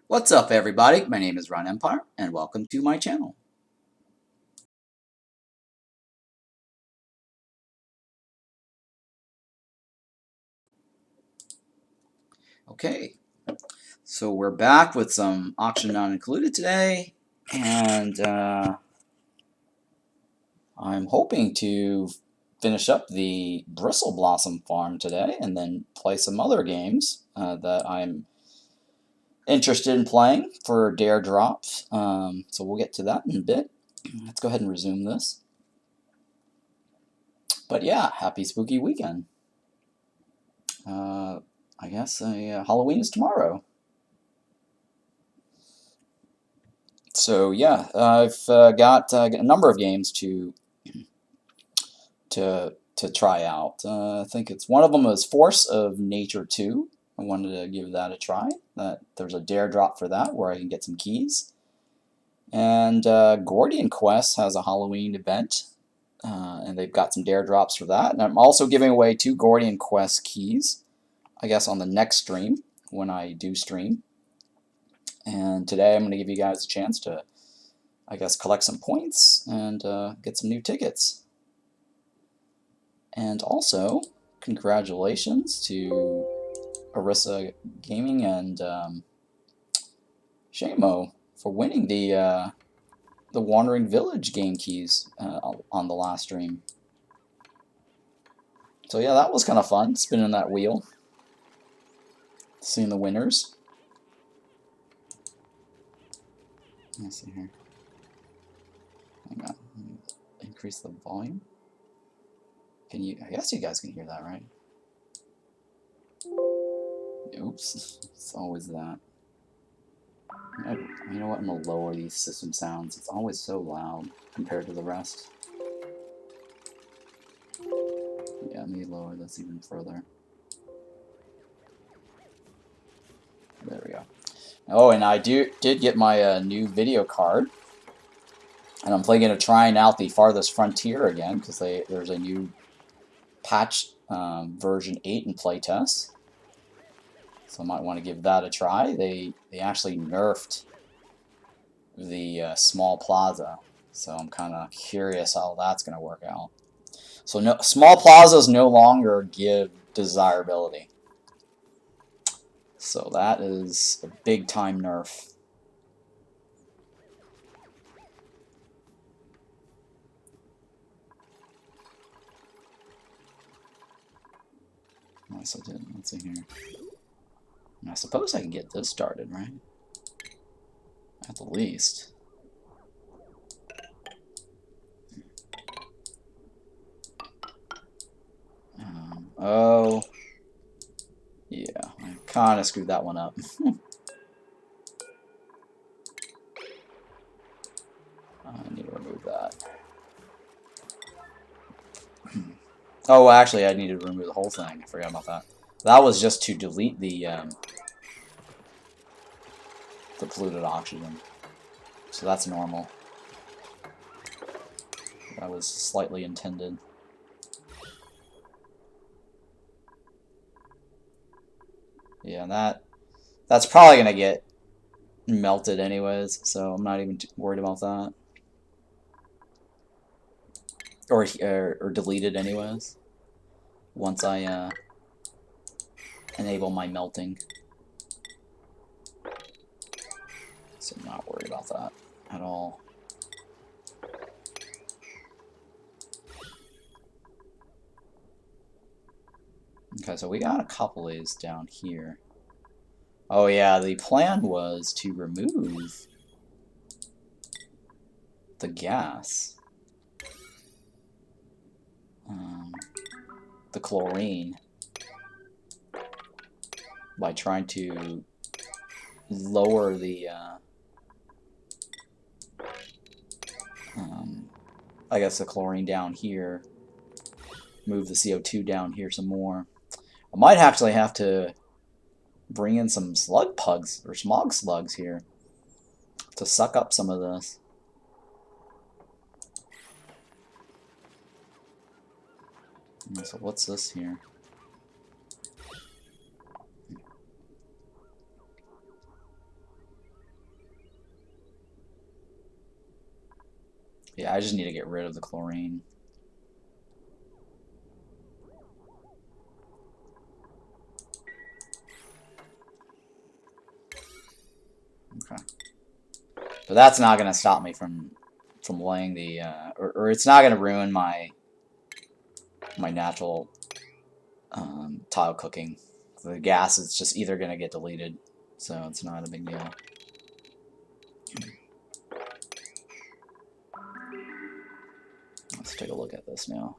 What's up, everybody? My name is Ron Empire, and welcome to my channel. Okay, so we're back with some auction not included today, and I'm hoping to finish up the Bristle Blossom farm today, and then play some other games that I'm interested in playing for dare drops. So we'll get to that in a bit. Let's go ahead and resume this. But yeah, happy spooky weekend. I guess Halloween is tomorrow. So yeah, I've got a number of games to try out. I think it's one of them is Force of Nature 2. I wanted to give that a try. There's a dare drop for that where I can get some keys. And Gordian Quest has a Halloween event, and they've got some dare drops for that. And I'm also giving away 2 Gordian Quest keys, I guess, on the next stream when I do stream. And today I'm going to give you guys a chance to, I guess, collect some points and get some new tickets. And also, congratulations to Arissa Gaming and Shamo for winning the Wandering Village game keys on the last stream. So yeah, that was kind of fun, spinning that wheel, seeing the winners. Let's see here. Hang on. Increase the volume. Can you? I guess you guys can hear that, right? Oops. It's always that. You know what? I'm gonna lower these system sounds. It's always so loud compared to the rest. Yeah, let me lower this even further. There we go. Oh, and I did get my new video card. And I'm going to trying out the Farthest Frontier again, because there's a new patch, version 8 in playtest. So I might want to give that a try. They actually nerfed the small plaza. So I'm kind of curious how that's going to work out. So no, small plazas no longer give desirability. So that is a big time nerf. Nice, I did. Let's see here. I suppose I can get this started, right? At the least. Oh. Yeah, I kind of screwed that one up. I need to remove that. Oh, actually, I needed to remove the whole thing. I forgot about that. That was just to delete the polluted oxygen. So that's normal. That was slightly intended. Yeah, that's probably gonna get melted anyways, so I'm not even worried about that. Or deleted anyways. Once I enable my melting. So I'm not worried about that at all. Okay, so we got a couple of these down here. Oh yeah, the plan was to remove the gas. The chlorine. By trying to lower the, I guess the chlorine down here. Move the CO2 down here some more. I might actually have to bring in some slug pugs or smog slugs here to suck up some of this. So what's this here? Yeah, I just need to get rid of the chlorine. Okay. But that's not going to stop me from laying the, or it's not going to ruin my natural tile cooking. The gas is just either going to get deleted, so it's not a big deal. Let's take a look at this now.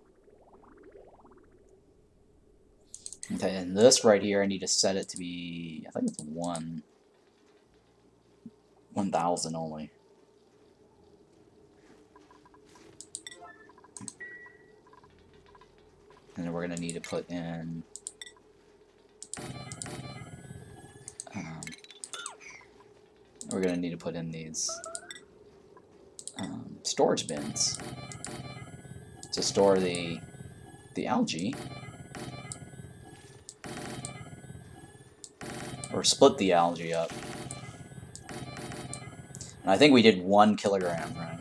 Okay, and this right here, I need to set it to be, I think it's 1,000 only. And then we're going to need to put in these storage bins to store the algae, or split the algae up. And I think we did 1 kilogram, right?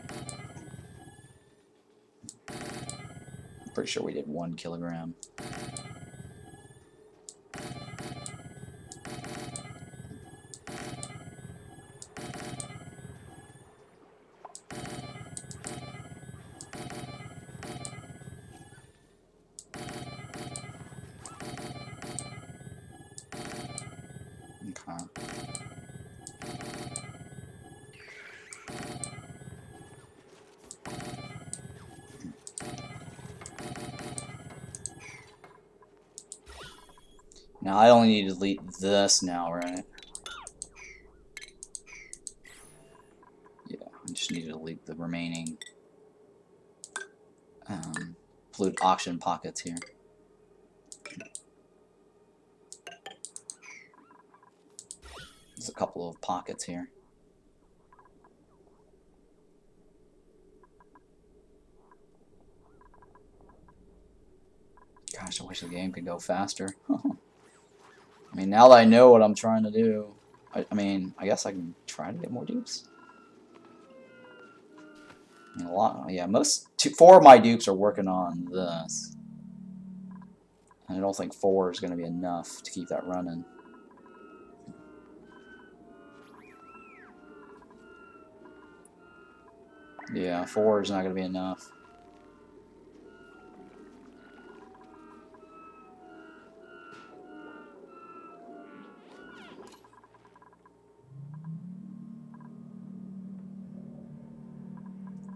I'm pretty sure we did 1 kilogram. Okay. Now I only need to delete this now, right? Yeah, I just need to delete the remaining polluted oxygen pockets here. There's a couple of pockets here. Gosh, I wish the game could go faster. I mean, now that I know what I'm trying to do, I mean, I guess I can try to get more dupes. I mean, a lot, yeah, 4 of my dupes are working on this. And I don't think 4 is going to be enough to keep that running. Yeah, 4 is not going to be enough.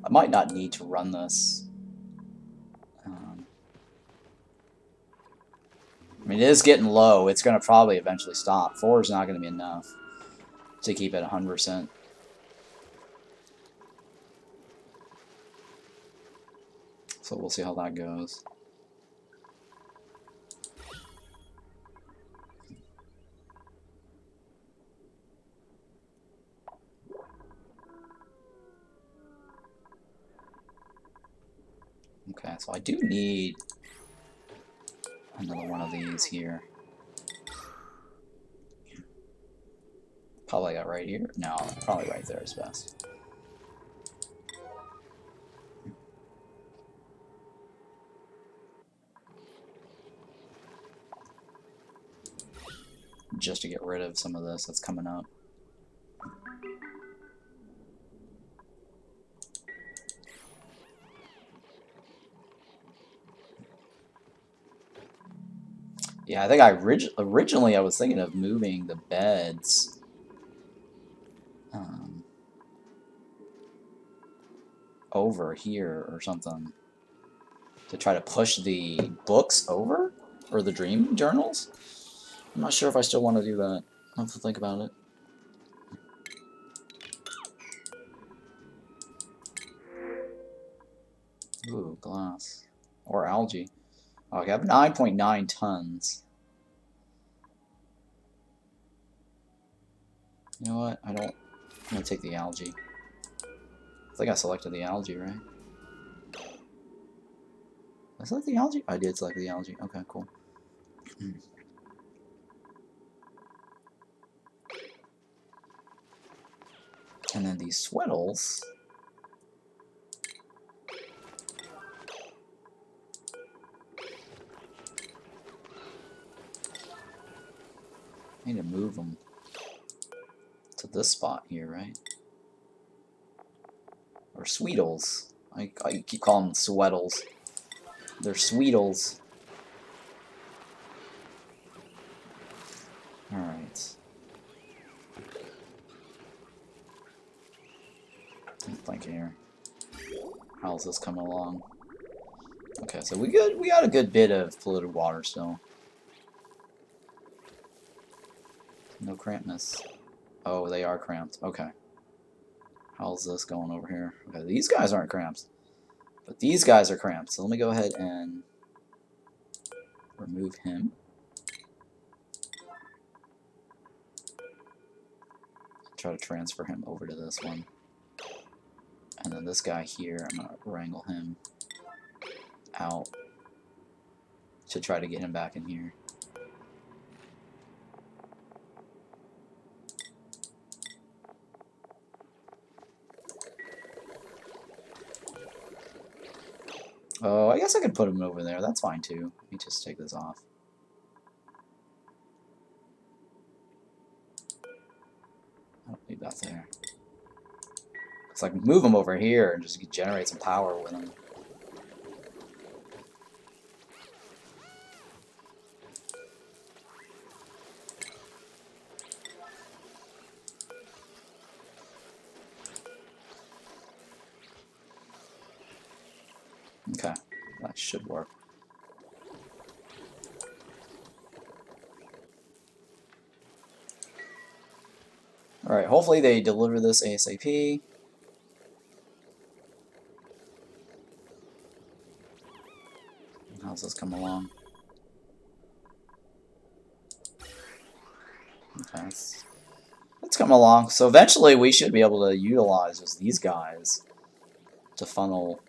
I might not need to run this. I mean, it is getting low. It's going to probably eventually stop. 4 is not going to be enough to keep it 100%. So we'll see how that goes. Okay, so I do need another one of these here. Probably got right here. No, probably right there is best. Just to get rid of some of this that's coming up. Yeah, I think originally I was thinking of moving the beds over here or something to try to push the books over, or the dream journals. I'm not sure if I still want to do that. I'll have to think about it. Ooh, glass. Or algae. Oh, I have 9.9 tons. You know what? I'm going to take the algae. I think I selected the algae, right? Did I select the algae? I did select the algae. Okay, cool. And then these sweatles. need to move them to this spot here, right? Or Sweetles. I keep calling them Sweetles. They're Sweetles. Alright. I'm thinking here. How's this coming along? Okay, so we got a good bit of polluted water still. No crampness. Oh, they are cramped. Okay. How's this going over here? Okay, these guys aren't cramped. But these guys are cramped. So let me go ahead and remove him. Try to transfer him over to this one. And then this guy here, I'm going to wrangle him out to try to get him back in here. Oh, I guess I could put him over there. That's fine too. Let me just take this off. I don't need that there. Looks like move him over here and just generate some power with him. Okay, that should work. Alright, hopefully they deliver this ASAP. How's this come along? Okay, it's coming along. So eventually we should be able to utilize just these guys to funnel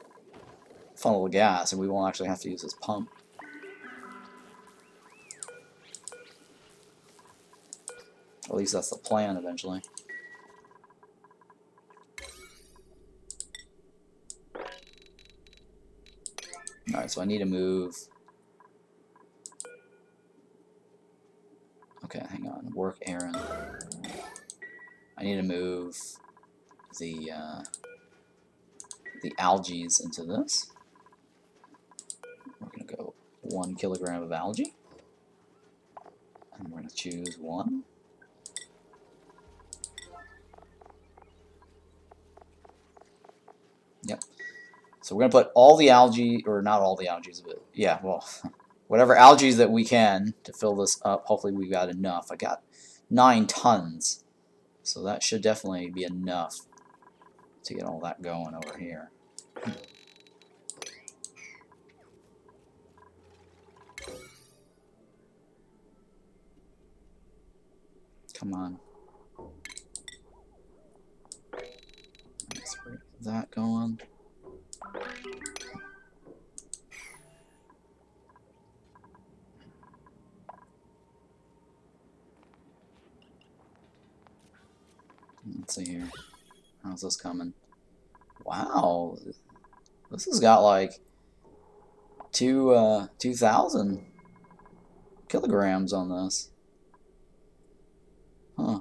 the gas, and we won't actually have to use this pump. At least that's the plan eventually. Alright, so I need to move. Okay, hang on. Work errand. I need to move the algae into this. We're going to go 1 kilogram of algae. And we're going to choose 1. Yep. So we're going to put all the algae, or not all the algae, but yeah, well, whatever algae that we can to fill this up. Hopefully we got enough. I got 9 tons. So that should definitely be enough to get all that going over here. Come on. Let's get that going. Let's see here. How's this coming? Wow. This has got like 2,000 kilograms on this. Huh.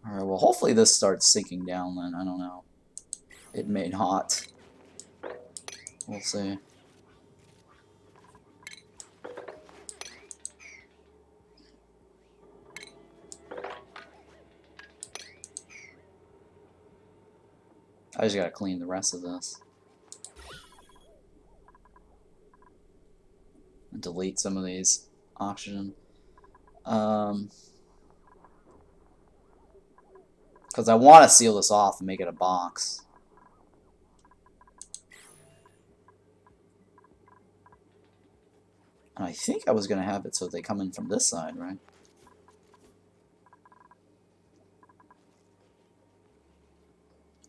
Alright, well hopefully this starts sinking down then. I don't know. It made hot. We'll see. I just gotta clean the rest of this. And delete some of these oxygen. Because I want to seal this off and make it a box. And I think I was going to have it so they come in from this side, right?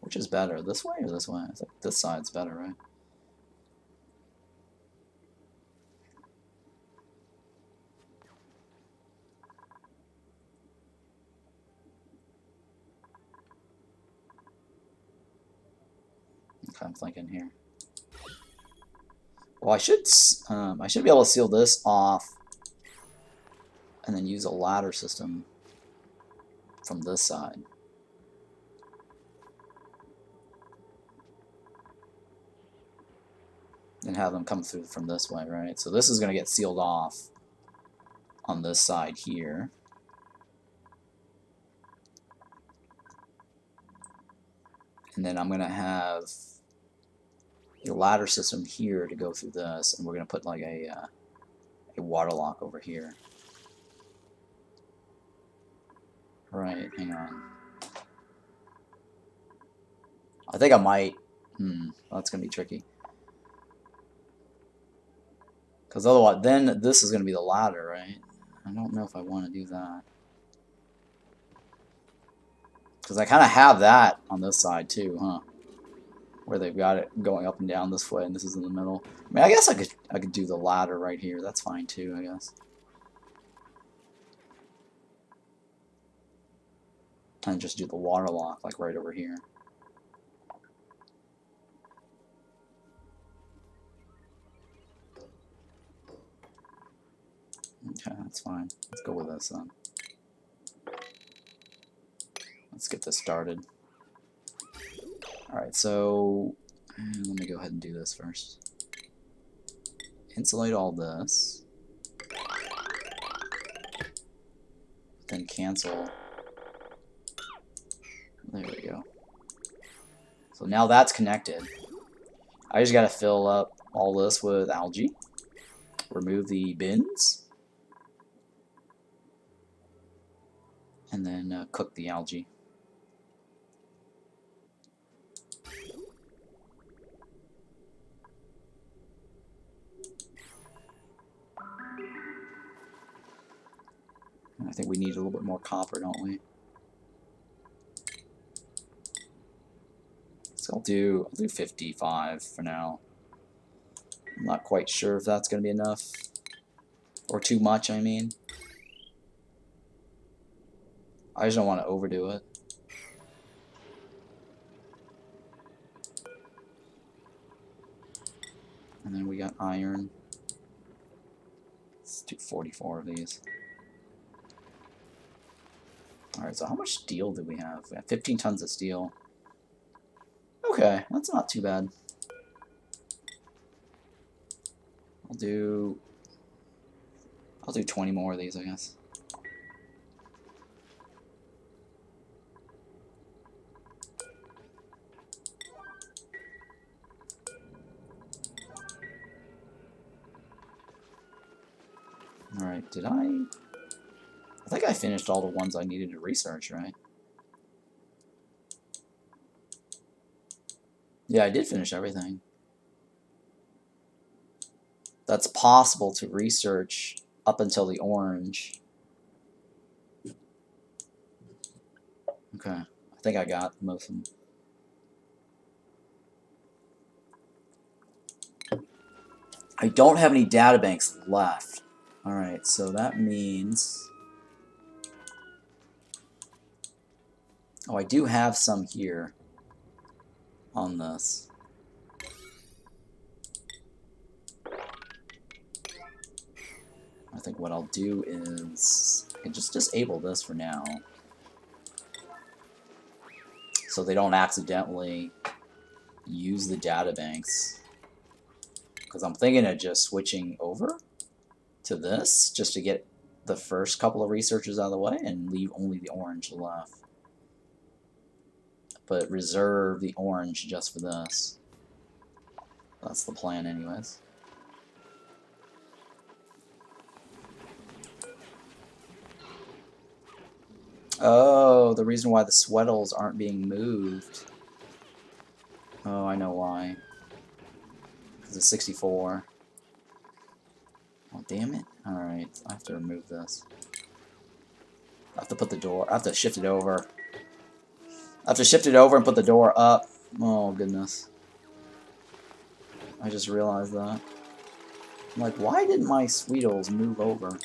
Which is better, this way or this way? I think this side's better, right? Okay, I'm thinking here. Well, I should be able to seal this off and then use a ladder system from this side. And have them come through from this way, right? So this is going to get sealed off on this side here. And then I'm going to have a ladder system here to go through this, and we're going to put like a water lock over here. Right, hang on. I think I might... that's going to be tricky. Because otherwise, then this is going to be the ladder, right? I don't know if I want to do that. Because I kind of have that on this side too, huh? Where they've got it going up and down this way, and this is in the middle. I mean, I guess I could do the ladder right here. That's fine too, I guess. And just do the water lock like right over here. Okay, that's fine. Let's go with this then. Let's get this started. Alright, so let me go ahead and do this first. Insulate all this. Then cancel. There we go. So now that's connected. I just gotta fill up all this with algae. Remove the bins. And then cook the algae. I think we need a little bit more copper, don't we? So I'll do 55 for now. I'm not quite sure if that's going to be enough. Or too much, I mean. I just don't want to overdo it. And then we got iron. Let's do 44 of these. Alright, so how much steel do we have? We have 15 tons of steel. Okay, that's not too bad. I'll do 20 more of these, I guess. Alright, did I think I finished all the ones I needed to research, right? Yeah, I did finish everything. That's possible to research up until the orange. Okay, I think I got most of them. I don't have any databanks left. Alright, so that means... Oh, I do have some here on this. I think what I'll do is I can just disable this for now, so they don't accidentally use the databanks. Because I'm thinking of just switching over to this just to get the first couple of researchers out of the way and leave only the orange left. But reserve the orange just for this. That's the plan anyways. Oh, the reason why the Sweatles aren't being moved. Oh, I know why. Because it's 64. Oh, damn it. Alright, I have to remove this. I have to put the door... I have to shift it over. I have to shift it over and put the door up. Oh, goodness. I just realized that. I'm like, why didn't my Sweetles move over?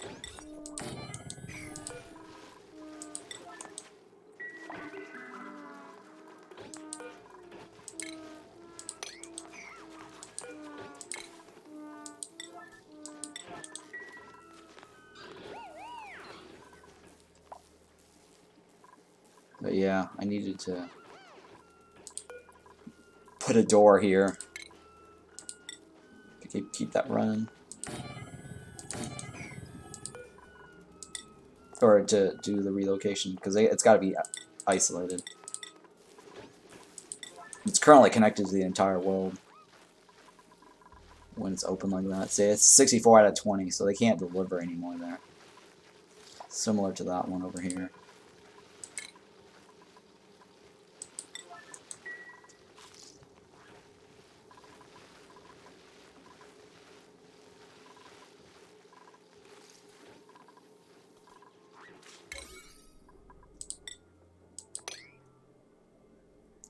But yeah, I needed to put a door here. Keep that running. Or to do the relocation, because it's got to be isolated. It's currently connected to the entire world when it's open like that. See, it's 64 out of 20, so they can't deliver anymore there. Similar to that one over here.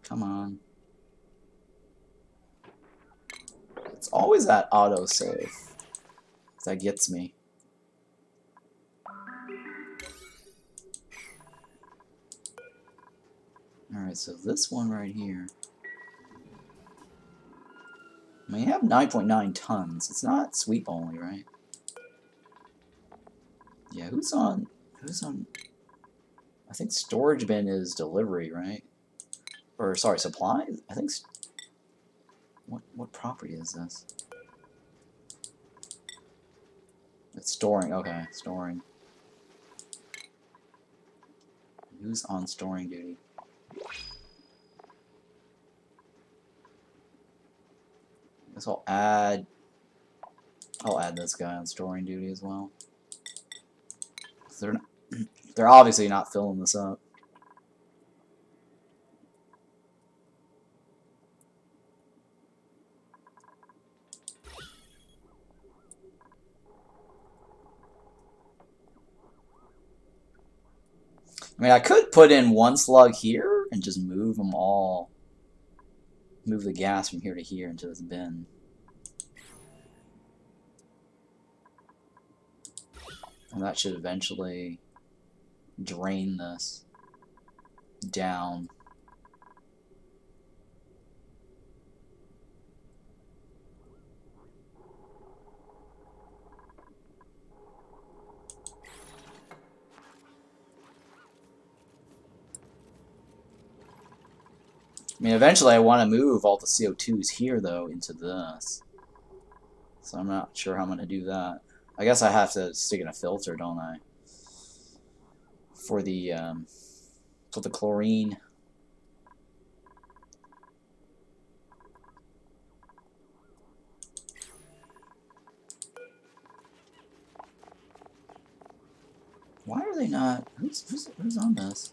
Come on. It's always that autosave that gets me. Alright, so this one right here. I mean, you have 9.9 tons. It's not sweep only, right? Yeah, who's on... I think storage bin is delivery, right? Or, sorry, supply? I think... What property is this? It's storing. Okay, storing. Who's on storing duty? I guess I'll add this guy on storing duty as well. They're obviously not filling this up. I mean, I could put in one slug here and just move them all. Move the gas from here to here into this bin. And that should eventually drain this down. I mean, eventually I want to move all the CO2s here, though, into this. So I'm not sure how I'm going to do that. I guess I have to stick in a filter, don't I? For the chlorine. Why are they not? Who's on this?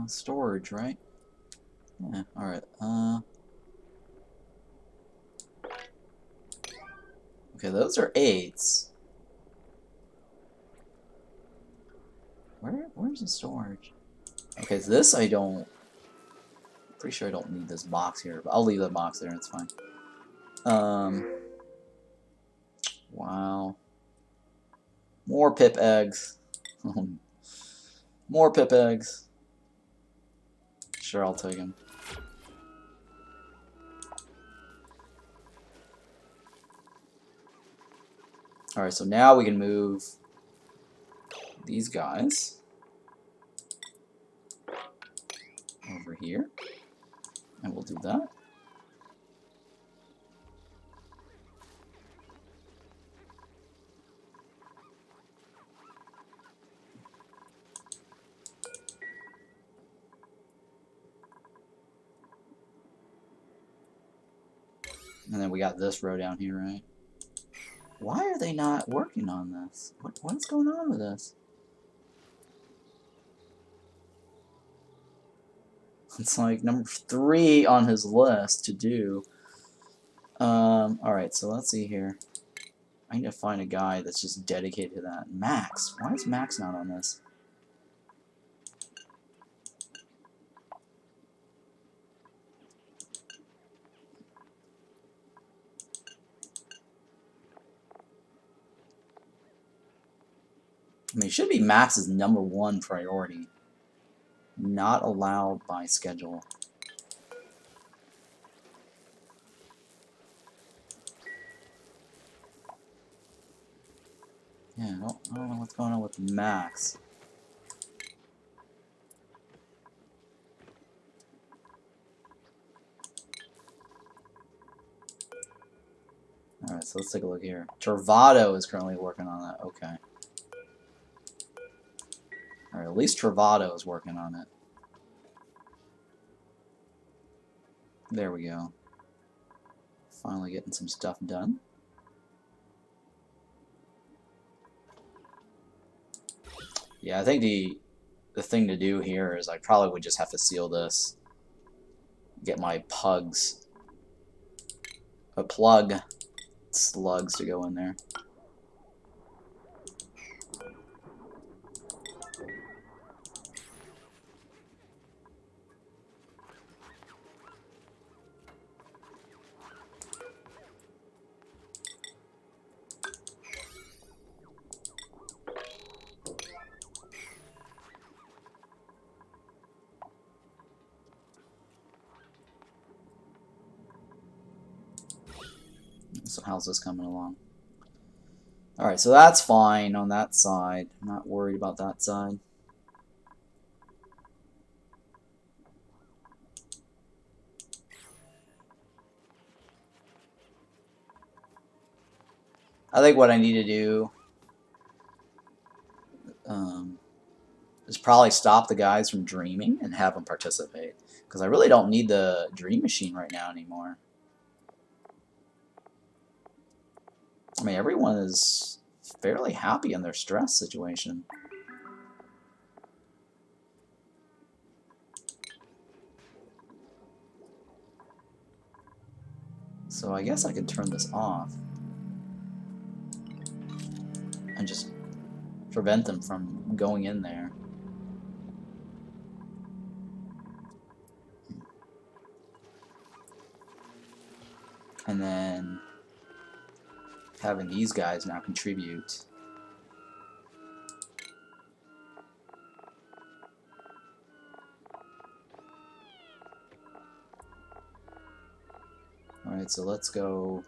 Storage, right? Yeah, alright. Okay, those are 8s. Where's the storage? Okay, so this I don't... Pretty sure I don't need this box here, but I'll leave that box there, it's fine. Wow. More pip eggs. More pip eggs. Sure, I'll take them. Alright, so now we can move these guys over here. And we'll do that. And then we got this row down here, right? Why are they not working on this? What's going on with this? It's like number 3 on his list to do. Alright, so let's see here. I need to find a guy that's just dedicated to that. Max. Why is Max not on this? I mean, it should be Max's #1 priority. Not allowed by schedule. Yeah, I don't know what's going on with Max. Alright, so let's take a look here. Travado is currently working on that. Okay. Alright, at least Travado is working on it. There we go. Finally getting some stuff done. Yeah, I think the thing to do here is I probably would just have to seal this. Get my pugs. A plug slugs to go in there. So how's this coming along? Alright, so that's fine on that side. I'm not worried about that side. I think what I need to do is probably stop the guys from dreaming and have them participate. Because I really don't need the dream machine right now anymore. I mean, everyone is fairly happy in their stress situation. So I guess I could turn this off. And just prevent them from going in there. And then having these guys now contribute. Alright, so let's go.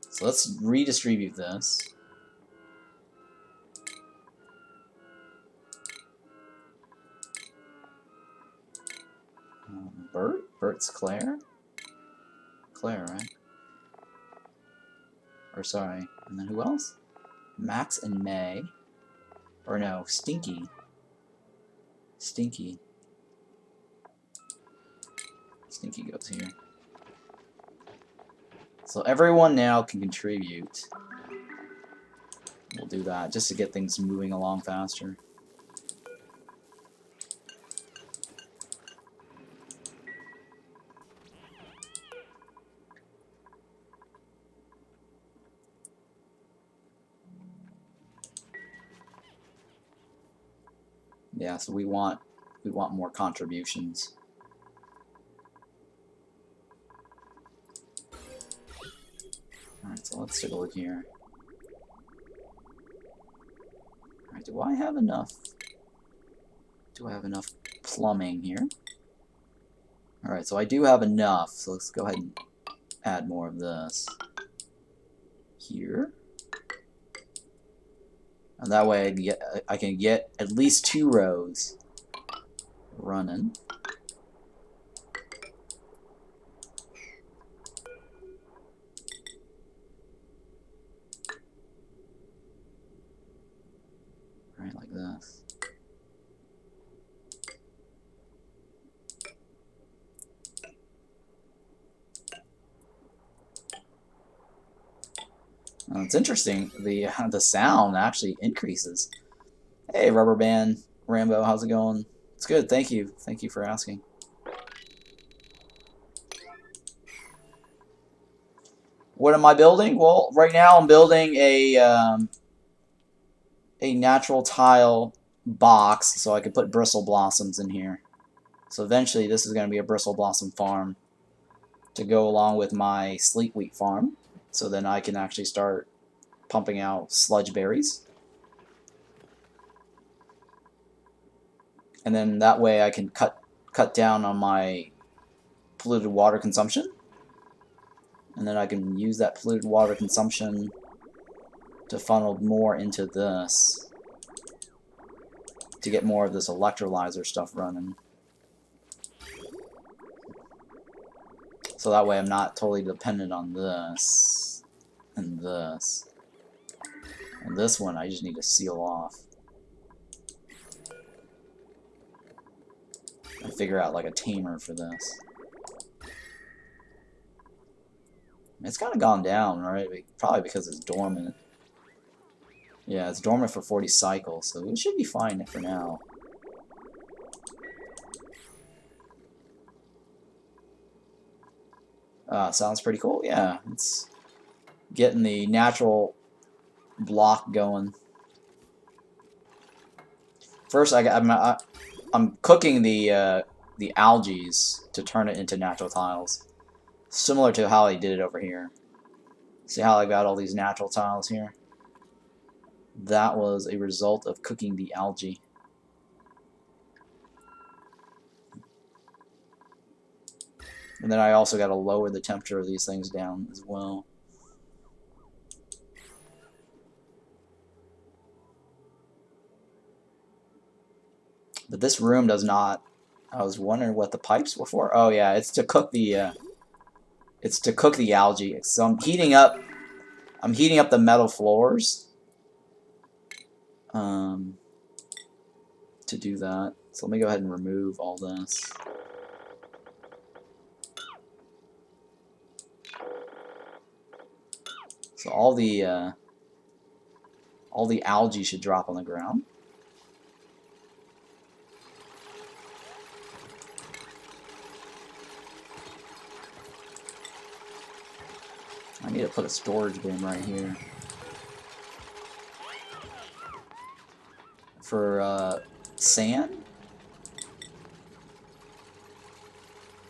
So let's redistribute this. Bert? Bert's Claire? Claire, right? Or sorry, and then who else? Max and May. Or no, Stinky. Stinky. Stinky goes here. So everyone now can contribute. We'll do that just to get things moving along faster. Yeah, so we want more contributions. Alright, so let's take a look here. Alright, do I have enough? Do I have enough plumbing here? Alright, so I do have enough, so let's go ahead and add more of this here. And that way I can get at least 2 rows running. Right, like this. It's interesting. The sound actually increases. Hey, Rubber Band Rambo, how's it going? It's good. Thank you. Thank you for asking. What am I building? Well, right now I'm building a natural tile box so I can put Bristle Blossoms in here. So eventually this is going to be a Bristle Blossom farm to go along with my Sleep Wheat farm. So then I can actually start pumping out sludge berries. And then that way I can cut down on my polluted water consumption. And then I can use that polluted water consumption to funnel more into this to get more of this electrolyzer stuff running. So that way I'm not totally dependent on this and this. And this one I just need to seal off. And figure out like a tamer for this. It's kind of gone down, right? Probably because it's dormant. Yeah, it's dormant for 40 cycles, so it should be fine for now. Sounds pretty cool. Yeah, it's getting the natural block going. First, I'm cooking the algae to turn it into natural tiles, similar to how I did it over here. See how I got all these natural tiles here? That was a result of cooking the algae. And then I also got to lower the temperature of these things down as well. But this room does not. I was wondering what the pipes were for. Oh yeah, it's to cook the algae. So I'm heating up the metal floors to do that. So let me go ahead and remove all this. So all the algae should drop on the ground. I need to put a storage bin right here for sand,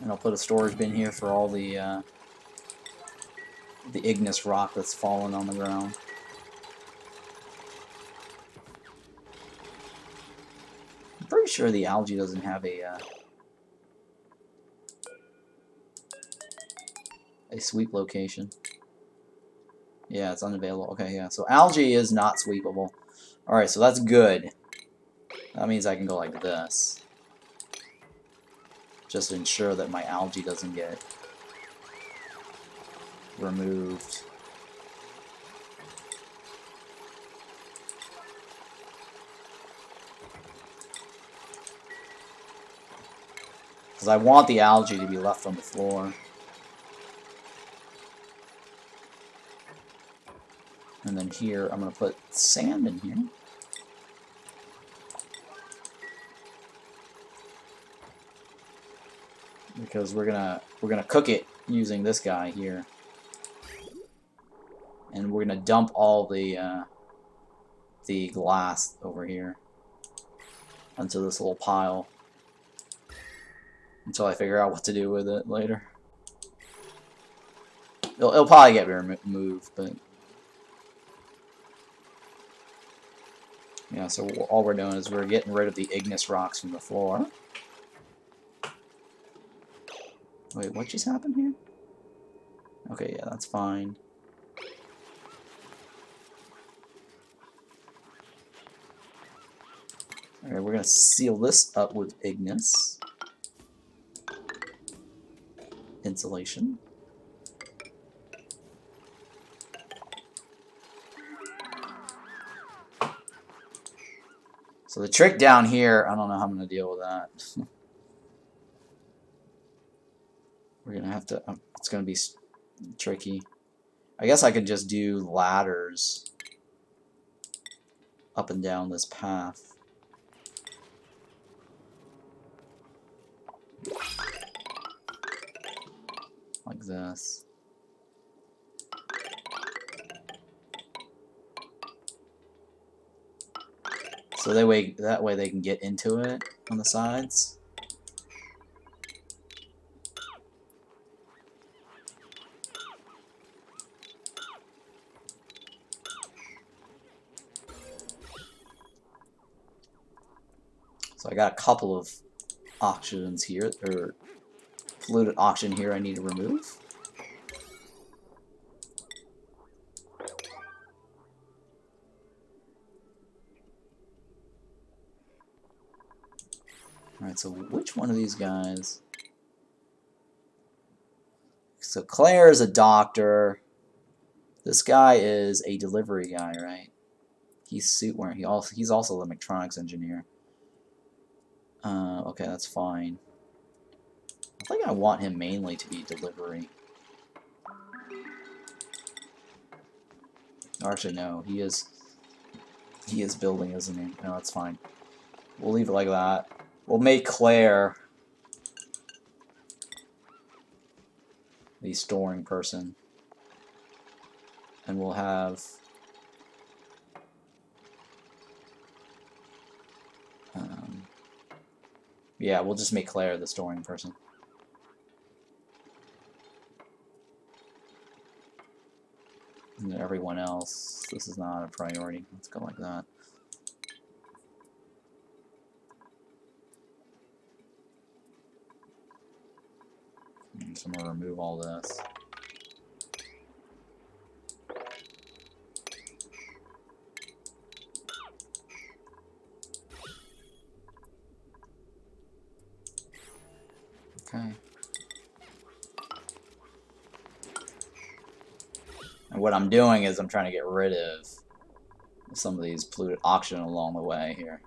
and I'll put a storage bin here for all the igneous rock that's fallen on the ground. I'm pretty sure the algae doesn't have a sweep location. Yeah, it's unavailable. Okay, yeah. So algae is not sweepable. Alright, so that's good. That means I can go like this. Just to ensure that my algae doesn't get removed. Because I want the algae to be left on the floor. And then here, I'm going to put sand in here. Because we're gonna cook it using this guy here. And we're going to dump all the glass over here onto this little pile until I figure out what to do with it later. It'll probably get removed, but yeah. So all we're doing is we're getting rid of the igneous rocks from the floor. Wait, what just happened here? Okay, yeah, that's fine. Alright, we're going to seal this up with igneous insulation. So the trick down here, I don't know how I'm going to deal with that. We're going to have to, it's going to be tricky. I guess I could just do ladders up and down this path. Like this. So that way they can get into it on the sides. So I got a couple of oxygens here, or polluted oxygen here I need to remove. . 'Cause Alright, so which one of these guys? So Claire is a doctor. This guy is a delivery guy, right? He's suit wearing. He's also the electronics engineer. Okay, that's fine. I think I want him mainly to be delivery. Or actually, no, he is building, isn't he? No, that's fine. We'll leave it like that. We'll make Claire the storing person. And we'll have... yeah, we'll just make Claire the storing person. And everyone else, this is not a priority. Let's go like that. So I'm going to remove all this. Okay. And what I'm doing is I'm trying to get rid of some of these polluted oxygen along the way here.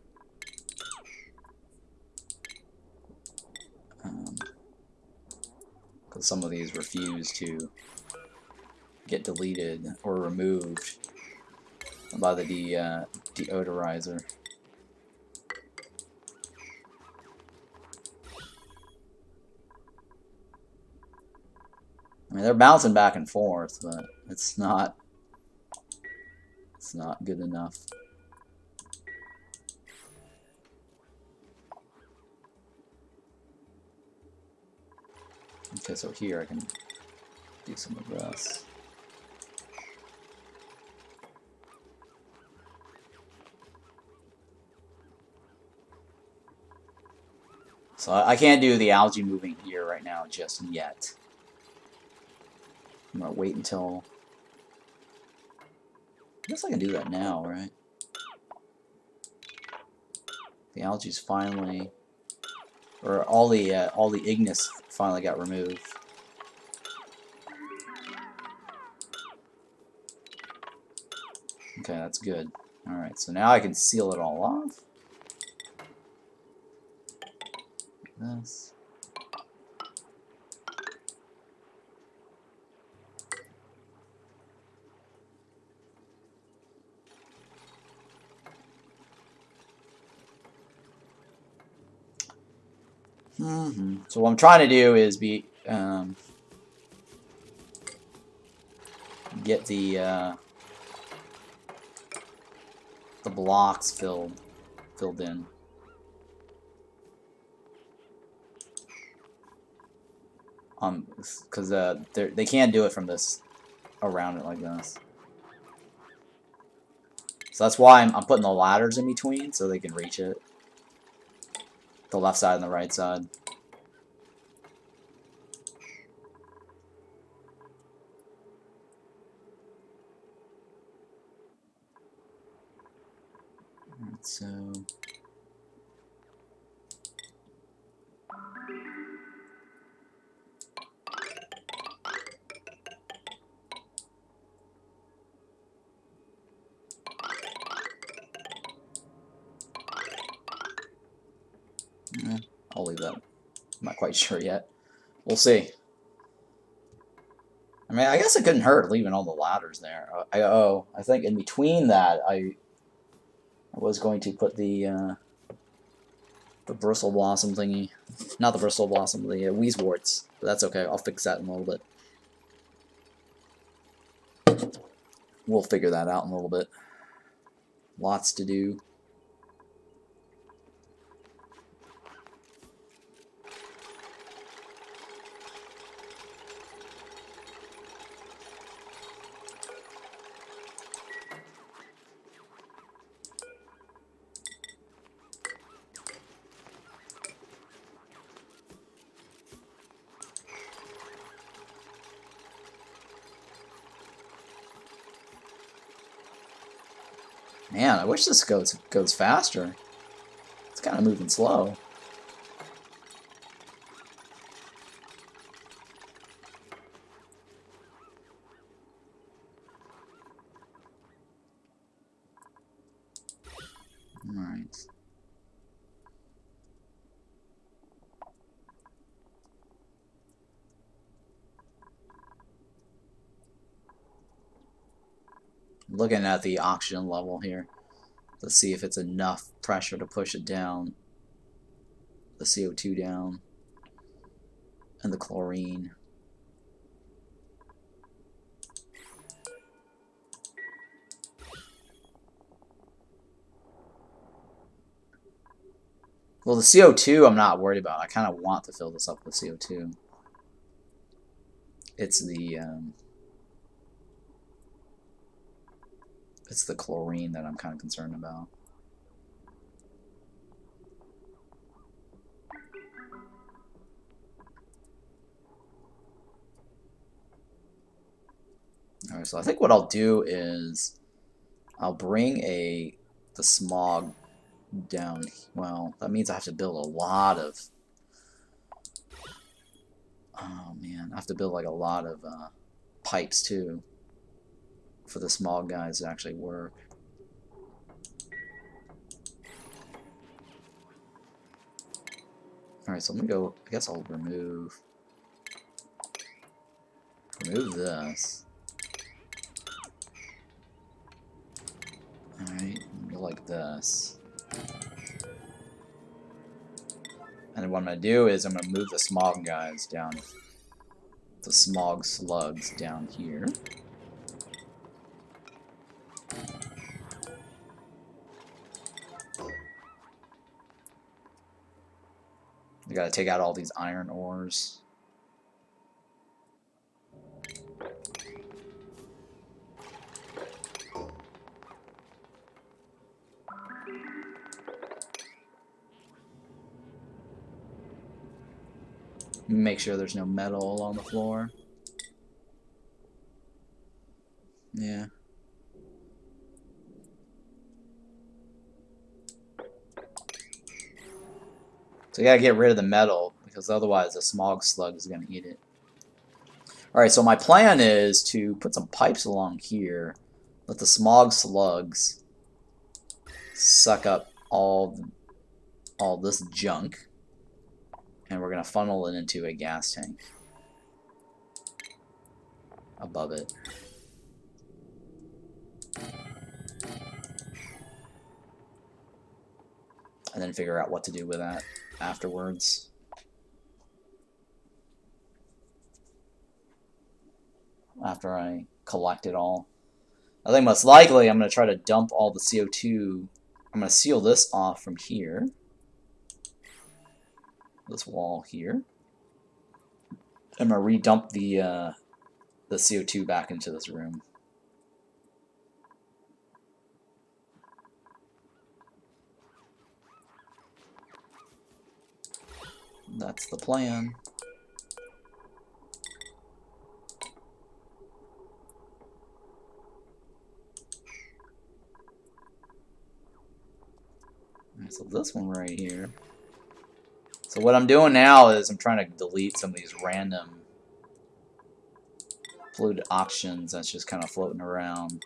Because some of these refuse to get deleted or removed by the deodorizer. I mean, they're bouncing back and forth, but it's not good enough. Okay, so here I can do some of this. So I can't do the algae moving here right now just yet. I'm gonna wait until... I guess I can do that now, right? The algae's finally... or all the ignis finally got removed. Okay, that's good. Alright, so now I can seal it all off. Like this. So what I'm trying to do is get the blocks filled in. Because they can't do it from this around it like this. So that's why I'm putting the ladders in between so they can reach it. The left side and the right side. Alright, so... I'll leave that. I'm not quite sure yet. We'll see. I mean, I guess it couldn't hurt leaving all the ladders there. I think in between that, I was going to put the Bristle Blossom thingy. Not the Bristle Blossom, the Weezeworts. But that's okay, I'll fix that in a little bit. We'll figure that out in a little bit. Lots to do. Man, I wish this goes faster. It's kind of moving slow. Alright. Looking at the oxygen level here. Let's see if it's enough pressure to push it down. The CO2 down. And the chlorine. Well, the CO2 I'm not worried about. I kind of want to fill this up with CO2. It's the chlorine that I'm kind of concerned about. Alright, so I think what I'll do is I'll bring the smog down. Well, that means I have to build a lot of... Oh man, I have to build like a lot of pipes too for the smog guys to actually work. Alright, so I'm gonna go, I guess I'll remove this. Alright, go like this. And then what I'm gonna do is I'm gonna move the smog guys down, the smog slugs down here. We gotta take out all these iron ores. Make sure there's no metal on the floor. Yeah. So you gotta get rid of the metal, because otherwise the smog slug is gonna eat it. Alright, so my plan is to put some pipes along here, let the smog slugs suck up all this junk, and we're gonna funnel it into a gas tank above it. And then figure out what to do with that afterwards. After I collect it all. I think most likely I'm going to try to dump all the CO2. I'm going to seal this off from here. This wall here. I'm going to redump the CO2 back into this room. That's the plan. Alright, so this one right here. So what I'm doing now is I'm trying to delete some of these random polluted oxygens that's just kind of floating around.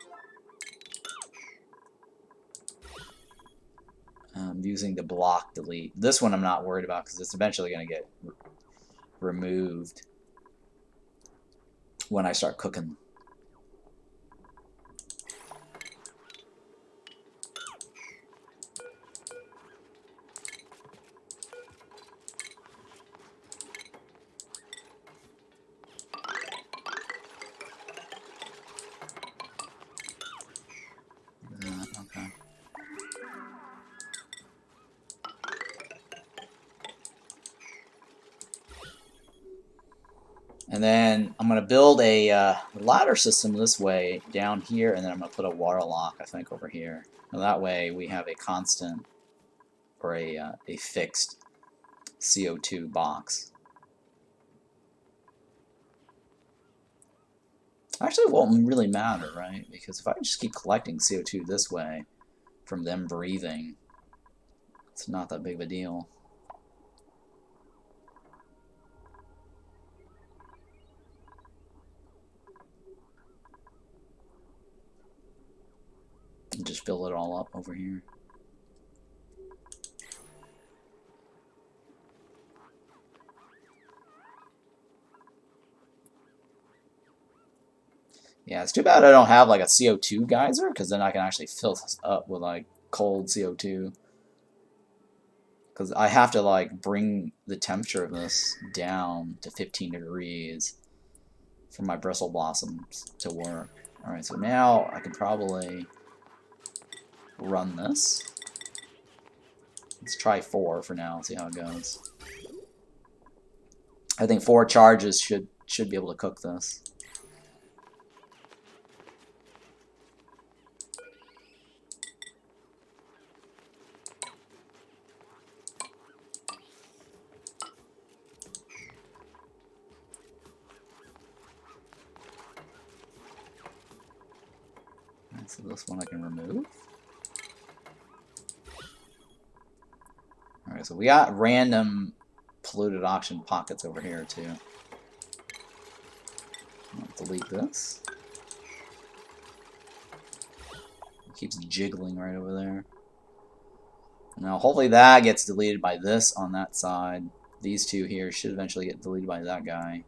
Using the block delete. This one I'm not worried about because it's eventually going to get removed when I start cooking. Okay. And then I'm going to build a ladder system this way down here, and then I'm going to put a water lock, I think, over here. And that way we have a constant, or a fixed CO2 box. Actually, it won't really matter, right? Because if I just keep collecting CO2 this way from them breathing, it's not that big of a deal. And just fill it all up over here. Yeah, it's too bad I don't have like a CO2 geyser, because then I can actually fill this up with like cold CO2. Because I have to like bring the temperature of this down to 15 degrees for my Bristle Blossoms to work. Alright, so now I can probably run this. Let's try 4 for now, see how it goes. I think 4 charges should be able to cook this. Right, so this one I can remove. Alright, so we got random polluted oxygen pockets over here too. I'll delete this. It keeps jiggling right over there. Now hopefully that gets deleted by this on that side. These two here should eventually get deleted by that guy.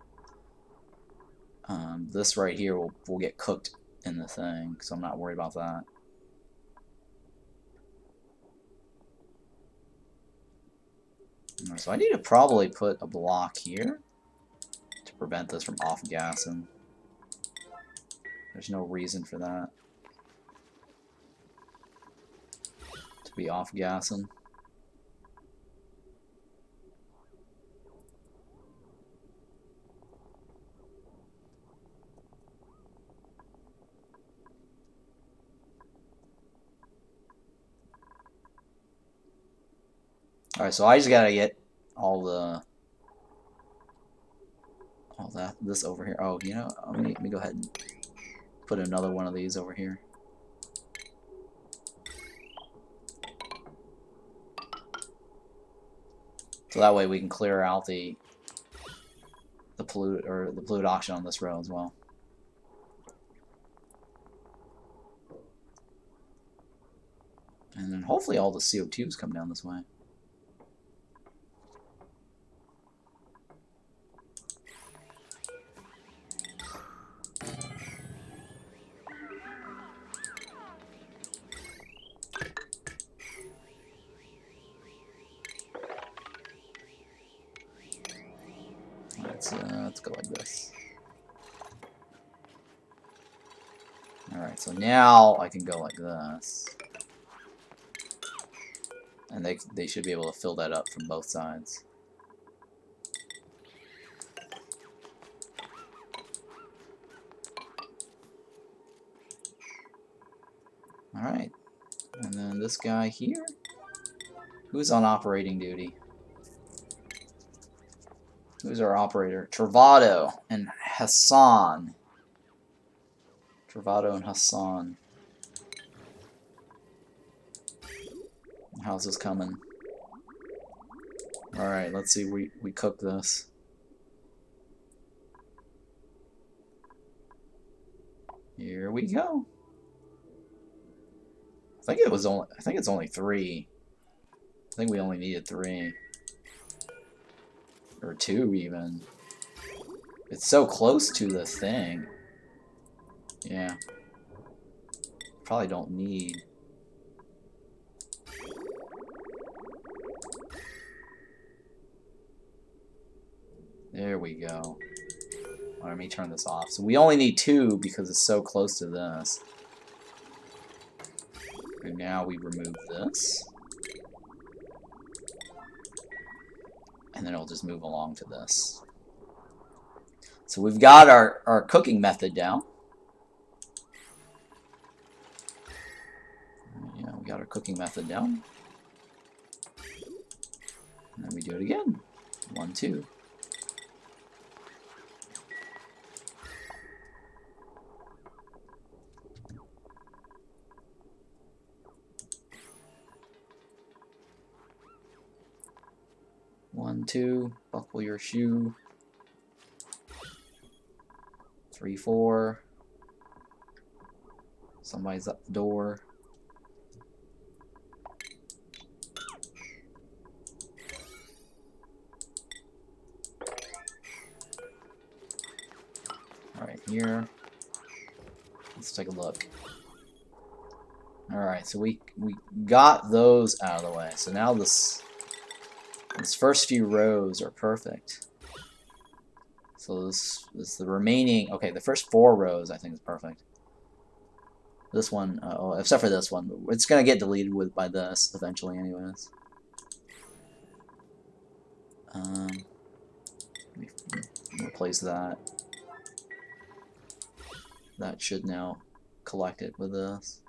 This right here will get cooked in the thing, so I'm not worried about that. So I need to probably put a block here to prevent this from off-gassing. There's no reason for that to be off-gassing. Alright, so I just gotta get all this over here. Oh, you know, let me go ahead and put another one of these over here. So that way we can clear out the polluted oxygen on this row as well. And then hopefully all the CO2s come down this way. Let's go like this. Alright, so now I can go like this. And they should be able to fill that up from both sides. Alright. And then this guy here. Who's on operating duty? Who's our operator? Travado and Hassan. Travado and Hassan. How's this coming? Alright, let's see. We cook this. Here we go. I think it's only 3. I think we only needed 3. Or 2 even. It's so close to the thing. Yeah. Probably don't need. There we go. Let me turn this off. So we only need 2 because it's so close to this. And now we remove this. And then it'll just move along to this. So we've got our cooking method down. Yeah, we got our cooking method down. And then we do it again. 1, 2. One, 2, buckle your shoe. 3, 4. Somebody's at the door. All right, here. Let's take a look. Alright, so we got those out of the way. So now this first few rows are perfect. So this is the remaining... Okay, the first 4 rows I think is perfect. This one, except for this one. It's going to get deleted by this eventually anyways. Replace that. That should now collect it with this.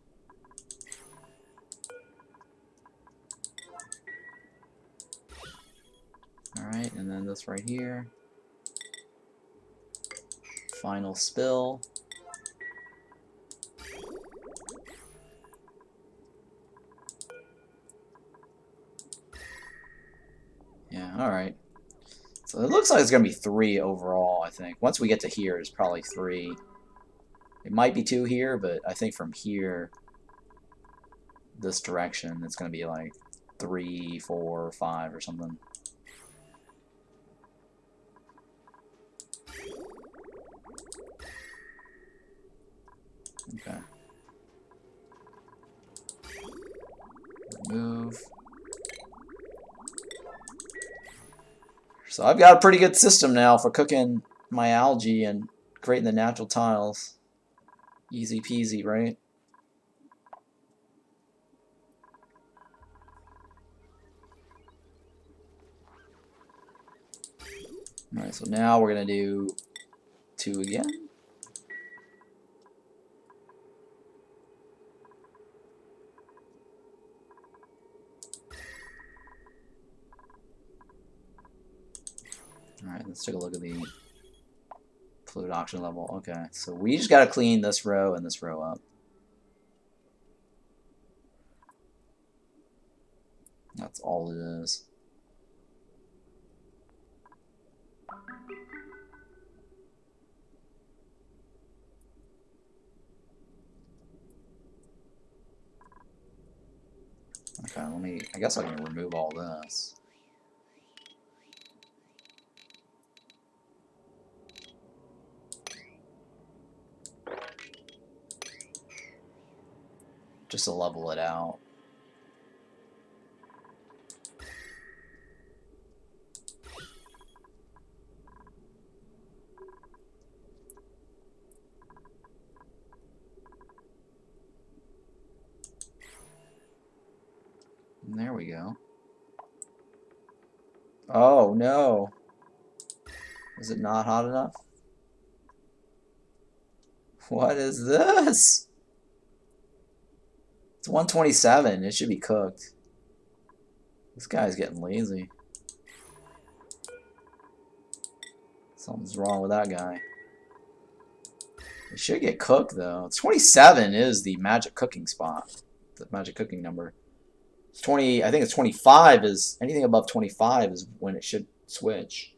Alright, and then this right here. Final spill. Yeah, alright. So it looks like it's going to be 3 overall, I think. Once we get to here, it's probably 3. It might be 2 here, but I think from here, this direction, it's going to be like 3, 4, 5 or something. Okay. Remove. So I've got a pretty good system now for cooking my algae and creating the natural tiles. Easy peasy, right? Alright, so now we're going to do 2 again. Alright, let's take a look at the polluted oxygen level. Okay, so we just got to clean this row and this row up. That's all it is. Okay, I guess I can remove all this. Just to level it out. And there we go. Oh no. Is it not hot enough? What is this? It's 127. It should be cooked. This guy's getting lazy. Something's wrong with that guy. It should get cooked though. 27 is the magic cooking spot. The magic cooking number. 20, I think it's 25 is, anything above 25 is when it should switch.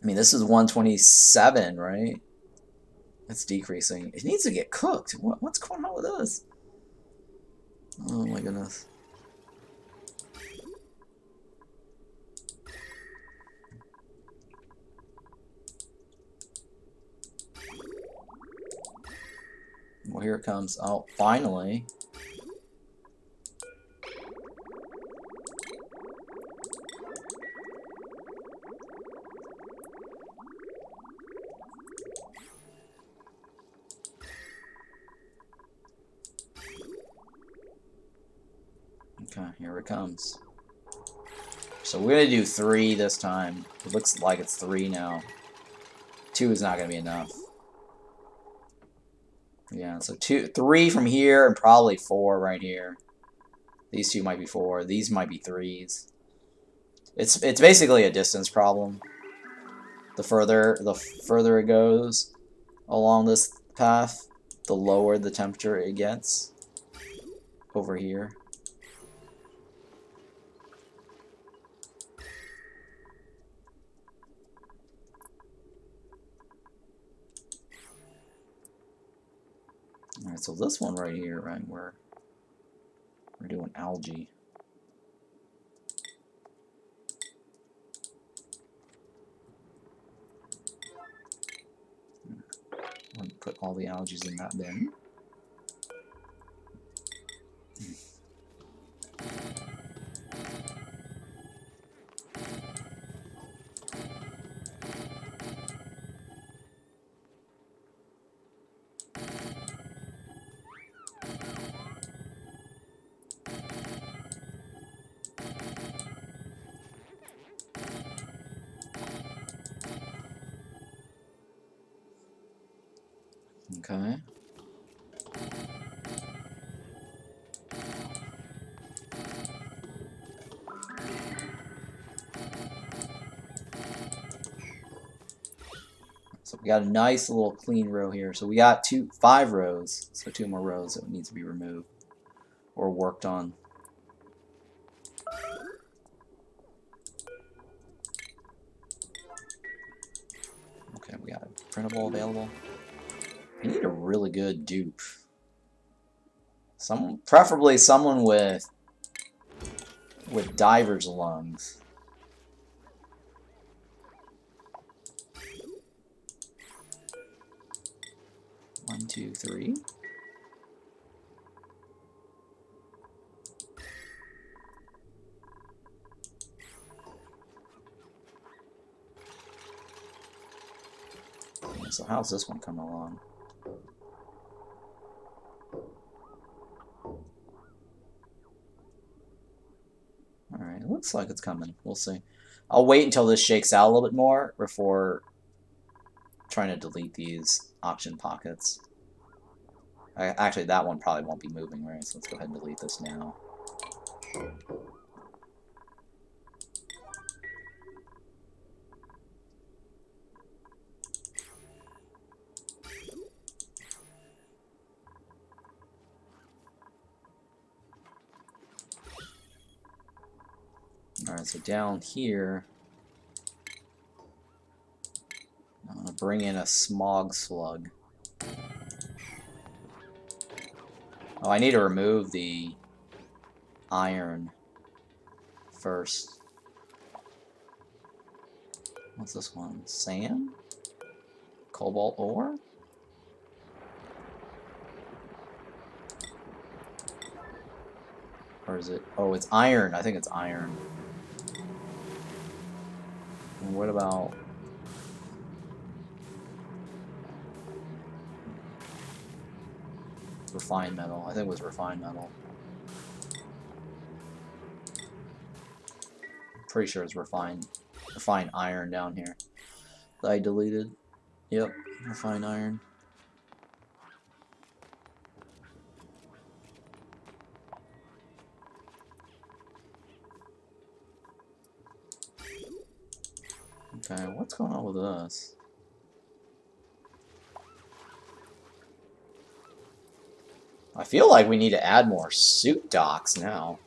I mean, this is 127, right? It's decreasing. It needs to get cooked. What's going on with this? Oh my goodness. Well, here it comes. Oh, finally. Okay, here it comes. So we're going to do 3 this time. It looks like it's 3 now. 2 is not going to be enough. Yeah, so 3 from here and probably 4 right here. These 2 might be 4. These might be 3s. It's basically a distance problem. The further it goes along this path, the lower the temperature it gets over here. Alright, so this one right here, right, we're doing algae. all the algae in that bin. Okay. So we got a nice little clean row here. So we got 5 rows. So 2 more rows that need to be removed or worked on. Okay, we got a printable available. I need a really good dupe. Preferably someone with diver's lungs. One, two, three. So how's this one coming along? Alright, it looks like it's coming. We'll see. I'll wait until this shakes out a little bit more before trying to delete these auction pockets. Actually, that one probably won't be moving, right? So let's go ahead and delete this now. Alright, so down here, I'm going to bring in a smog slug. Oh, I need to remove the iron first. What's this one? Sand? Cobalt ore? Or is it? Oh, it's iron. I think it's iron. And what about... refined metal? I think it was refined metal. Pretty sure it's refined iron down here that I deleted. Yep, refined iron. Okay, what's going on with this? I feel like we need to add more suit docks now.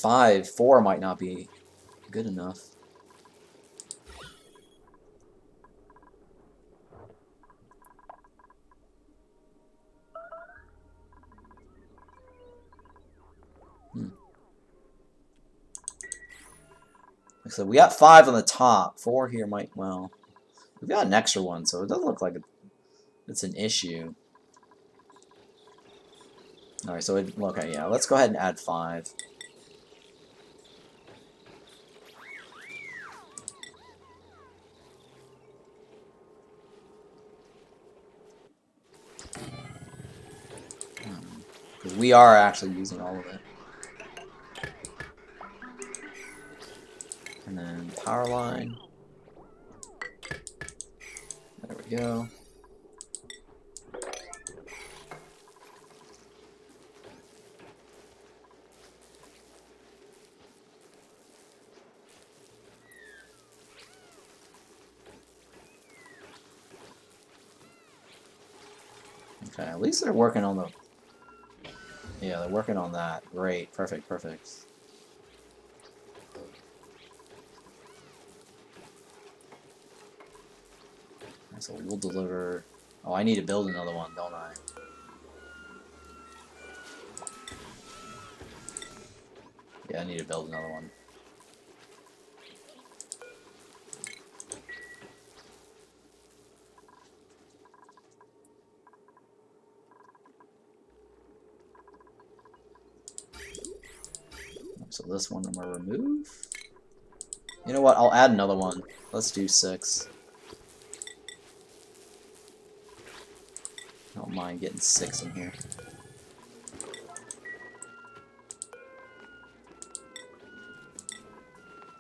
4 might not be good enough. Like I said, we got 5 on the top. 4 here might, well, we've got an extra one, so it doesn't look like it's an issue. Alright, so okay, yeah, let's go ahead and add 5. Because we are actually using all of it. And then power line. There we go. Okay, at least they're working on the... Yeah, they're working on that. Great. Perfect, perfect. So we'll deliver... Oh, I need to build another one, don't I? Yeah, I need to build another one. So this one I'm going to remove. You know what? I'll add another one. Let's do 6. I don't mind getting 6 in here.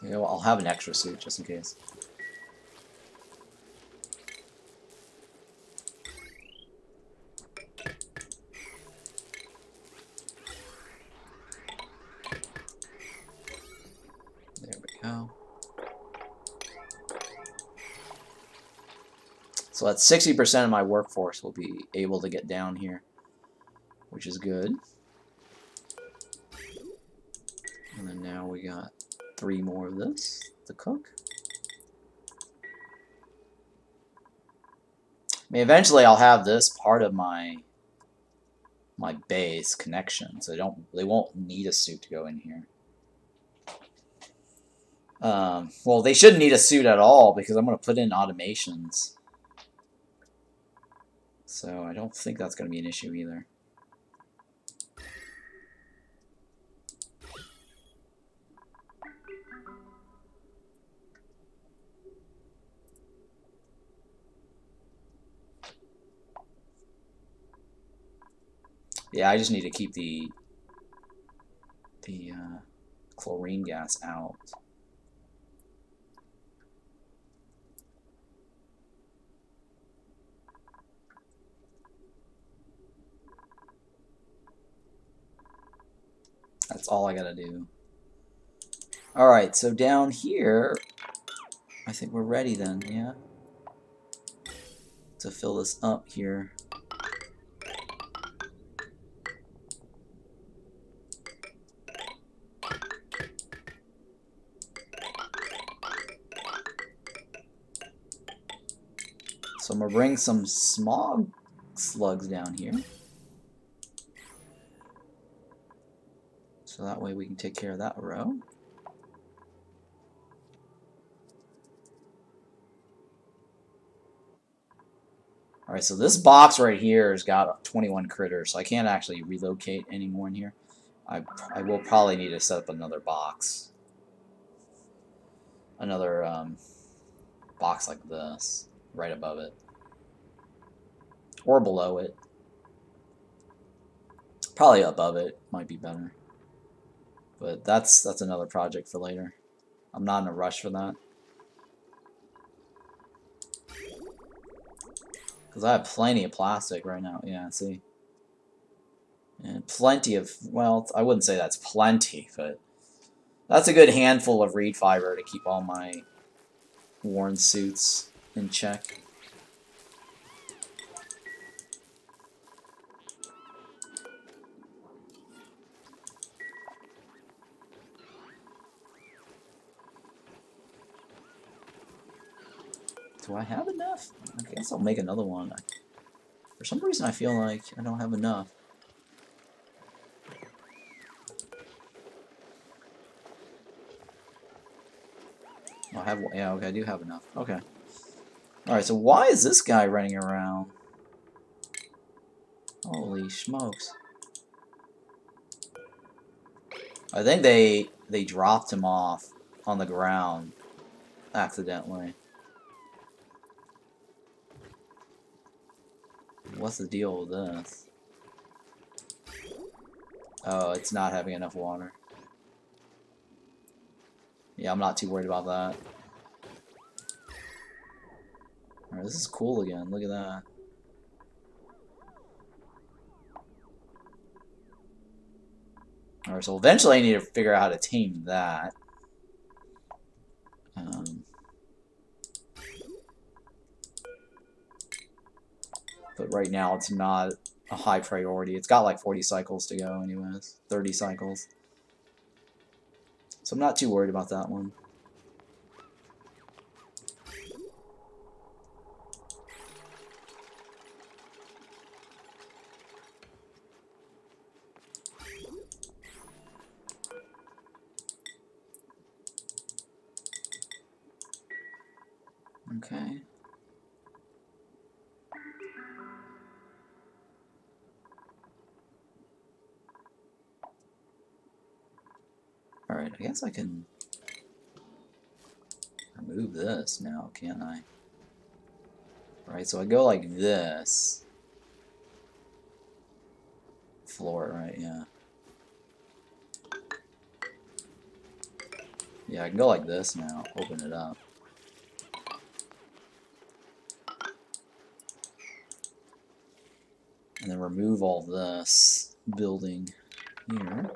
You know what? I'll have an extra suit just in case. There we go. So that's 60% of my workforce will be able to get down here, which is good. And then now we got 3 more of this to cook. I mean, eventually I'll have this part of my base connection, so they won't need a suit to go in here. Well, they shouldn't need a suit at all because I'm going to put in automations. So I don't think that's going to be an issue either. Yeah, I just need to keep the chlorine gas out. That's all I gotta do. Alright, so down here, I think we're ready then, yeah? To fill this up here. So I'm gonna bring some smog slugs down here. So that way we can take care of that row. Alright, so this box right here has got 21 critters, so I can't actually relocate anymore in here. I will probably need to set up another box. Another box like this, right above it. Or below it. Probably above it might be better. But that's another project for later. I'm not in a rush for that. Because I have plenty of plastic right now. Yeah, see? And plenty of, well, I wouldn't say that's plenty, but that's a good handful of reed fiber to keep all my worn suits in check. Do I have enough? I guess I'll make another one. For some reason I feel like I don't have enough. Oh, I have, yeah, okay, I do have enough. Okay. Alright, so why is this guy running around? Holy smokes. I think they dropped him off on the ground accidentally. What's the deal with this? Oh, it's not having enough water. Yeah, I'm not too worried about that. Alright, this is cool again. Look at that. Alright, so eventually I need to figure out how to tame that. But right now it's not a high priority. It's got like 40 cycles to go anyways. 30 cycles. So I'm not too worried about that one. Okay. Alright, I guess I can remove this now, can't I? Right, so I go like this. Floor it, right, yeah. Yeah, I can go like this now, open it up. And then remove all this building here.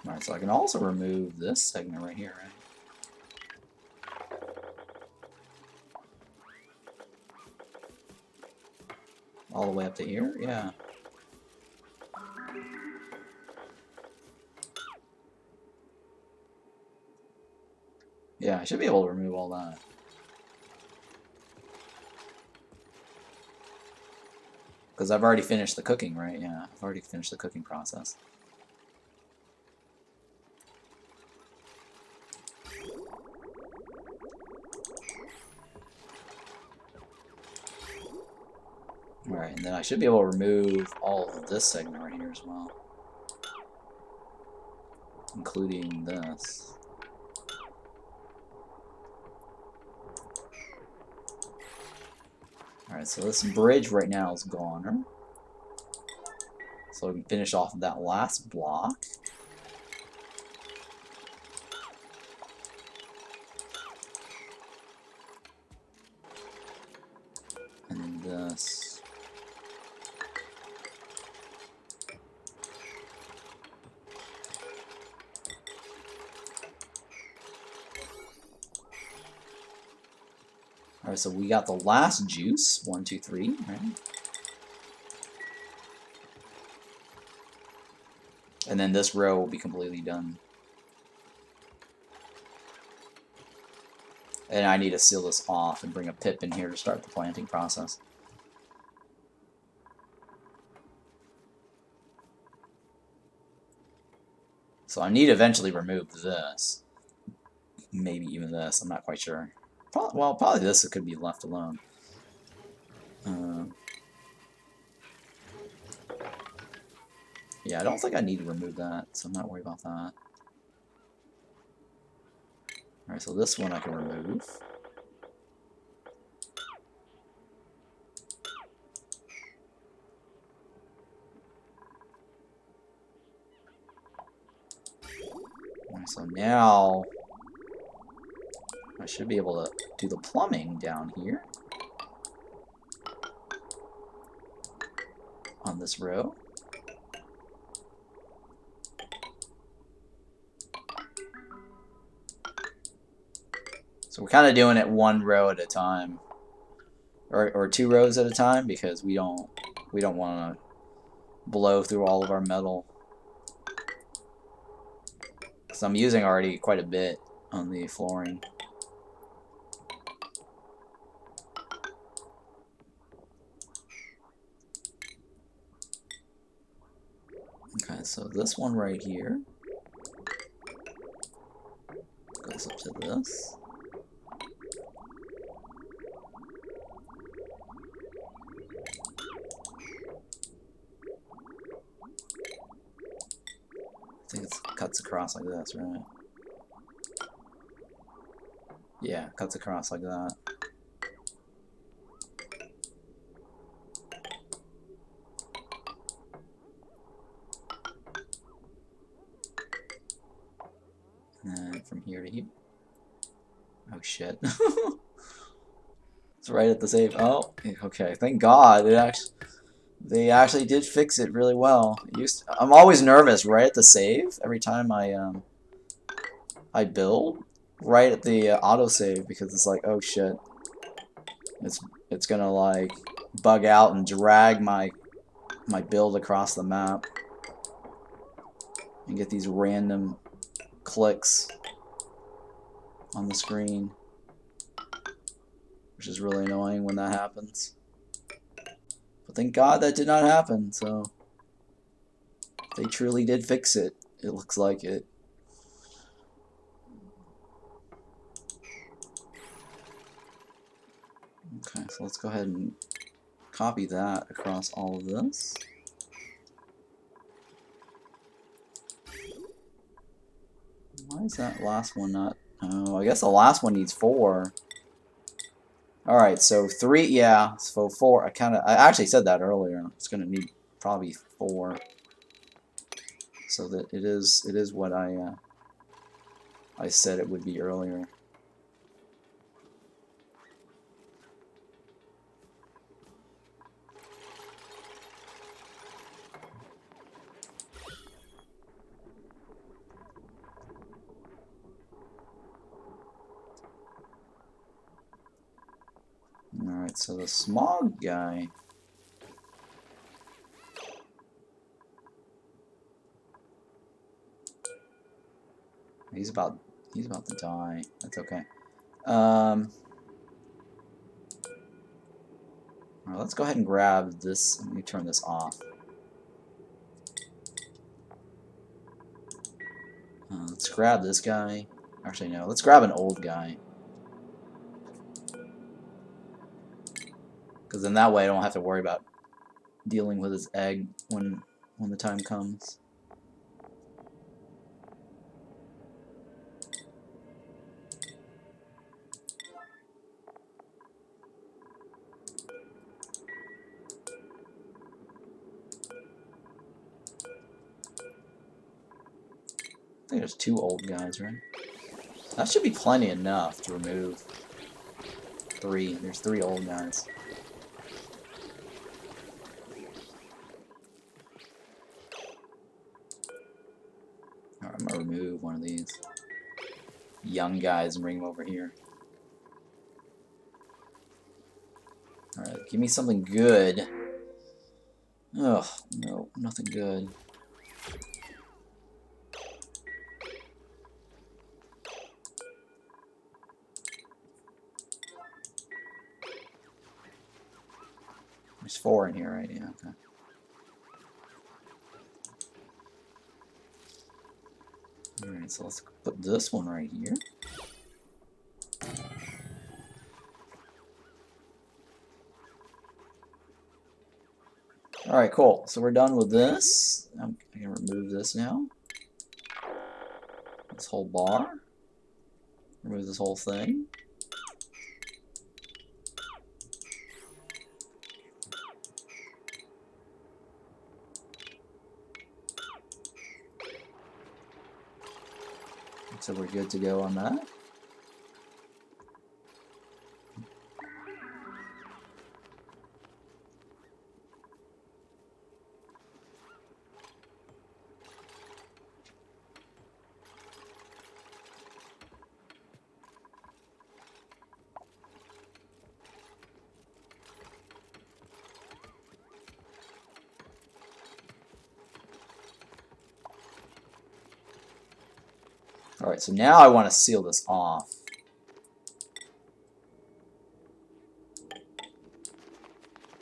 Alright, so I can also remove this segment right here, right? All the way up to here? Yeah. Yeah, I should be able to remove all that. Because I've already finished the cooking, right? Yeah, I've already finished the cooking process. Alright, and then I should be able to remove all of this segment right here as well. Including this. Alright, so this bridge right now is gone. So we can finish off that last block. And this. Alright, so we got the last juice. 1, 2, 3, right? And then this row will be completely done. And I need to seal this off and bring a pip in here to start the planting process. So I need to eventually remove this. Maybe even this, I'm not quite sure. Well, probably this could be left alone. Yeah, I don't think I need to remove that, so I'm not worried about that. Alright, so this one I can remove. Alright, so now I should be able to do the plumbing down here on this row. So we're kind of doing it one row at a time, or 2 rows at a time, because we don't want to blow through all of our metal. So I'm using already quite a bit on the flooring. Okay, so this one right here goes up to this. I think it cuts across like this, right? Yeah, cuts across like that. And then from here to here. Oh shit. It's right at the save. Oh, okay. Thank God. They actually did fix it really well. I'm always nervous right at the save every time I build, right at the autosave, because it's like, oh shit, it's gonna like bug out and drag my build across the map and get these random clicks on the screen, which is really annoying when that happens. But thank God that did not happen, so They truly did fix it. It looks like it. Okay, so let's go ahead and copy that across all of this. Why is that last one not... Oh, I guess the last one needs 4. Alright, so 3, yeah, so 4. I actually said that earlier. It's going to need probably 4. So that it is what I said it would be earlier. Alright, so the smog guy. He's about to die. That's okay. Alright, let's go ahead and grab this. Let me turn this off. Let's grab this guy. Actually, no. Let's grab an old guy. Because then that way I don't have to worry about dealing with his egg when the time comes. I think there's 2 old guys, right? That should be plenty enough to remove 3. There's 3 old guys. Alright, I'm gonna remove one of these young guys and bring them over here. Alright, give me something good. Ugh, no, nothing good. There's 4 in here, right? Yeah, okay. Alright, so let's put this one right here. Alright, cool. So we're done with this. I can remove this now. This whole bar. Remove this whole thing. So we're good to go on that. Alright, so now I want to seal this off.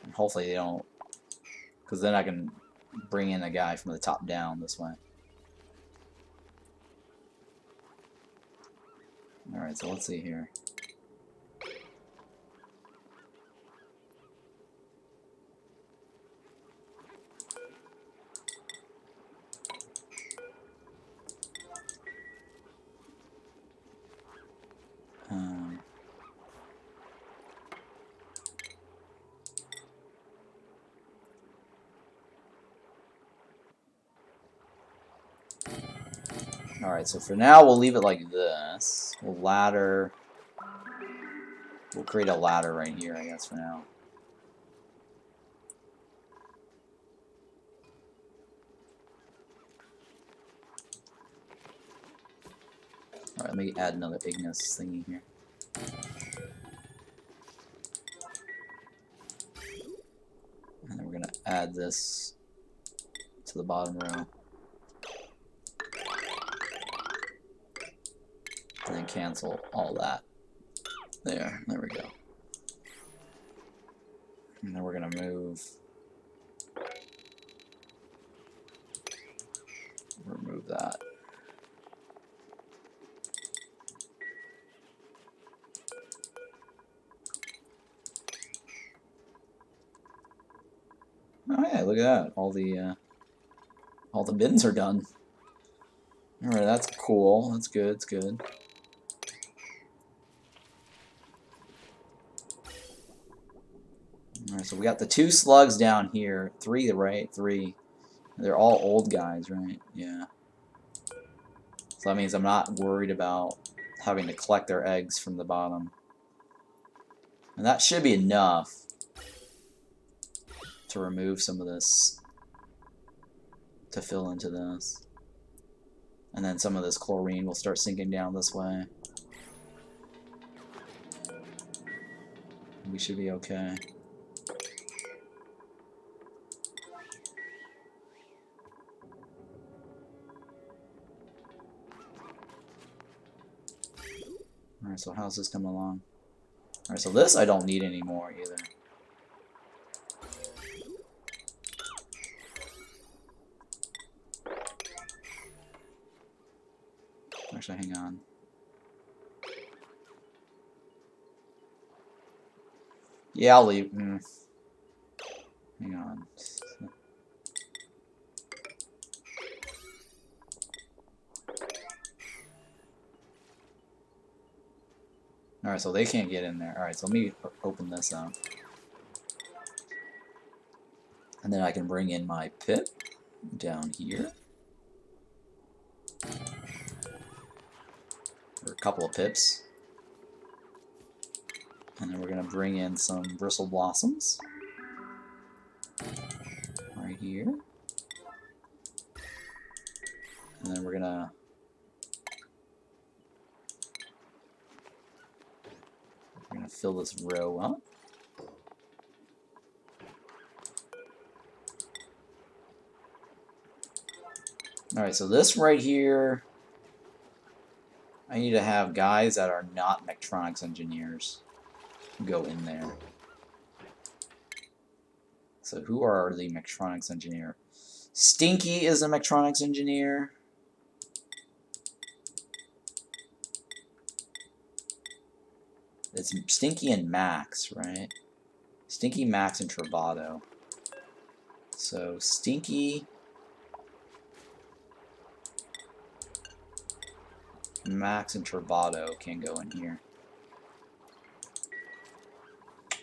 And hopefully they don't... Because then I can bring in a guy from the top down this way. Alright, so let's see here. Alright, so for now we'll leave it like this. We'll ladder. We'll create a ladder right here, I guess, for now. Alright, let me add another Ignis thingy here. And then we're going to add this to the bottom row. And then cancel all that. There we go. And then we're going to move that. Oh yeah, look at that. All the bins are done. Alright, that's cool. That's good, it's good. Alright, so we got the 2 slugs down here. 3, right? 3. They're all old guys, right? Yeah. So that means I'm not worried about having to collect their eggs from the bottom. And that should be enough to remove some of this, to fill into this. And then some of this chlorine will start sinking down this way. We should be okay. Alright, so how's this coming along? Alright, so this I don't need anymore either. Actually, hang on. Yeah, I'll leave. Hang on. Alright, so they can't get in there. Alright, so let me open this up. And then I can bring in my pit down here. Or a couple of pips. And then we're going to bring in some Bristle Blossoms. Right here. And then we're going to fill this row up. Alright, so this right here, I need to have guys that are not mechatronics engineers go in there. So who are the mechatronics engineer? Stinky is a mechatronics engineer. It's Stinky and Max, right? Stinky, Max, and Travado. So Stinky, Max, and Travado can go in here.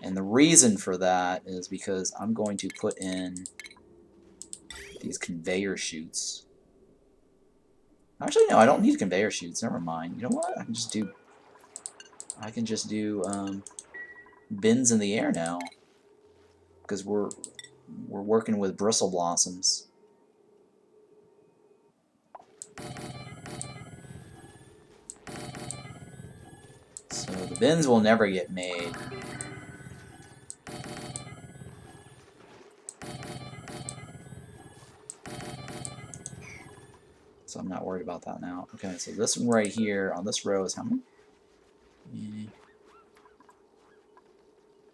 And the reason for that is because I'm going to put in these conveyor chutes. Actually, no, I don't need conveyor chutes. Never mind. You know what? I can just do bins in the air now, because we're working with Bristle Blossoms. So the bins will never get made. So I'm not worried about that now. Okay, so this one right here on this row is how many?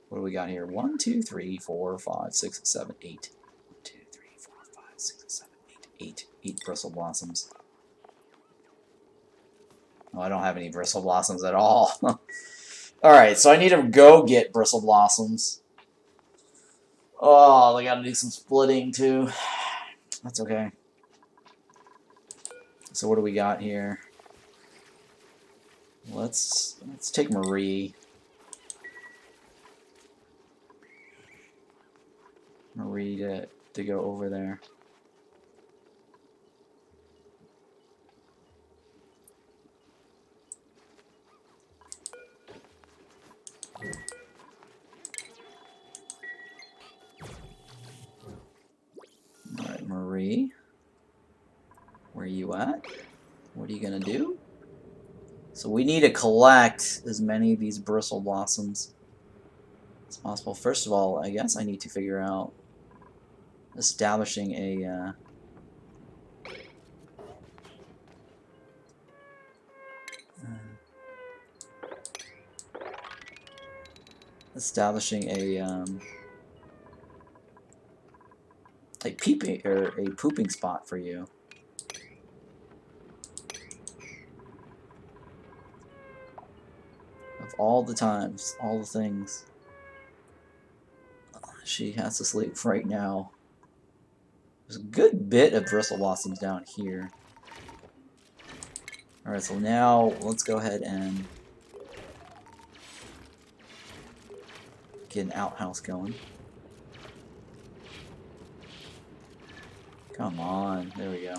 What do we got here? 1, 2, 3, 4, 5, 6, 7, 8. 1, 2, 3, 4, 5, 6, 7, 8. 8 Bristle Blossoms. Oh, I don't have any Bristle Blossoms at all. Alright, so I need to go get Bristle Blossoms. Oh, they gotta do some splitting too. That's okay. So what do we got here? Let's take Marie. To go over there. Alright, Marie. Where are you at? What are you gonna do? So we need to collect as many of these Bristle Blossoms as possible. First of all, I guess I need to figure out establishing a pooping spot for you. all the times, all the things. She has to sleep right now. There's a good bit of Bristle Blossoms down here. Alright, so now let's go ahead and get an outhouse going. Come on, there we go.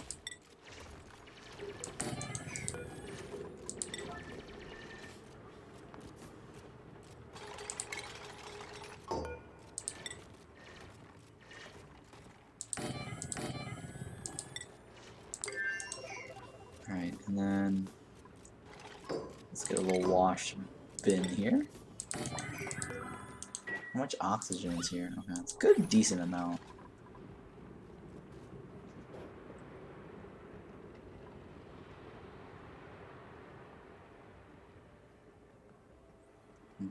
Alright, and then let's get a little wash bin here. How much oxygen is here? Okay, it's a good, decent amount.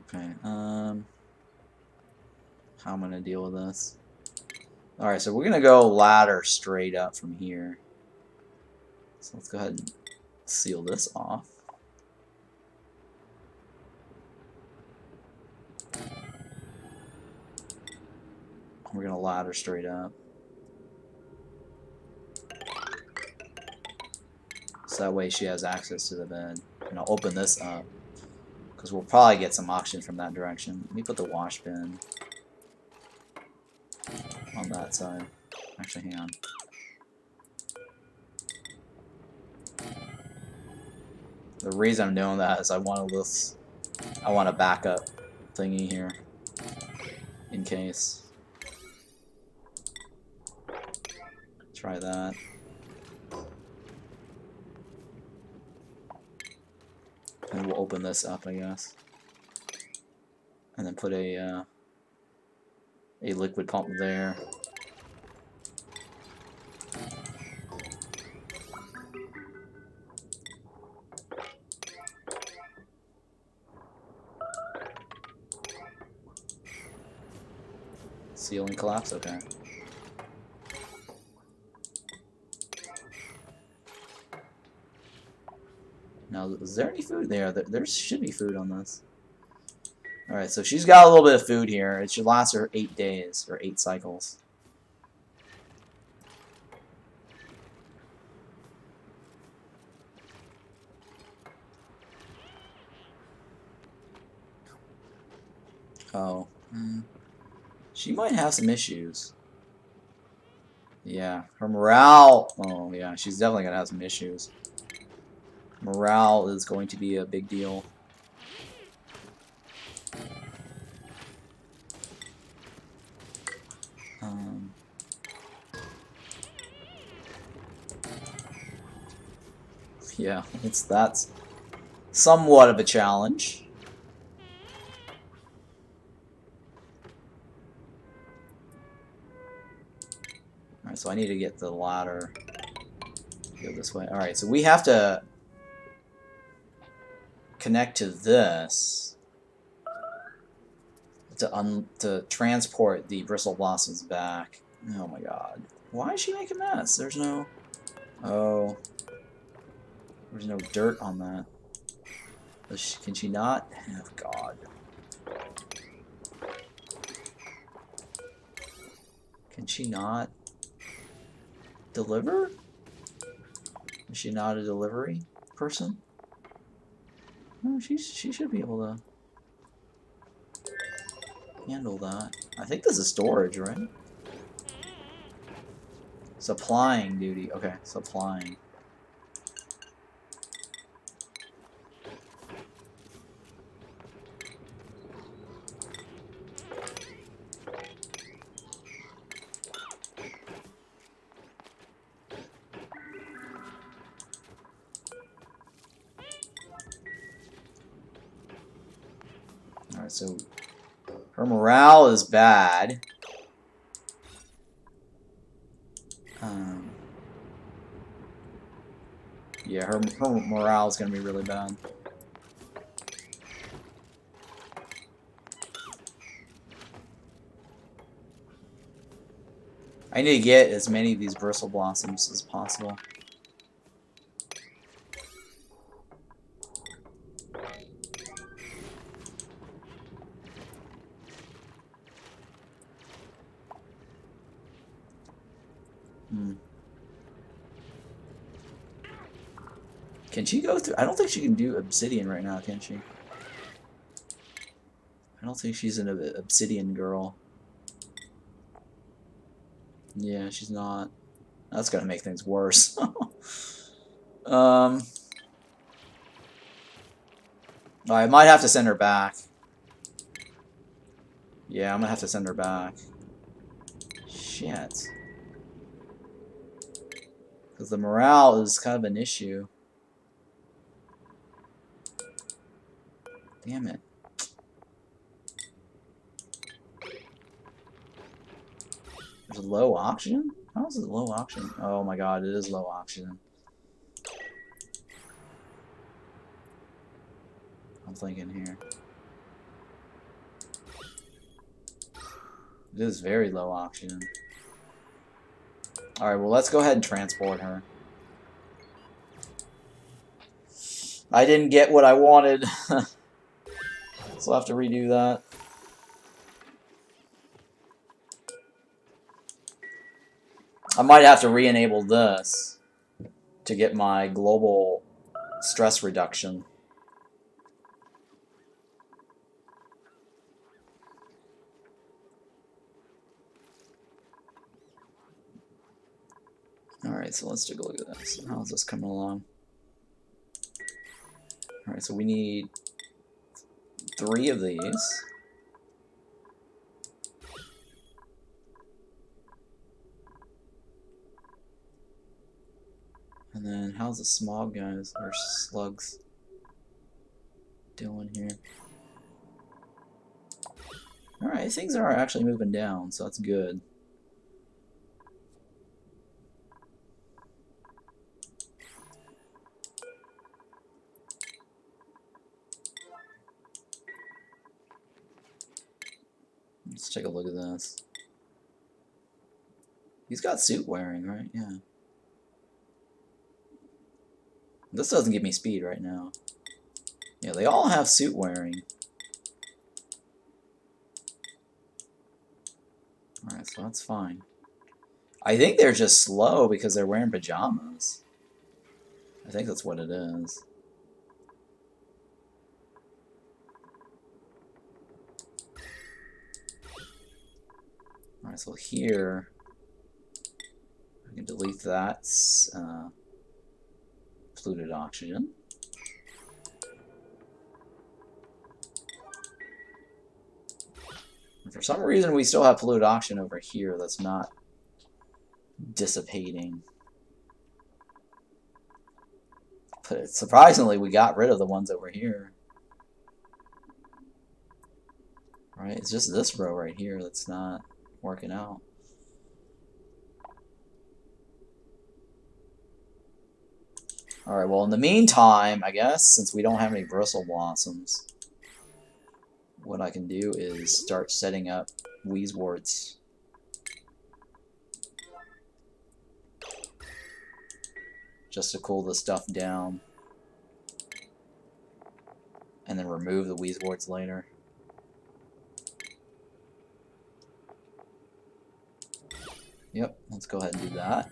Okay, how I'm gonna deal with this. Alright, so we're gonna go ladder straight up from here. So let's go ahead and seal this off. We're gonna ladder straight up. So that way she has access to the bed. And I'll open this up, because we'll probably get some oxygen from that direction. Let me put the wash bin on that side. Actually, hang on. The reason I'm doing that is I want a backup thingy here, in case. Try that. And we'll open this up, I guess. And then put a liquid pump there. Ceiling collapse, okay. Now, is there any food there? There should be food on this. Alright, so she's got a little bit of food here. It should last her 8 days, or 8 cycles. Oh. She might have some issues. Yeah, her morale... Oh, yeah, she's definitely going to have some issues. Morale is going to be a big deal. Yeah, that's somewhat of a challenge. Alright, so I need to get the ladder. Go this way. Alright, so we have to connect to this to transport the Bristle Blossoms back. Oh my god. Why is she making a mess? There's no... Oh. There's no dirt on that. Can she not? Oh god. Can she not deliver? Is she not a delivery person? No, she should be able to handle that. I think this is storage, right? Supplying duty. Okay, supplying. Alright, so her morale is bad. Yeah, her morale is going to be really bad. I need to get as many of these Bristle Blossoms as possible. Can she go through? I don't think she can do obsidian right now, can she? I don't think she's an obsidian girl. Yeah, she's not. That's gonna make things worse. I might have to send her back. Yeah, I'm gonna have to send her back. Shit. Because the morale is kind of an issue. Damn it. There's low oxygen? How is it low oxygen? Oh my god, it is low oxygen. I'm thinking here. It is very low oxygen. Alright, well let's go ahead and transport her. I didn't get what I wanted. So I'll have to redo that. I might have to re-enable this to get my global stress reduction. Alright, so let's take a look at this. How's this coming along? Alright, so we need 3 of these. And then, how's the smog guys, or slugs, doing here? Alright, things are actually moving down, so that's good. Let's take a look at this. He's got suit wearing, right? Yeah. This doesn't give me speed right now. Yeah, they all have suit wearing. Alright, so that's fine. I think they're just slow because they're wearing pajamas. I think that's what it is. Alright, so here, I can delete that. Polluted oxygen. And for some reason, we still have polluted oxygen over here that's not dissipating. But surprisingly, we got rid of the ones over here. Right? It's just this row right here that's not working out. Alright, well in the meantime, I guess, since we don't have any Bristle Blossoms, what I can do is start setting up Wheezeworts. Just to cool the stuff down. And then remove the Wheezeworts later. Yep, let's go ahead and do that.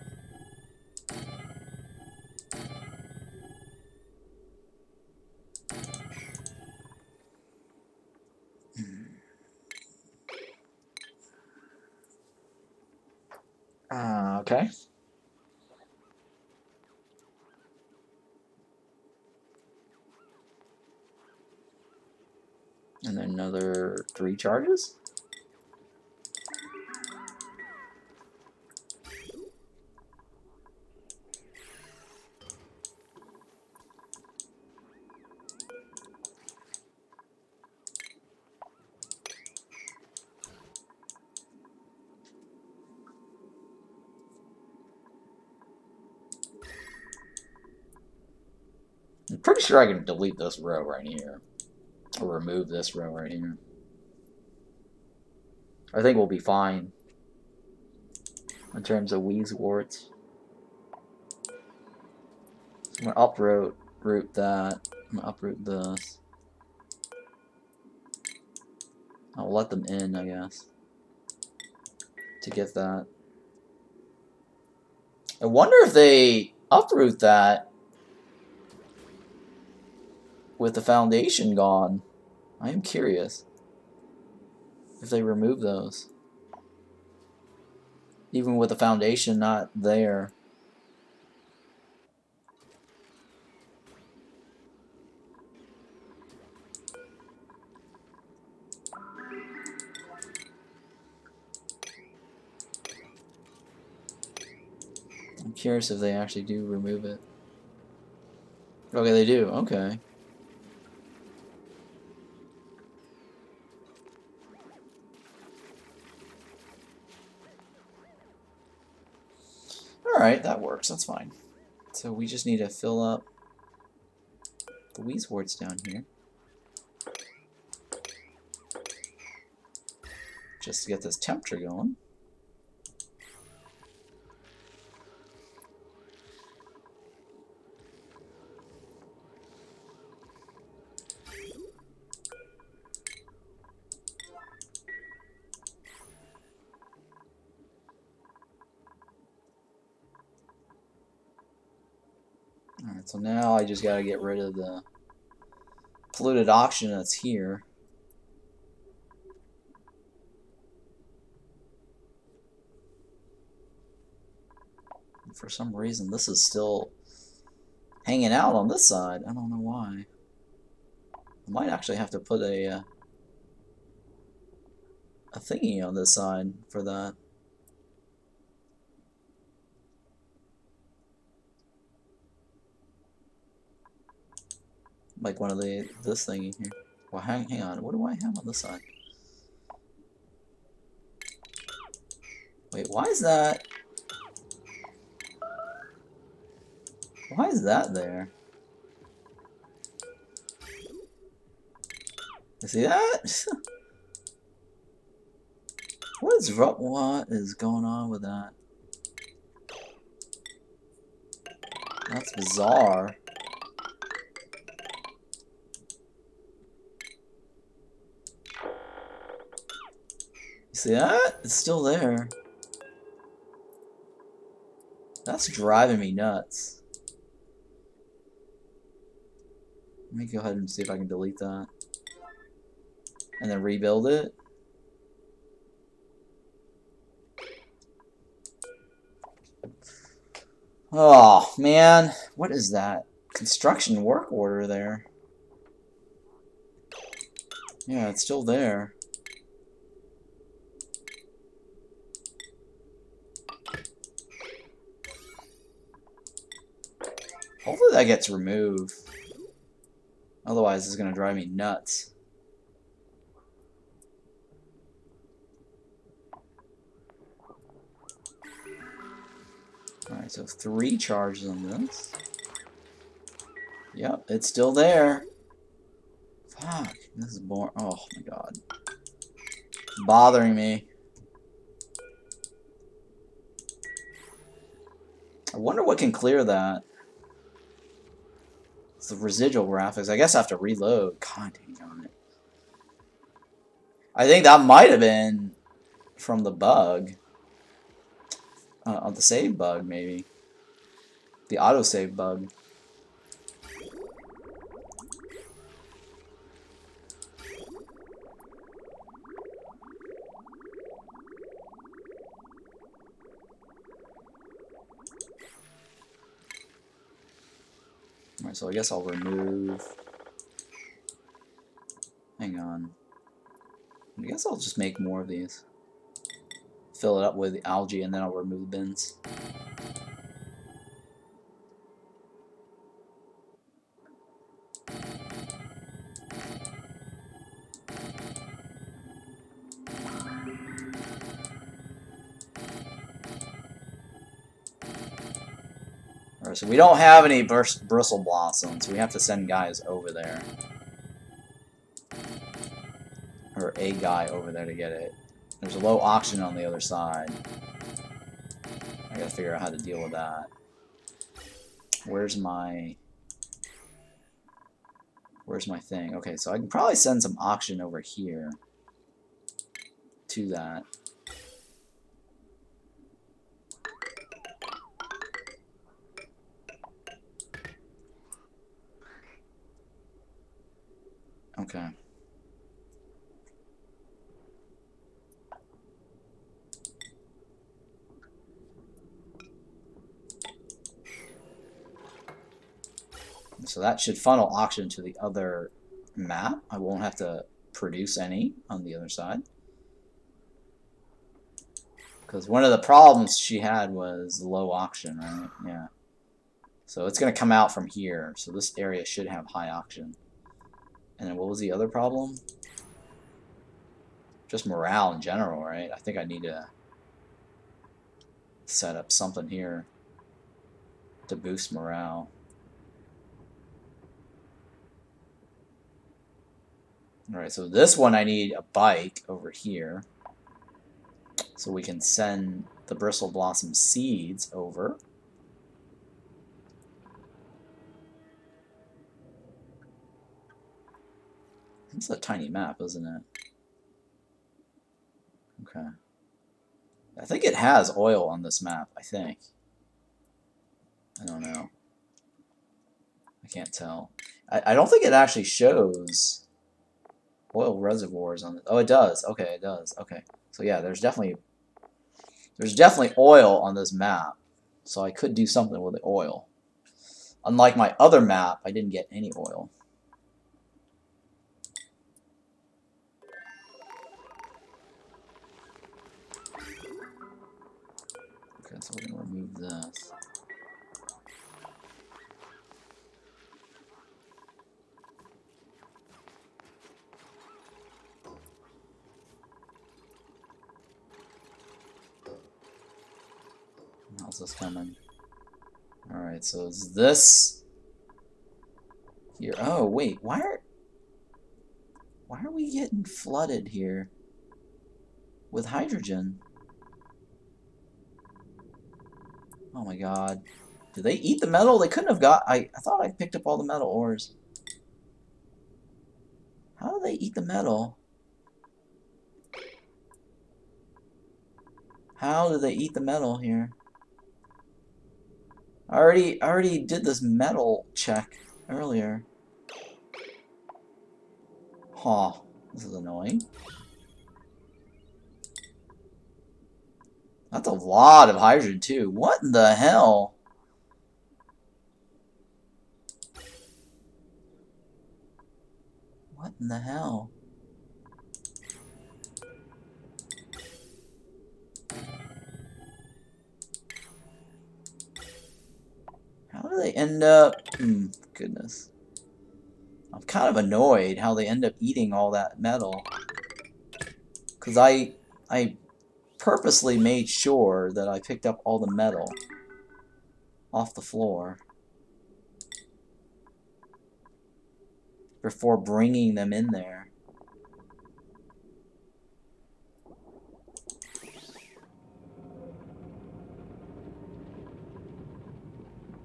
Okay. And then another 3 charges. I'm pretty sure I can delete this row right here. Or remove this row right here. I think we'll be fine in terms of Wheezeworts. I'm going to uproot that. I'm going to uproot this. I'll let them in, I guess, to get that. I wonder if they uproot that with the foundation gone. I am curious if they remove those. Even with the foundation not there. I'm curious if they actually do remove it. Okay, they do. Okay. Alright, that works. That's fine. So we just need to fill up the Weezwards down here. Just to get this temperature going. Alright, so now I just gotta get rid of the polluted oxygen that's here. And for some reason, this is still hanging out on this side. I don't know why. I might actually have to put a thingy on this side for that. Like one of this thingy here. Well, hang on. What do I have on this side? Wait, why is that? Why is that there? You see that? What is going on with that? That's bizarre. You see that? It's still there. That's driving me nuts. Let me go ahead and see if I can delete that. And then rebuild it. Oh, man. What is that? Construction work order there. Yeah, it's still there. Hopefully that gets removed. Otherwise, it's going to drive me nuts. Alright, so 3 charges on this. Yep, it's still there. Fuck, this is boring. Oh my god. It's bothering me. I wonder what can clear that. It's the residual graphics. I guess I have to reload. God dang it. I think that might have been from the bug. The save bug, maybe. The autosave bug. Alright, so I guess I'll remove... Hang on. I guess I'll just make more of these. Fill it up with algae and then I'll remove the bins. Alright, so we don't have any Bristle Blossoms. We have to send guys over there. Or a guy over there to get it. There's a low oxygen on the other side. I gotta figure out how to deal with that. Where's my thing? Okay, so I can probably send some oxygen over here to that. Okay. So that should funnel oxygen to the other map. I won't have to produce any on the other side. Because one of the problems she had was low oxygen, right? Yeah. So it's going to come out from here. So this area should have high oxygen. And then what was the other problem? Just morale in general, right? I think I need to set up something here to boost morale. Alright, so this one I need a bike over here. So we can send the Bristle Blossom seeds over. It's a tiny map, isn't it? Okay. I think it has oil on this map, I think. I don't know. I can't tell. I don't think it actually shows oil reservoirs on it. Oh, it does. Okay, it does. Okay. So yeah, there's definitely oil on this map. So I could do something with the oil. Unlike my other map, I didn't get any oil. Okay, so we're gonna remove this. How's this coming? Alright, so is this here? Oh, wait, why are we getting flooded here with hydrogen? Oh my god. Did they eat the metal? They couldn't have got... I thought I picked up all the metal ores. How do they eat the metal? How do they eat the metal here? I already did this metal check earlier. Huh. This is annoying. That's a lot of hydrogen, too. What in the hell? What in the hell? How do they end up... goodness. I'm kind of annoyed how they end up eating all that metal. Because I purposely made sure that I picked up all the metal off the floor before bringing them in there.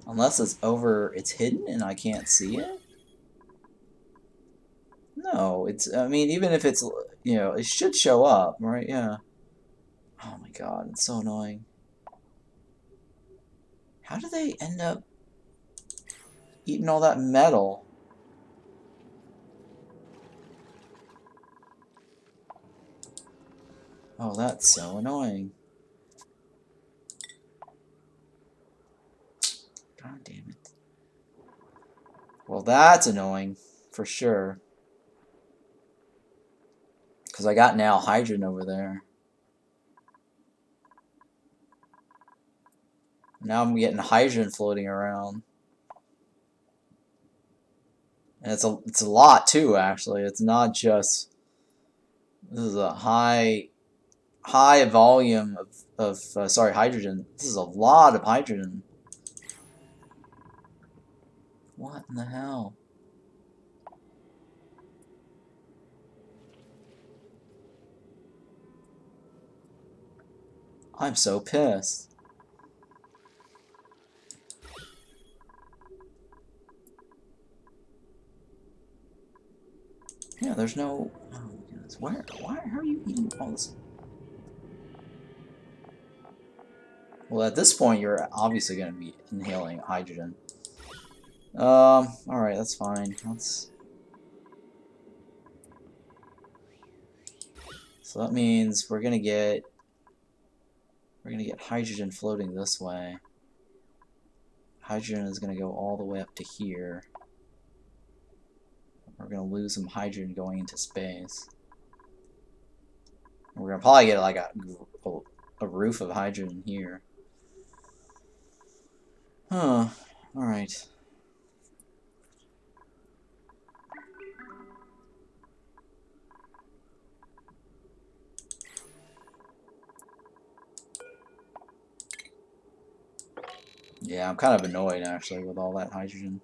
Unless it's hidden and I can't see it? No, I mean, even if it's, it should show up, right? Yeah. Oh my god, it's so annoying. How do they end up eating all that metal? Oh, that's so annoying. God damn it. Well, that's annoying, for sure. Because I got now hydrogen over there. Now I'm getting hydrogen floating around. And it's a lot too, actually. It's not just... This is a high volume of hydrogen. This is a lot of hydrogen. What in the hell? I'm so pissed. Yeah, there's no... Oh my goodness. How are you eating all this? Well, at this point, you're obviously going to be inhaling hydrogen. Alright, that's fine. So that means we're gonna get hydrogen floating this way. Hydrogen is gonna go all the way up to here. We're gonna lose some hydrogen going into space. We're gonna probably get like a roof of hydrogen here. Huh. Alright. Yeah, I'm kind of annoyed actually with all that hydrogen.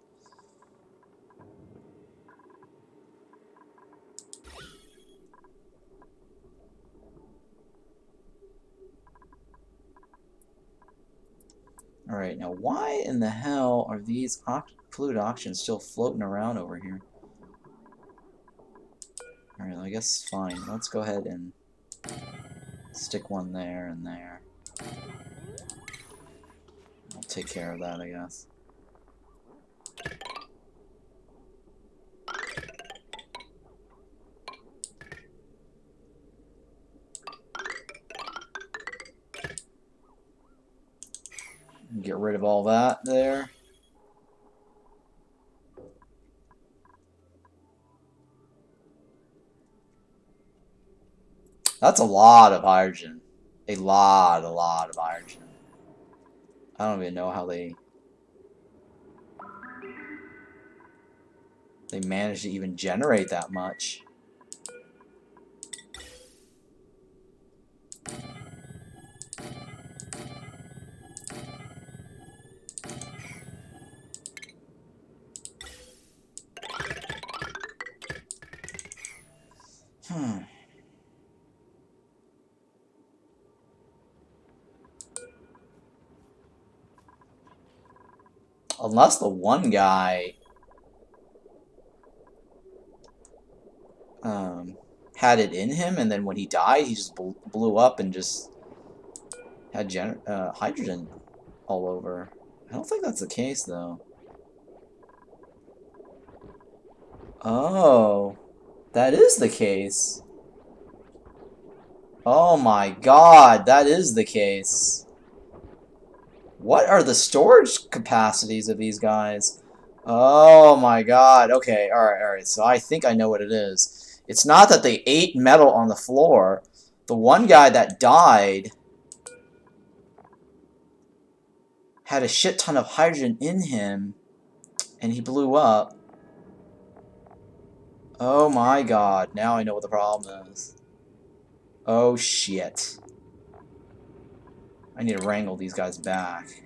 Alright, now why in the hell are these polluted oxygens still floating around over here? Alright, I guess fine. Let's go ahead and stick one there and there. I'll take care of that, I guess. Get rid of all that there. That's a lot of hydrogen. A lot of hydrogen. I don't even know how they managed to even generate that much. Unless the one guy had it in him, and then when he died, he just blew up and just had hydrogen all over. I don't think that's the case, though. Oh, that is the case. Oh my god, that is the case. What are the storage capacities of these guys? Oh my god. Okay, alright. So I think I know what it is. It's not that they ate metal on the floor. The one guy that died had a shit ton of hydrogen in him, and he blew up. Oh my god. Now I know what the problem is. Oh shit. I need to wrangle these guys back.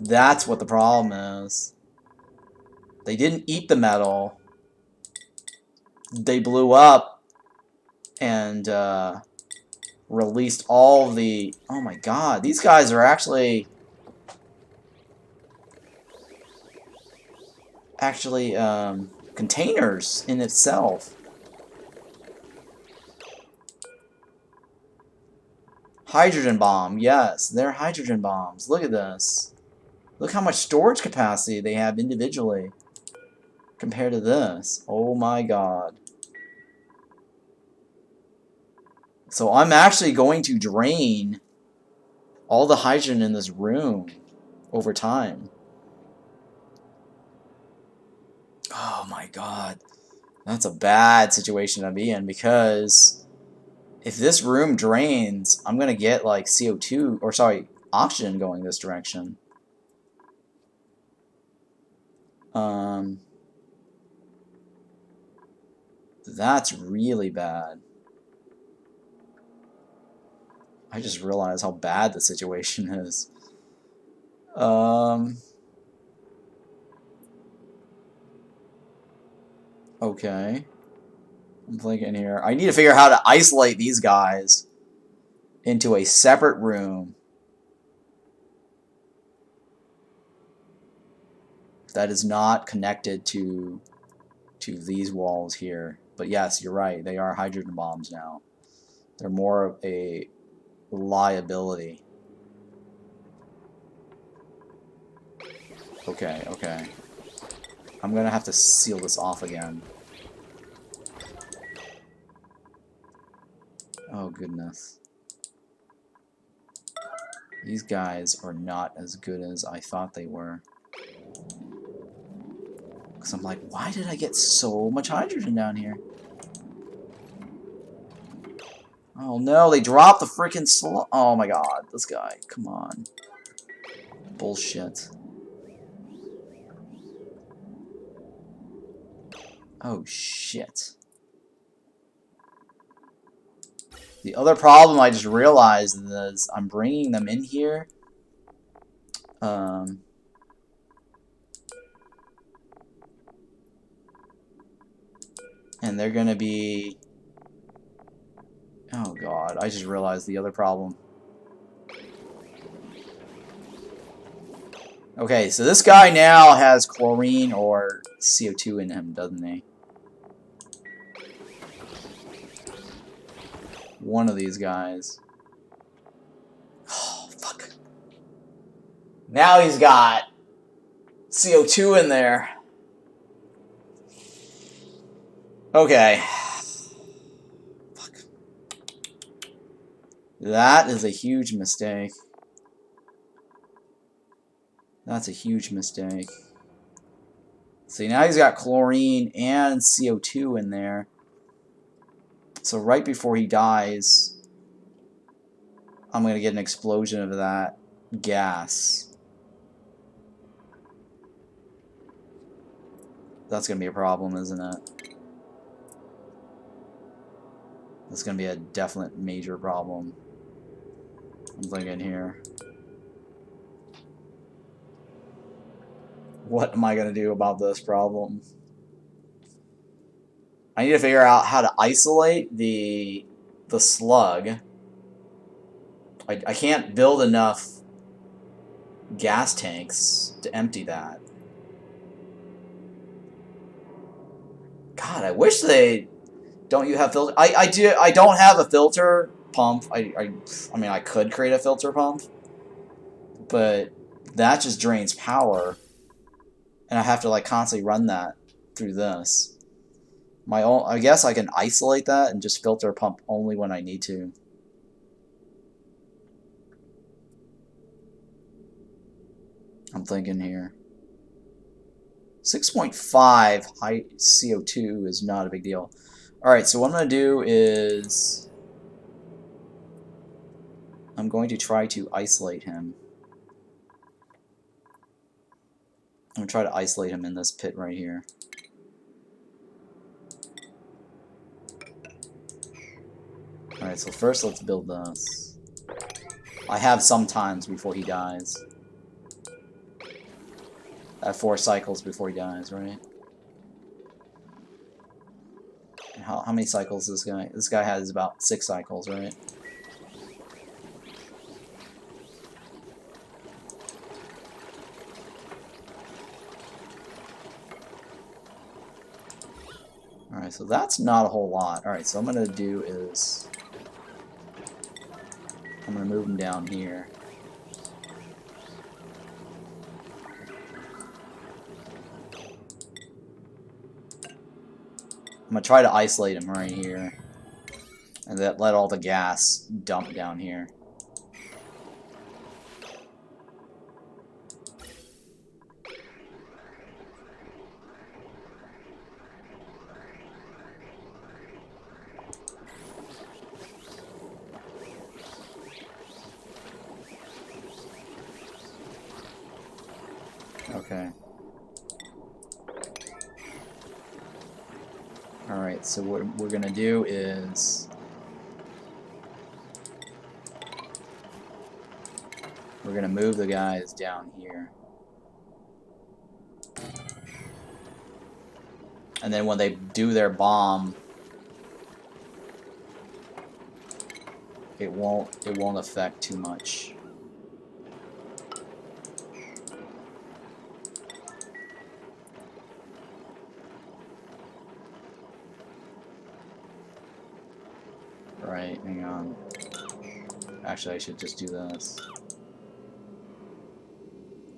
That's what the problem is. They didn't eat the metal. They blew up and released all the... Oh my god, these guys are actually containers in itself. Hydrogen bomb, yes, they're hydrogen bombs. Look at this. Look how much storage capacity they have individually compared to this. Oh my god. So I'm actually going to drain all the hydrogen in this room over time. Oh my god. That's a bad situation to be in, because if this room drains, I'm going to get like CO2, or sorry, oxygen going this direction. That's really bad. I just realized how bad the situation is. Okay. I'm thinking here. I need to figure out how to isolate these guys into a separate room that is not connected to these walls here. But yes, you're right. They are hydrogen bombs now. They're more of a liability. Okay, okay. I'm gonna have to seal this off again. Oh, goodness. These guys are not as good as I thought they were. Because I'm like, why did I get so much hydrogen down here? Oh no, they dropped the freaking slug. Oh my god, this guy. Come on. Bullshit. Oh shit. The other problem I just realized is I'm bringing them in here. And they're gonna be... Oh god, I just realized the other problem. Okay, so this guy now has chlorine or CO2 in him, doesn't he? One of these guys. Oh, fuck. Now he's got CO2 in there. Okay. Fuck. That is a huge mistake. That's a huge mistake. See, now he's got chlorine and CO2 in there. So right before he dies, I'm going to get an explosion of that gas. That's going to be a problem, isn't it? That's going to be a definite major problem. I'm thinking here. What am I going to do about this problem? I need to figure out how to isolate the slug. I can't build enough gas tanks to empty that. God, I wish they... Don't you have filter? I do. I don't have a filter pump. I mean, I could create a filter pump, but that just drains power, and I have to like constantly run that through this. My own. I guess I can isolate that and just filter pump only when I need to. I'm thinking here. 6.5 high CO2 is not a big deal. Alright, so what I'm going to do is... I'm going to try to isolate him. I'm going to try to isolate him in this pit right here. Alright, so first let's build this. I have some times before he dies. I have 4 cycles before he dies, right? And how many cycles this guy? This guy has about 6 cycles, right? Alright, so that's not a whole lot. Alright, so what I'm going to do is... I'm going to move him down here. I'm going to try to isolate him right here. And let all the gas dump down here. Okay. Alright, so what we're gonna do is... we're gonna move the guys down here. And then when they do their bomb, it won't affect too much. Right, hang on. Actually, I should just do this.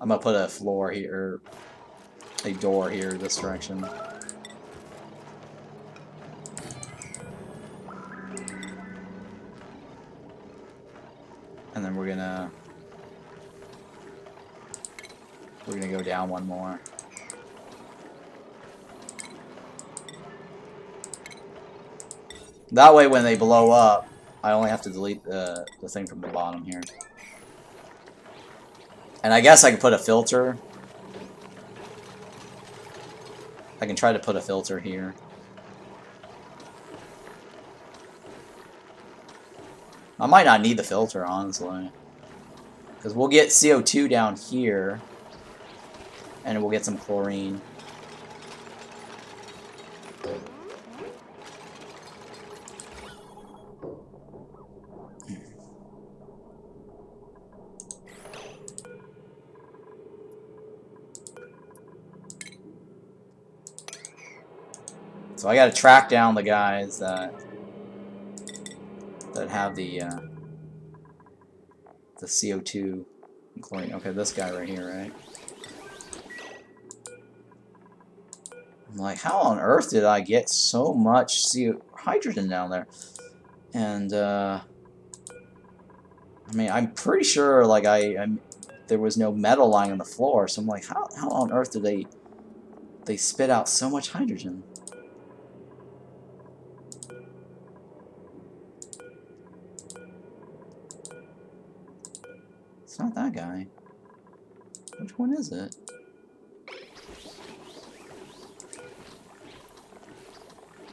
I'm gonna put a floor here, a door here this direction. And then we're gonna go down one more. That way when they blow up, I only have to delete the thing from the bottom here. And I guess I could put a filter. I can try to put a filter here. I might not need the filter, honestly. Because we'll get CO2 down here. And we'll get some chlorine. So I gotta track down the guys that have the CO2 and chlorine. Okay, this guy right here, right? I'm like, how on earth did I get so much hydrogen down there? And I mean, I'm pretty sure like there was no metal lying on the floor, so I'm like, how on earth did they spit out so much hydrogen? It's not that guy. Which one is it?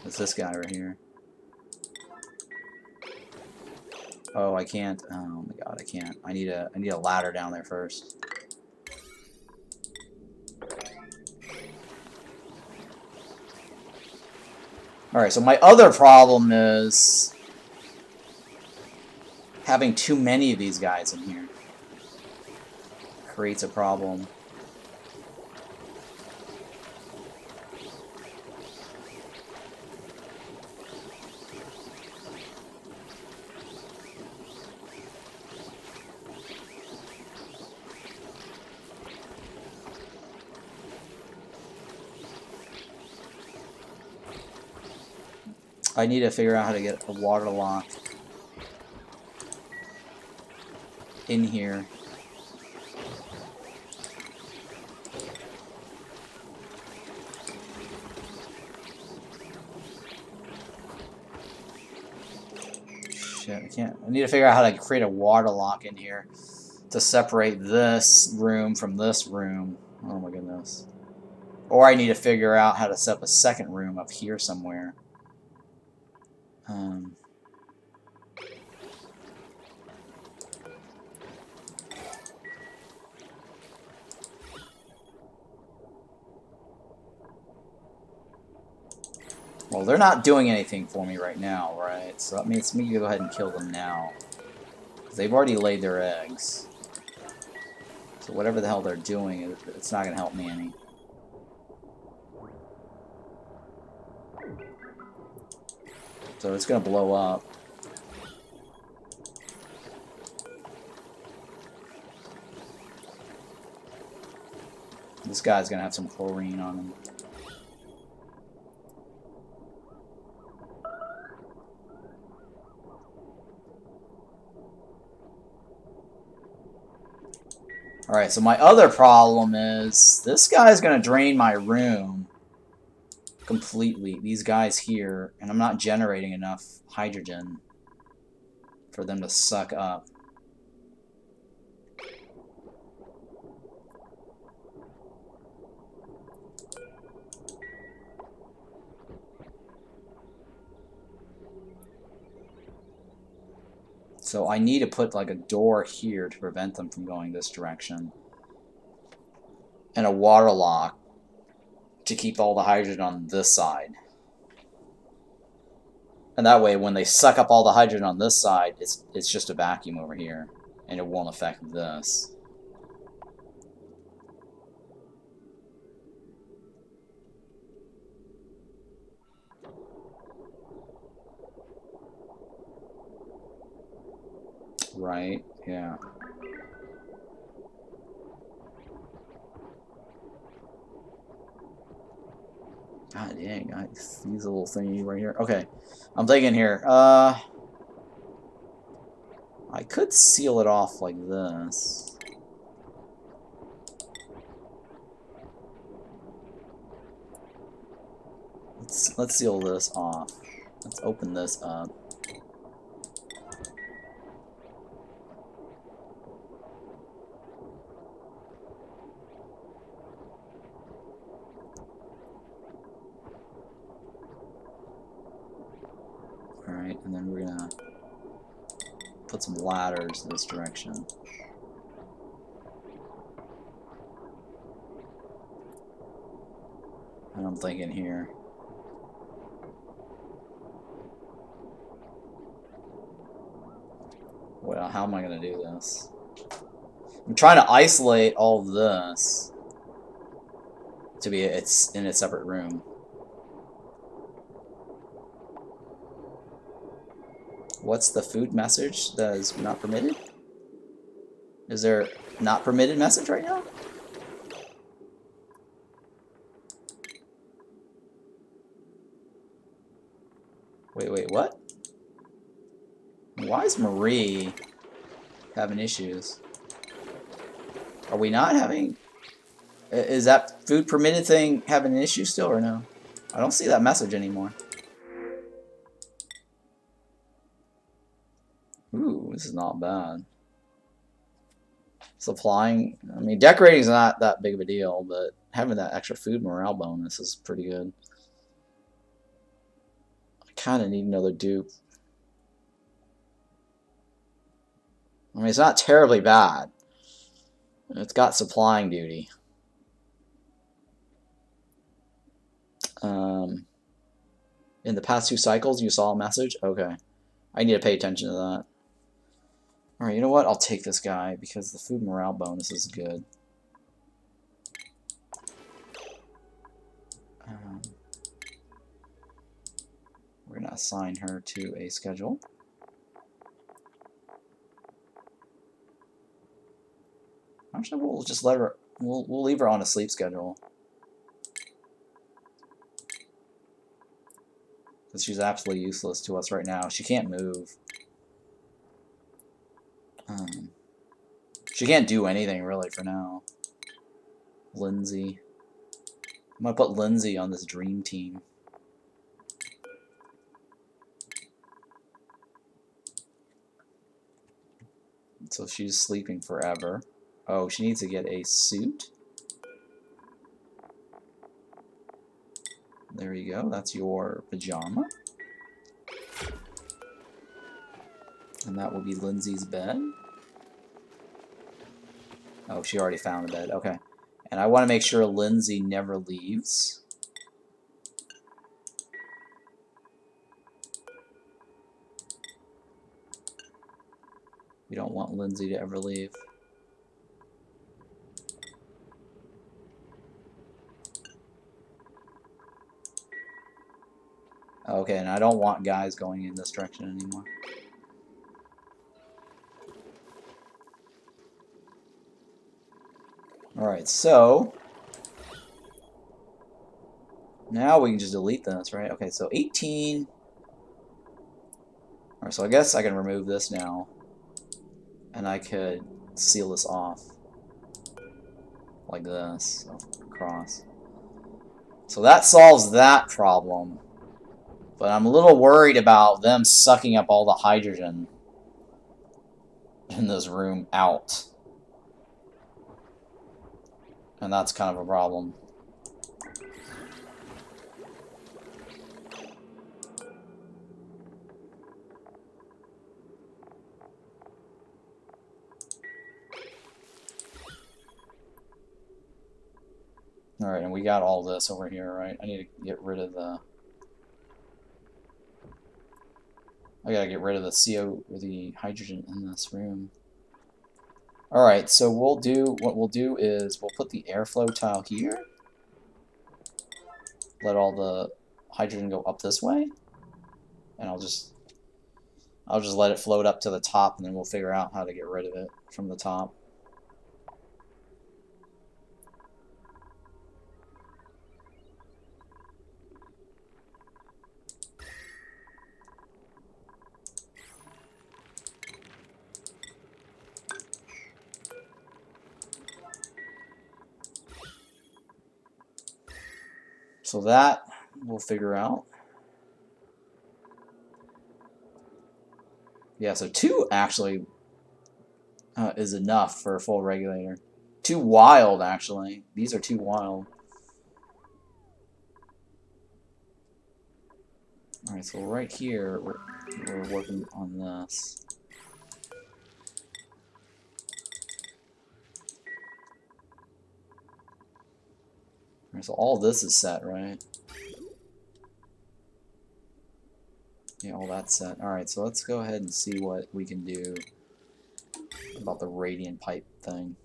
It's this guy right here. Oh, I can't. Oh my god, I can't. I need a ladder down there first. Alright, so my other problem is having too many of these guys in here. Creates a problem. I need to figure out how to get a water lock in here. Shit, I can't. I need to figure out how to create a water lock in here to separate this room from this room. Oh my goodness. Or I need to figure out how to set up a second room up here somewhere. Well, they're not doing anything for me right now, right? So that means me to go ahead and kill them now. They've already laid their eggs. So whatever the hell they're doing, it's not going to help me any. So it's going to blow up. This guy's going to have some chlorine on him. Alright, so my other problem is this guy's going to drain my room completely. These guys here, and I'm not generating enough hydrogen for them to suck up. So I need to put like a door here to prevent them from going this direction. And a water lock to keep all the hydrogen on this side. And that way when they suck up all the hydrogen on this side, it's just a vacuum over here. And it won't affect this. Right, yeah. God dang, these little thingy right here. Okay, I'm thinking here. I could seal it off like this. Let's seal this off. Let's open this up. Alright, and then we're gonna put some ladders in this direction. And I'm thinking here. Well, how am I gonna do this? I'm trying to isolate all of this to be it's in a separate room. What's the food message that is not permitted? Is there not permitted message right now? Wait, what? Why is Marie having issues? Are we not having... Is that food permitted thing having an issue still or no? I don't see that message anymore. Ooh, this is not bad. Supplying... I mean, decorating is not that big of a deal, but having that extra food morale bonus is pretty good. I kind of need another dupe. I mean, it's not terribly bad. It's got supplying duty. In the past 2 cycles, you saw a message? Okay. I need to pay attention to that. Alright, you know what? I'll take this guy because the food morale bonus is good. We're going to assign her to a schedule. Actually, we'll just let her... We'll leave her on a sleep schedule. Because she's absolutely useless to us right now. She can't move. She can't do anything, really, for now. Lindsay. I'm going to put Lindsay on this dream team. So she's sleeping forever. Oh, she needs to get a suit. There you go. That's your pajama. And that will be Lindsay's bed. Oh, she already found a bed. Okay. And I want to make sure Lindsay never leaves. We don't want Lindsay to ever leave. Okay, and I don't want guys going in this direction anymore. Alright, so... now we can just delete this, right? Okay, so 18... Alright, so I guess I can remove this now. And I could seal this off. Like this. Across. So that solves that problem. But I'm a little worried about them sucking up all the hydrogen in this room out. And that's kind of a problem. Alright, and we got all this over here, right? I need to get rid of the... I gotta get rid of the CO, or the hydrogen in this room. Alright, so what we'll do is we'll put the airflow tile here. Let all the hydrogen go up this way. And I'll just let it float up to the top, and then we'll figure out how to get rid of it from the top. So that we'll figure out. Yeah, so 2 actually is enough for a full regulator. 2 wild, actually. These are 2 wild. Alright, so right here, we're working on this. Alright, so all this is set, right? Yeah, all that's set. Alright, so let's go ahead and see what we can do about the radiant pipe thing.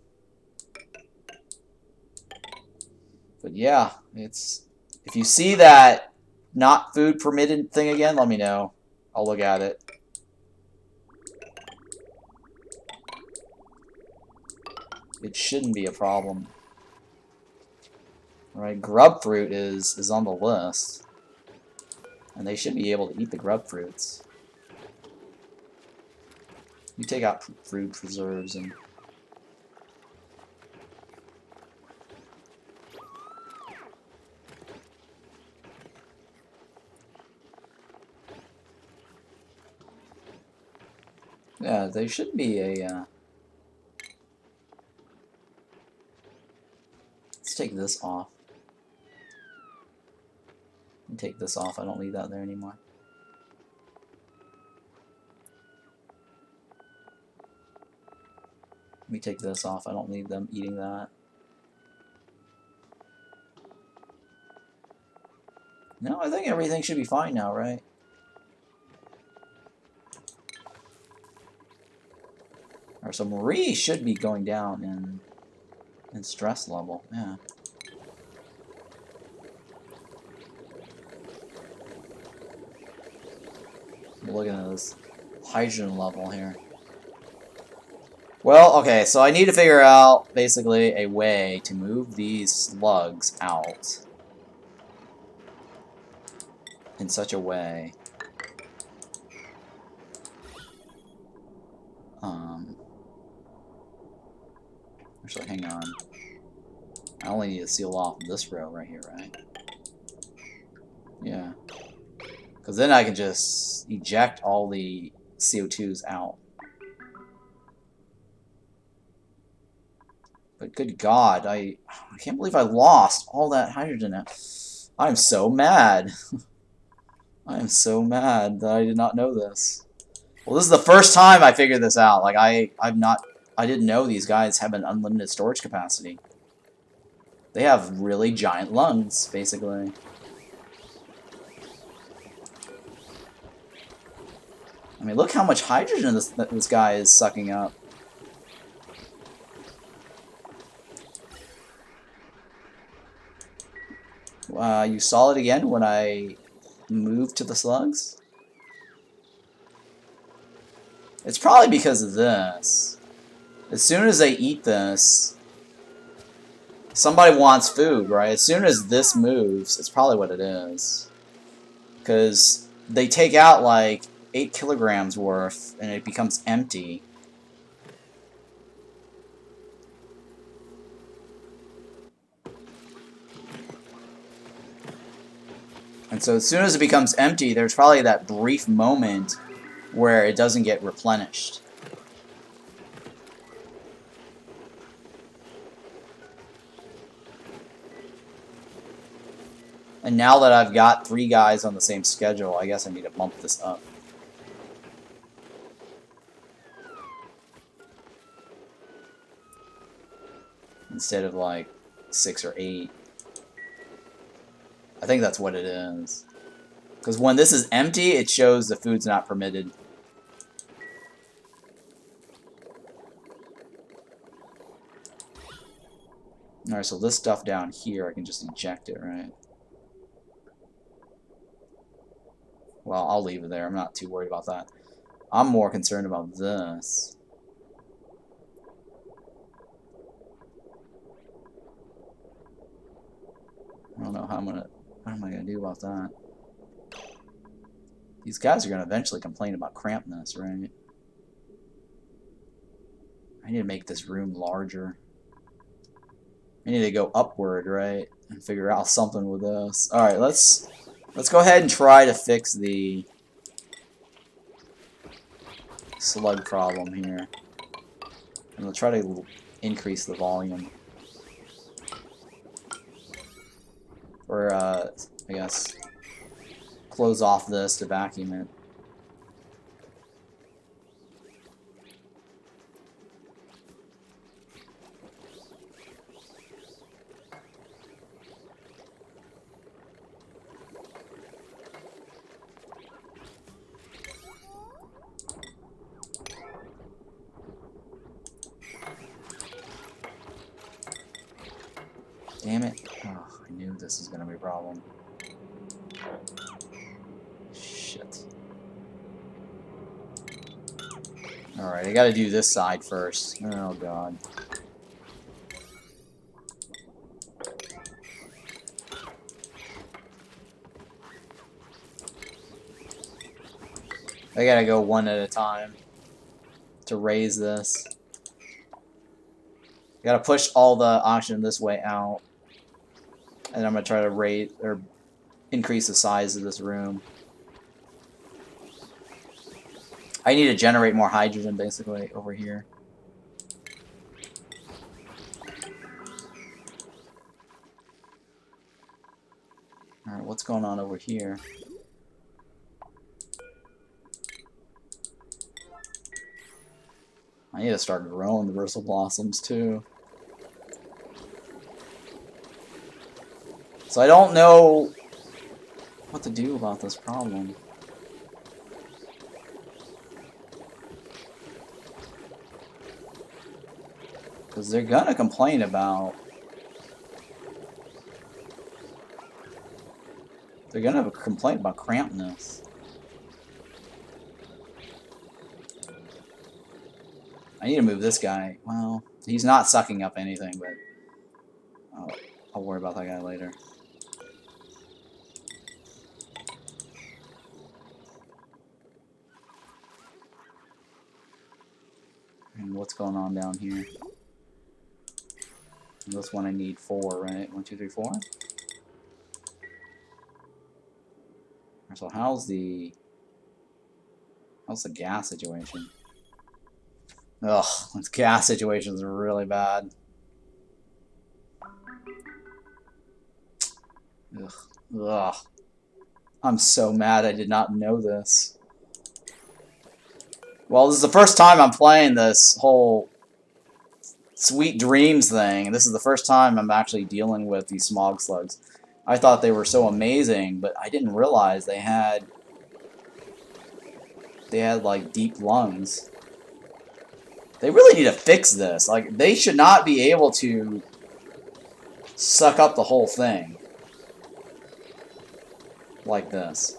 But yeah, it's... If you see that not food permitted thing again, let me know. I'll look at it. It shouldn't be a problem. Alright, grub fruit is on the list. And they should be able to eat the grub fruits. You take out fruit preserves and... Yeah, they should be a... Let's take this off. Take this off, I don't need that there anymore. Let me take this off, I don't need them eating that. No, I think everything should be fine now, right? Alright, so Marie should be going down in stress level, yeah. Looking at this hydrogen level here. Well, okay, so I need to figure out, basically, a way to move these slugs out in such a way actually, hang on. I only need to seal off this row right here, right? Yeah. Because then I can just eject all the CO2s out. But good God, I can't believe I lost all that hydrogen. I'm so mad. I am so mad that I did not know this. Well, this is the first time I figured this out. Like, I didn't know these guys have an unlimited storage capacity. They have really giant lungs, basically. I mean, look how much hydrogen this guy is sucking up. You saw it again when I moved to the slugs? It's probably because of this. As soon as they eat this, somebody wants food, right? As soon as this moves, it's probably what it is. Because they take out like 8 kilograms worth, and it becomes empty. And so as soon as it becomes empty, there's probably that brief moment where it doesn't get replenished. And now that I've got 3 guys on the same schedule, I guess I need to bump this up. Instead of like 6 or 8. I think that's what it is. Because when this is empty, it shows the food's not permitted. Alright, so this stuff down here, I can just eject it, right? Well, I'll leave it there. I'm not too worried about that. I'm more concerned about this. I don't know how what am I gonna do about that? These guys are gonna eventually complain about crampedness, right? I need to make this room larger. I need to go upward, right? And figure out something with this. Alright, let's go ahead and try to fix the slug problem here. And we'll try to increase the volume. Or, I guess, close off this to vacuum it. Damn it. Oh, I knew this was going to be a problem. Shit. Alright, I gotta do this side first. Oh god. I gotta go one at a time to raise this. I gotta push all the oxygen this way out. And I'm gonna try to raise or increase the size of this room. I need to generate more hydrogen basically over here. Alright, what's going on over here? I need to start growing the Bristle Blossoms too. So I don't know what to do about this problem. Because they're gonna complain about... They're gonna have a complaint about crampedness. I need to move this guy. Well, he's not sucking up anything, but I'll worry about that guy later. And what's going on down here? This one I need 4, right? 1, 2, 3, 4. So how's the gas situation? Ugh, this gas situation is really bad. Ugh. Ugh. I'm so mad I did not know this. Well, this is the first time I'm playing this whole Sweet Dreams thing. This is the first time I'm actually dealing with these smog slugs. I thought they were so amazing, but I didn't realize they had like deep lungs. They really need to fix this. Like, they should not be able to suck up the whole thing like this.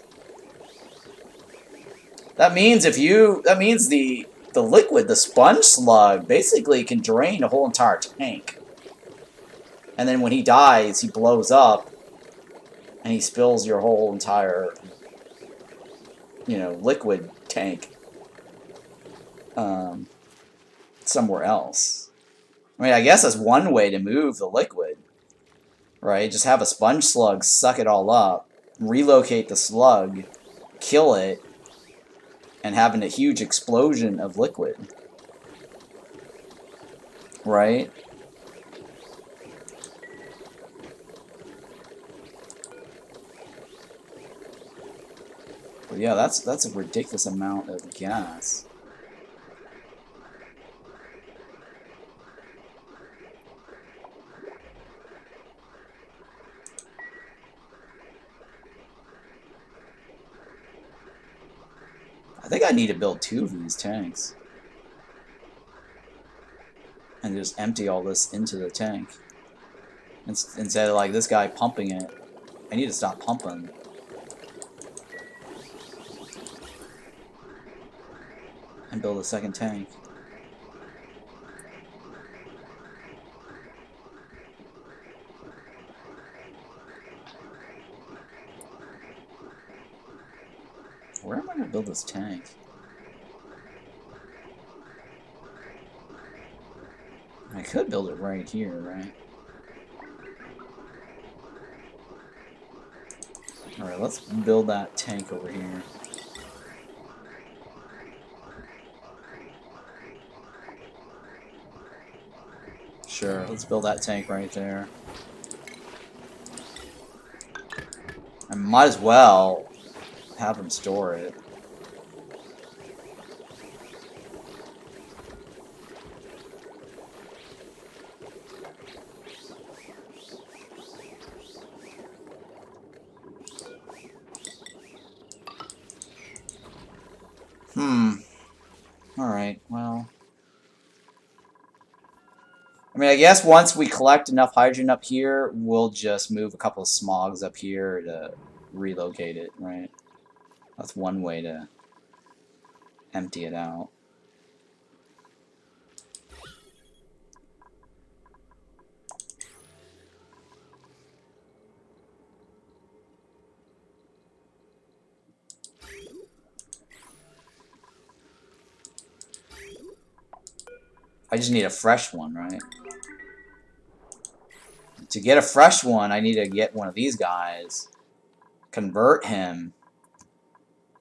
That means the liquid, the sponge slug, basically can drain a whole entire tank. And then when he dies, he blows up and he spills your whole entire, you know, liquid tank somewhere else. I mean, I guess that's one way to move the liquid, right? Just have a sponge slug suck it all up, relocate the slug, kill it, and having a huge explosion of liquid, right? But yeah, that's a ridiculous amount of gas. I think I need to build 2 of these tanks. And just empty all this into the tank. Instead of like this guy pumping it. I need to stop pumping. And build a second tank. Where am I going to build this tank? I could build it right here, right? Alright, let's build that tank over here. Sure, let's build that tank right there. I might as well have him store it. Alright, well. I mean, I guess once we collect enough hydrogen up here, we'll just move a couple of smogs up here to relocate it, right? That's one way to empty it out. I just need a fresh one, right? To get a fresh one, I need to get one of these guys, convert him,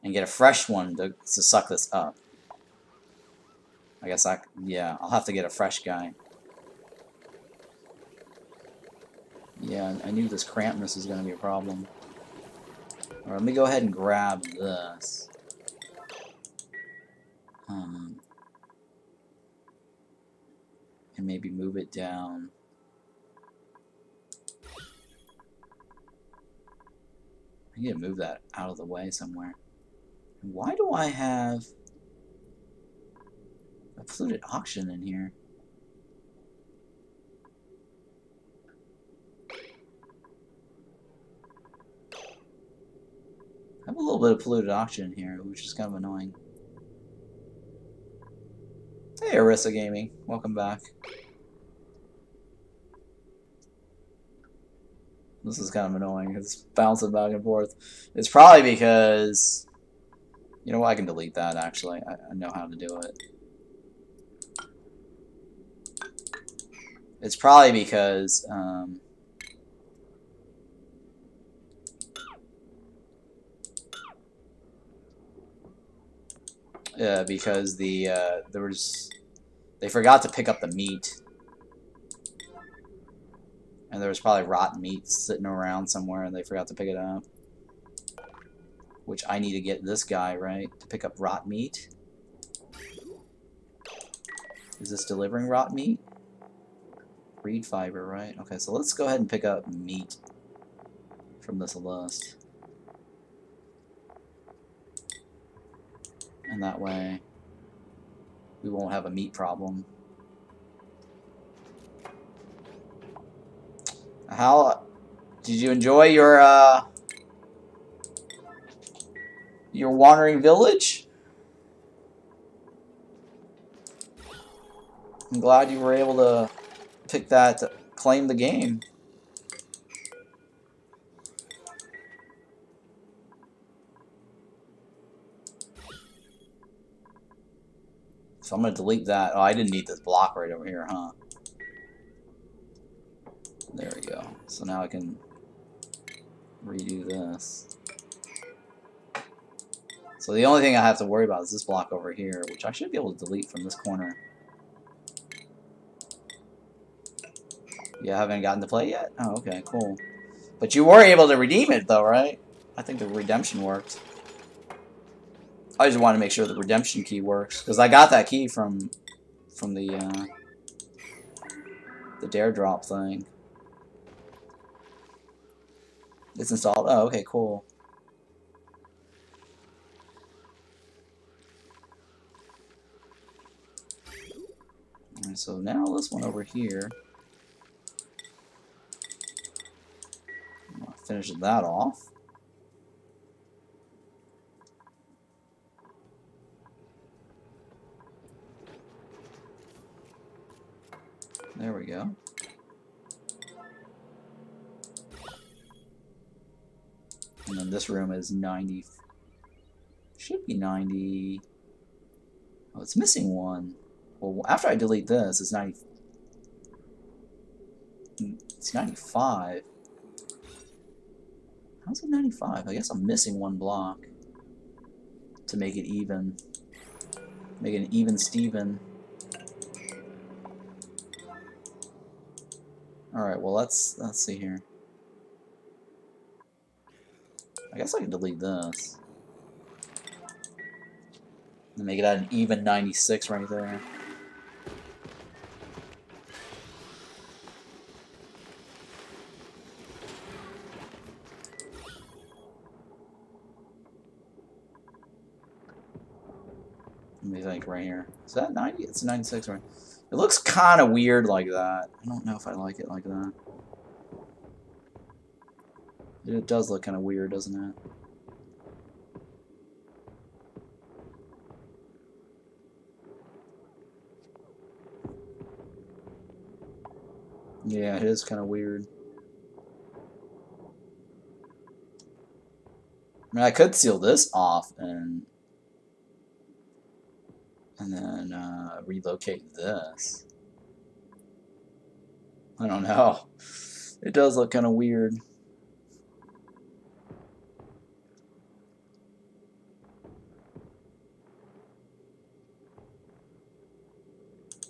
and get a fresh one to suck this up. I guess yeah, I'll have to get a fresh guy. Yeah, I knew this Quagmiris was going to be a problem. Alright, let me go ahead and grab this. And maybe move it down. I need to move that out of the way somewhere. Why do I have a polluted oxygen in here? I have a little bit of polluted oxygen here, which is kind of annoying. Hey, Arissa Gaming. Welcome back. This is kind of annoying. It's bouncing back and forth. It's probably because... You know what? I can delete that, actually. I know how to do it. It's probably because... because they forgot to pick up the meat. And there was probably rotten meat sitting around somewhere and they forgot to pick it up. Which I need to get this guy, right? To pick up rot meat. Is this delivering rot meat? Reed fiber, right? Okay, so let's go ahead and pick up meat from this list. And that way we won't have a meat problem. How did you enjoy your wandering village? I'm glad you were able to pick that to claim the game. So I'm going to delete that. Oh, I didn't need this block right over here, huh? There we go. So now I can redo this. So the only thing I have to worry about is this block over here, which I should be able to delete from this corner. You haven't gotten to play yet? Oh, okay, cool. But you were able to redeem it, though, right? I think the redemption worked. I just want to make sure the redemption key works, because I got that key from the dare drop thing. It's installed. Oh, okay, cool. Alright, so now this one over here. I'll finish that off. There we go. And then this room is 90. Should be 90. Oh, it's missing one. Well, after I delete this, it's 90. It's 95. How How's it 95? I guess I'm missing one block to make it even. Make it an even Steven. Alright, well let's see here. I guess I can delete this. And make it at an even 96 right there. Let me think right here. Is that 90? It's 96 right. It looks kind of weird like that. I don't know if I like it like that. It does look kind of weird, doesn't it? Yeah, it is kind of weird. I mean, I could seal this off and then relocate this. I don't know. It does look kind of weird.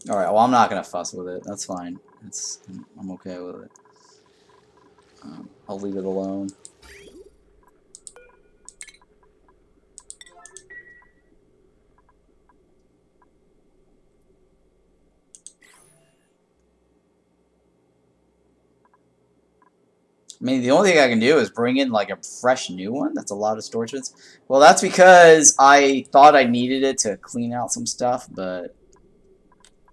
Alright, well I'm not gonna fuss with it. That's fine. I'm okay with it. I'll leave it alone. I mean, the only thing I can do is bring in like a fresh new one. That's a lot of storage bins. Well, that's because I thought I needed it to clean out some stuff, but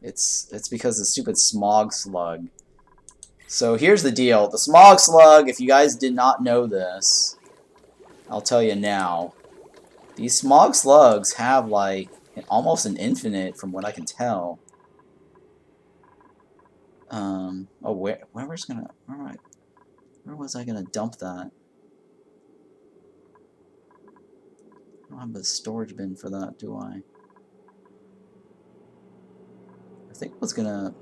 it's because of the stupid smog slug. So here's the deal. The smog slug, if you guys did not know this, I'll tell you now. These smog slugs have like almost an infinite from what I can tell. Oh, where was I gonna dump that? I don't have a storage bin for that, do I? I think I was gonna...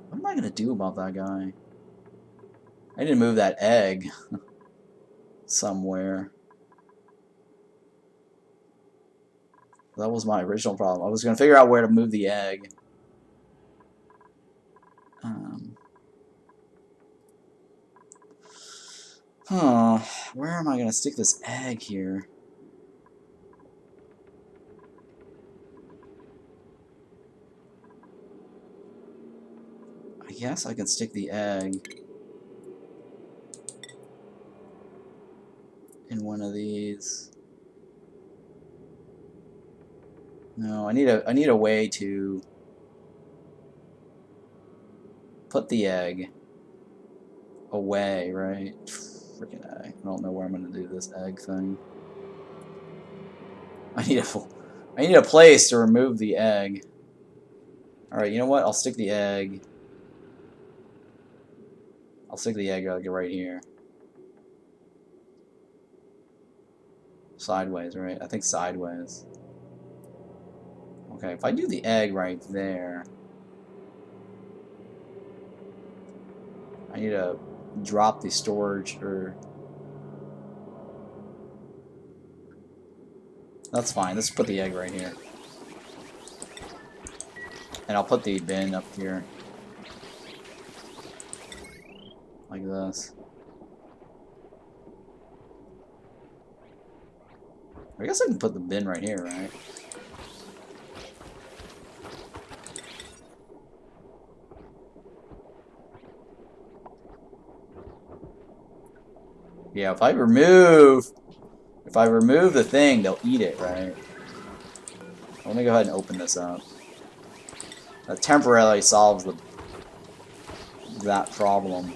What am I gonna do about that guy? I need to move that egg somewhere. That was my original problem. I was gonna figure out where to move the egg. Where am I gonna stick this egg here? I guess I can stick the egg in one of these. No, I need a way to put the egg away, right? Freaking egg. I don't know where I'm gonna do this egg thing. I need a place to remove the egg. Alright, you know what? I'll stick the egg. I'll stick the egg like right here. Sideways, right? I think sideways. Okay, if I do the egg right there, I need to drop the storage, or... That's fine, let's put the egg right here. And I'll put the bin up here. Like this. I guess I can put the bin right here, right? Yeah, if I remove the thing, they'll eat it, right? Let me go ahead and open this up. That temporarily solves that problem.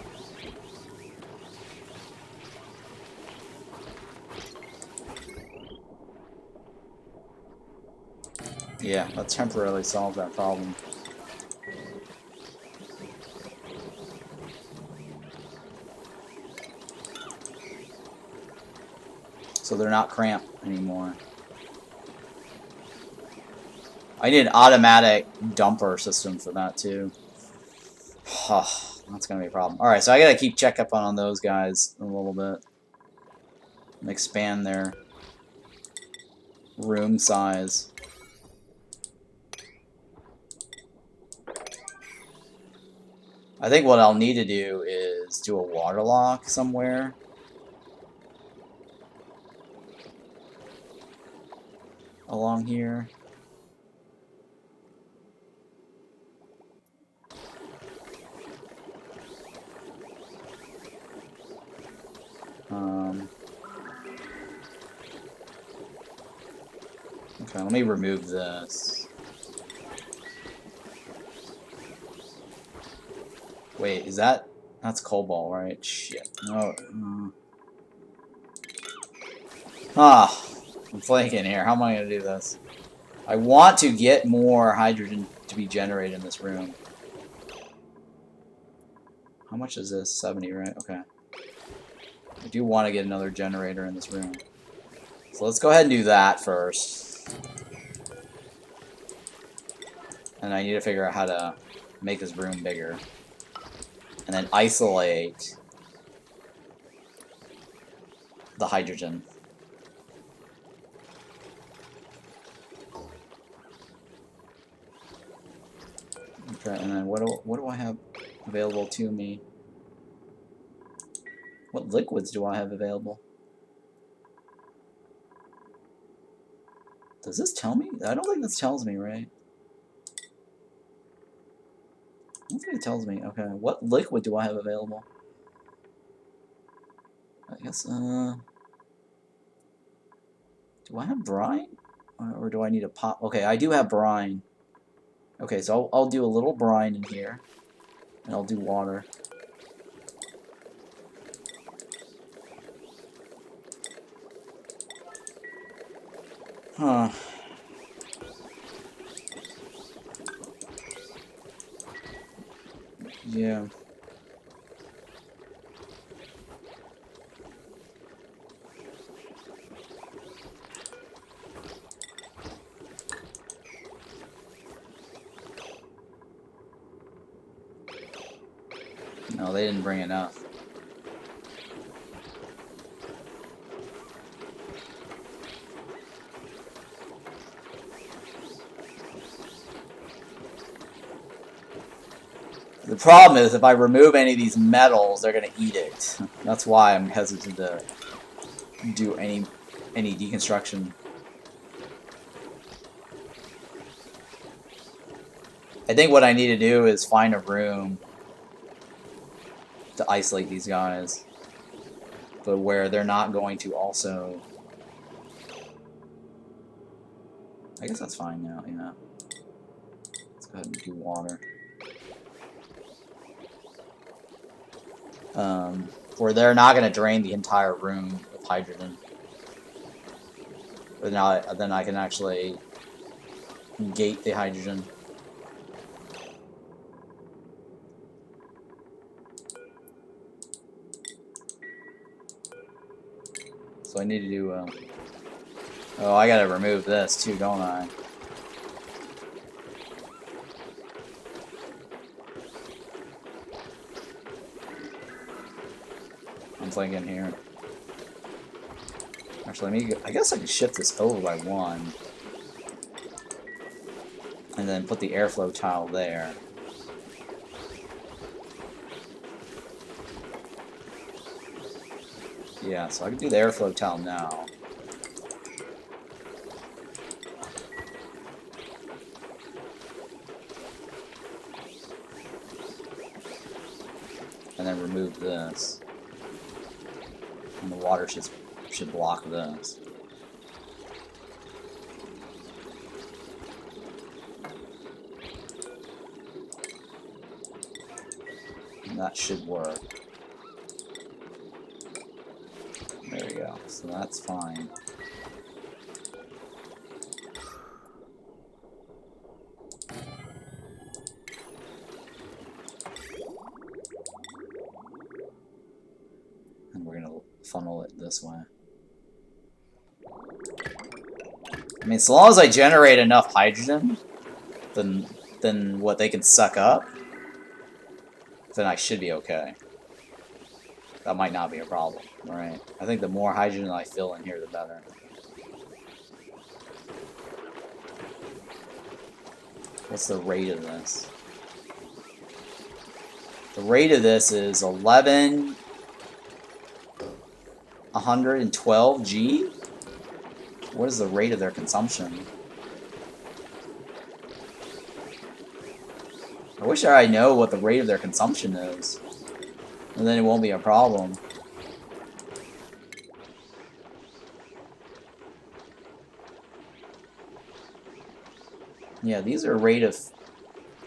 Yeah, that temporarily solves that problem. So they're not cramped anymore. I need an automatic dumper system for that too. That's gonna be a problem. Alright, so I gotta keep check up on those guys a little bit. And expand their room size. I think what I'll need to do is do a water lock somewhere. Along here. Okay, let me remove this. Wait, is that... That's cobalt, right? Shit. No. Ah, I'm flanking here. How am I going to do this? I want to get more hydrogen to be generated in this room. How much is this? 70, right? Okay. I do want to get another generator in this room. So let's go ahead and do that first. And I need to figure out how to make this room bigger. And then isolate the hydrogen. Okay, and then what do I have available to me? What liquids do I have available? Does this tell me? I don't think this tells me, right? I don't think it tells me. Okay, what liquid do I have available? I guess, do I have brine? Or do I need a pop? Okay, I do have brine. Okay, so I'll do a little brine in here. And I'll do water. Huh. Yeah. No, they didn't bring enough. The problem is if I remove any of these metals, they're going to eat it. That's why I'm hesitant to do any deconstruction. I think what I need to do is find a room to isolate these guys, but where they're not going to also... I guess that's fine now, yeah. Let's go ahead and do water. Where they're not going to drain the entire room of hydrogen. But now, then I can actually gate the hydrogen. So I need to do, oh, I gotta remove this too, don't I? I'm thinking here. Actually, I guess I can shift this over by 1. And then put the airflow tile there. Yeah, so I can do the airflow tile now. And then remove this. And the water should block this. And that should work. There we go. So that's fine. And we're gonna funnel it this way. I mean, so long as I generate enough hydrogen, then what they can suck up, then I should be okay. That might not be a problem, right? I think the more hydrogen I fill in here, the better. What's the rate of this? The rate of this is 112 G? What is the rate of their consumption? I wish I know what the rate of their consumption is. And then it won't be a problem. Yeah, these are rate of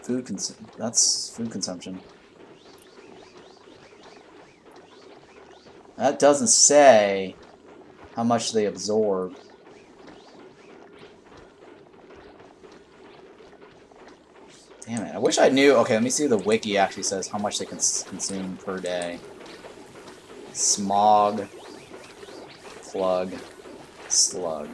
food that's food consumption. That doesn't say how much they absorb. Damn it, I wish I knew. Okay, let me see if the wiki actually says how much they can consume per day. Smog, plug, slug.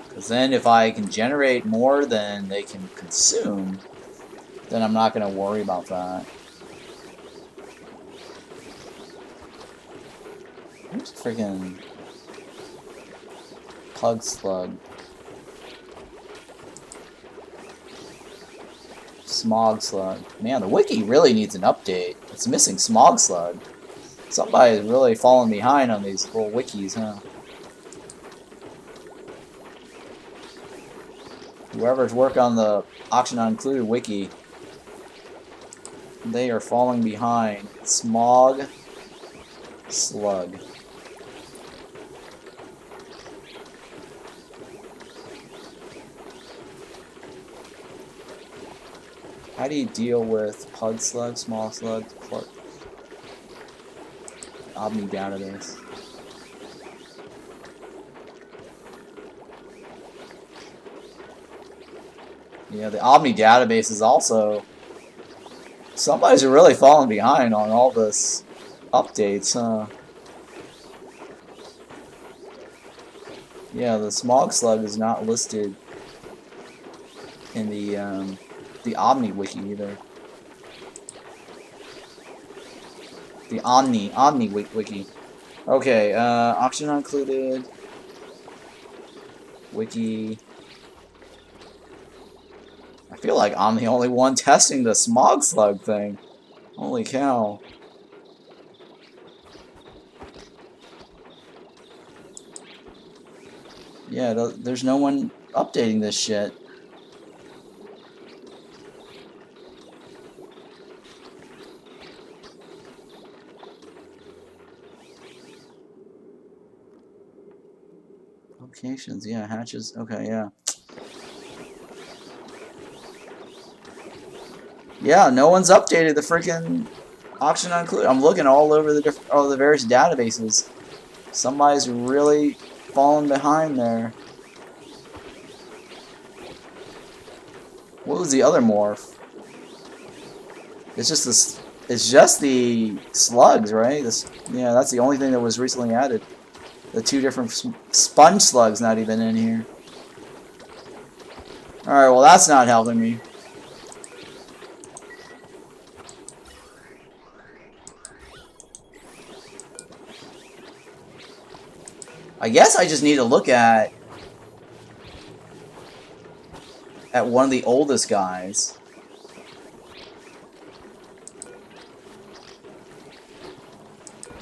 Because then if I can generate more than they can consume, then I'm not going to worry about that. Where's freaking plug slug? Smog slug. Man, the wiki really needs an update. It's missing smog slug. Somebody's really falling behind on these little wikis, huh? Whoever's working on the Auction Not Included wiki, they are falling behind. Smog slug. How do you deal with pud slug, small slug, Omni database? Yeah, the Omni database is also... Somebody's really falling behind on all this updates, huh? Yeah, the smog slug is not listed in the Omni wiki either. The Omni wiki. Okay, Auction Not Included. Wiki. I feel like I'm the only one testing the smog slug thing. Holy cow. Yeah, there's no one updating this shit. Locations, yeah, hatches, okay, yeah. Yeah, no one's updated the freaking Auction Not Included. I'm looking all over the various databases. Somebody's really falling behind there. What was the other morph? It's just this. It's just the slugs, right? Yeah, that's the only thing that was recently added. The two different sponge slugs not even in here. All right, well that's not helping me. I guess I just need to look at one of the oldest guys.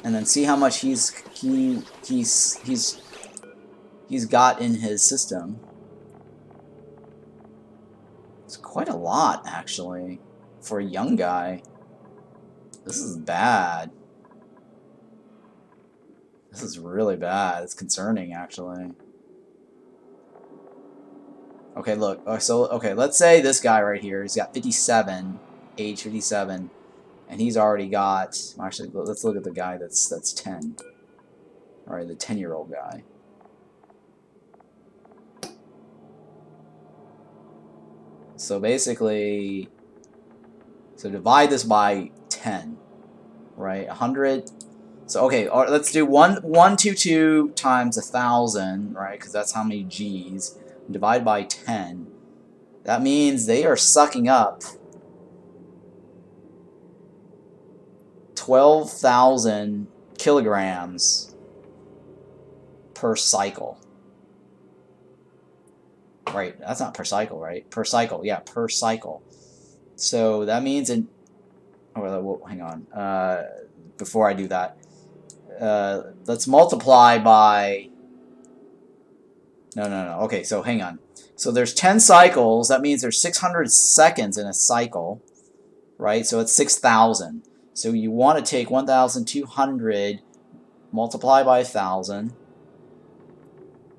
And then see how much he's got in his system. It's quite a lot, actually, for a young guy. This is bad. This is really bad. It's concerning, actually. Okay, look. Okay, let's say this guy right here, he's got 57, age 57, and he's already got... Actually, let's look at the guy that's 10. Alright, the 10-year-old guy. So basically... So divide this by 10, right? 100 So okay, let's do 122 times 1,000, right? Because that's how many G's. Divide by 10. That means they are sucking up 12,000 kilograms per cycle. Right, that's not per cycle, right? Per cycle, yeah, per cycle. So that means in... Oh, hang on. Before I do that, let's multiply by... No. Okay, so hang on. So there's 10 cycles. That means there's 600 seconds in a cycle, right? So it's 6,000. So you want to take 1,200, multiply by 1,000,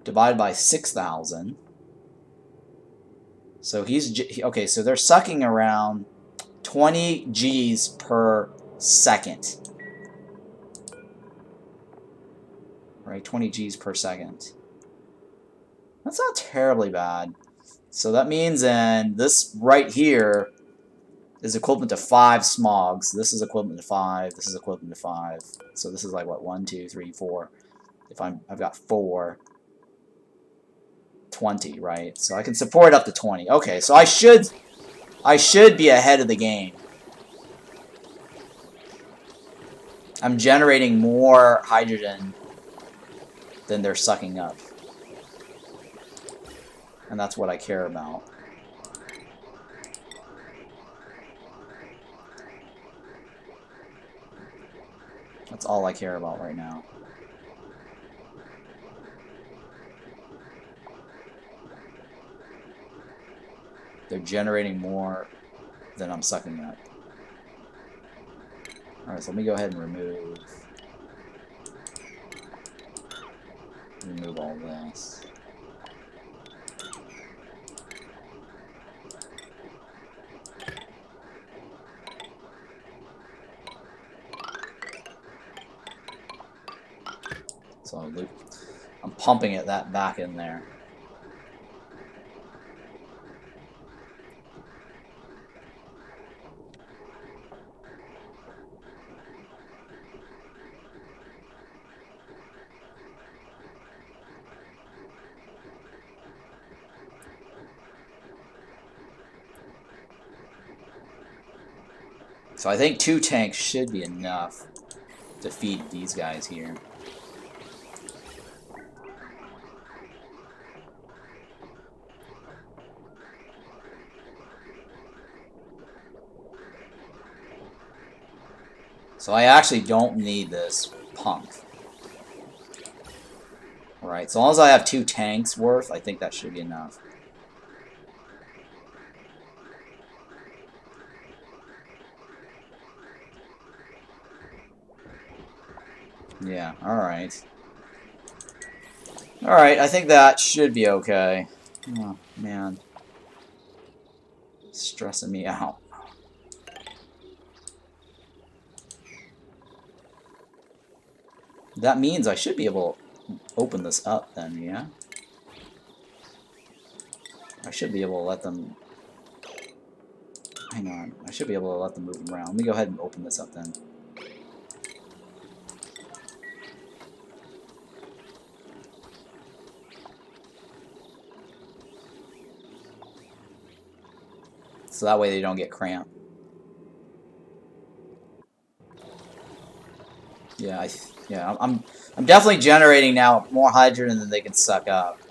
divide by 6,000. So okay, so they're sucking around 20 G's per second. Right, 20 G's per second. That's not terribly bad. So that means then this right here is equivalent to 5 smogs. This is equivalent to 5. This is equivalent to 5. So this is like what, 1, 2, 3, 4. If I've got 4, 20, right? So I can support up to 20. Okay, so I should be ahead of the game. I'm generating more hydrogen than they're sucking up. And that's what I care about. That's all I care about right now. They're generating more than I'm sucking up. Alright, so let me go ahead and remove all this. So I'm pumping that back in there. So I think 2 tanks should be enough to feed these guys here. So I actually don't need this pump. Alright, so long as I have 2 tanks worth, I think that should be enough. Yeah, alright. Alright, I think that should be okay. Oh, man. Stressing me out. That means I should be able to open this up then, yeah? I should be able to let them... Hang on. I should be able to let them move around. Let me go ahead and open this up then. So that way they don't get cramped. Yeah, I'm definitely generating now more hydrogen than they can suck up.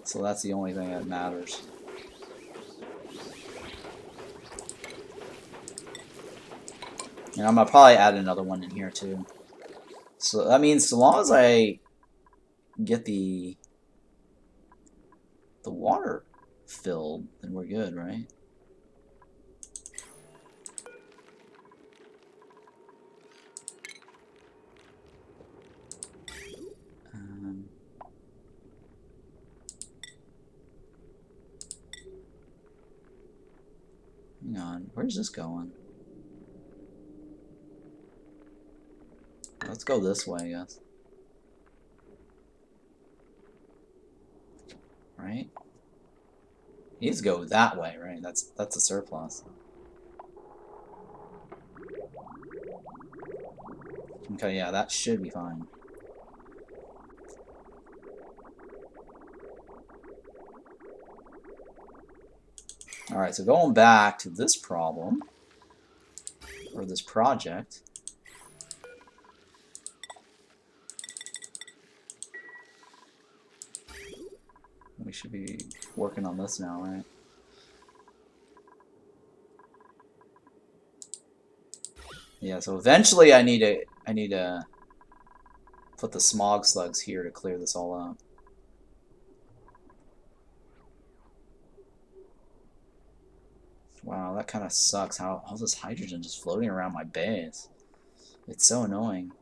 So that's the only thing that matters. And I'm gonna probably add another one in here too. So that means so long as I get the water filled, then we're good, right? Hang on, where's this going? Let's go this way, I guess. right? He needs to go that way, right? That's a surplus. Okay, yeah, that should be fine. Alright, so going back to this problem, or this project. We should be working on this now, right? Yeah, so eventually I need to put the smog slugs here to clear this all up. Wow, that kind of sucks. How all this hydrogen just floating around my base. It's so annoying.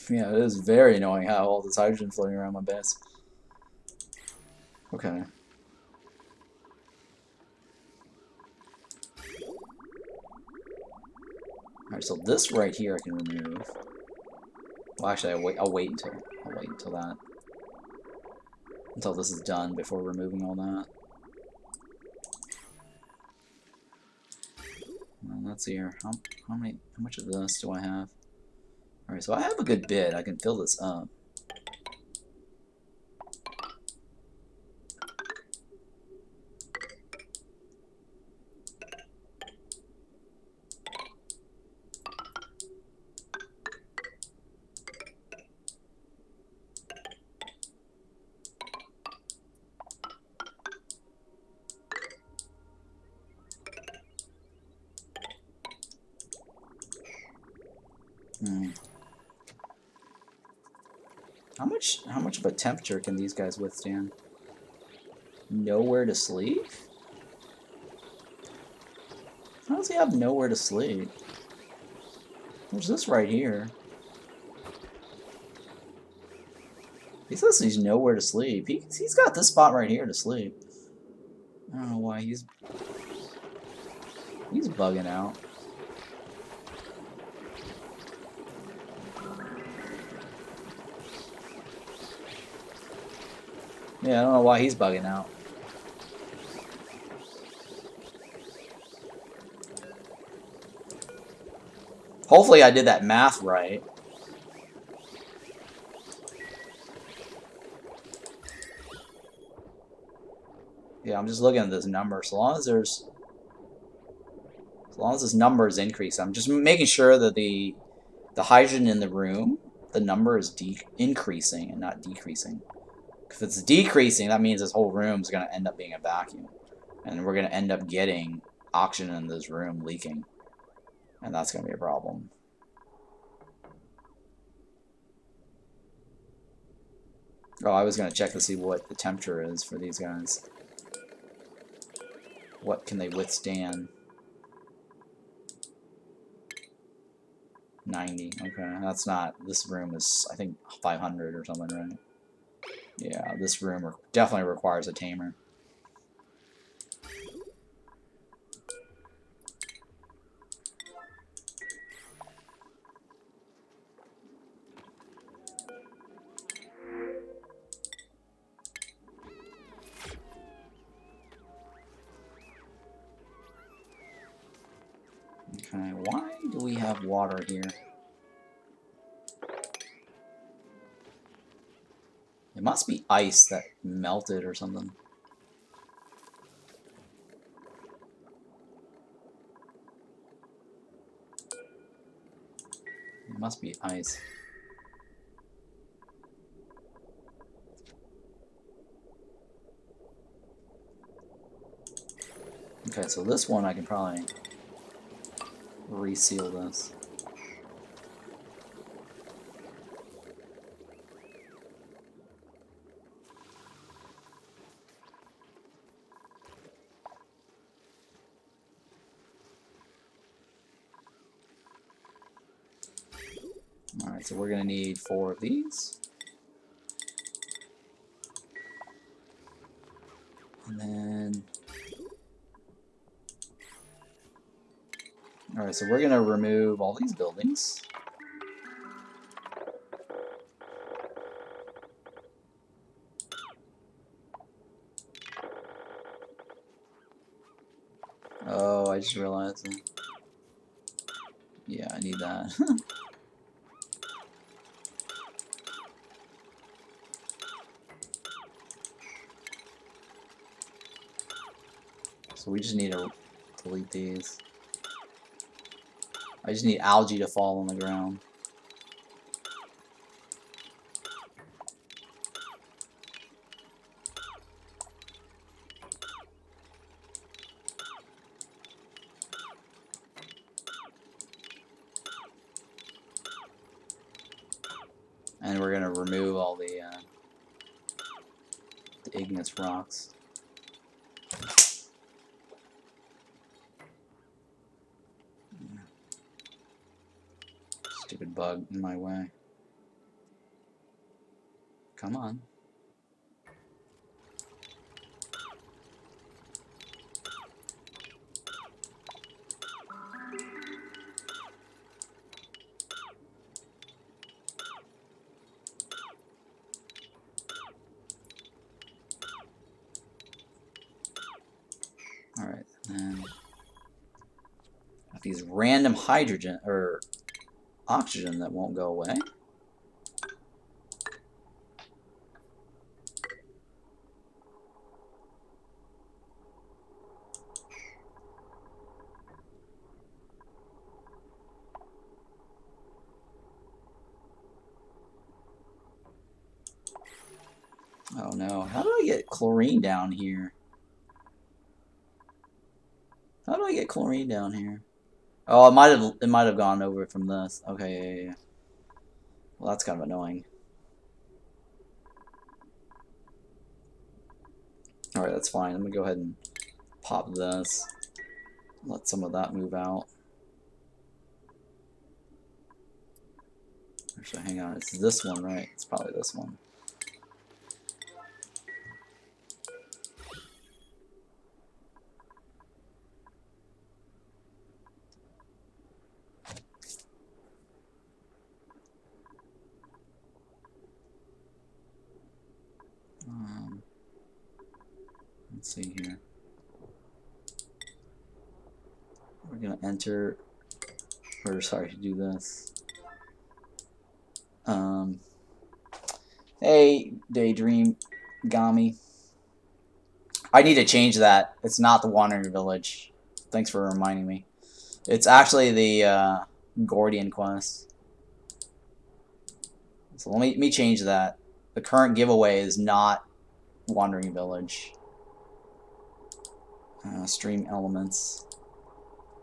Yeah, it is very annoying how all this hydrogen floating around my base. Okay. Alright, so this right here I can remove. Well, actually, I'll wait until that. Until this is done before removing all that. Let's see here. How much of this do I have? Alright, so I have a good bit. I can fill this up. How much of a temperature can these guys withstand? Nowhere to sleep? How does he have nowhere to sleep? There's this right here. He says he's nowhere to sleep. He's got this spot right here to sleep. I don't know why he's bugging out. Yeah, I don't know why he's bugging out. Hopefully I did that math right. Yeah, I'm just looking at this number. So long as this number is increasing, I'm just making sure that the hydrogen in the room, the number is increasing and not decreasing. If it's decreasing, that means this whole room is going to end up being a vacuum. And we're going to end up getting oxygen in this room leaking. And that's going to be a problem. Oh, I was going to check to see what the temperature is for these guys. What can they withstand? 90. Okay, that's not... This room is, I think, 500 or something, right? Yeah, this room definitely requires a tamer. Okay, why do we have water here? It must be ice that melted or something. It must be ice. Okay, so this one I can probably reseal this. Alright, so we're going to need 4 of these. And then... Alright, so we're gonna remove all these buildings. Oh, I just realized that. Yeah, I need that. So we just need to delete these. I just need algae to fall on the ground. And we're gonna remove all the igneous rocks. Stupid bug in my way. Come on. Alright, and these random hydrogen or oxygen that won't go away. Oh no, how do I get chlorine down here? How do I get chlorine down here? Oh, it might have gone over from this. Okay, yeah. Well, that's kind of annoying. Alright, that's fine. I'm gonna go ahead and pop this. Let some of that move out. Actually, hang on. It's this one, right? It's probably this one. Let's see here. We're gonna enter, or sorry, do this. Hey, Daydream Gami. I need to change that. It's not the Wandering Village. Thanks for reminding me. It's actually the Gordian quest. So let me change that. The current giveaway is not Wandering Village. Stream elements.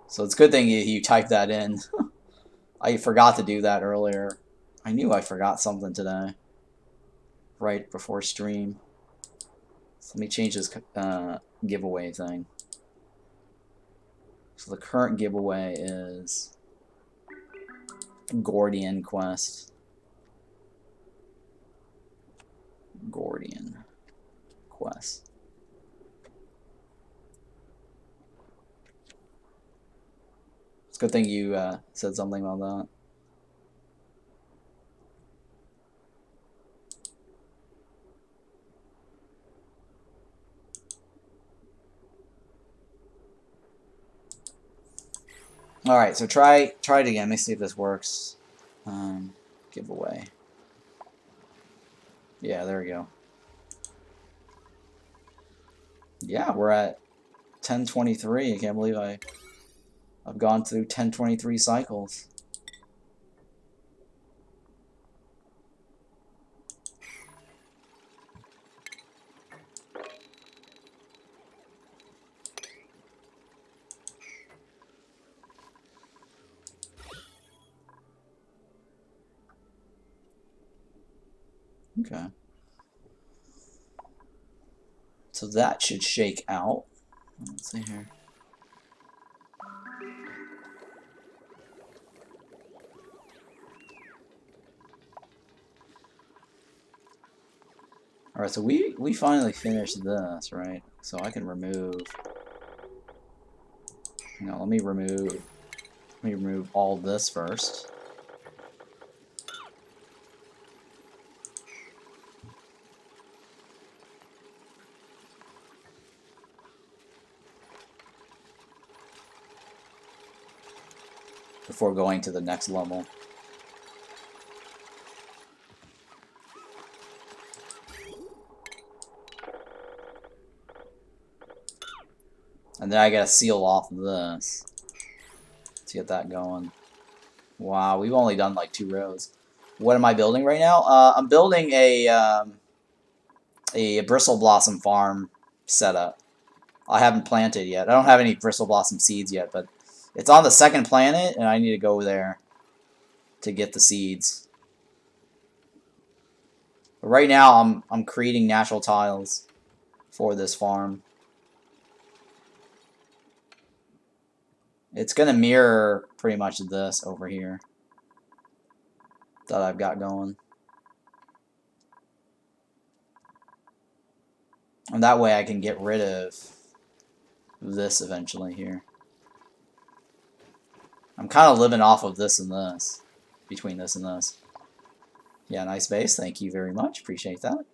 So it's a good thing you typed that in. I forgot to do that earlier. I knew I forgot something today. Right before stream. So let me change this giveaway thing. So the current giveaway is Gordian quest. Gordian quest. It's a good thing you said something about that. All right, so try it again. Let me see if this works. Giveaway. Yeah, there we go. Yeah, we're at 1023. I can't believe I've gone through 1023 cycles. Okay. So that should shake out. Let's see here. Alright, so we finally finished this, right? So I can remove... Hang on, let me remove Let me remove all this first. Before going to the next level. And then I gotta seal off this to get that going. Wow, we've only done like 2 rows. What am I building right now? I'm building a Bristle Blossom farm setup. I haven't planted yet. I don't have any Bristle Blossom seeds yet, but it's on the 2nd planet, and I need to go there to get the seeds. But right now, I'm creating natural tiles for this farm. It's gonna mirror pretty much this over here that I've got going. And that way I can get rid of this eventually here. I'm kind of living off of this and this. Between this and this. Yeah, nice base. Thank you very much. Appreciate that.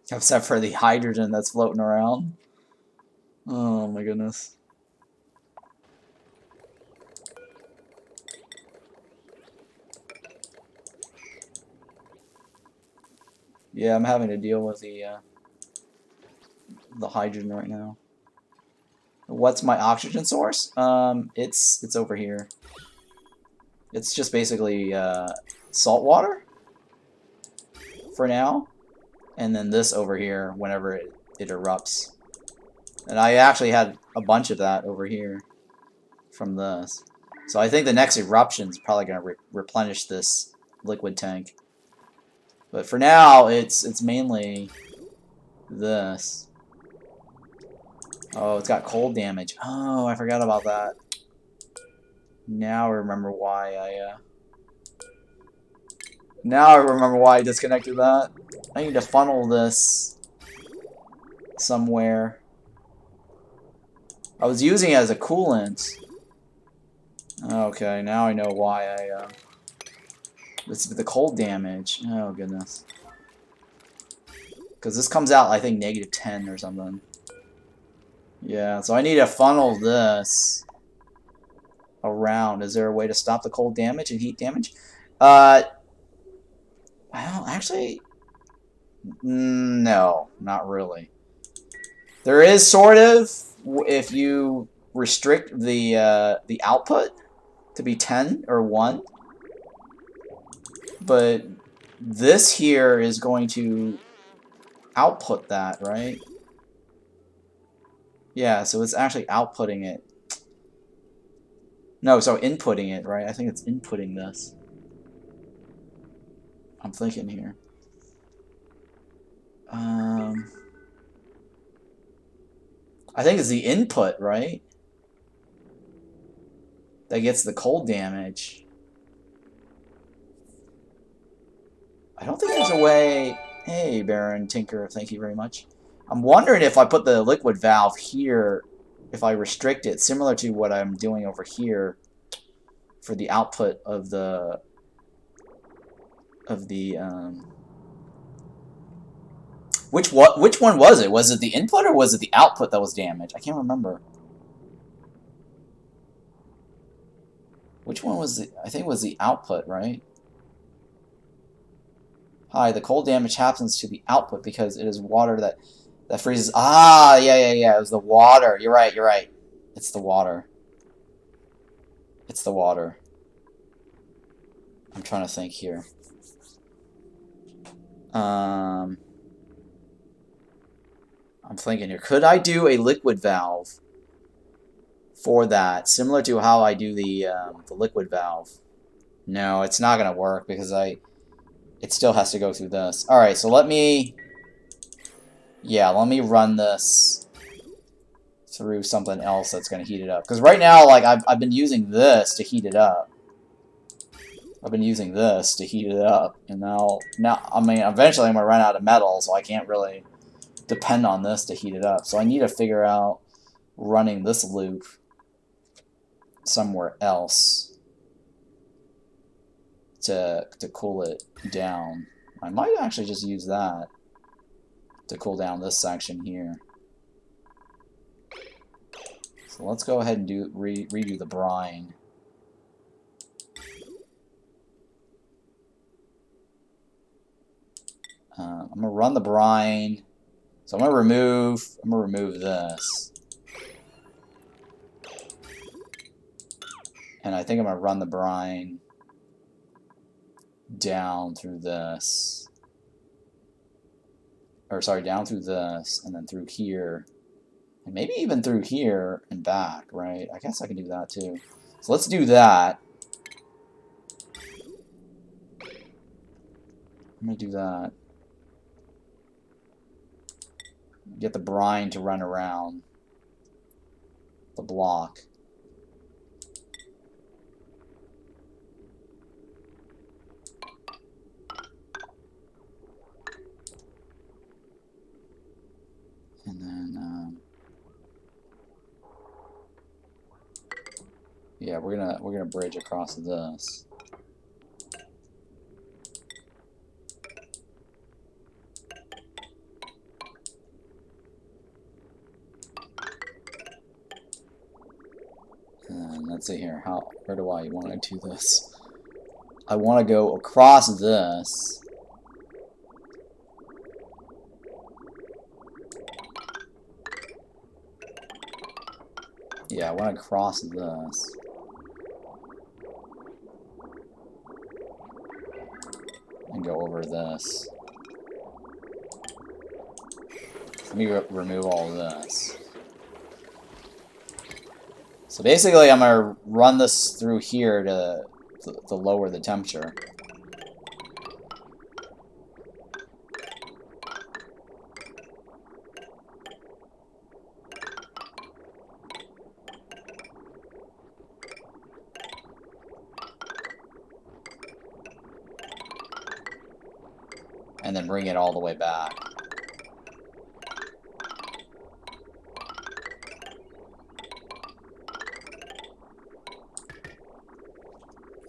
Except for the hydrogen that's floating around. Oh my goodness. Yeah, I'm having to deal with the hydrogen right now. What's my oxygen source? It's over here. It's just basically salt water for now, and then this over here whenever it erupts. And I actually had a bunch of that over here from this. So I think the next eruption is probably going to replenish this liquid tank. But for now, it's mainly this. Oh, it's got cold damage. Oh, I forgot about that. Now I remember why I disconnected that. I need to funnel this somewhere. I was using it as a coolant. Okay, now I know why this is the cold damage. Oh goodness. Because this comes out, I think, -10 or something. Yeah, so I need to funnel this around. Is there a way to stop the cold damage and heat damage? Well, actually, no, not really. There is sort of, if you restrict the output to be 10 or 1. But this here is going to output that, right? Yeah, so it's actually outputting it. No, so inputting it, right? I think it's inputting this. I'm thinking here. I think it's the input, right? That gets the cold damage. I don't think there's a way... Hey, Baron Tinker, thank you very much. I'm wondering if I put the liquid valve here, if I restrict it, similar to what I'm doing over here for the output of the... Which one was it? Was it the input or was it the output that was damaged? I can't remember. Which one was the... I think it was the output, right? Hi, the cold damage happens to the output because it is water that freezes. Ah, yeah. It was the water. You're right. It's the water. It's the water. I'm trying to think here. I'm thinking here. Could I do a liquid valve for that, similar to how I do the liquid valve? No, it's not gonna work because it still has to go through this. All right, so let me run this through something else that's gonna heat it up. Because right now, like I've been using this to heat it up. And now I mean, eventually I'm gonna run out of metal, so I can't really depend on this to heat it up. So I need to figure out running this loop somewhere else to cool it down. I might actually just use that to cool down this section here. So let's go ahead and redo the brine. I'm gonna run the brine. So I'm gonna remove this. And I think I'm gonna run the brine down through this. Or sorry, down through this and then through here. And maybe even through here and back, right? I guess I can do that too. So let's do that. I'm gonna do that. Get the brine to run around the block. And then yeah, we're gonna bridge across this. And let's see here. Where do I want to do this? I want to go across this. Yeah, I want to cross this. And go over this. Let me remove all of this. So basically, I'm going to run this through here to lower the temperature. And then bring it all the way back.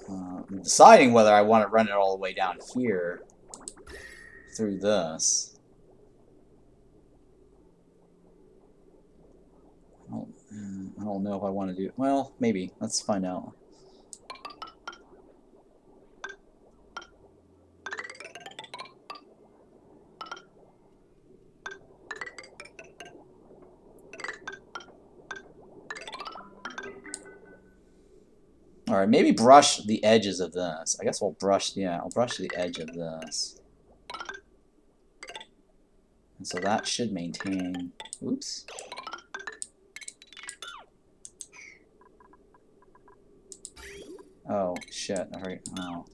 I'm deciding whether I want to run it all the way down here through this. I don't know if I want to do it. Well, maybe. Let's find out. Alright, maybe brush the edges of this. I guess we'll brush, yeah, I'll brush the edge of this. And so that should maintain, oops. Oh, shit, alright, oh.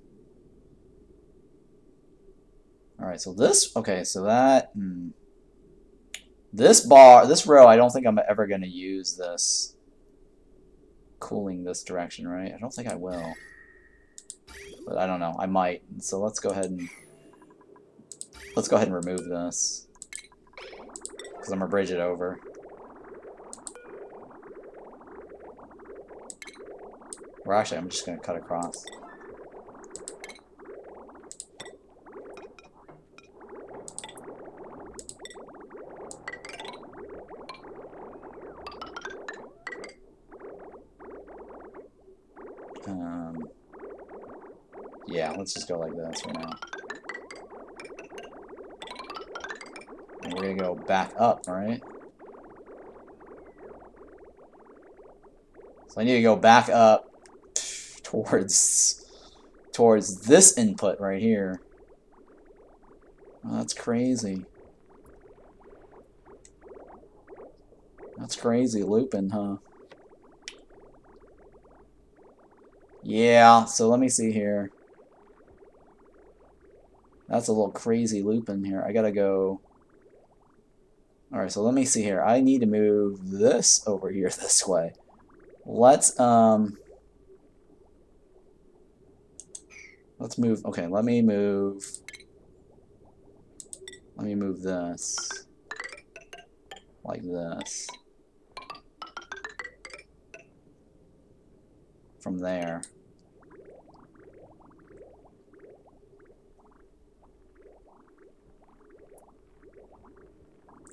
Alright, so this, okay, so that, this row, I don't think I'm ever going to use this cooling this direction, right? I don't think I will. But I don't know, I might. So let's go ahead and remove this. Because I'm going to bridge it over. Or actually, I'm just going to cut across. Yeah, let's just go like this for now. And we're going to go back up, right? So I need to go back up towards this input right here. Oh, that's crazy. That's crazy looping, huh? Yeah, so let me see here. That's a little crazy looping here. I gotta go... Alright, so let me see here. I need to move this over here this way. Let's move... Okay, let me move this. Like this. from there.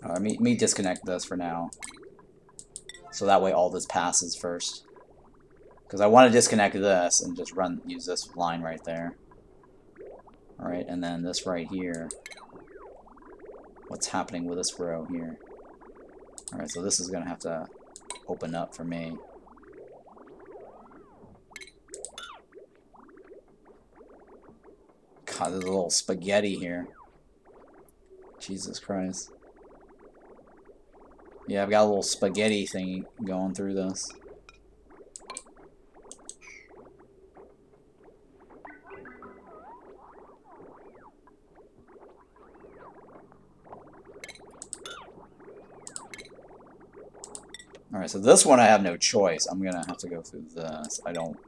Let me disconnect this for now. So that way all this passes first. Because I want to disconnect this and just use this line right there. Alright, and then this right here. What's happening with this row here? Alright, so this is going to have to open up for me. God, there's a little spaghetti here. Jesus Christ. Yeah, I've got a little spaghetti thing going through this. Alright, so this one I have no choice. I'm gonna have to go through this. I don't...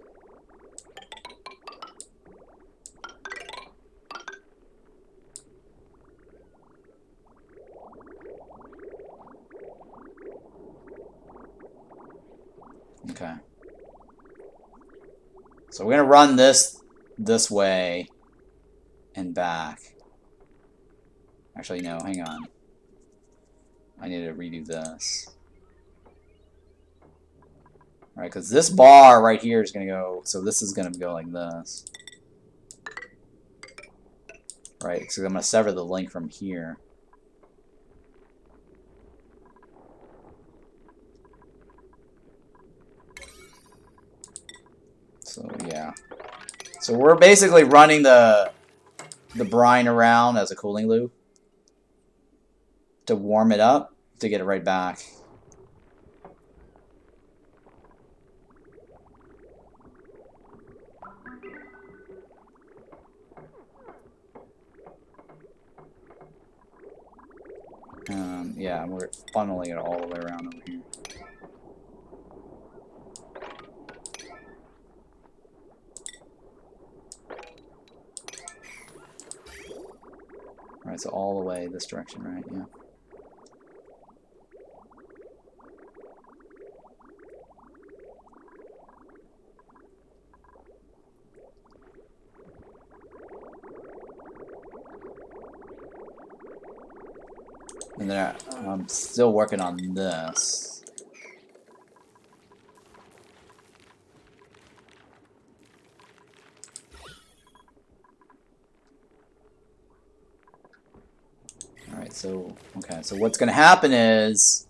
Okay. So we're gonna run this way and back. Actually, no, hang on. I need to redo this. Alright, because this bar right here is gonna go, so this is gonna go like this. Right, so I'm gonna sever the link from here. So yeah. So we're basically running the brine around as a cooling loop to warm it up to get it right back. Yeah, we're funneling it all the way around over here. Alright, so all the way this direction, right? Yeah. And then I'm still working on this. Alright, so, okay, so what's going to happen is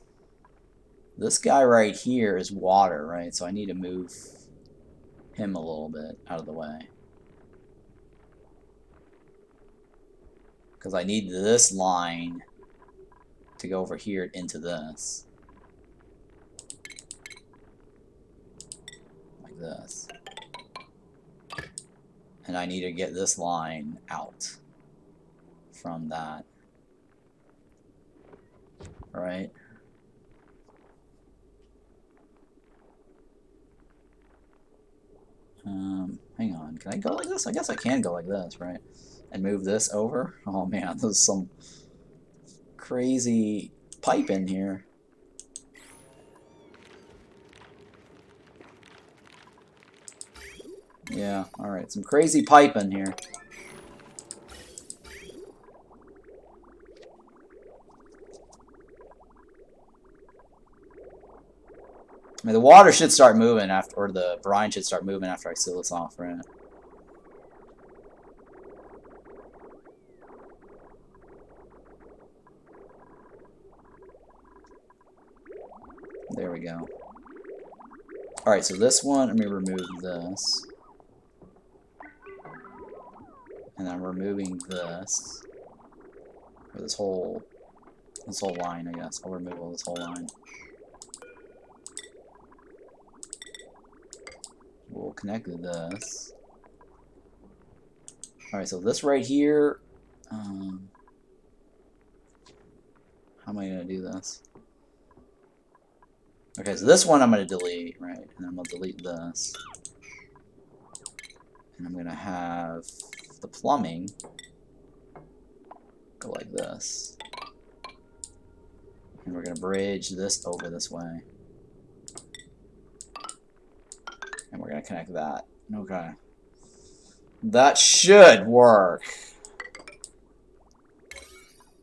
this guy right here is water, right? So I need to move him a little bit out of the way. Because I need this line to go over here into this. Like this. And I need to get this line out from that. Right? Hang on. Can I go like this? I guess I can go like this, right? And move this over. Oh man, there's some crazy pipe in here. Yeah, alright. Some crazy pipe in here. I mean, the water should start moving after, or the brine should start moving after I seal this off, right? There we go. Alright, so this one, let me remove this. And I'm removing this. Or this whole line, I guess. I'll remove all this whole line. We'll connect this. Alright, so this right here, how am I going to do this? Okay, so this one I'm going to delete, right? And I'm going to delete this. And I'm going to have the plumbing go like this. And we're going to bridge this over this way. And we're going gonna connect that. Okay. That should work.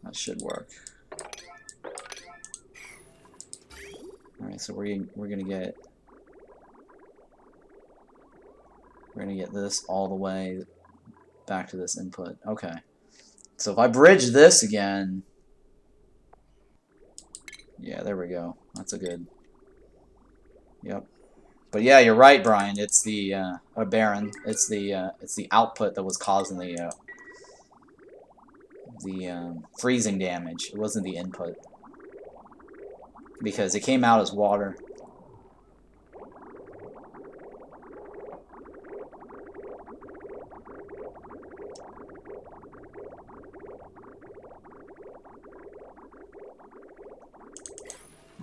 That should work. Alright, so we're gonna get this all the way back to this input. Okay. So if I bridge this again, yeah, there we go. That's a good. Yep. But yeah, you're right, Brian. It's the or Baron. It's the output that was causing the freezing damage. It wasn't the input because it came out as water.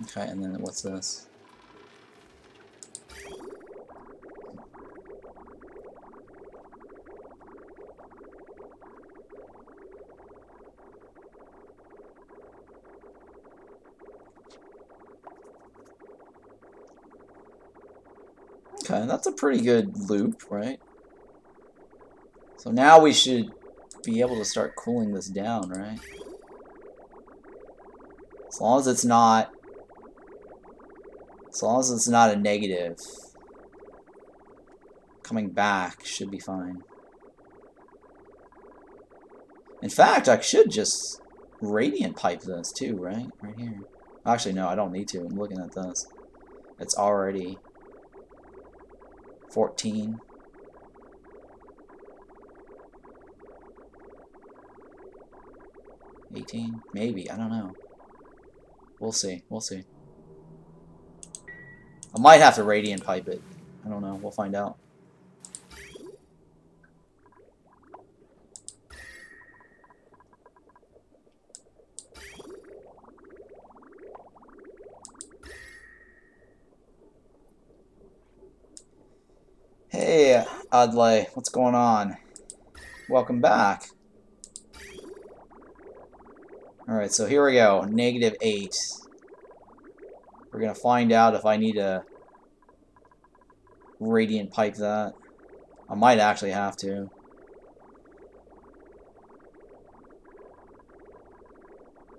Okay, and then what's this? Okay, that's a pretty good loop, right? So now we should be able to start cooling this down, right? As long as it's not a negative, coming back should be fine. In fact, I should just radiant pipe this too, right? Right here. Actually, no, I don't need to. I'm looking at this. It's already 14. $18? Maybe. I don't know. We'll see. We'll see. I might have to radiant pipe it. I don't know. We'll find out. Hey, Adley. What's going on? Welcome back. Alright, so here we go. -8. We're going to find out if I need to radiant pipe that. I might actually have to.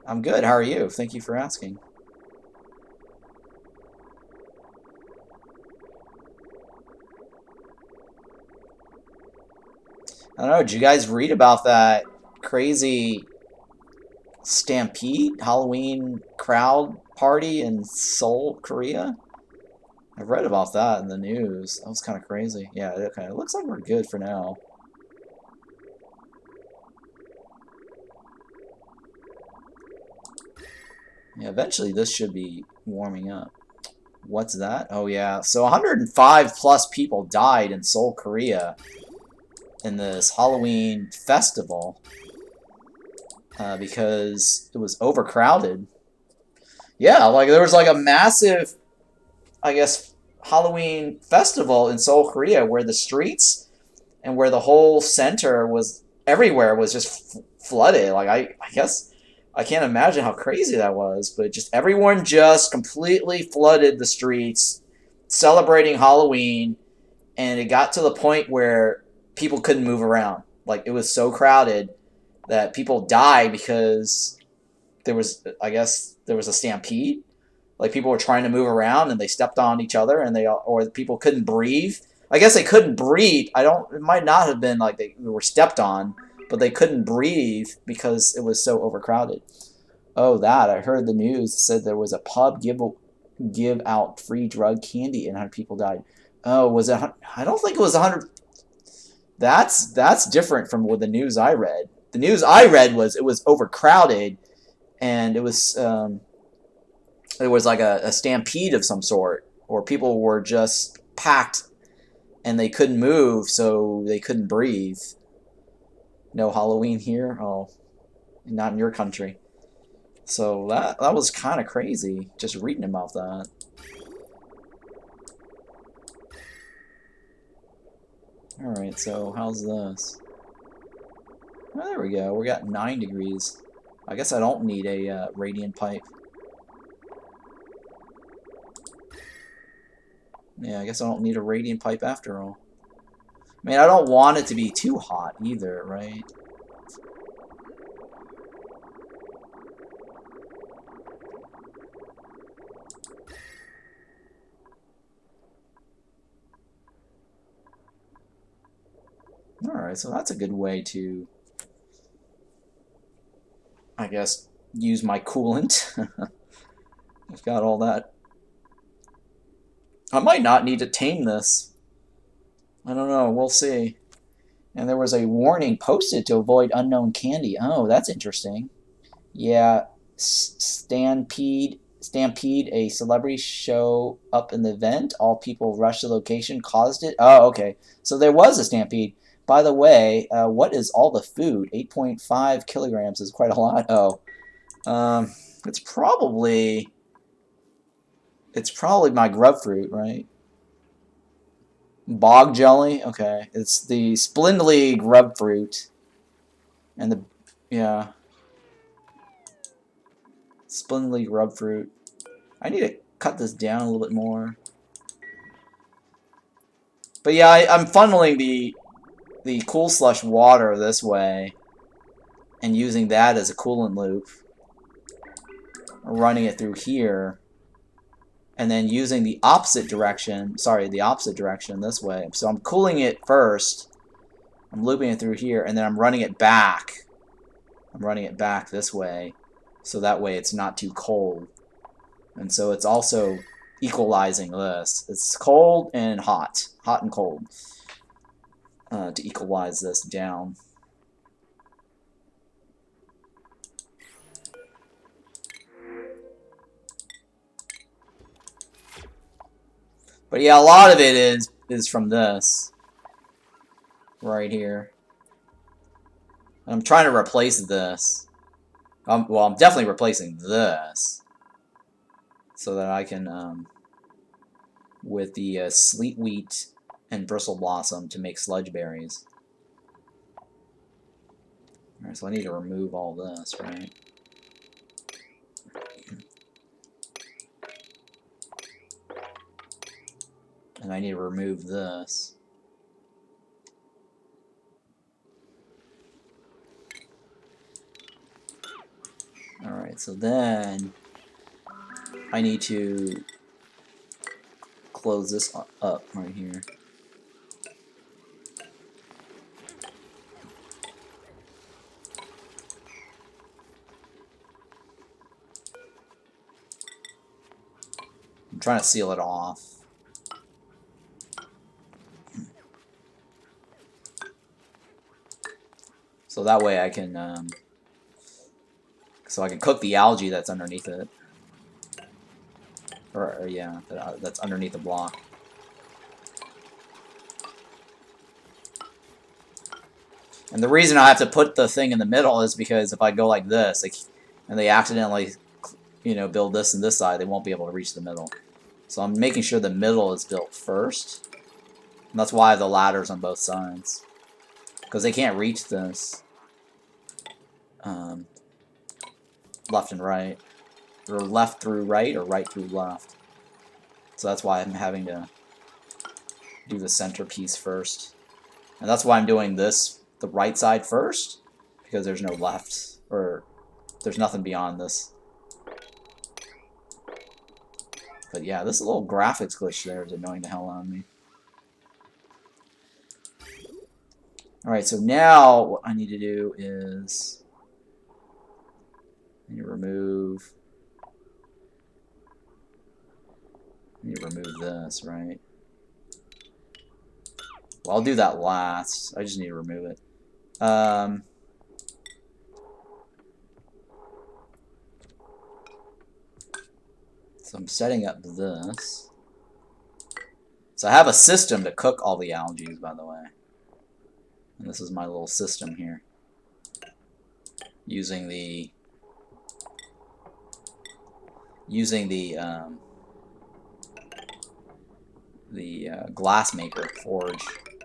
I'm good. How are you? Thank you for asking. I don't know. Did you guys read about that crazy stampede Halloween crowd party in Seoul, Korea? I read about that in the news. That was kind of crazy. Yeah, okay. It looks like we're good for now. Yeah, eventually this should be warming up. What's that? Oh yeah. So 105 plus people died in Seoul, Korea in this Halloween festival because it was overcrowded. Yeah, like there was like a massive, I guess, Halloween festival in Seoul, Korea where the streets and where the whole center was, everywhere was just flooded. Like I guess I can't imagine how crazy that was, but just everyone just completely flooded the streets celebrating Halloween, and it got to the point where people couldn't move around. Like it was so crowded that people died because there was, I guess, there was a stampede. Like people were trying to move around and they stepped on each other, and or people couldn't breathe. I guess they couldn't breathe. It might not have been like they were stepped on, but they couldn't breathe because it was so overcrowded. Oh, that. I heard the news said there was a pub give out free drug candy and 100 people died. Oh, was it? I don't think it was 100. That's different from what the news I read. The news I read was it was overcrowded, and it was like a stampede of some sort, or people were just packed and they couldn't move, so they couldn't breathe. No Halloween here? Oh, not in your country. So that was kind of crazy, just reading about that. Alright, so how's this? Oh, there we go. We got 9 degrees. I guess I don't need a radiant pipe. Yeah, I guess I don't need a radiant pipe after all. I mean, I don't want it to be too hot either, right? Alright, so that's a good way to, I guess, use my coolant. I've got all that. I might not need to tame this. I don't know, we'll see. And there was a warning posted to avoid unknown candy. Oh, that's interesting. Yeah, Stampede, a celebrity show up in the event. All people rushed the location, caused it. Oh, okay. So there was a stampede. By the way, what is all the food? 8.5 kilograms is quite a lot. Oh, it's probably my grub fruit, right? Bog jelly. Okay, it's the splendidly grub fruit, and the yeah. Splendidly grub fruit. I need to cut this down a little bit more. But yeah, I'm funneling the cool slush water this way and using that as a coolant loop. Running it through here. And then using the opposite direction, this way. So I'm cooling it first. I'm looping it through here, and then I'm running it back. I'm running it back this way, so that way it's not too cold. And so it's also equalizing this. It's cold and hot. Hot and cold. To equalize this down. But yeah, a lot of it is from this. Right here. I'm trying to replace this. Well, I'm definitely replacing this. So that I can, with the sleet wheat and bristle blossom to make sludge berries. Alright, so I need to remove all this, right? And I need to remove this. Alright, so then I need to close this up right here. I'm trying to seal it off. So that way I can, so I can cook the algae that's underneath it. Or yeah, that's underneath the block. And the reason I have to put the thing in the middle is because if I go like this, and they accidentally, build this and this side, they won't be able to reach the middle. So I'm making sure the middle is built first. And that's why I have the ladders on both sides. Because they can't reach this. Left and right. Or left through right, or right through left. So that's why I'm having to do the centerpiece first. And that's why I'm doing this, the right side first. Because there's no left, or there's nothing beyond this. But yeah, this little graphics glitch there is annoying the hell out of me. Alright, so now what I need to do is I need to remove this, right? Well, I'll do that last. I just need to remove it. So I'm setting up this. So I have a system to cook all the algae, by the way. And this is my little system here. Using the glass maker forge,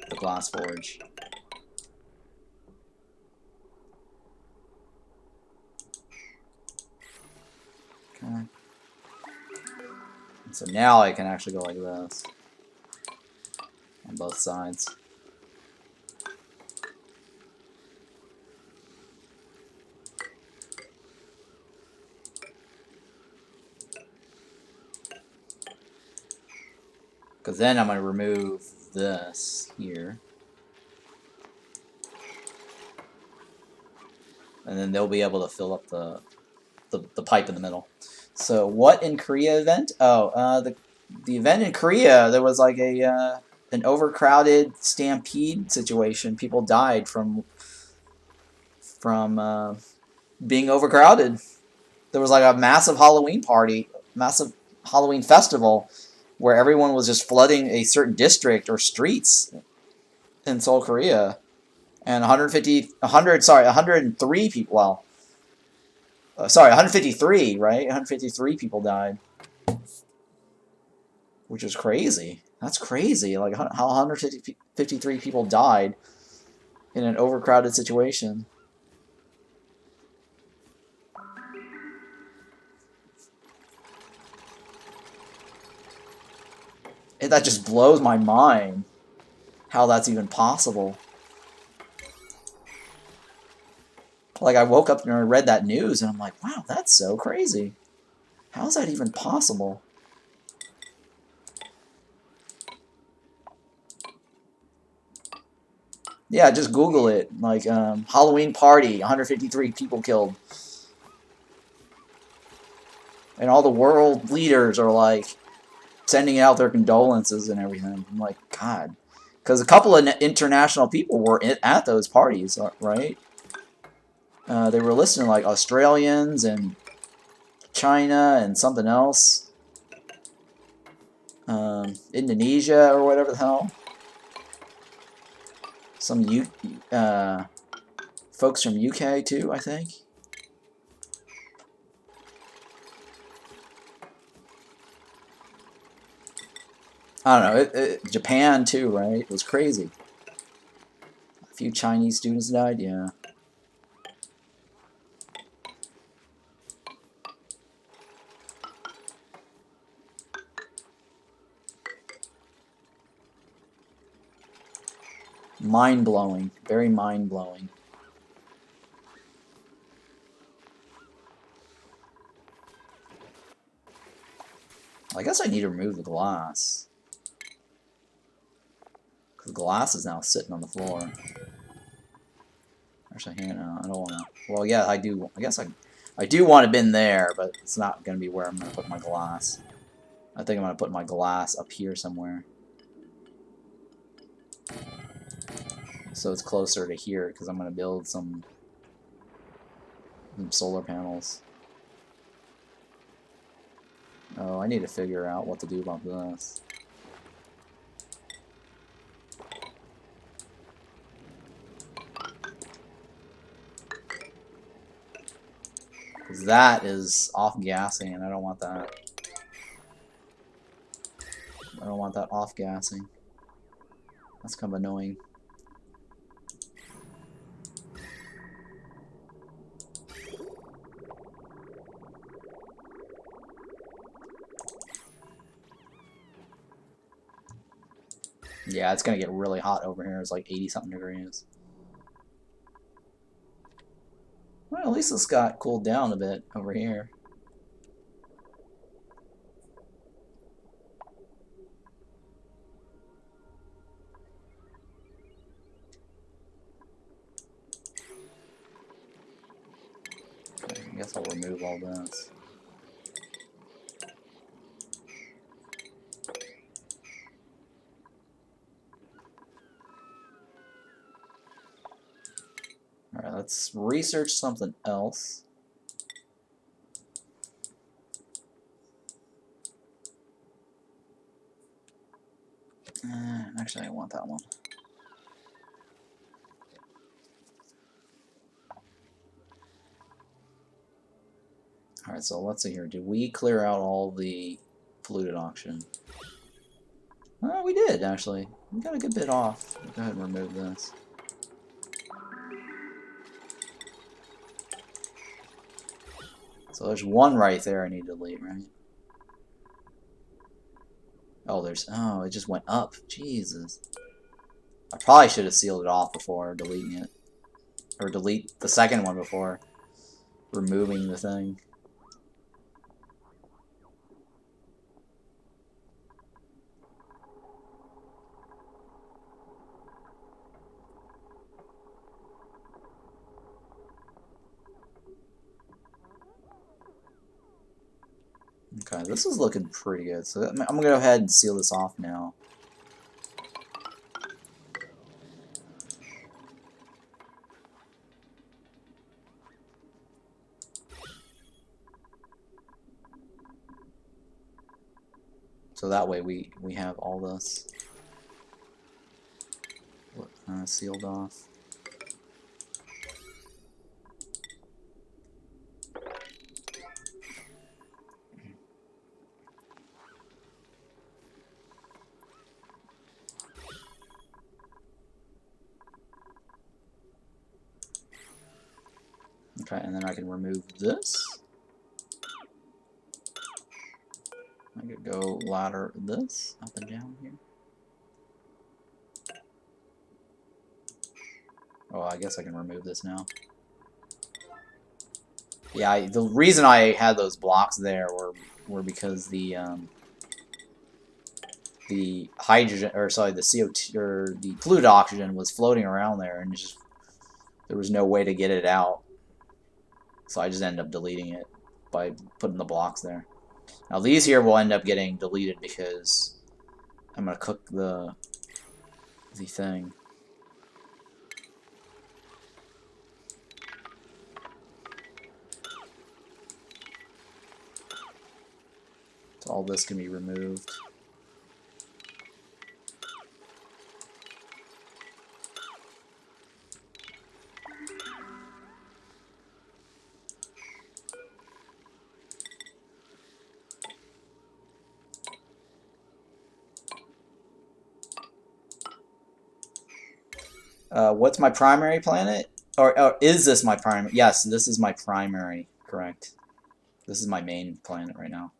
the glass forge. Okay. And so now I can actually go like this. on both sides. Because then I'm going to remove this here. And then they'll be able to fill up the pipe in the middle. So what in Korea event? Oh, the event in Korea, there was like an overcrowded stampede situation. People died from being overcrowded. There was like a massive Halloween party, massive Halloween festival, where everyone was just flooding a certain district or streets in Seoul, Korea. And 103 people, well, sorry, 153, right? 153 people died. Which is crazy. That's crazy. Like, how 153 people died in an overcrowded situation. That just blows my mind. How that's even possible. Like, I woke up and I read that news, and I'm like, wow, that's so crazy. How is that even possible? Yeah, just Google it. Like, Halloween party, 153 people killed. And all the world leaders are, like, sending out their condolences and everything. I'm like, God. Because a couple of international people were at those parties, right? They were listed like Australians and China and something else. Indonesia or whatever the hell. Some folks from UK too, I think. I don't know. Japan too, right? It was crazy. A few Chinese students died, yeah. Mind-blowing. Very mind-blowing. I guess I need to remove the glass. Because the glass is now sitting on the floor. Actually, here, no, I don't want to. Well, yeah, I do. I guess I do want it in there, but it's not going to be where I'm going to put my glass. I think I'm going to put my glass up here somewhere. So it's closer to here, because I'm going to build some solar panels. Oh, I need to figure out what to do about this. Because that is off-gassing, and I don't want that. I don't want that off-gassing. That's kind of annoying. Yeah, it's going to get really hot over here. It's like 80-something degrees. Well, at least it's got cooled down a bit over here. Okay, I guess I'll remove all this. Alright, let's research something else. Actually, I want that one. Alright, so let's see here. Did we clear out all the polluted oxygen? Oh, we did, actually. We got a good bit off. Go ahead and remove this. So there's one right there I need to delete, right? Oh, oh, it just went up. Jesus. I probably should have sealed it off before deleting it. Or delete the second one before removing the thing. Okay, this is looking pretty good. So I'm gonna go ahead and seal this off now. So that way we have all this sealed off. Okay, and then I can remove this. I could go ladder this up and down here. Oh, I guess I can remove this now. Yeah, the reason I had those blocks there were because the hydrogen, or sorry, the CO2 or the polluted oxygen was floating around there, and just there was no way to get it out. So I just ended up deleting it by putting the blocks there. Now these here will end up getting deleted because I'm gonna cook the thing. So all this can be removed. What's my primary planet? Or is this my primary? Yes, this is my primary, correct. This is my main planet right now.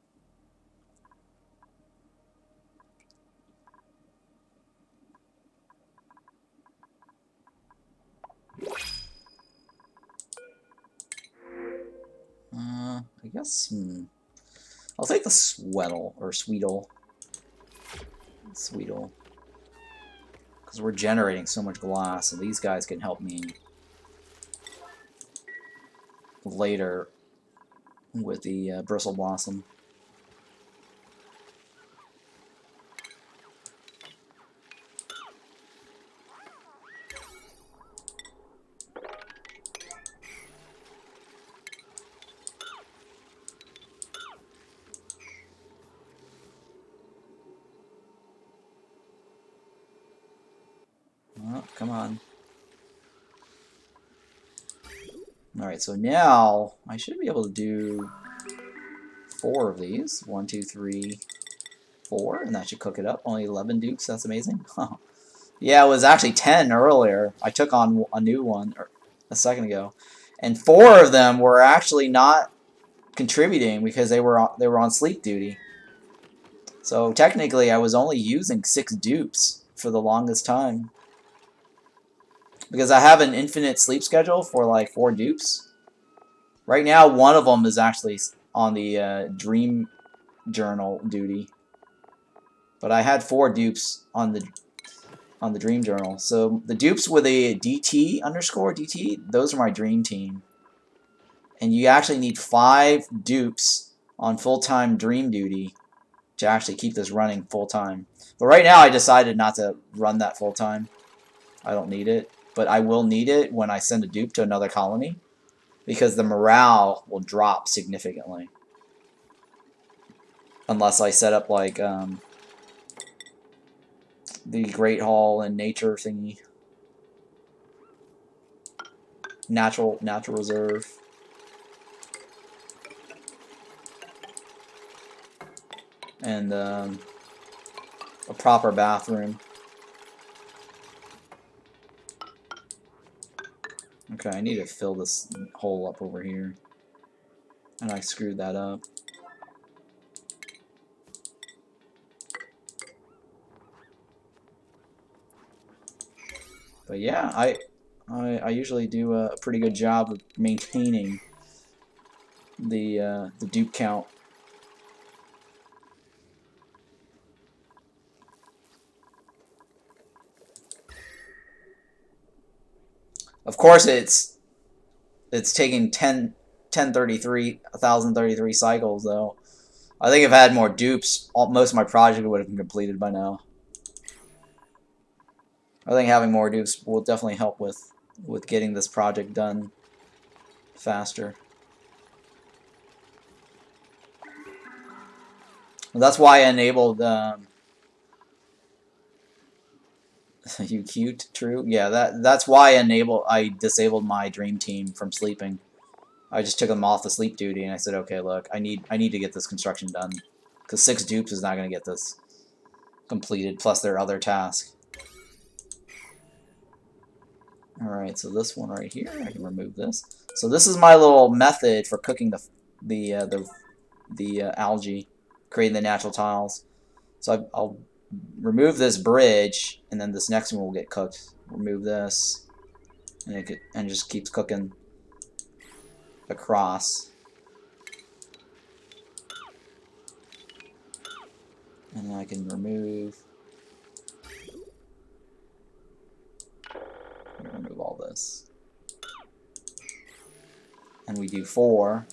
I guess, I'll take the Sweetle, or Sweetle. Sweetle. Because we're generating so much glass, and these guys can help me later with the Bristle Blossom. Oh, come on. Alright, so now I should be able to do 4 of these. 1, 2, 3, 4, and that should cook it up. Only 11 dupes, that's amazing. Yeah, it was actually 10 earlier. I took on a new one a second ago. And 4 of them were actually not contributing because they were on sleep duty. So technically I was only using 6 dupes for the longest time. Because I have an infinite sleep schedule for like 4 dupes. Right now, one of them is actually on the dream journal duty. But I had 4 dupes on the dream journal. So the dupes with a DT_DT, those are my dream team. And you actually need 5 dupes on full-time dream duty to actually keep this running full-time. But right now I decided not to run that full-time. I don't need it. But I will need it when I send a dupe to another colony, because the morale will drop significantly. Unless I set up like the Great Hall and Nature thingy. Natural Reserve. And a proper bathroom. Okay, I need to fill this hole up over here. And I screwed that up. But yeah, I usually do a pretty good job of maintaining the dupe count. Of course, it's taking 1033 cycles though. I think if I had more dupes, most of my project would have been completed by now. I think having more dupes will definitely help with getting this project done faster. And that's why I enabled you cute, true? Yeah, that's why I disabled my dream team from sleeping. I just took them off the sleep duty and I said, okay, look, I need to get this construction done. Because 6 dupes is not going to get this completed, plus their other task. Alright, so this one right here, I can remove this. So this is my little method for cooking the algae, creating the natural tiles. So I'll remove this bridge, and then this next one will get cooked. Remove this, and it just keeps cooking across. And then I can remove all this. And we do 4.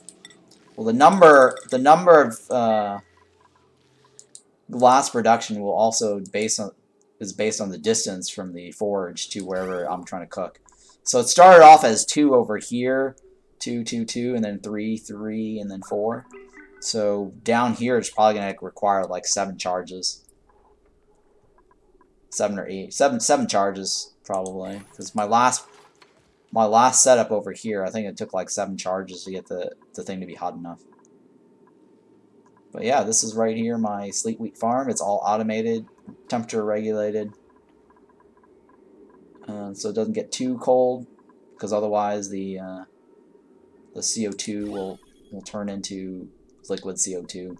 Well, the number of glass production will also is based on the distance from the forge to wherever I'm trying to cook. So it started off as 2 over here, 2, 2, 2, and then 3, 3, and then 4. So down here it's probably going to require like 7 charges. 7 or 8. 7 charges probably. Because my last setup over here, I think it took like 7 charges to get the thing to be hot enough. But yeah, this is right here my sleep wheat farm. It's all automated, temperature regulated, so it doesn't get too cold, because otherwise the CO2 will turn into liquid CO2.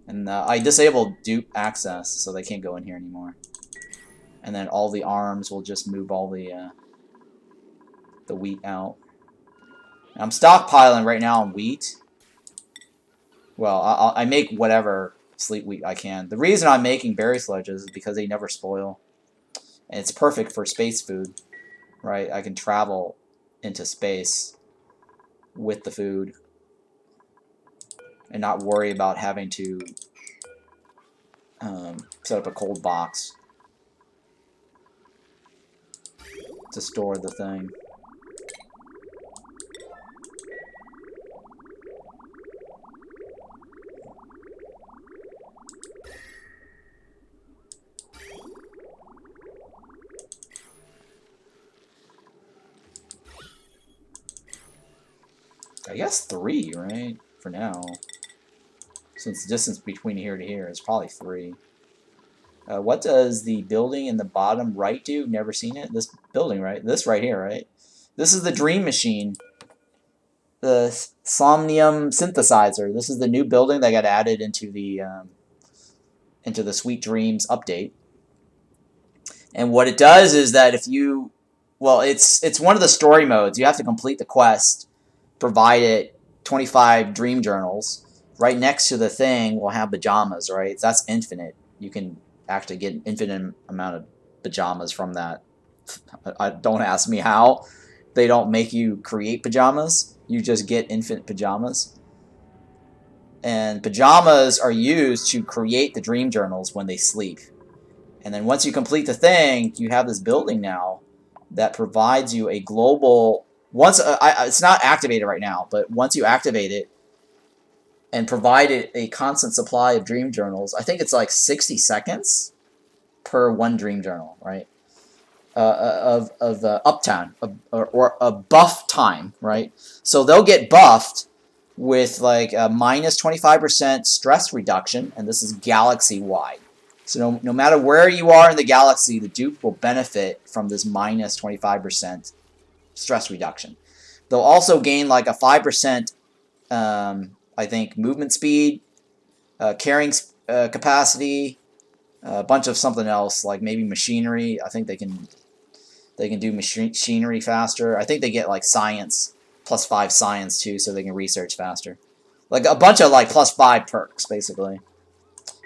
And I disabled dupe access, so they can't go in here anymore. And then all the arms will just move all the wheat out. And I'm stockpiling right now on wheat. Well, I make whatever sleep wheat I can. The reason I'm making berry sludges is because they never spoil. And it's perfect for space food, right? I can travel into space with the food and not worry about having to set up a cold box to store the thing. I guess 3, right? For now. Since the distance between here to here is probably 3. What does the building in the bottom right do? Never seen it. This building, right? This right here, right? This is the dream machine. The somnium synthesizer. This is the new building that got added into the Sweet Dreams update. And what it does is that if you, well, it's one of the story modes. You have to complete the quest, provide it 25 dream journals. Right next to the thing will have pajamas, right? That's infinite. You can actually get an infinite amount of pajamas from that. Don't ask me how. They don't make you create pajamas. You just get infinite pajamas. And pajamas are used to create the dream journals when they sleep. And then once you complete the thing, you have this building now that provides you a global... it's not activated right now, but once you activate it and provide it a constant supply of dream journals, I think it's like 60 seconds per 1 dream journal, right? Of uptime, or a buff time, right? So they'll get buffed with like a minus 25% stress reduction, and this is galaxy-wide. So no matter where you are in the galaxy, the dupe will benefit from this minus 25% stress reduction. They'll also gain like a 5%, I think, movement speed, carrying capacity, a bunch of something else, like maybe machinery. I think they can They can do machinery faster. I think they get like science, +5 science too, so they can research faster. Like a bunch of like +5 perks, basically.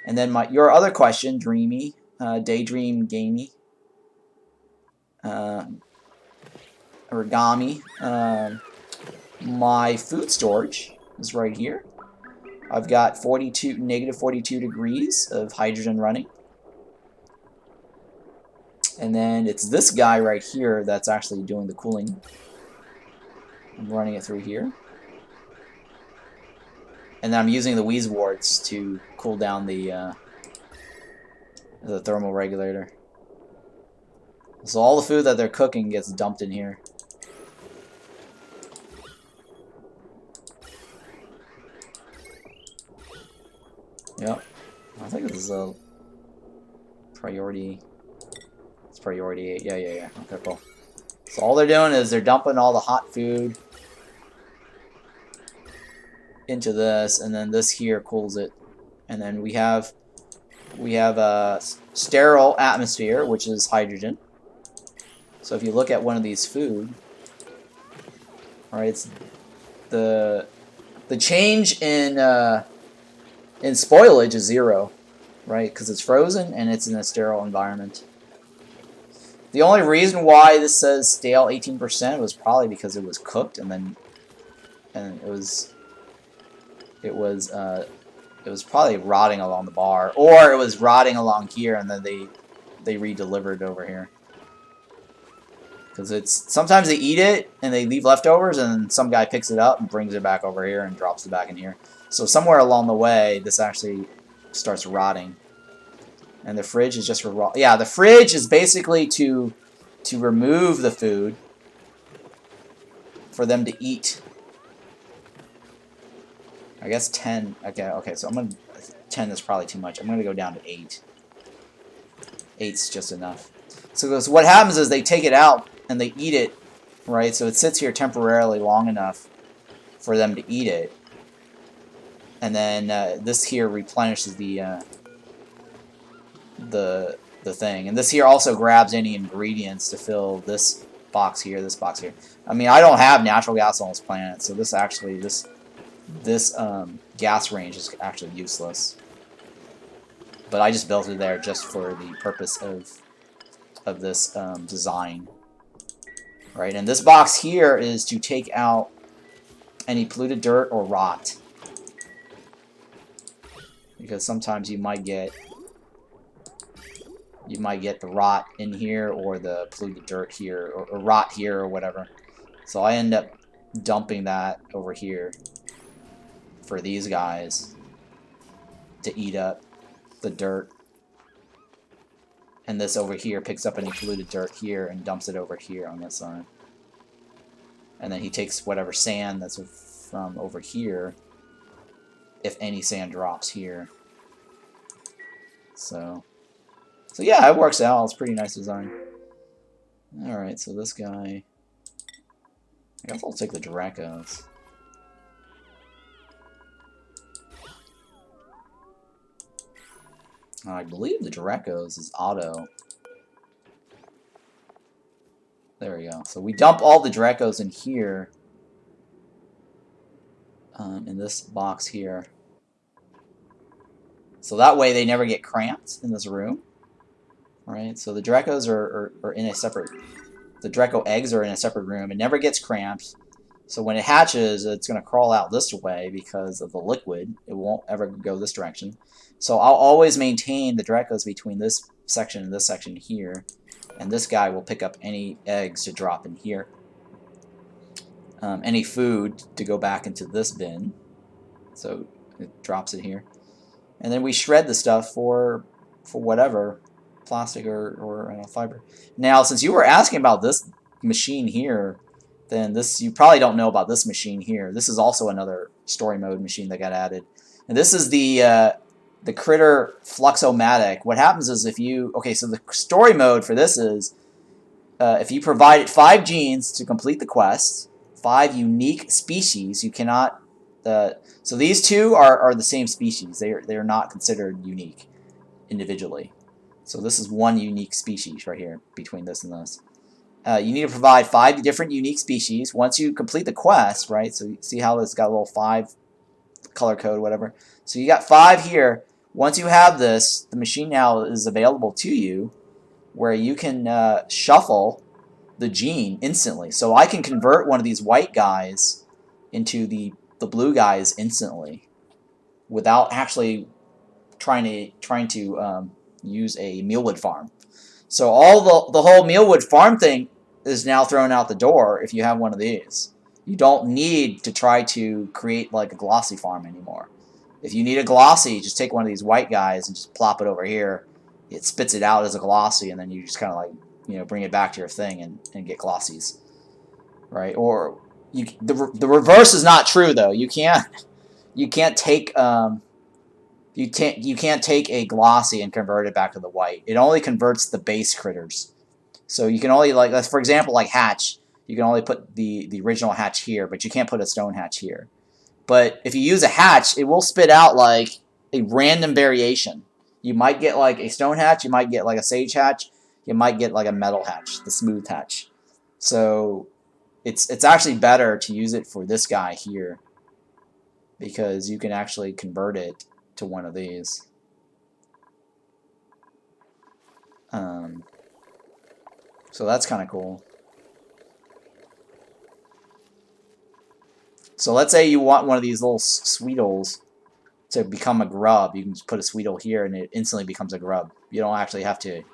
And then your other question, Dreamy, Daydream Gamey, Origami. My food storage is right here. I've got -42 degrees of hydrogen running. And then it's this guy right here that's actually doing the cooling. I'm running it through here. And then I'm using the Wheeze warts to cool down the thermal regulator. So all the food that they're cooking gets dumped in here. Yep. I think this is a priority. It's priority 8. Yeah. Okay, cool. So all they're doing is they're dumping all the hot food into this, and then this here cools it. And then we have a sterile atmosphere, which is hydrogen. So if you look at one of these food, right, it's the change in spoilage is 0, right? Because it's frozen and it's in a sterile environment. The only reason why this says stale 18% was probably because it was cooked and it was probably rotting along the bar, or it was rotting along here and then they re-delivered over here. Because it's sometimes they eat it and they leave leftovers, and some guy picks it up and brings it back over here and drops it back in here. So somewhere along the way, this actually starts rotting. And the fridge is just for raw. Yeah, the fridge is basically to remove the food for them to eat. I guess 10. Okay. So 10 is probably too much. I'm gonna go down to 8. 8's just enough. So what happens is they take it out and they eat it, right? So it sits here temporarily long enough for them to eat it, and then this here replenishes the thing, and this here also grabs any ingredients to fill this box here, this box here. I mean, I don't have natural gas on this planet, so this actually this gas range is actually useless. But I just built it there just for the purpose of this design. Right, and this box here is to take out any polluted dirt or rot. Because sometimes you might get the rot in here, or the polluted dirt here, or rot here, or whatever. So I end up dumping that over here for these guys to eat up the dirt. And this over here picks up any polluted dirt here and dumps it over here on this side. And then he takes whatever sand that's from over here, if any sand drops here. So yeah, it works out. It's a pretty nice design. Alright, so this guy... I guess I'll take the Dracos. I believe the Dracos is auto. There we go. So we dump all the Dracos in here. In this box here. So that way they never get cramped in this room. Right? So the Dracos are in a separate... The Draco eggs are in a separate room. It never gets cramped. So when it hatches, it's going to crawl out this way because of the liquid. It won't ever go this direction. So I'll always maintain the Dracos between this section and this section here. And this guy will pick up any eggs to drop in here. Any food to go back into this bin. So it drops it here. And then we shred the stuff for whatever. Plastic or fiber. Now, since you were asking about this machine here, then you probably don't know about this machine here. This is also another story mode machine that got added. And this is the Critter Fluxomatic. What happens is if you... Okay, so the story mode for this is if you provided 5 genes to complete the quest, 5 unique species, you cannot... so these two are the same species. They are not considered unique individually. So this is one unique species right here between this and this. You need to provide 5 different unique species. Once you complete the quest, right? So you see how it's got a little 5 color code, whatever. So you got 5 here. Once you have this, the machine now is available to you, where you can shuffle the gene instantly. So I can convert one of these white guys into the blue guys instantly, without actually trying to use a mealwood farm. So all the whole mealwood farm thing is now thrown out the door if you have one of these. You don't need to try to create like a glossy farm anymore. If you need a glossy, just take one of these white guys and just plop it over here. It spits it out as a glossy, and then you just kind of like, you know, bring it back to your thing and get glossies, right? Or the reverse is not true though. You can't take you can't take a glossy and convert it back to the white. It only converts the base critters. So you can only, like, for example, like hatch, you can only put the original hatch here, but you can't put a stone hatch here. But if you use a hatch, it will spit out like a random variation. You might get like a stone hatch, you might get like a sage hatch, you might get like a metal hatch, the smooth hatch. So it's actually better to use it for this guy here, because you can actually convert it to one of these. So that's kind of cool. So let's say you want one of these little Sweetles to become a grub. You can just put a Sweetle here and it instantly becomes a grub. You don't actually have to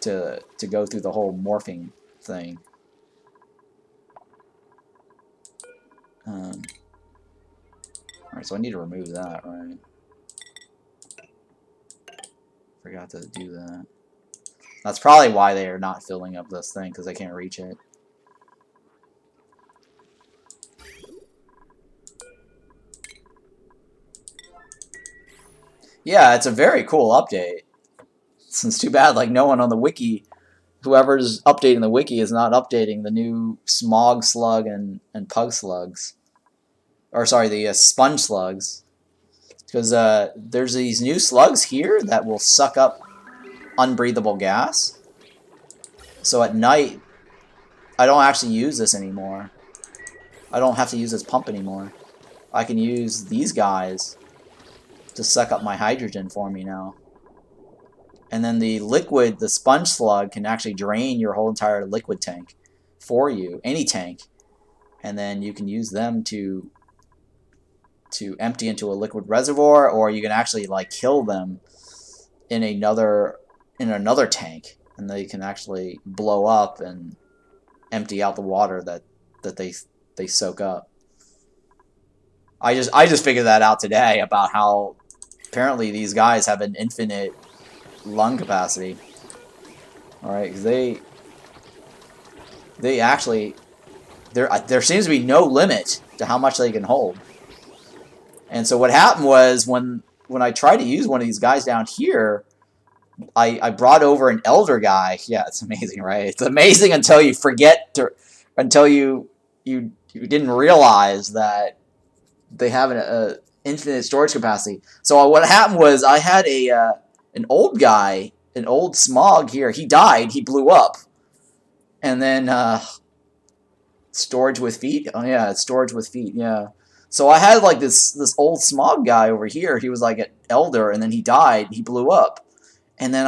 go through the whole morphing thing. Alright, so I need to remove that, right? Forgot to do that. That's probably why they are not filling up this thing, because they can't reach it. Yeah, it's a very cool update. It's too bad, like, no one on the wiki, whoever's updating the wiki, is not updating the new smog slug and pug slugs. Or, sorry, the sponge slugs. Because there's these new slugs here that will suck up unbreathable gas. So at night, I don't actually use this anymore. I don't have to use this pump anymore. I can use these guys to suck up my hydrogen for me now. And then the liquid, the sponge slug, can actually drain your whole entire liquid tank for you, any tank. And then you can use them to empty into a liquid reservoir, or you can actually like kill them in another tank, and they can actually blow up and empty out the water that they soak up. I just figured that out today, about how apparently these guys have an infinite lung capacity. All right, because they actually, there seems to be no limit to how much they can hold. And so what happened was, when I tried to use one of these guys down here, I brought over an elder guy. Yeah, it's amazing, right? It's amazing until you forget to, until you didn't realize that they have an infinite storage capacity. So what happened was, I had an old guy, an old smog here. He died. He blew up. And then storage with feet. Oh yeah, it's storage with feet. Yeah. So I had like this old smog guy over here. He was like an elder, and then he died. He blew up. And then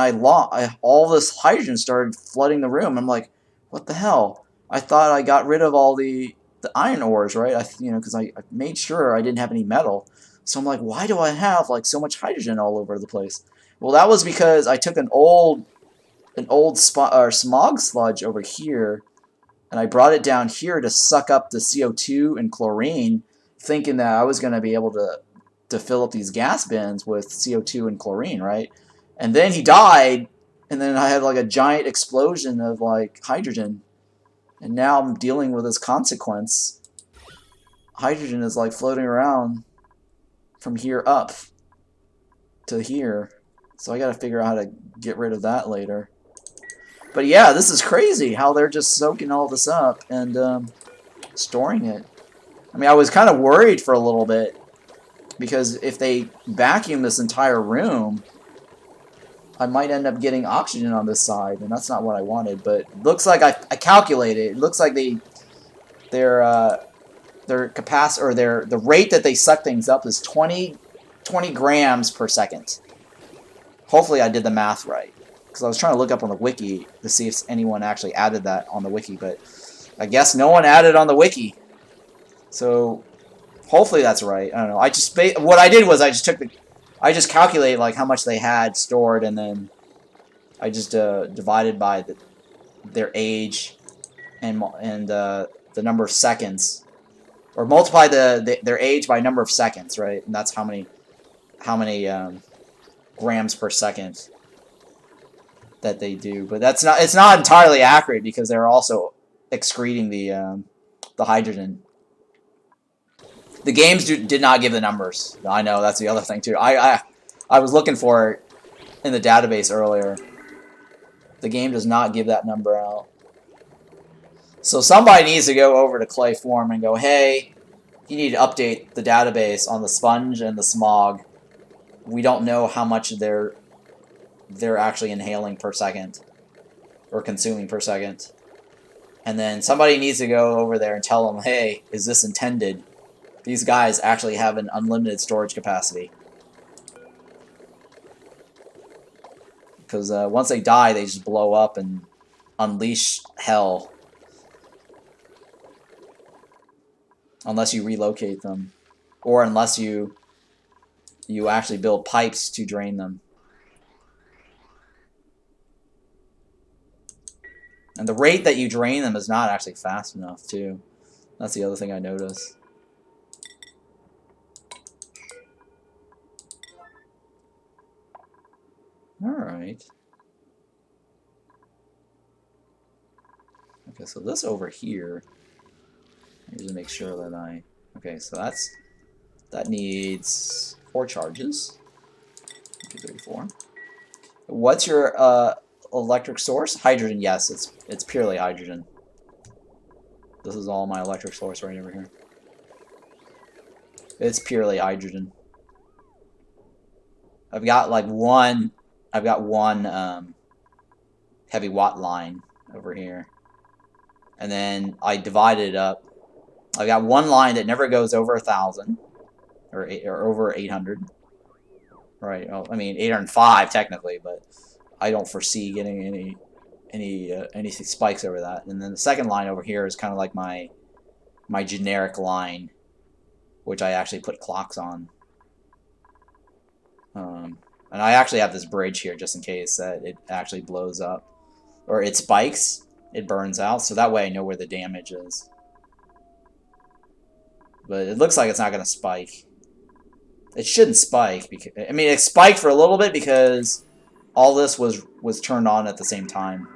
all this hydrogen started flooding the room. I'm like, what the hell? I thought I got rid of all the iron ores, right? Because I made sure I didn't have any metal. So I'm like, why do I have like so much hydrogen all over the place? Well, that was because I took an old smog sludge over here, and I brought it down here to suck up the CO2 and chlorine, thinking that I was going to be able to fill up these gas bins with CO2 and chlorine, right? And then he died, and then I had like a giant explosion of like hydrogen. And now I'm dealing with this consequence. Hydrogen is like floating around from here up to here. So I gotta figure out how to get rid of that later. But yeah, this is crazy how they're just soaking all this up and storing it. I mean, I was kind of worried for a little bit, because if they vacuum this entire room, I might end up getting oxygen on this side, and that's not what I wanted. But it looks like I calculated. It looks like their capacity, or the rate that they suck things up is 20 grams per second. Hopefully I did the math right, because I was trying to look up on the wiki to see if anyone actually added that on the wiki, but I guess no one added on the wiki. So hopefully that's right. I don't know. What I did was I just calculated like how much they had stored, and then I just divided by their age and the number of seconds, or multiply their age by number of seconds, right? And that's how many grams per second that they do. But it's not entirely accurate, because they're also excreting the hydrogen. The games did not give the numbers. I know, that's the other thing too. I was looking for it in the database earlier. The game does not give that number out. So somebody needs to go over to Clayform and go, hey, you need to update the database on the sponge and the smog. We don't know how much they're actually inhaling per second, or consuming per second. And then somebody needs to go over there and tell them, hey, is this intended? These guys actually have an unlimited storage capacity. Because once they die, they just blow up and unleash hell. Unless you relocate them. Or unless you actually build pipes to drain them. And the rate that you drain them is not actually fast enough, too. That's the other thing I noticed. Alright. Okay, so this over here, I need to make sure that okay, so that needs 4 charges. 234. What's your electric source? Hydrogen, yes, it's purely hydrogen. This is all my electric source right over here. It's purely hydrogen. I've got one heavy watt line over here. And then I divided it up. I've got one line that never goes over 1,000 or over 800. Right. Well, I mean 805 technically, but I don't foresee getting any spikes over that. And then the second line over here is kind of like my generic line, which I actually put clocks on. And I actually have this bridge here just in case that it actually blows up. Or it spikes, it burns out, so that way I know where the damage is. But it looks like it's not going to spike. It shouldn't spike, because I mean, it spiked for a little bit because all this was turned on at the same time.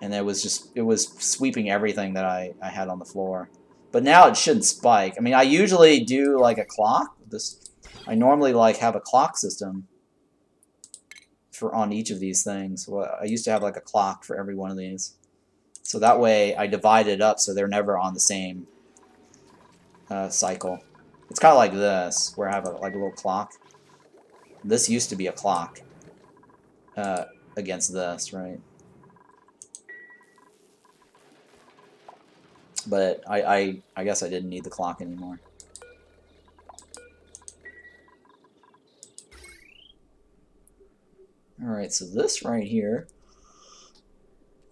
And it was sweeping everything that I had on the floor. But now it shouldn't spike. I mean, I usually do like a clock. I normally have a clock system on each of these things. Well, I used to have like a clock for every one of these. So that way I divide it up so they're never on the same cycle. It's kind of like this, where I have a little clock. This used to be a clock against this, right? But I guess I didn't need the clock anymore. Alright, so this right here,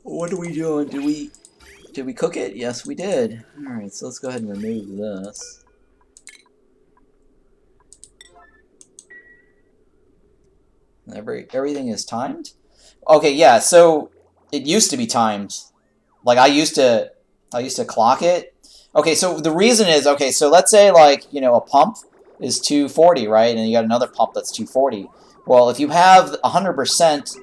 what are we doing? Did we cook it? Yes, we did. Alright, so let's go ahead and remove this. Everything is timed? Okay, yeah, so it used to be timed. Like I used to clock it. Okay, so the reason is, okay, so let's say a pump is 240, right? And you got another pump that's 240. Well, if you have 100%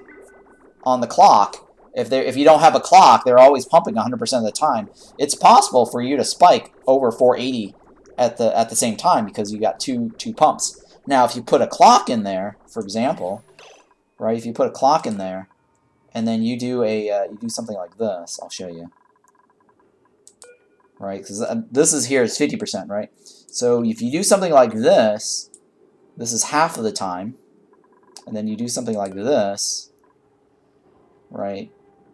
on the clock, if you don't have a clock, they're always pumping 100% of the time. It's possible for you to spike over 480 at the same time because you got two pumps. Now, if you put a clock in there, for example, right? If you put a clock in there, and then you do something like this, I'll show you. Right? Because this is here is 50%, right? So if you do something like this, this is half of the time. and then you do something like this, right?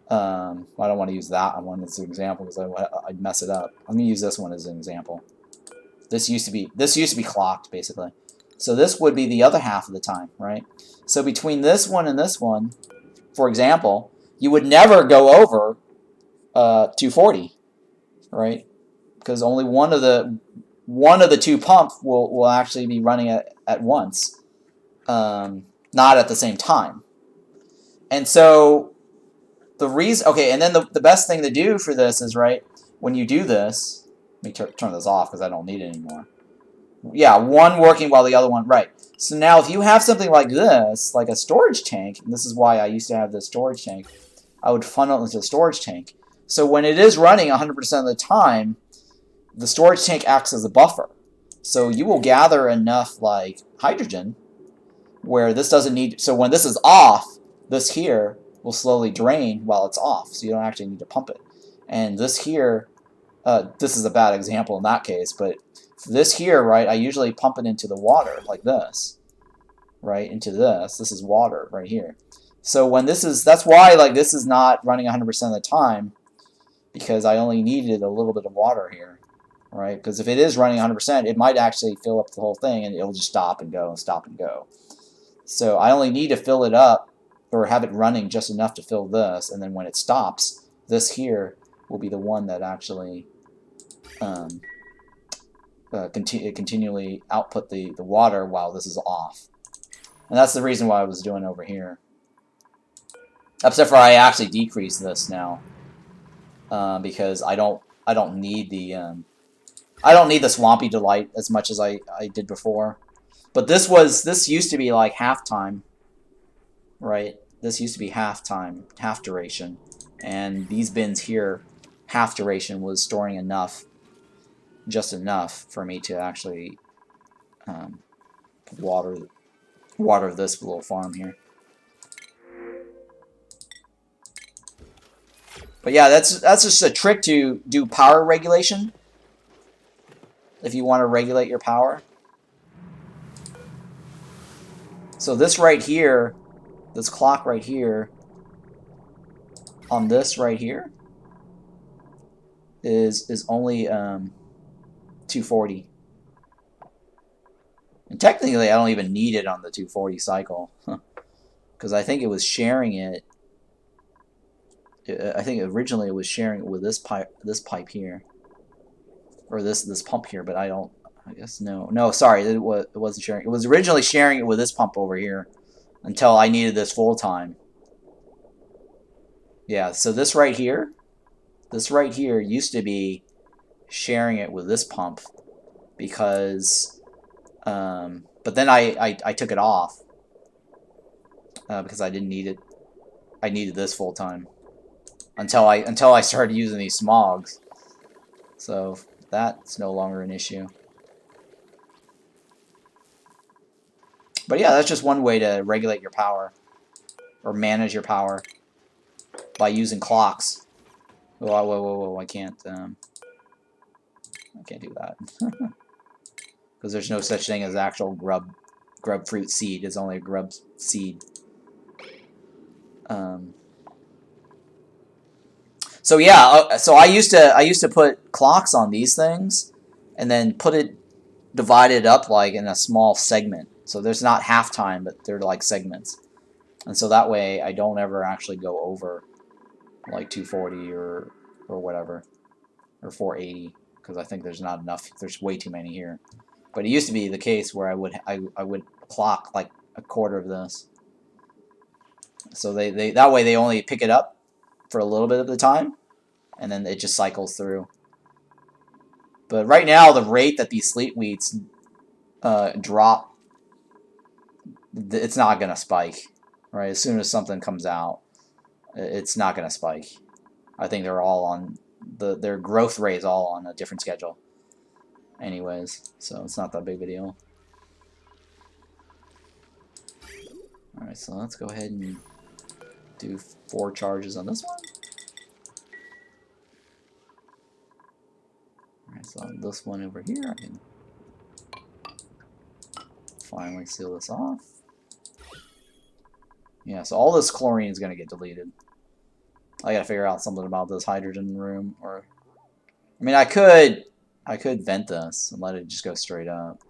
I don't want to use that one as an example because I'd mess it up. I'm gonna use this one as an example. This used to be clocked basically. So this would be the other half of the time, right? So between this one and this one, for example, you would never go over 240, right? Because only one of the two pumps will actually be running at once, not at the same time. And so the reason, okay, and then the best thing to do for this is, right, when you do this, let me turn this off because I don't need it anymore. Yeah, one working while the other one, right. So now if you have something like this, like a storage tank, and this is why I used to have this storage tank, I would funnel it into the storage tank. So when it is running 100% of the time, the storage tank acts as a buffer. So you will gather enough like hydrogen where this doesn't need, so when this is off, this here will slowly drain while it's off. So you don't actually need to pump it. And this here, this is a bad example in that case, but this here, right, I usually pump it into the water like this, right, into this. This is water right here. So when this is, that's why like this is not running 100% of the time, because I only needed a little bit of water here, right? Because if it is running 100%, it might actually fill up the whole thing and it'll just stop and go and stop and go. So I only need to fill it up or have it running just enough to fill this, and then when it stops, this here will be the one that actually continually output the water while this is off. And that's the reason why I was doing over here. Except for I actually decreased this now because I don't need the swampy delight as much as I did before. But this used to be like half time, right? This used to be half time, half duration, and these bins here, half duration was storing enough, just enough for me to actually water this little farm here. But yeah, that's just a trick to do power regulation. If you want to regulate your power. So this right here, this clock right here, on this right here, is only 240. And technically, I don't even need it on the 240 cycle, because I think it was sharing it. I think originally it was sharing it with this pipe here, or this pump here. But I guess no. Sorry, it wasn't sharing. It was originally sharing it with this pump over here, until I needed this full time. Yeah. So this right here used to be sharing it with this pump, because but then I took it off because I didn't need it. I needed this full time until I started using these smogs. So that's no longer an issue. But yeah, that's just one way to regulate your power or manage your power by using clocks. Whoa, I can't do that. Because there's no such thing as actual grub fruit seed. It's only a grub seed. So yeah, so I used to put clocks on these things, and then divide it up like in a small segment. So there's not half time, but they're like segments, and so that way I don't ever actually go over like 240 or whatever, or 480, because I think there's not enough. There's way too many here. But it used to be the case where I would clock like a quarter of this. So they that way they only pick it up for a little bit of the time, and then it just cycles through. But right now, the rate that these sleet wheats drop, it's not going to spike. Right? As soon as something comes out, it's not going to spike. I think they're all on their growth rate is all on a different schedule. Anyways, so it's not that big of a deal. Alright, so let's go ahead and do 4 charges on this one. Alright, so on this one over here, I can finally seal this off. Yeah, so all this chlorine is going to get deleted. I got to figure out something about this hydrogen room, or I mean, I could vent this and let it just go straight up.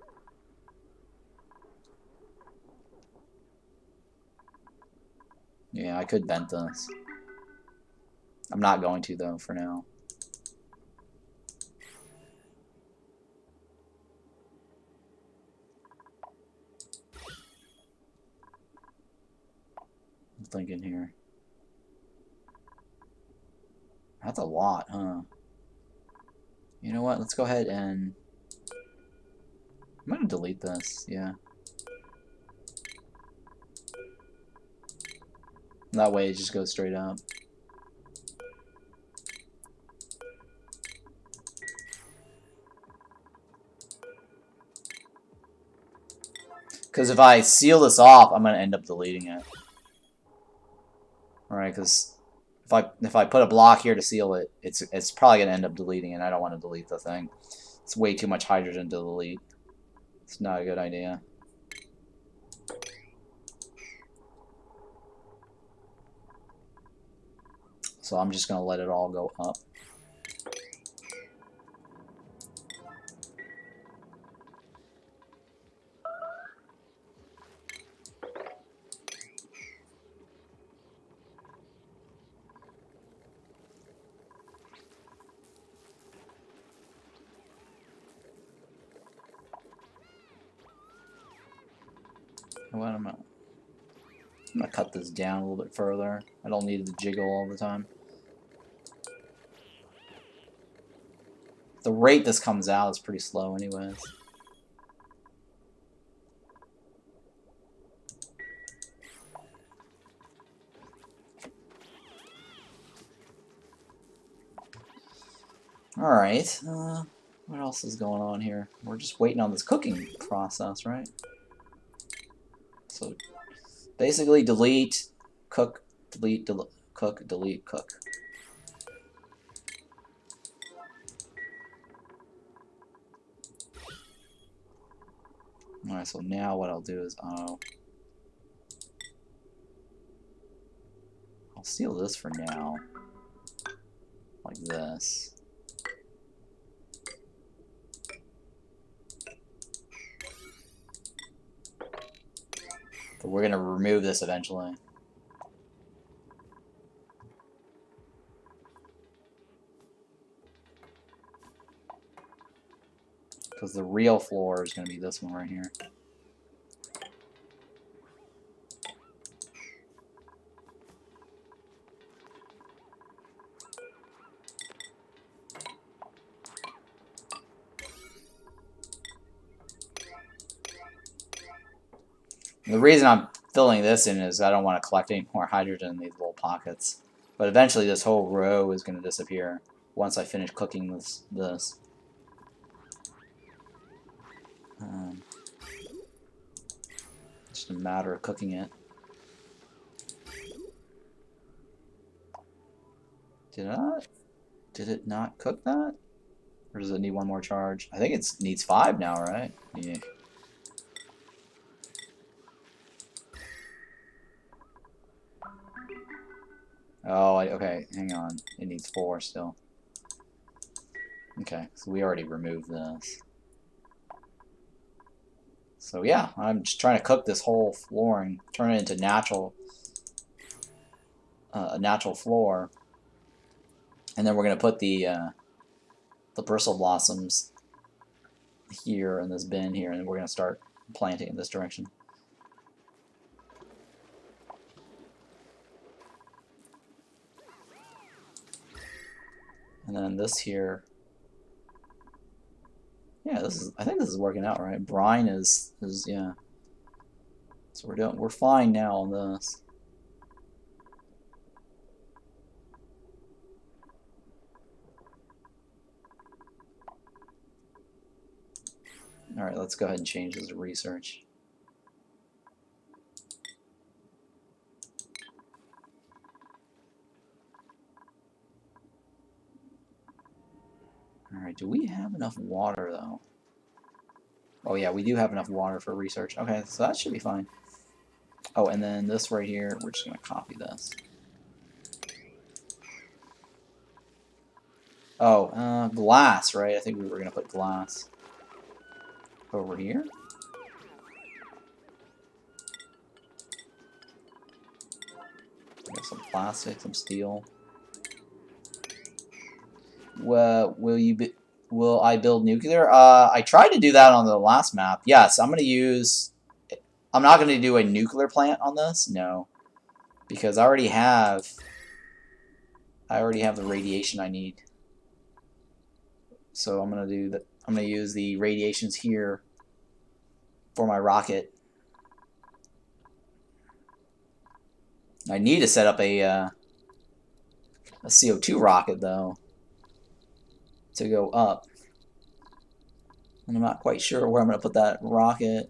Yeah, I could vent this. I'm not going to though for now. I'm thinking here. That's a lot, huh? You know what? Let's go ahead and I'm gonna delete this. Yeah. That way it just goes straight up. Because if I seal this off, I'm gonna end up deleting it. Alright, because if I put a block here to seal it, it's probably gonna end up deleting it. I don't want to delete the thing. It's way too much hydrogen to delete. It's not a good idea. So I'm just gonna let it all go up. What I'm gonna cut this down a little bit further. I don't need it to jiggle all the time. The rate this comes out is pretty slow anyways. Alright, what else is going on here? We're just waiting on this cooking process, right? So, basically delete, cook, delete, cook, delete, cook. Alright, so now what I'll do is I'll seal this for now. Like this. But we're gonna remove this eventually. Because the real floor is gonna be this one right here. And the reason I'm filling this in is I don't want to collect any more hydrogen in these little pockets. But eventually this whole row is going to disappear once I finish cooking this. Just a matter of cooking it. Did it not cook that? Or does it need one more charge? I think it needs 5 now, right? Yeah. Oh, okay, hang on. It needs 4 still. Okay, so we already removed this. So yeah, I'm just trying to cook this whole flooring, turn it into a natural floor, and then we're gonna put the bristle blossoms here in this bin here, and we're gonna start planting in this direction. And then this here, yeah, I think this is working out right. Brine is yeah. So we're fine now on this. Alright, let's go ahead and change this to research. Alright, do we have enough water though? Oh yeah, we do have enough water for research. Okay, so that should be fine. Oh, and then this right here, we're just going to copy this. Oh, glass, right? I think we were going to put glass over here. Got some plastic, some steel. Will I build nuclear? I tried to do that on the last map. Yes, I'm not going to do a nuclear plant on this. No, because I already have the radiation I need. So I'm going to do that. I'm going to use the radiations here for my rocket. I need to set up a CO2 rocket though to go up. And I'm not quite sure where I'm going to put that rocket.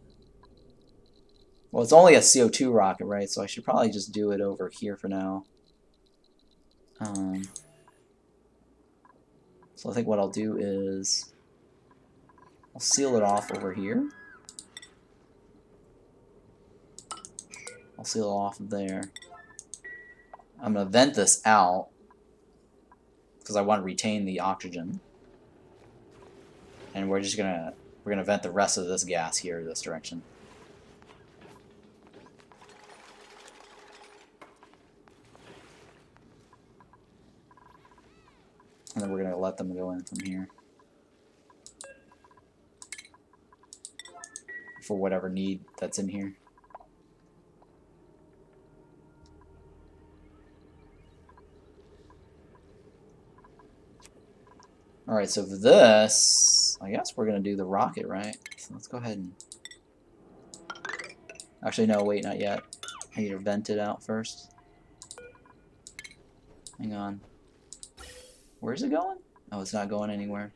Well, it's only a CO2 rocket, right? So I should probably just do it over here for now. So I think what I'll do is I'll seal it off over here. I'll seal it off there. I'm going to vent this out because I want to retain the oxygen. And we're gonna vent the rest of this gas here this direction. And then we're gonna let them go in from here. For whatever need that's in here. Alright, so for this, I guess we're going to do the rocket, right? So let's go ahead and... Actually, no, wait, not yet. I need to vent it out first. Hang on. Where's it going? Oh, it's not going anywhere.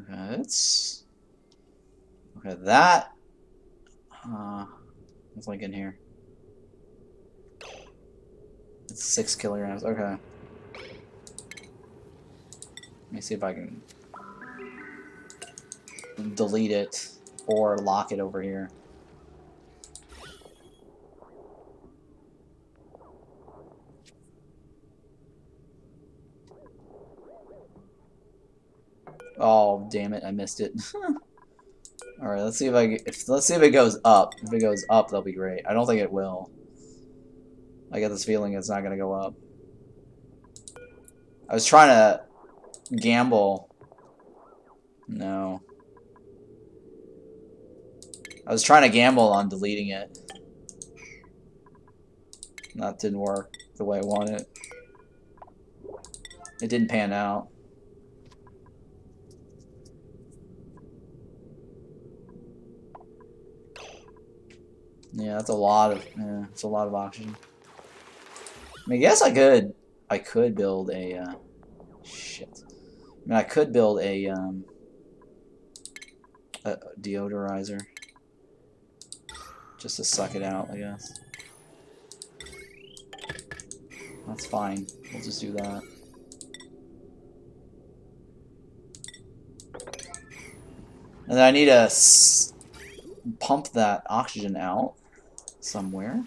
Okay, it's... Okay, that... what's like in here? It's 6 kilograms, okay. Let me see if I can delete it or lock it over here. Oh, damn it, I missed it. Alright, let's see if it goes up. If it goes up, that'll be great. I don't think it will. I get this feeling it's not gonna go up. I was trying to gamble. No. I was trying to gamble on deleting it. That didn't work the way I wanted. It didn't pan out. Yeah, that's a lot of it's a lot of oxygen. I mean, I guess I could build a shit. I mean, I could build a deodorizer just to suck it out, I guess. That's fine. We'll just do that. And then I need to pump that oxygen out somewhere.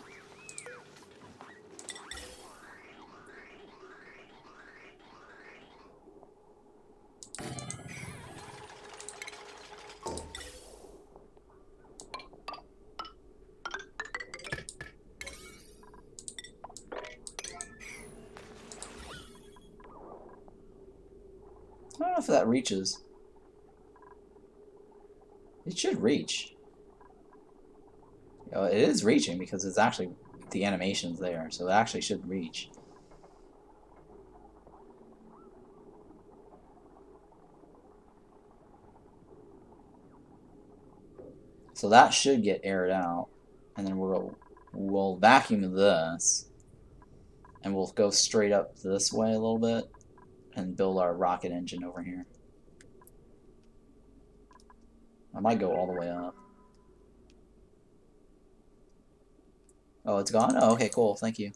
I don't know if that reaches. It should reach. It is reaching because it's actually the animation's there, so it actually should reach. So that should get aired out, and then we'll vacuum this, and we'll go straight up this way a little bit, and build our rocket engine over here. I might go all the way up. Oh, it's gone? Oh, okay, cool. Thank you.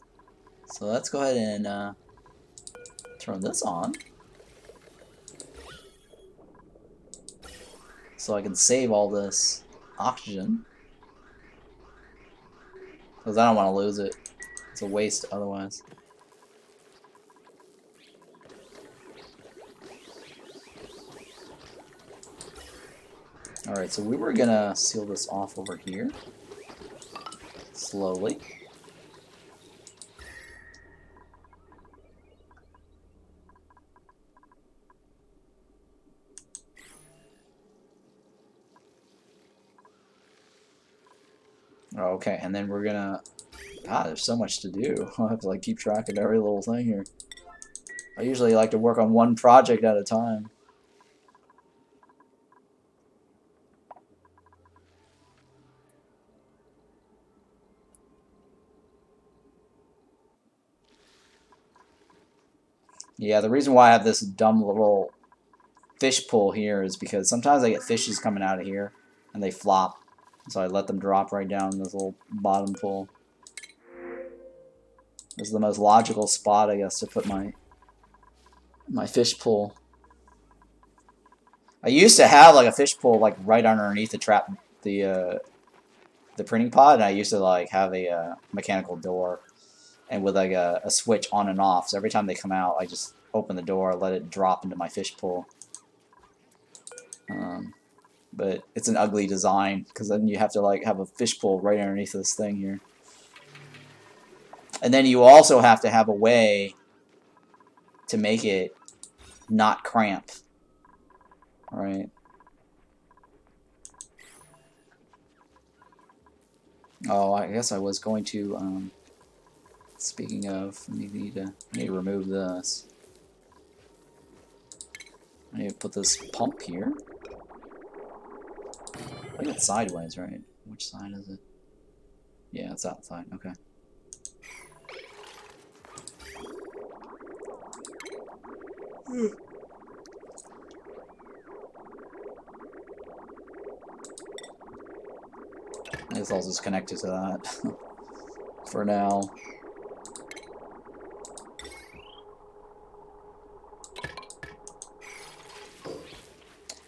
So let's go ahead and turn this on. So I can save all this oxygen. Because I don't want to lose it. It's a waste otherwise. Alright, so we were gonna seal this off over here. Slowly. Okay, and then we're gonna... God, there's so much to do. I'll have to like keep track of every little thing here. I usually like to work on one project at a time. Yeah, the reason why I have this dumb little fish pool here is because sometimes I get fishes coming out of here and they flop. So I let them drop right down in this little bottom pool. This is the most logical spot, I guess, to put my fish pool. I used to have like a fish pool like right underneath the trap, the printing pod, and I used to like have a mechanical door, and with like a switch on and off. So every time they come out, I just open the door, let it drop into my fish pool. But it's an ugly design because then you have to like have a fish pool right underneath this thing here. And then you also have to have a way to make it not cramp. Right. Oh, I guess I was going to, speaking of, I need to remove this. I need to put this pump here. I think it's sideways, right? Which side is it? Yeah, it's outside. Okay. I guess I'll just connect it to that for now.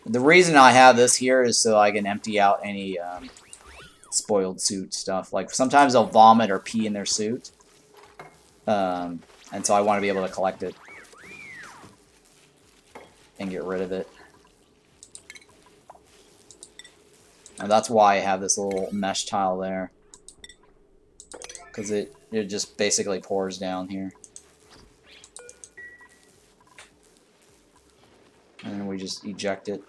The reason I have this here is so I can empty out any spoiled suit stuff. Like sometimes they'll vomit or pee in their suit, and so I want to be able to collect it and get rid of it. And that's why I have this little mesh tile there, because it just basically pours down here. And then we just eject it.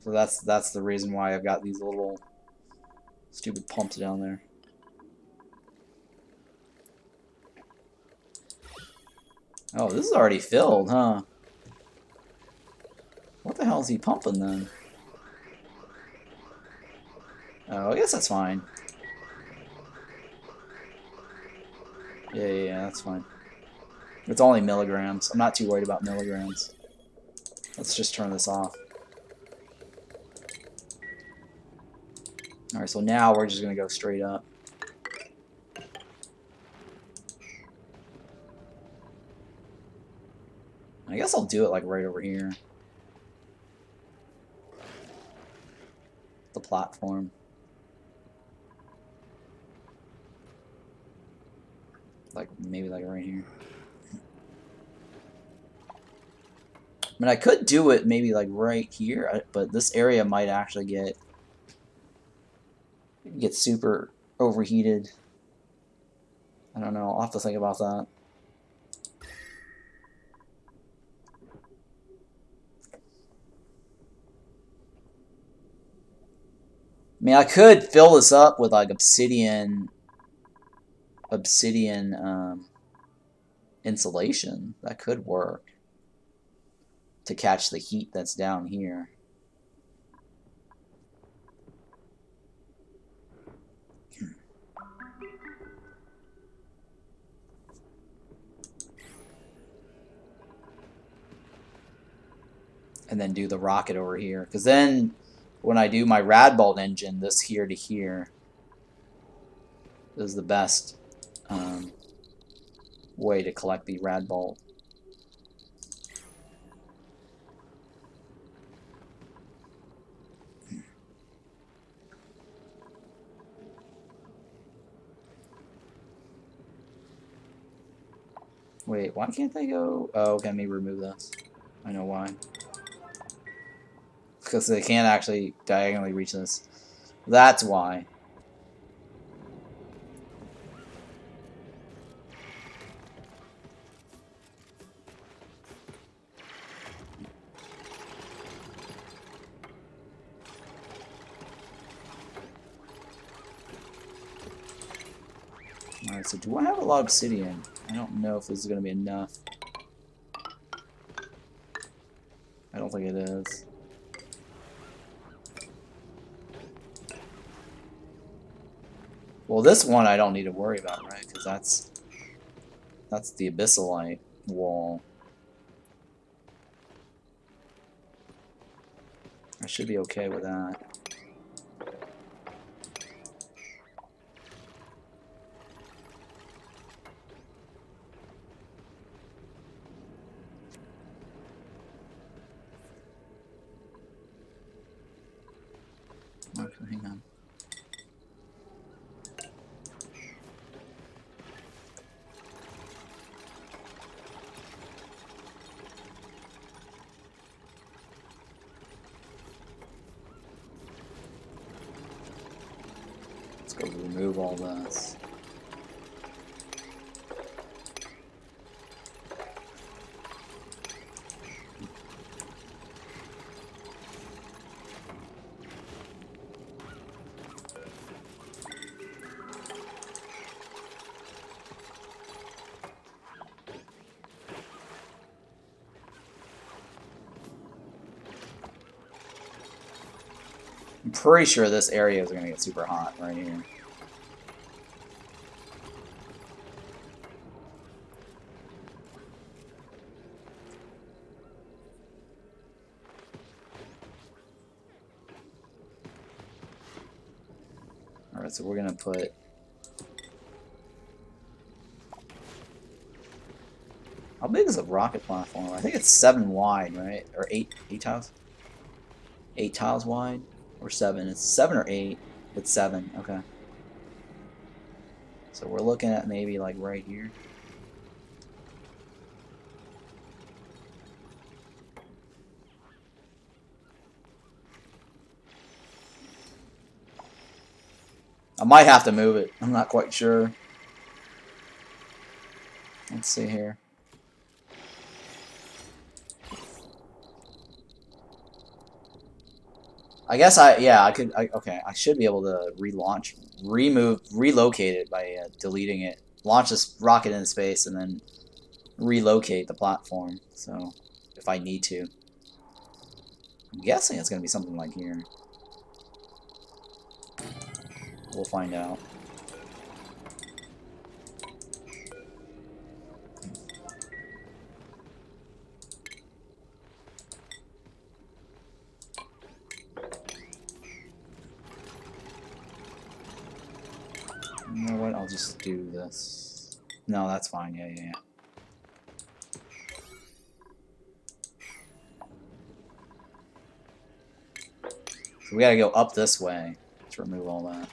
So that's the reason why I've got these little stupid pumps down there. Oh, this is already filled, huh? What the hell is he pumping then? Oh, I guess that's fine. Yeah, that's fine. It's only milligrams. I'm not too worried about milligrams. Let's just turn this off. Alright, so now we're just going to go straight up. I guess I'll do it like right over here. The platform. Like, maybe like right here. I mean, I could do it maybe like right here, but this area might actually get super overheated. I don't know. I'll have to think about that. I mean, I could fill this up with like obsidian insulation. That could work to catch the heat that's down here. And then do the rocket over here. Because then when I do my Radbolt engine, this here to here is the best way to collect the Radbolt. Wait, why can't they go? Oh, okay, let me remove this. I know why. Because they can't actually diagonally reach this. That's why. Alright, so do I have a lot of obsidian? I don't know if this is going to be enough. I don't think it is. Well, this one I don't need to worry about, right? Because that's the abyssalite wall. I should be okay with that. Okay, hang on. Let's go remove all this. I'm pretty sure this area is going to get super hot right here. Alright, so we're going to put... How big is a rocket platform? I think it's 7 wide, right? Or 8 tiles? 8 tiles wide? Or 7? It's 7 or 8. It's 7, okay. So we're looking at maybe like right here. I might have to move it. I'm not quite sure. Let's see here. I guess okay, I should be able to relocate it by deleting it. Launch this rocket into space and then relocate the platform. So, if I need to. I'm guessing it's going to be something like here. We'll find out. You know what? I'll just do this. No, that's fine. Yeah. So we gotta go up this way to remove all that.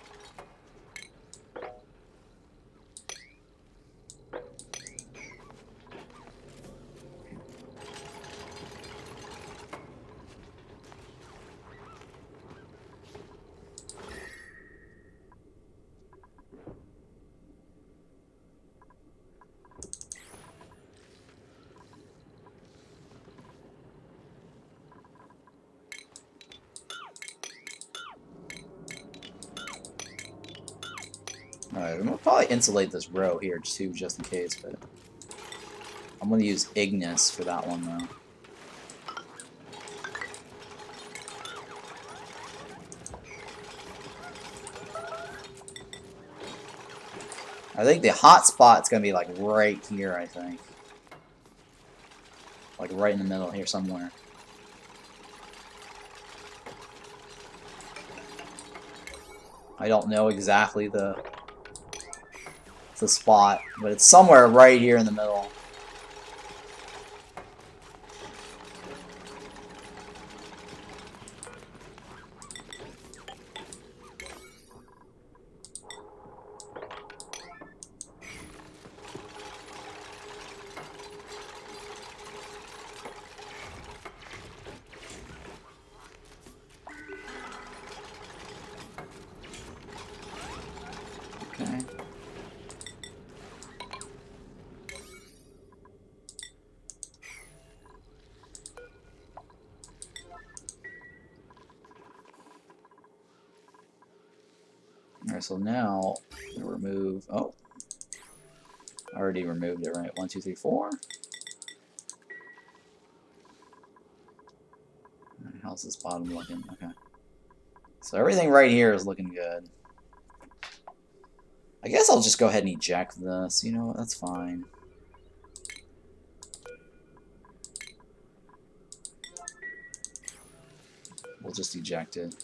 Alright, I'm gonna probably insulate this row here too, just in case, but I'm gonna use Ignis for that one though. I think the hot spot's gonna be like right here, I think. Like right in the middle here somewhere. I don't know exactly the spot, but it's somewhere right here in the middle. Okay. Alright, so now we remove. Oh, I already removed it, right? 1, 2, 3, 4. How's this bottom looking? Okay. So everything right here is looking good. I guess I'll just go ahead and eject this. You know what? That's fine. We'll just eject it.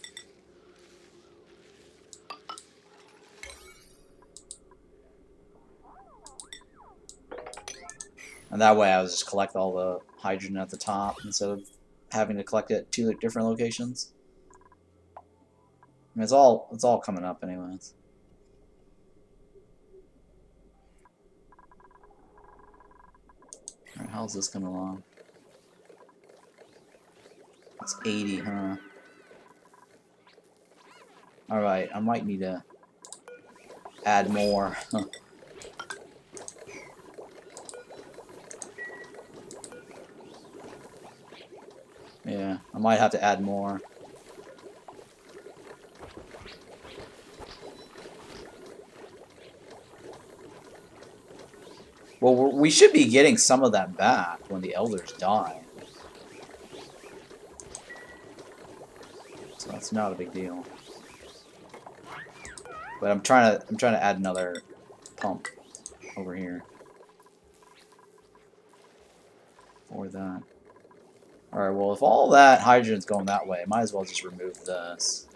And that way I will just collect all the hydrogen at the top instead of having to collect it at 2 different locations. I mean, it's all coming up anyways. Alright, how's this coming along? It's 80, huh? Alright, I might need to add more. Yeah, I might have to add more. Well, we should be getting some of that back when the elders die. So that's not a big deal. But I'm trying to add another pump over here for that. Alright, well, if all that hydrogen's going that way, I might as well just remove this.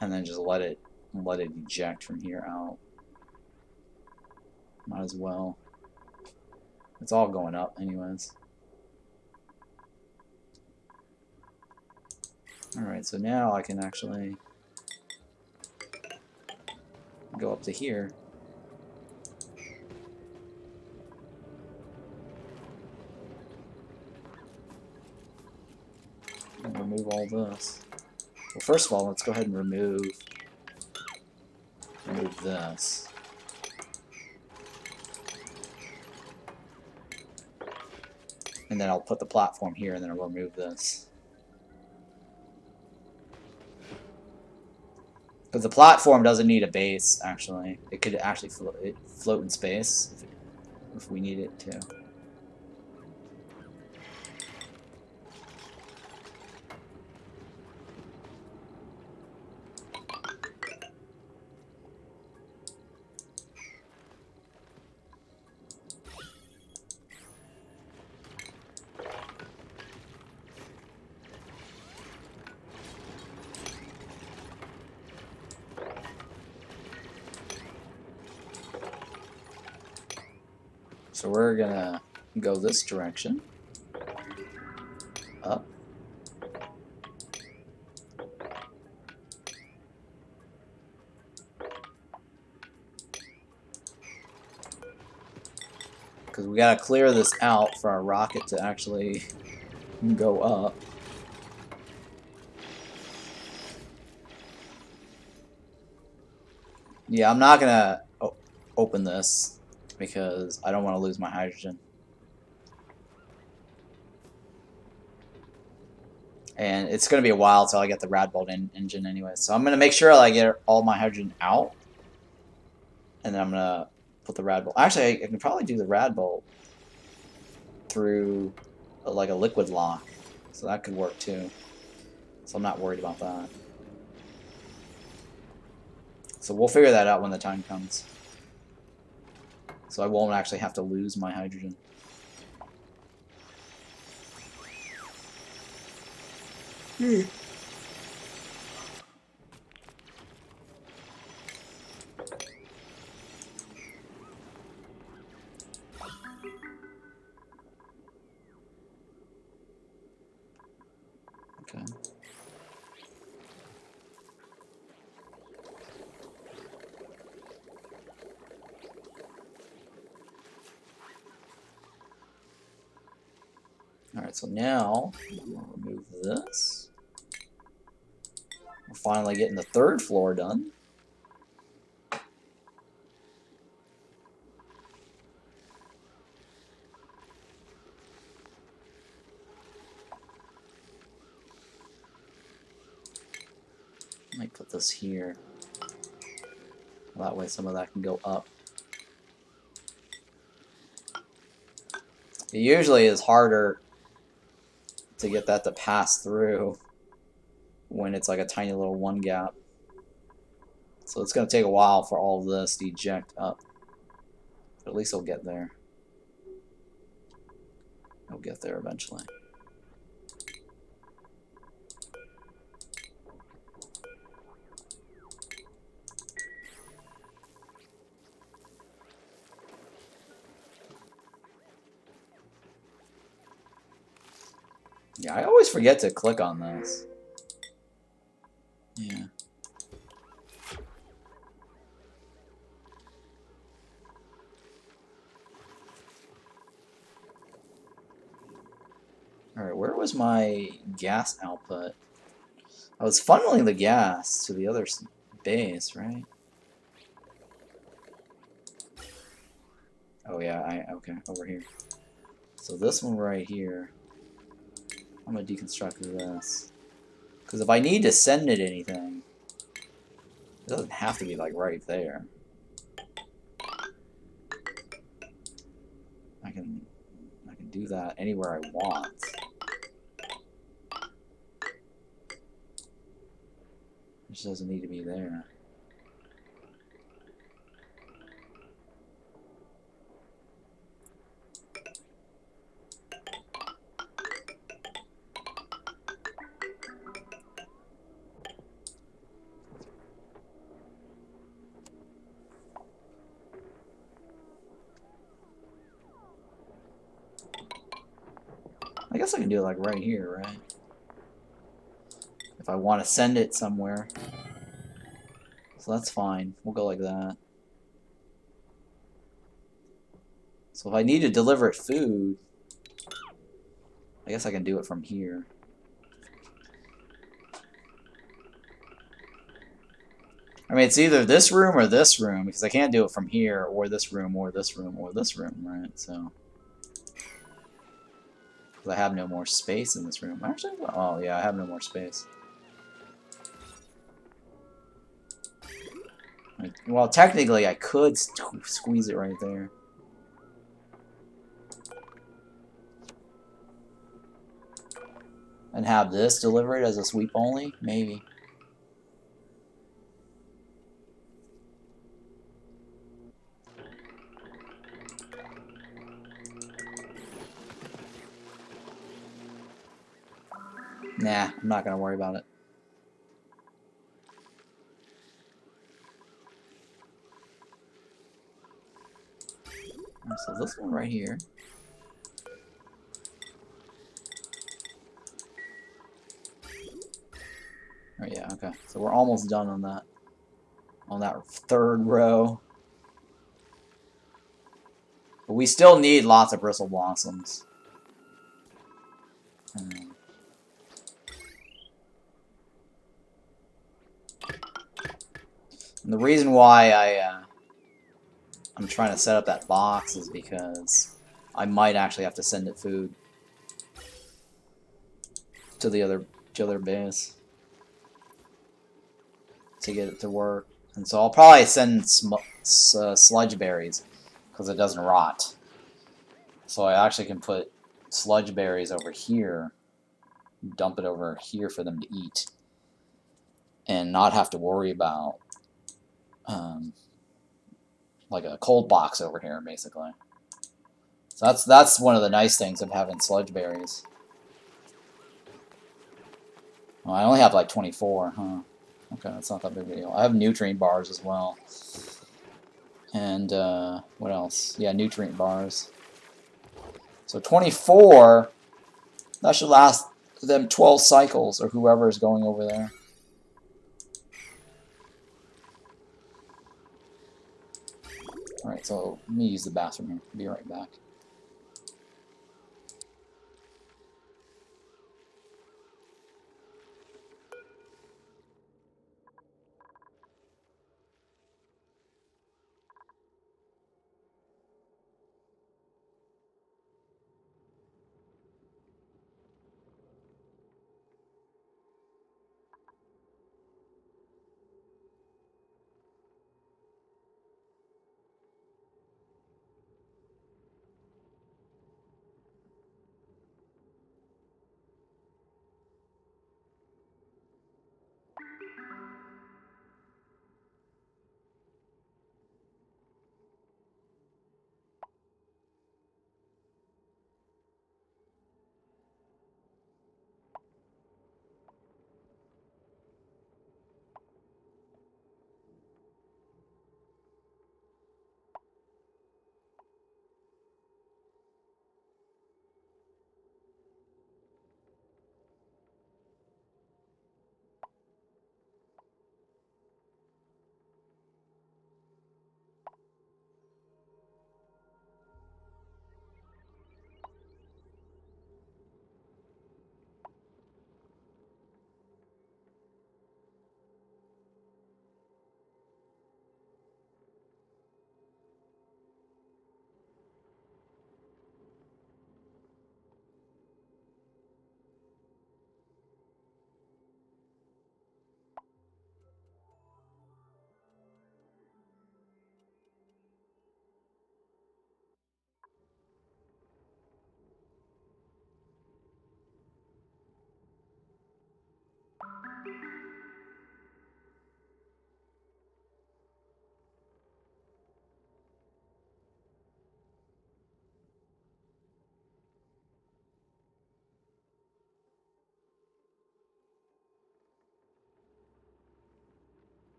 And then just let it eject from here out. Might as well. It's all going up anyways. Alright, so now I can actually go up to here. And remove all this. Well, first of all, let's go ahead and remove this. And then I'll put the platform here, and then I'll remove this. Because the platform doesn't need a base, actually. It could actually float in space if we need it to. So we're gonna go this direction. Up. Because we gotta clear this out for our rocket to actually go up. Yeah, I'm not gonna open this because I don't want to lose my hydrogen. And it's going to be a while till I get the Radbolt engine anyway. So I'm going to make sure I get all my hydrogen out. And then I'm going to put the Radbolt. Actually, I can probably do the Radbolt through like a liquid lock. So that could work too. So I'm not worried about that. So we'll figure that out when the time comes. So I won't actually have to lose my hydrogen. Okay. Alright, so now we'll remove this. We're finally getting the third floor done. Might put this here. That way some of that can go up. It usually is harder to get that to pass through when it's like a tiny little one gap. So it's going to take a while for all of this to eject up. But at least it'll get there. It'll get there eventually. Yeah, I always forget to click on this. Yeah. Alright, where was my gas output? I was funneling the gas to the other base, right? Oh yeah, okay, over here. So this one right here, I'm gonna deconstruct this. Because if I need to send it anything, it doesn't have to be like right there. I can do that anywhere I want. It just doesn't need to be there. I guess I can do it like right here, right? If I want to send it somewhere. So that's fine. We'll go like that. So if I need to deliver it food, I guess I can do it from here. I mean, it's either this room or this room, because I can't do it from here, or this room, or this room, or this room, right? So, because I have no more space in this room. Actually, oh yeah, I have no more space. Well, technically, I could squeeze it right there. And have this deliver it as a sweep only? Maybe. Nah, I'm not gonna worry about it. So this one right here. Oh yeah, okay. So we're almost done on that. On that third row. But we still need lots of Bristle Blossoms. And the reason why I'm trying to set up that box is because I might actually have to send it food to the other base to get it to work. And so I'll probably send sludge berries because it doesn't rot. So I actually can put sludge berries over here, dump it over here for them to eat, and not have to worry about like a cold box over here, basically. So that's one of the nice things of having sludge berries. Well, I only have like 24, huh? Okay, that's not that big a deal. I have nutrient bars as well. And what else? Yeah, nutrient bars. So 24, that should last them 12 cycles, or whoever is going over there. Alright, so let me use the bathroom here. Be right back.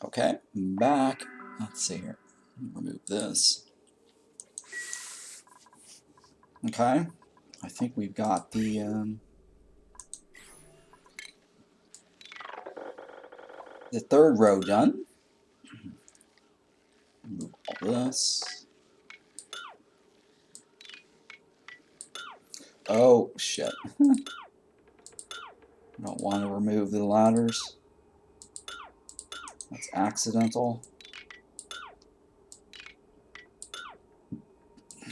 Okay, I'm back. Let's see here. Remove this. Okay, I think we've got the third row done. Remove all this. Oh, shit. I don't want to remove the ladders. That's accidental.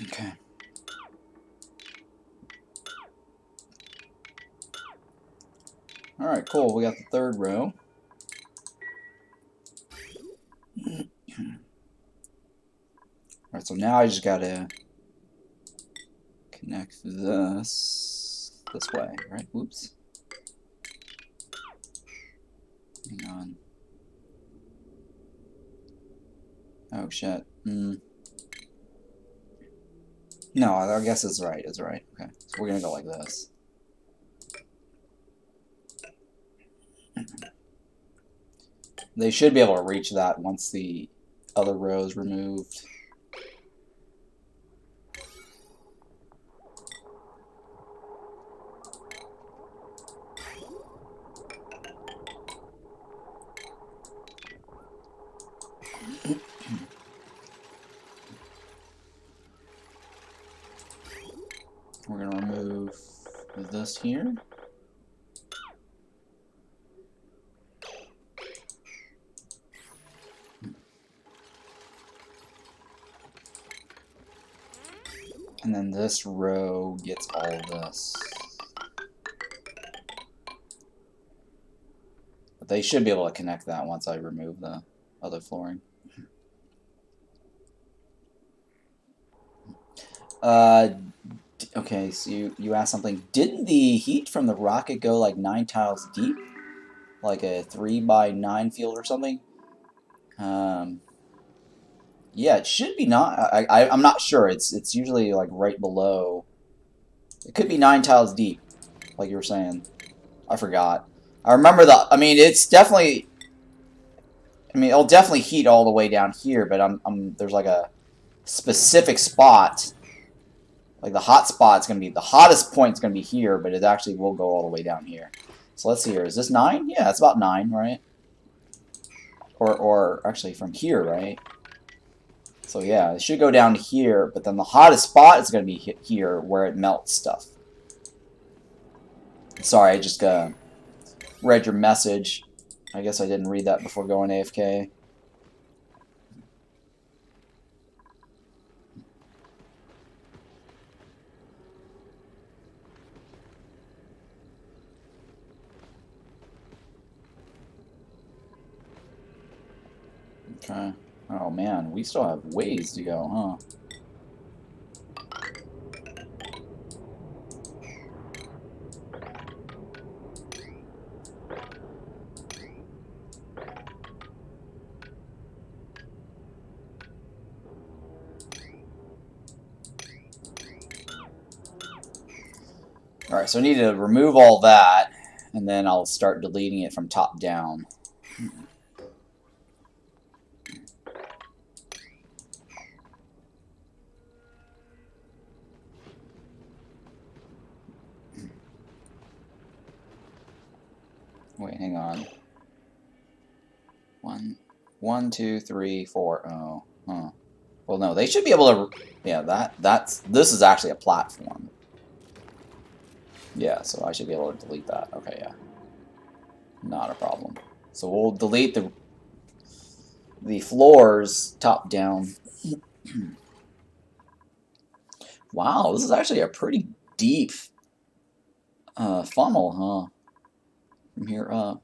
Okay. Alright, cool. We got the third row. Alright, so now I just gotta connect this way, right? Whoops. Hang on. Oh, shit. No, I guess it's right. It's right. Okay, so we're gonna go like this. They should be able to reach that once the other row is removed. We're gonna remove this here. And then this row gets all this. But they should be able to connect that once I remove the other flooring. Okay, so you asked something. Didn't the heat from the rocket go like 9 tiles deep? Like a 3x9 field or something? Yeah, it should be not. I'm not sure. It's usually like right below. It could be 9 tiles deep, like you were saying. I forgot. I remember the. I mean, it's definitely. I mean, it'll definitely heat all the way down here, but there's like a specific spot. Like the hot spot's gonna be the hottest point's gonna be here, but it actually will go all the way down here. So let's see here. Is this 9? Yeah, it's about 9, right? Or actually from here, right? So yeah, it should go down here, but then the hottest spot is going to be here where it melts stuff. Sorry, I just read your message. I guess I didn't read that before going AFK. Okay. Oh man, we still have ways to go, huh? Alright, so I need to remove all that, and then I'll start deleting it from top down. Wait, hang on. 1, 2, 3, 4. Oh, huh. Well, no, they should be able to. Yeah, this is actually a platform. Yeah, so I should be able to delete that. Okay, yeah. Not a problem. So we'll delete the floors top down. Wow, this is actually a pretty deep funnel, huh? From here up.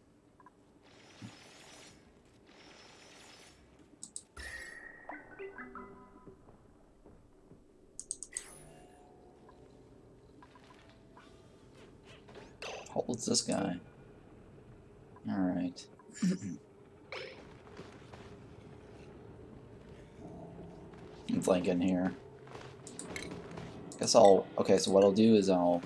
How old's this guy? Alright. I'm thinking here. Guess I'll... Okay, so what I'll do is I'll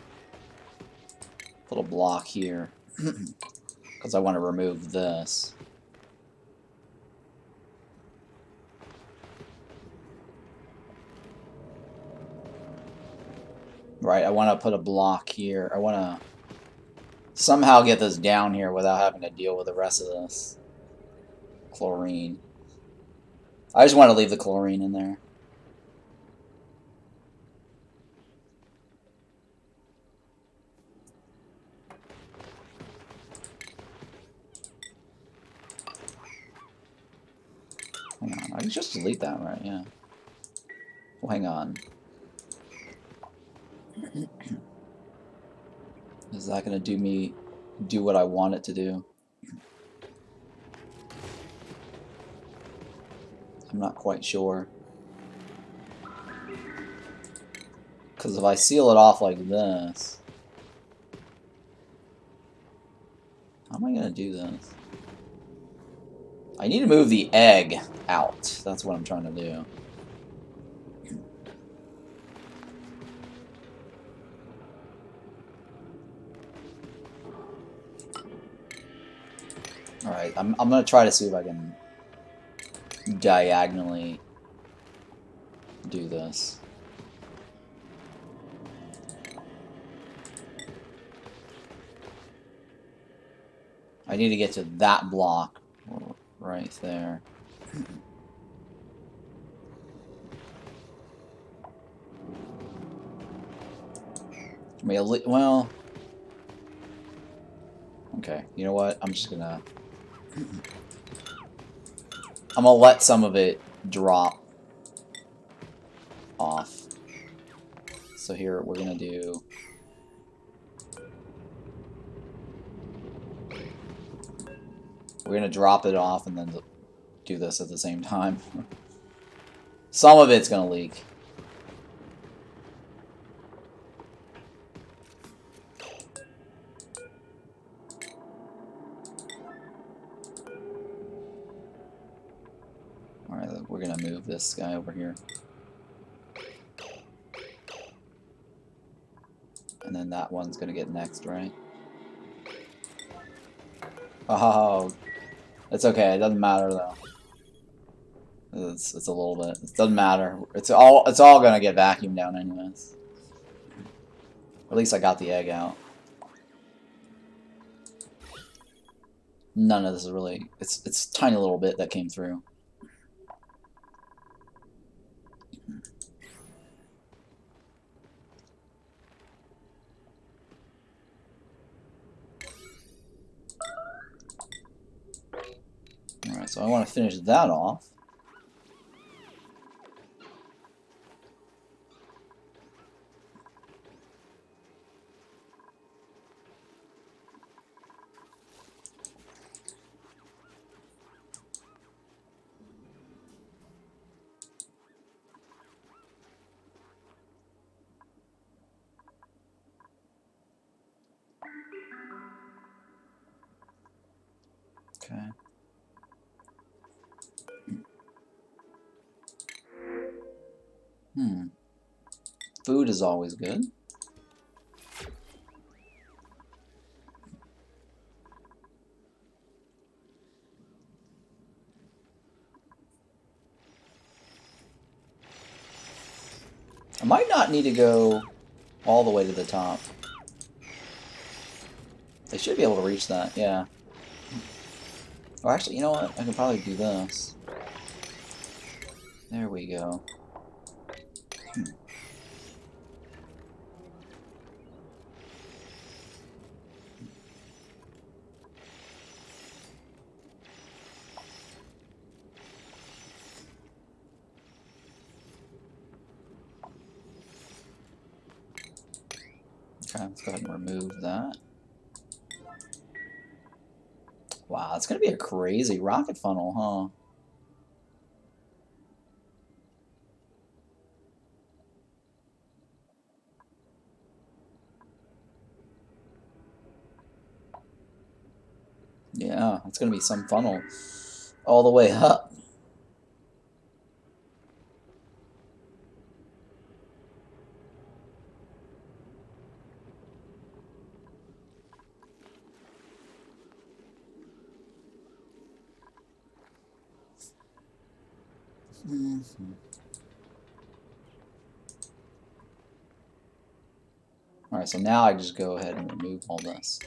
put a block here. Because I want to remove this. Right, I want to put a block here. I want to somehow get this down here without having to deal with the rest of this chlorine. I just want to leave the chlorine in there. Hang on, I can just delete that, right? Yeah. Well, hang on. Is that going to do what I want it to do? I'm not quite sure. Because if I seal it off like this... How am I going to do this? I need to move the egg out. That's what I'm trying to do. Alright, I'm going to try to see if I can diagonally do this. I need to get to that block right there. Well... Okay, you know what? I'm just gonna... I'm gonna let some of it drop off. So here we're gonna do... We're gonna drop it off and then do this at the same time. Some of it's gonna leak. Alright, we're gonna move this guy over here. And then that one's gonna get next, right? Oh, it's okay. It doesn't matter though. It's a little bit. It doesn't matter. It's all gonna get vacuumed down anyways. At least I got the egg out. None of this is really. It's a tiny little bit that came through. Alright, so I want to finish that off. Okay. Food is always good. I might not need to go all the way to the top. They should be able to reach that, yeah. Oh, actually, you know what? I can probably do this. There we go. Okay, let's go ahead and remove that. Wow, it's gonna be a crazy rocket funnel, huh? Yeah, it's gonna be some funnel all the way up. Alright, so now I just go ahead and remove all this.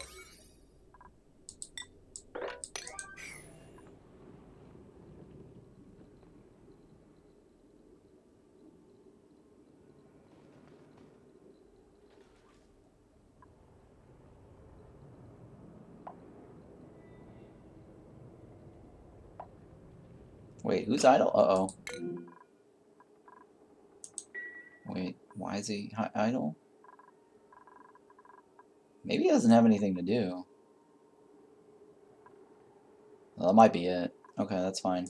Wait, who's idle? Uh-oh. Wait, why is he idle? Maybe he doesn't have anything to do. Well, that might be it. Okay, that's fine.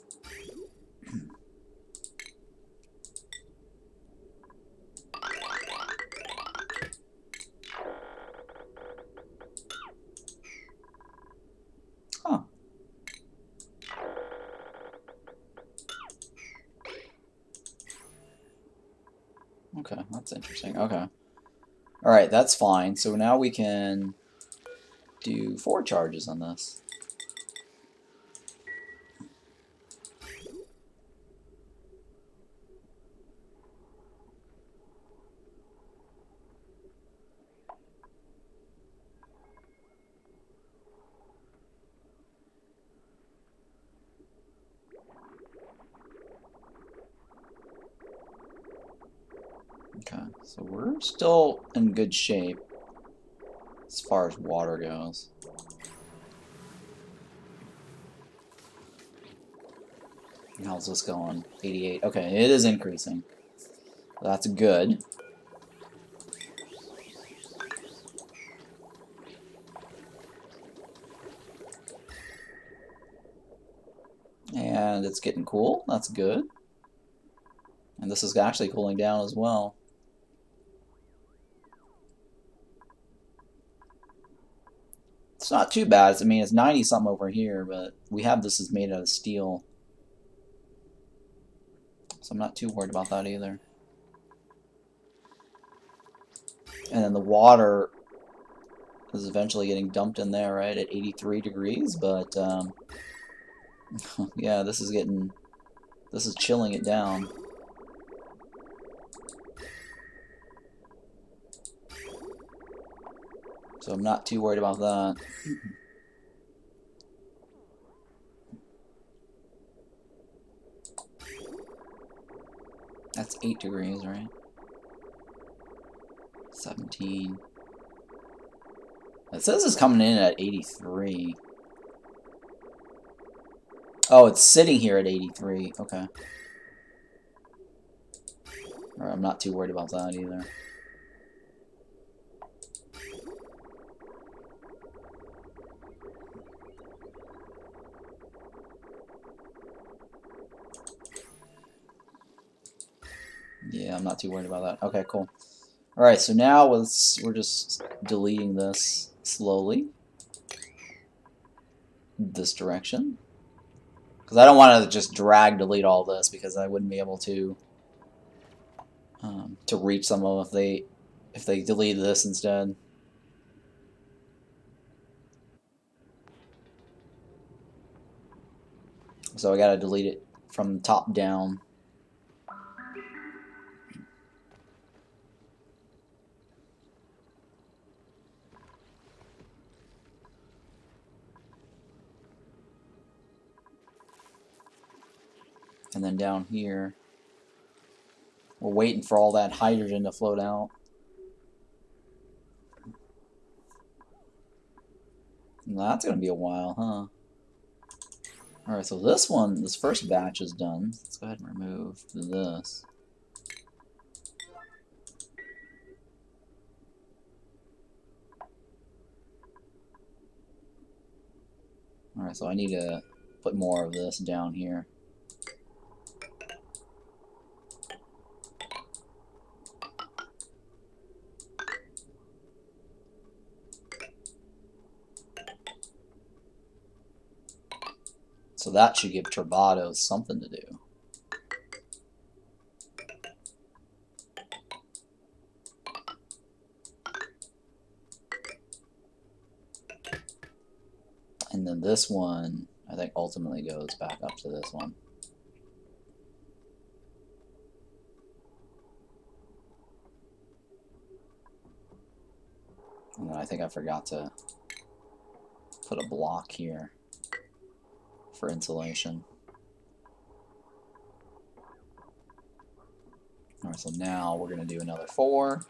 Huh. Okay, that's interesting. Okay. Alright, that's fine. So now we can do 4 charges on this. Okay, so we're still in good shape as far as water goes. How's this going? 88. Okay, it is increasing. That's good. And it's getting cool. That's good. And this is actually cooling down as well. It's not too bad. I mean, it's 90 something over here, but we have this is made out of steel. So I'm not too worried about that either. And then the water is eventually getting dumped in there, right, at 83 degrees, but yeah, this is chilling it down. So I'm not too worried about that. That's 8 degrees, right? 17. It says it's coming in at 83. Oh, it's sitting here at 83. Okay. Alright, I'm not too worried about that either. Yeah, I'm not too worried about that. Okay, cool. Alright, so now we're just deleting this slowly. This direction. Because I don't want to just drag delete all this, because I wouldn't be able to reach some of them if they delete this instead. So I gotta delete it from top down. And then down here, we're waiting for all that hydrogen to float out. And that's gonna be a while, huh? Alright, so this first batch is done. Let's go ahead and remove this. Alright, so I need to put more of this down here. So that should give Turbados something to do. And then this one, I think, ultimately goes back up to this one. think I forgot to put a block here for insulation. Alright, so now we're going to do another 4.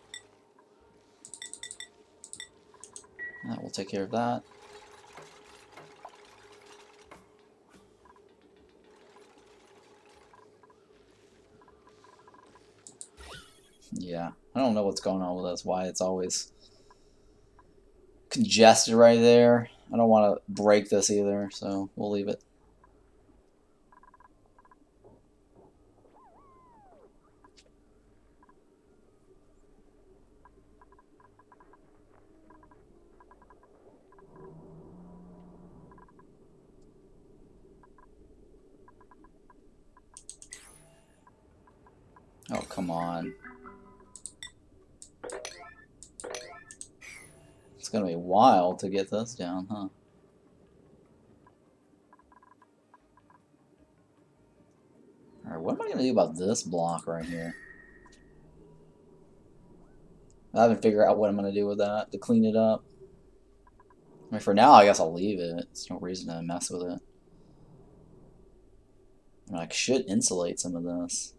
That will take care of that. Yeah, I don't know what's going on with this, why it's always congested right there. I don't want to break this either, so we'll leave it. Oh, come on. It's gonna be wild to get this down, huh? Alright, what am I gonna do about this block right here? I haven't figured out what I'm gonna do with that to clean it up. I mean, for now, I guess I'll leave it. There's no reason to mess with it. I mean, I should insulate some of this.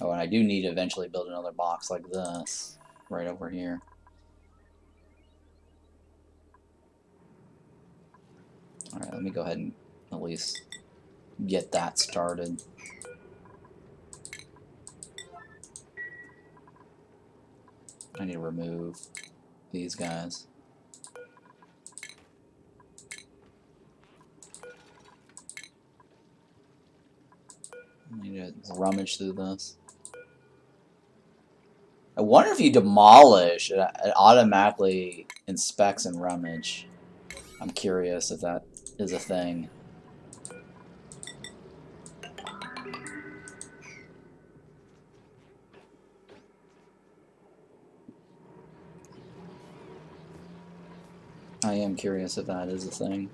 Oh, and I do need to eventually build another box like this right over here. Alright, let me go ahead and at least get that started. I need to remove these guys. I need to rummage through this. I wonder if you demolish, it automatically inspects and rummage. I'm curious if that is a thing. I am curious if that is a thing.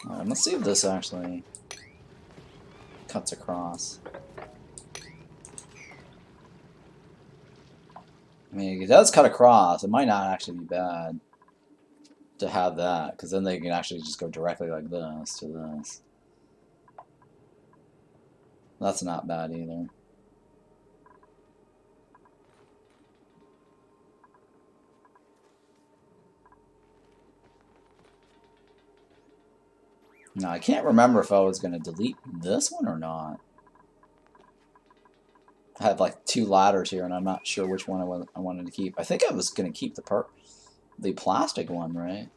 Alright, let's see if this actually cuts across. I mean, it does cut across. It might not actually be bad to have that, because then they can actually just go directly like this to this. That's not bad either. Now, I can't remember if I was going to delete this one or not. I have like 2 ladders here, and I'm not sure which one I wanted to keep. I think I was going to keep the plastic one, right?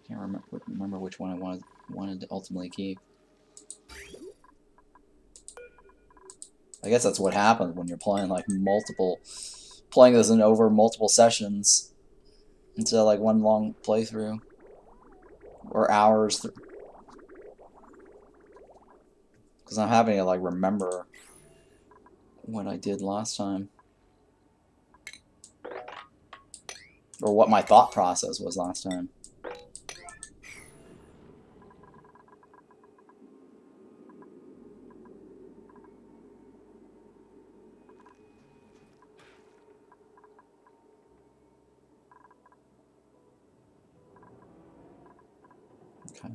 Can't remember which one I wanted to ultimately keep. I guess that's what happens when you're playing like playing this in over multiple sessions instead of like one long playthrough or hours. Because I'm having to like remember what I did last time. Or what my thought process was last time. Okay.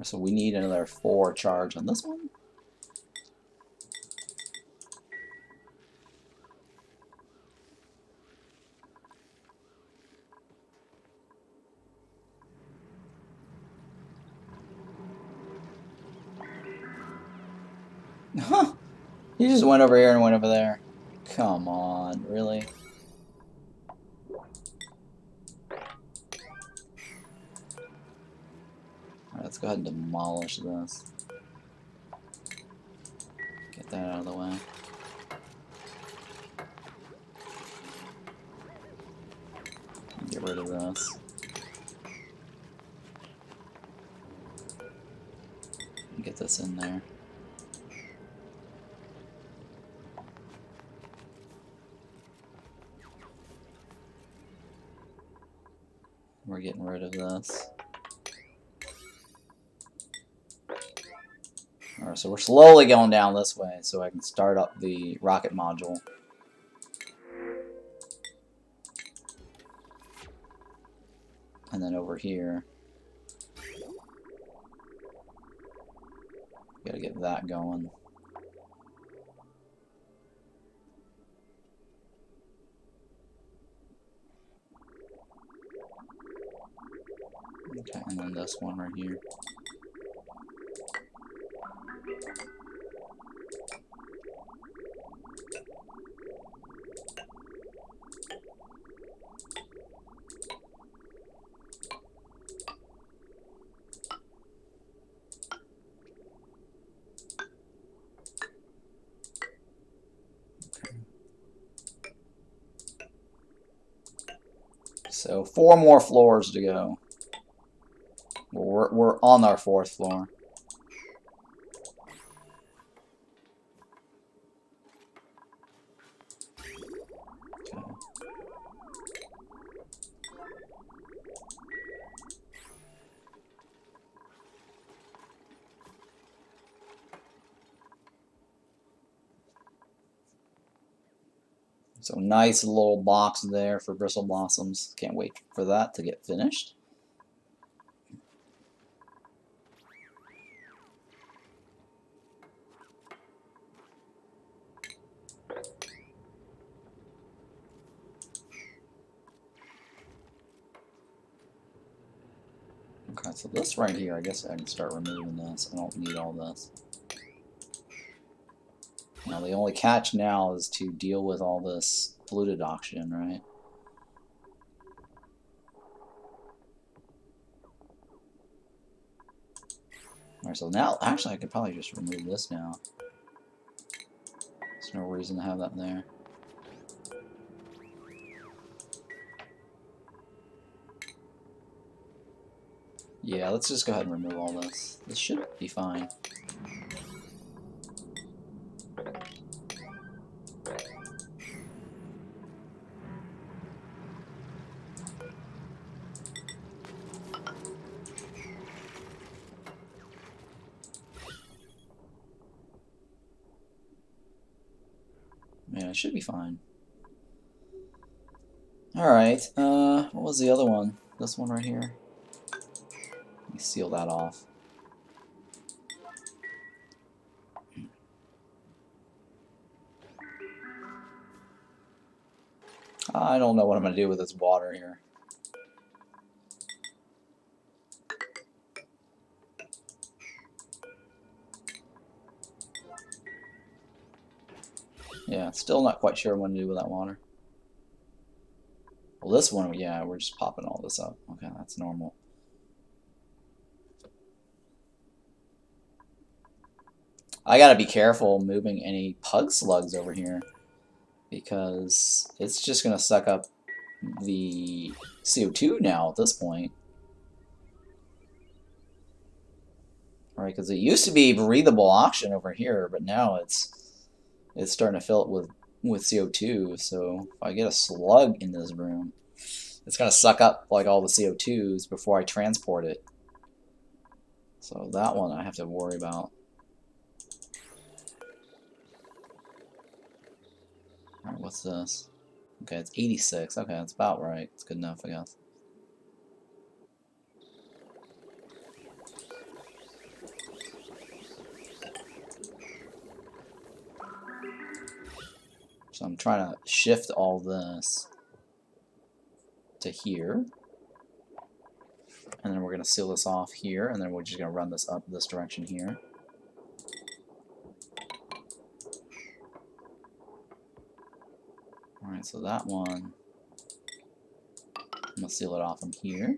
So we need another 4 charge on this one. Huh. He just went over here and went over there. Come on, really? Alright, let's go ahead and demolish this. Get that out of the way. Get rid of this. Get this in there. We're getting rid of this. Alright, so we're slowly going down this way so I can start up the rocket module. And then over here, gotta get that going. Okay, and then this one right here. So 4 more floors to go. We're on our 4th floor. Okay. So nice little box there for Bristle Blossoms. Can't wait for that to get finished. Okay, so this right here, I guess I can start removing this. I don't need all this. Now the only catch now is to deal with all this polluted oxygen, right? Alright, so now, actually I could probably just remove this now. There's no reason to have that there. Yeah, let's just go ahead and remove all this. This should be fine. Yeah, it should be fine. Alright, what was the other one? This one right here? Let me seal that off. I don't know what I'm going to do with this water here. Yeah, still not quite sure what to do with that water. Well, this one, yeah, we're just popping all this up. Okay, that's normal. I gotta be careful moving any pug slugs over here, because it's just gonna suck up the CO2 now at this point. Right, because it used to be breathable oxygen over here, but now it's starting to fill it with CO2. So if I get a slug in this room, it's gonna suck up like all the CO2s before I transport it. So that one I have to worry about. Alright, what's this? Okay, it's 86. Okay, that's about right. It's good enough, I guess. So I'm trying to shift all this to here. And then we're going to seal this off here, and then we're just going to run this up this direction here. Alright, so that one, I'm going to seal it off from here.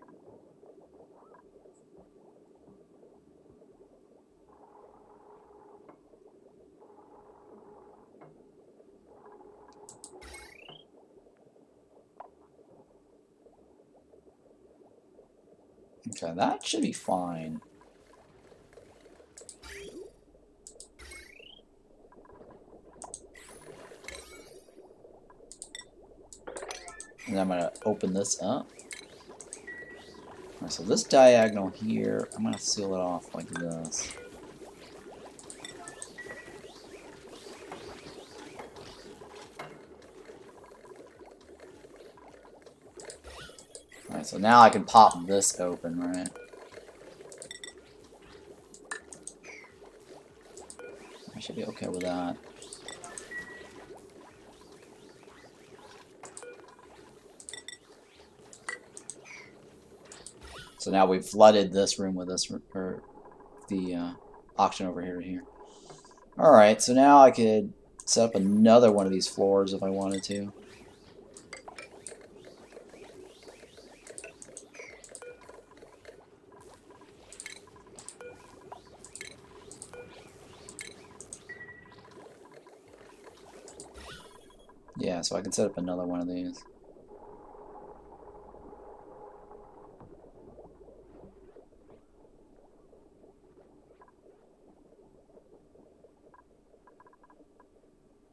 Okay, that should be fine. And I'm going to open this up. Alright, so this diagonal here, I'm going to seal it off like this. Alright, so now I can pop this open, right? I should be okay with that. So now we've flooded this room with this, or the auction over here to here. Alright, so now I could set up another one of these floors if I wanted to. Yeah, so I can set up another one of these.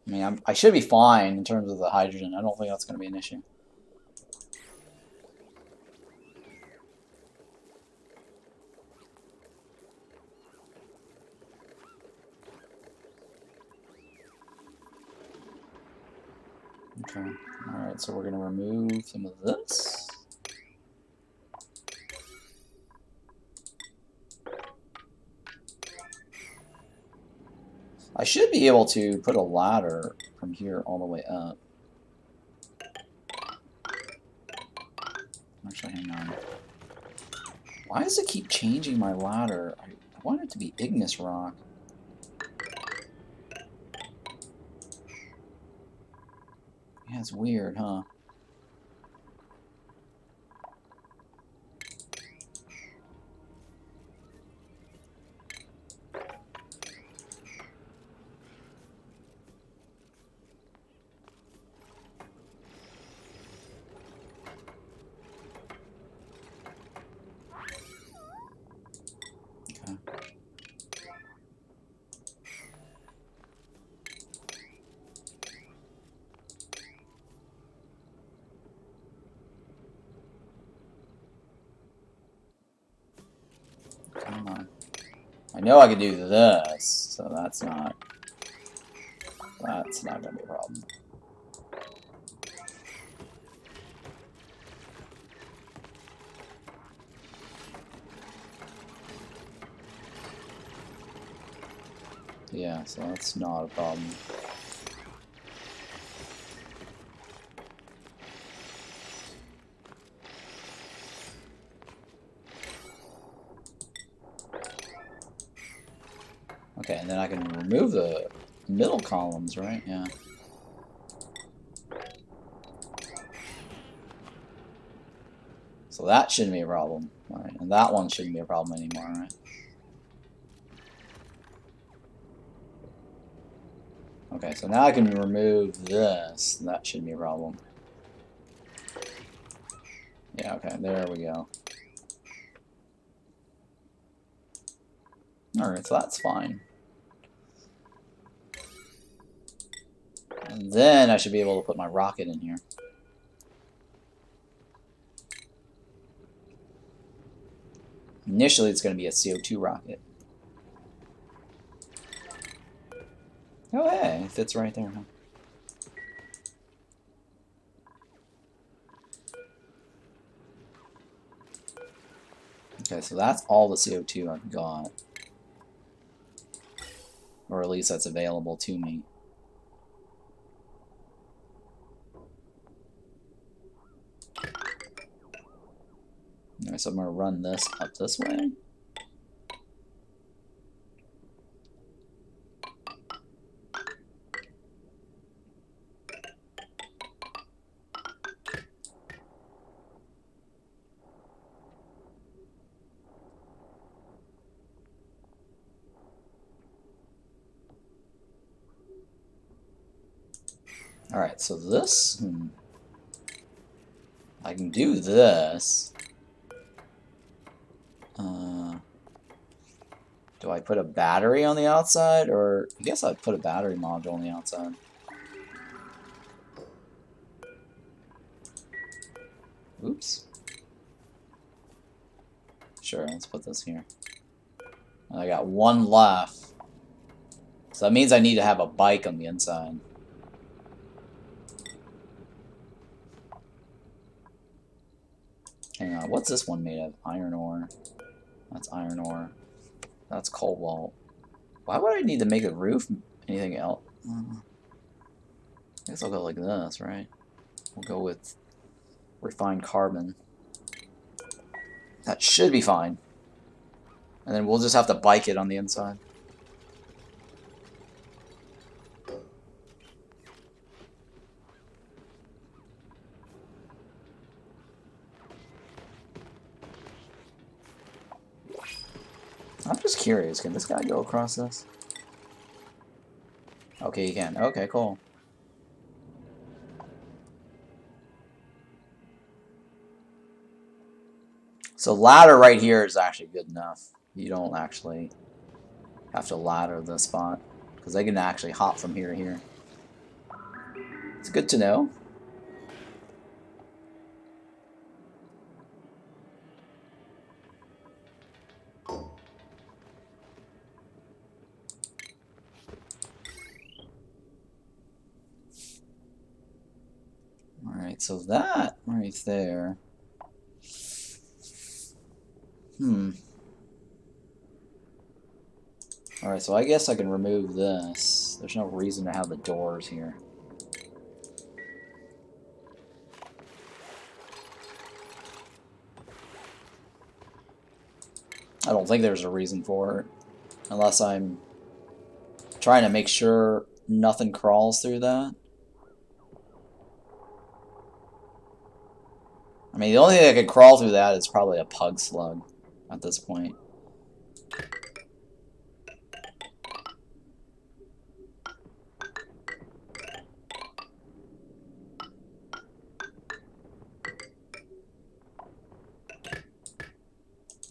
I mean, I should be fine in terms of the hydrogen. I don't think that's going to be an issue. Okay. Alright, so we're going to remove some of this. I should be able to put a ladder from here all the way up. Actually, hang on. Why does it keep changing my ladder? I want it to be igneous rock. Yeah, it's weird, huh? Come on. I know I can do this, so that's not gonna be a problem. Yeah, so that's not a problem. Okay, and then I can remove the middle columns, right? Yeah. So that shouldn't be a problem. Alright, and that one shouldn't be a problem anymore, right? Okay, so now I can remove this. That shouldn't be a problem. Yeah, okay, there we go. Alright, so that's fine. And then I should be able to put my rocket in here. Initially, it's going to be a CO2 rocket. Oh, hey, it fits right there, huh? Okay, so that's all the CO2 I've got. Or at least that's available to me. Alright, so I'm going to run this up this way. Alright, so this... I can do this. Do I put a battery on the outside? Or I guess I'd put a battery module on the outside. Oops. Sure, let's put this here. I got one left. So that means I need to have a bike on the inside. Hang on, what's this one made of? Iron ore. That's iron ore. That's cobalt. Why would I need to make a roof? Anything else? I guess I'll go like this, right? We'll go with refined carbon. That should be fine. And then we'll just have to bike it on the inside. I'm just curious, can this guy go across this? Okay, he can. Okay, cool. So ladder right here is actually good enough. You don't actually have to ladder the spot, because they can actually hop from here to here. It's good to know. Alright, so that right there. Alright, so I guess I can remove this. There's no reason to have the doors here. I don't think there's a reason for it. Unless I'm trying to make sure nothing crawls through that. I mean, the only thing that could crawl through that is probably a pug slug at this point.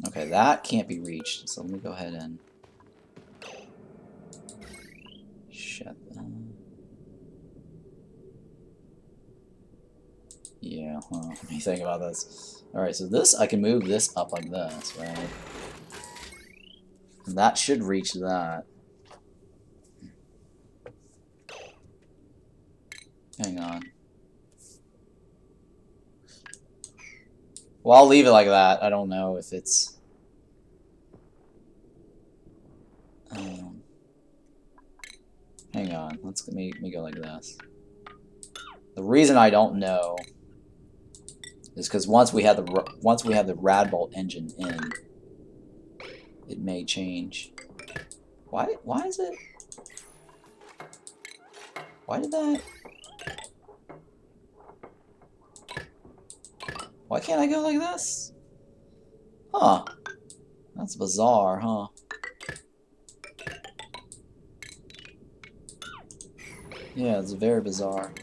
Okay, that can't be reached, so let me go ahead and shut that. Yeah, well, let me think about this. Alright, so this, I can move this up like this, right? And that should reach that. Hang on. Well, I'll leave it like that. I don't know if it's... hang on. Let me go like this. The reason I don't know is because once we have the Radbolt engine in, it may change. Why is it? Why did that? Why can't I go like this? Huh. That's bizarre, huh? Yeah, it's very bizarre.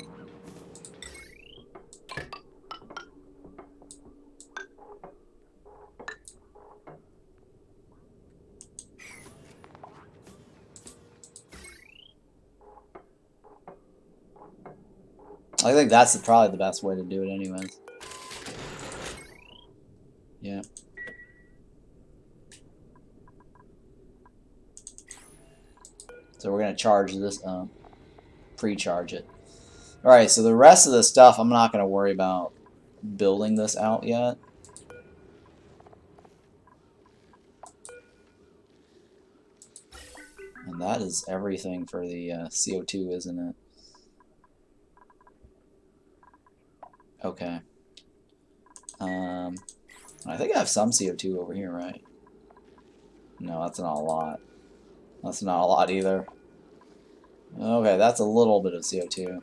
I think that's probably the best way to do it anyways. Yeah. So we're going to charge this up. Pre-charge it. Alright, so the rest of the stuff I'm not going to worry about building this out yet. And that is everything for the CO2, isn't it? Okay. I think I have some CO2 over here, right? No, that's not a lot. That's not a lot either. Okay, that's a little bit of CO2.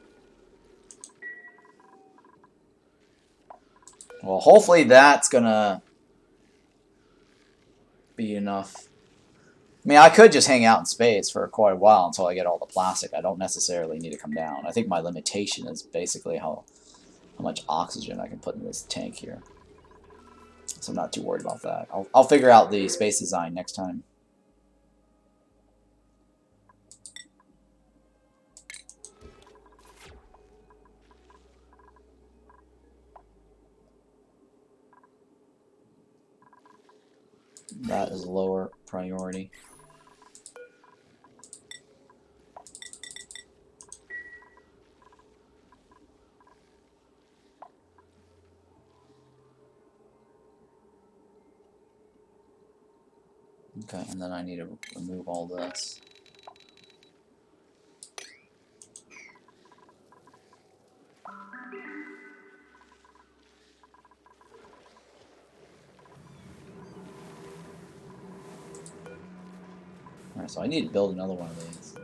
Well, hopefully that's gonna be enough. I mean, I could just hang out in space for quite a while until I get all the plastic. I don't necessarily need to come down. I think my limitation is basically how much oxygen I can put in this tank here. So I'm not too worried about that. I'll figure out the space design next time. That is lower priority. Okay, and then I need to remove all this. Alright, so I need to build another one of these.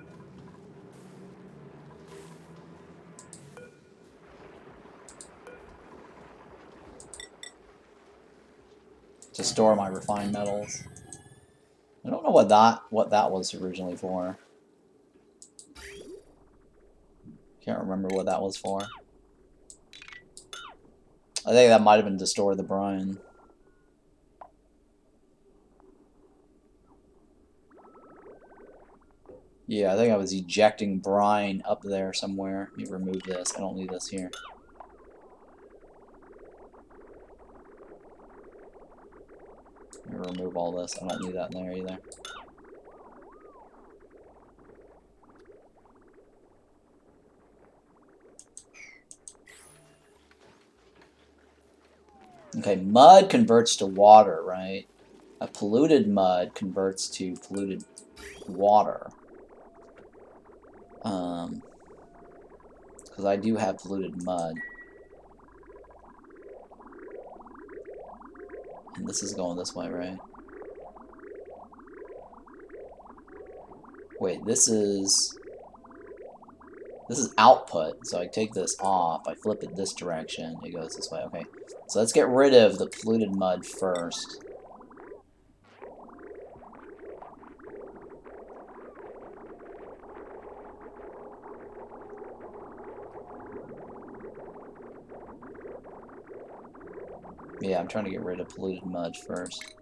To store my refined metals. I don't know what that was originally for. Can't remember what that was for. I think that might have been to store the brine. Yeah, I think I was ejecting brine up there somewhere. Let me remove this. I don't need this here. Let me remove all this. I don't need that in there either. Okay, mud converts to water, right? A polluted mud converts to polluted water. Because I do have polluted mud. And this is going this way, right? Wait, this is output, so I take this off, I flip it this direction, it goes this way, okay. So let's get rid of the polluted mud first. Yeah, I'm trying to get rid of polluted mud first.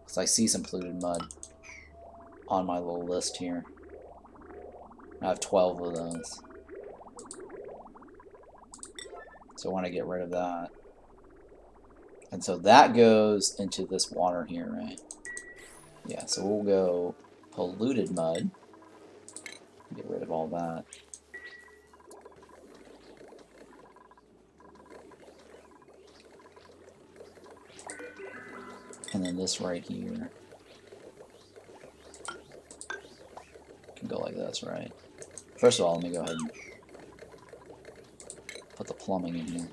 Because I see some polluted mud on my little list here. I have 12 of those. So I want to get rid of that. And so that goes into this water here, right? Yeah, so we'll go polluted mud. Get rid of all that. And then this right here can go like this, right? First of all, let me go ahead and put the plumbing in here.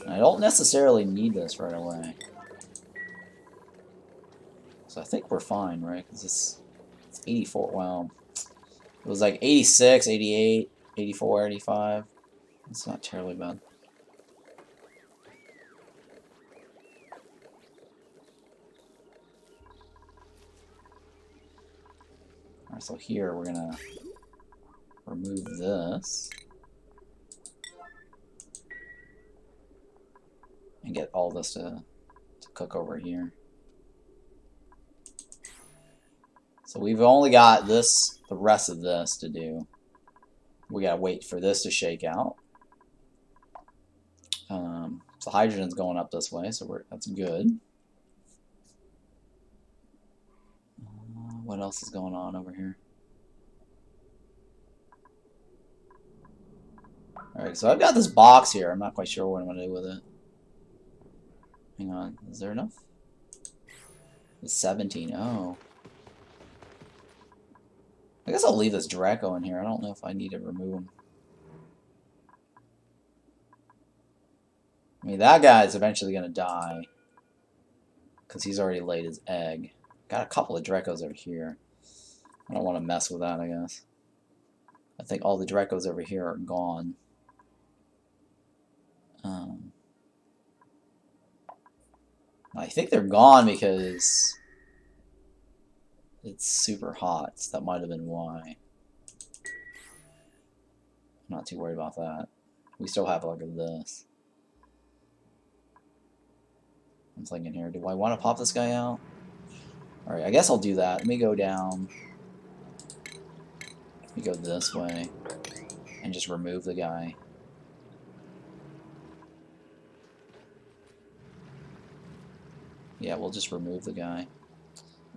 And I don't necessarily need this right away. So I think we're fine, right? Because it's 84, well, it was like 86, 88, 84, 85. It's not terribly bad. Alright, so here we're gonna remove this. And get all this to cook over here. So we've only got this, the rest of this to do. We gotta wait for this to shake out. So hydrogen's going up this way, so that's good. What else is going on over here? Alright, so I've got this box here. I'm not quite sure what I'm gonna do with it. Hang on, is there enough? It's 17, oh. I guess I'll leave this Draco in here. I don't know if I need to remove him. I mean, that guy's eventually gonna die. Because he's already laid his egg. Got a couple of Dracos over here. I don't want to mess with that, I guess. I think all the Dracos over here are gone. I think they're gone because it's super hot. So that might have been why. I'm not too worried about that. We still have like this. I'm thinking here, do I want to pop this guy out? Alright, I guess I'll do that. Let me go down. Let me go this way. And just remove the guy. Yeah, we'll just remove the guy.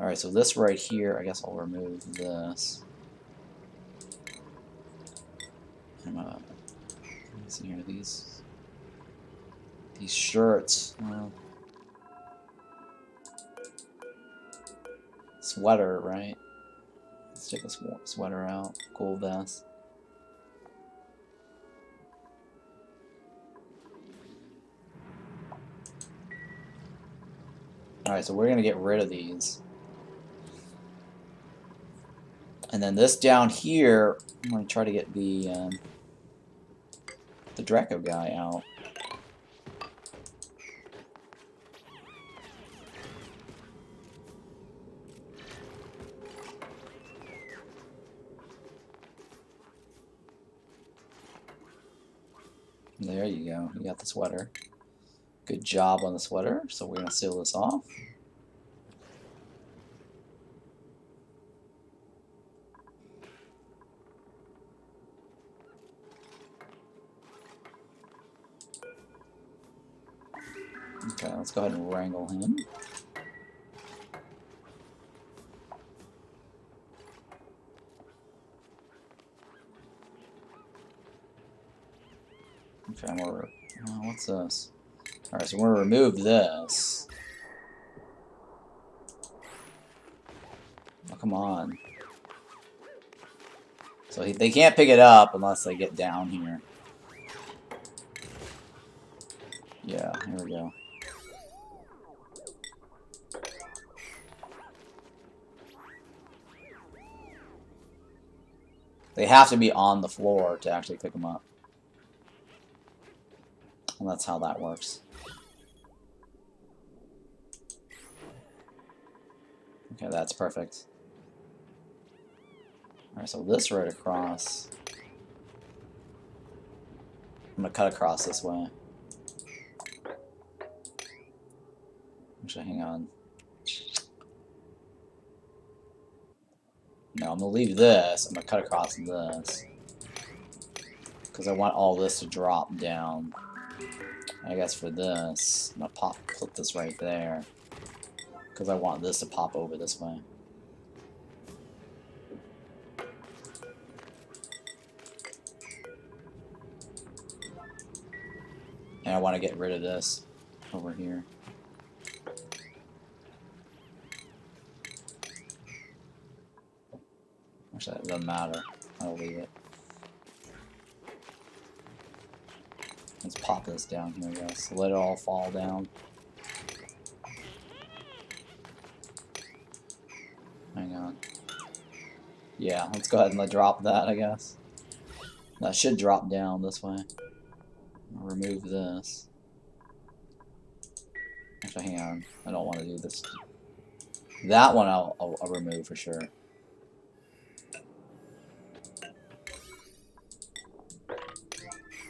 Alright, so this right here, I guess I'll remove this. Let me see here, these shirts. Sweater, right? Let's check this sweater out. Cool vest. Alright, so we're gonna get rid of these. And then this down here, I'm gonna try to get the Draco guy out. There you go. You got the sweater. Good job on the sweater. So we're gonna seal this off. Okay, let's go ahead and wrangle him. Okay, what's this? Alright, so we're gonna remove this. Oh, come on. So they can't pick it up unless they get down here. Yeah, here we go. They have to be on the floor to actually pick them up. And that's how that works. Okay, that's perfect. Alright, so this right across. I'm gonna cut across this way. Actually, hang on. No, I'm gonna leave this. I'm gonna cut across this. Because I want all this to drop down. I guess for this, I'm gonna put this right there. Because I want this to pop over this way. And I want to get rid of this over here. Actually, it doesn't matter. I'll leave it. Let's pop this down here, guys. Let it all fall down. Hang on. Yeah, let's go ahead and drop that, I guess. That should drop down this way. I'll remove this. Actually, hang on. I don't want to do this. That one I'll remove for sure.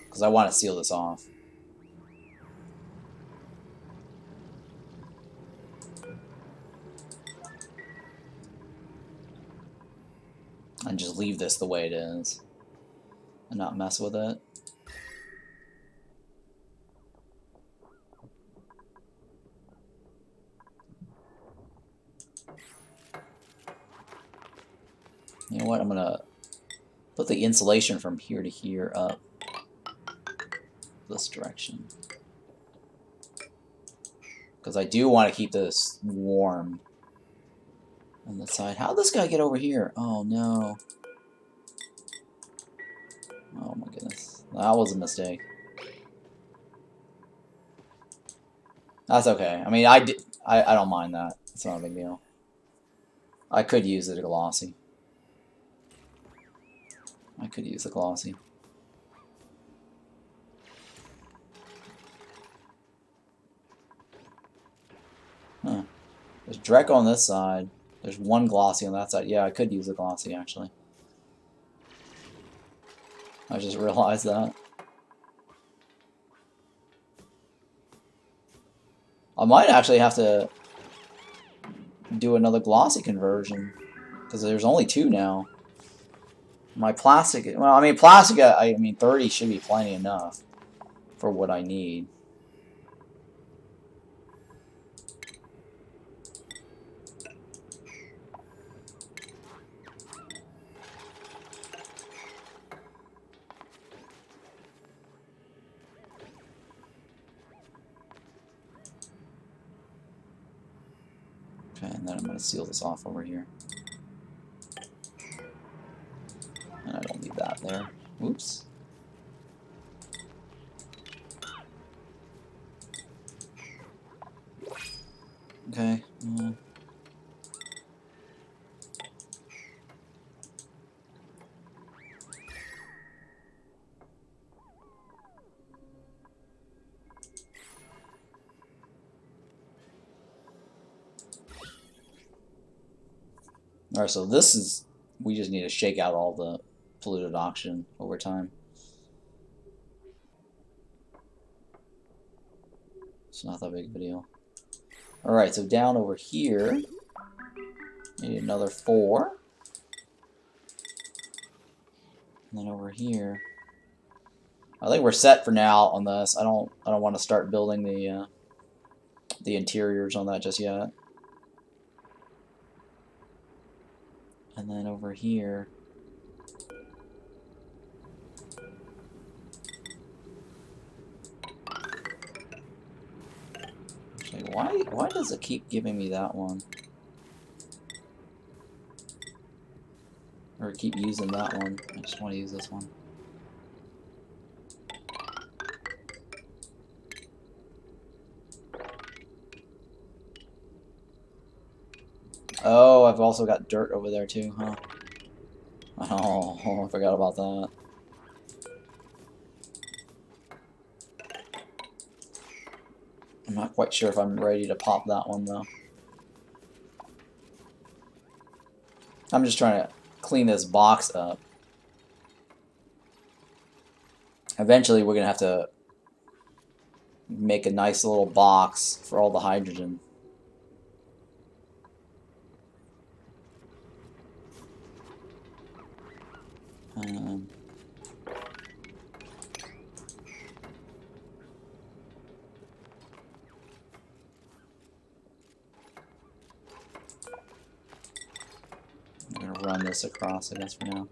Because I want to seal this off. And just leave this the way it is. And not mess with it. You know what? I'm gonna put the insulation from here to here up this direction. Because I do want to keep this warm on the side. How'd this guy get over here? Oh no. Oh my goodness. That was a mistake. That's okay. I mean, I don't mind that. It's not a big deal. I could use the glossy. I could use the glossy. Huh. There's Draco on this side. There's one glossy on that side. Yeah, I could use the glossy, actually. I just realized that. I might actually have to do another glossy conversion. Because there's only 2 now. My plastic... Well, I mean, plastic, I mean, 30 should be plenty enough for what I need. Okay, and then I'm going to seal this off over here. And I don't need that there. Oops. Okay. Alright, so this is... We just need to shake out all the polluted oxygen over time. It's not that big of a deal. Alright, so down over here, need another 4. And then over here, I think we're set for now on this. I don't want to start building the interiors on that just yet. And then over here, actually, why does it keep giving me that one? Or keep using that one? I just want to use this one. Oh, I've also got dirt over there too, huh? Oh, I forgot about that. I'm not quite sure if I'm ready to pop that one though. I'm just trying to clean this box up. Eventually we're going to have to make a nice little box for all the hydrogen. I'm going to run this across, I guess, for now.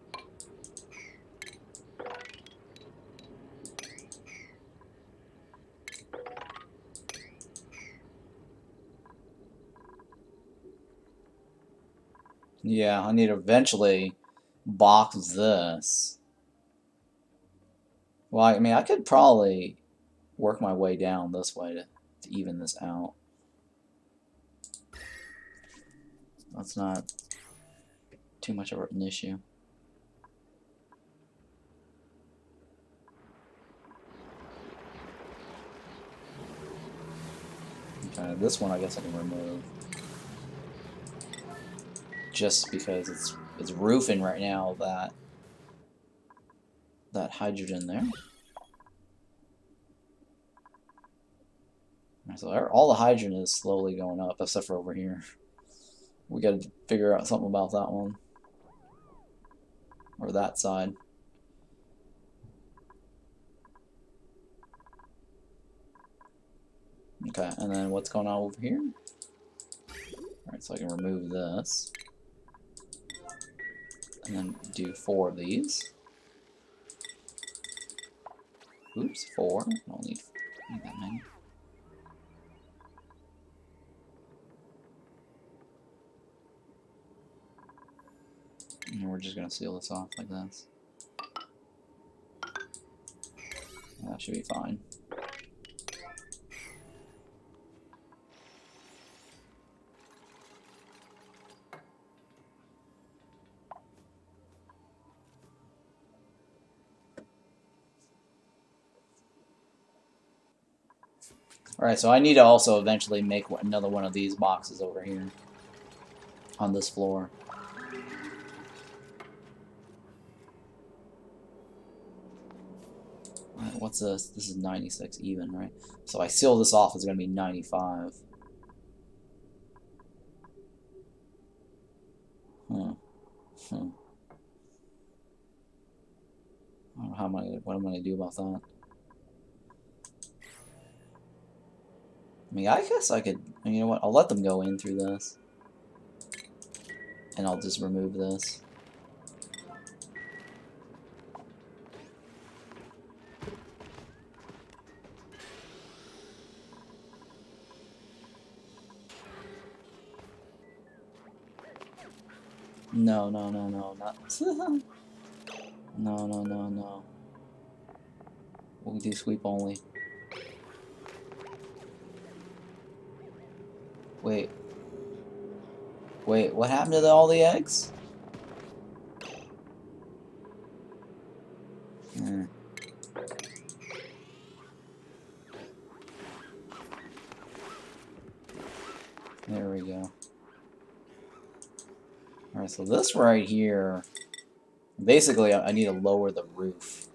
Yeah, I need to eventually box this. Well, I mean, I could probably work my way down this way to even this out. That's not too much of an issue. Okay, this one I guess I can remove. Just because it's roofing right now that hydrogen there. So all the hydrogen is slowly going up, except for over here. We got to figure out something about that one. Or that side. Okay, and then what's going on over here? Alright, so I can remove this. And then do 4 of these. Oops, 4. I don't need that many. And we're just going to seal this off like this. That should be fine. Alright, so I need to also eventually make another one of these boxes over here on this floor. Alright, what's this? This is 96 even, right? So I seal this off, it's going to be 95. I don't know what I'm going to do about that. I mean, I guess I could, you know what, I'll let them go in through this. And I'll just remove this. No, no, no, no, not. No, no, no, no. We'll do sweep only. Wait. Wait, what happened to all the eggs? Hmm. There we go. Alright, so this right here... Basically, I need to lower the roof.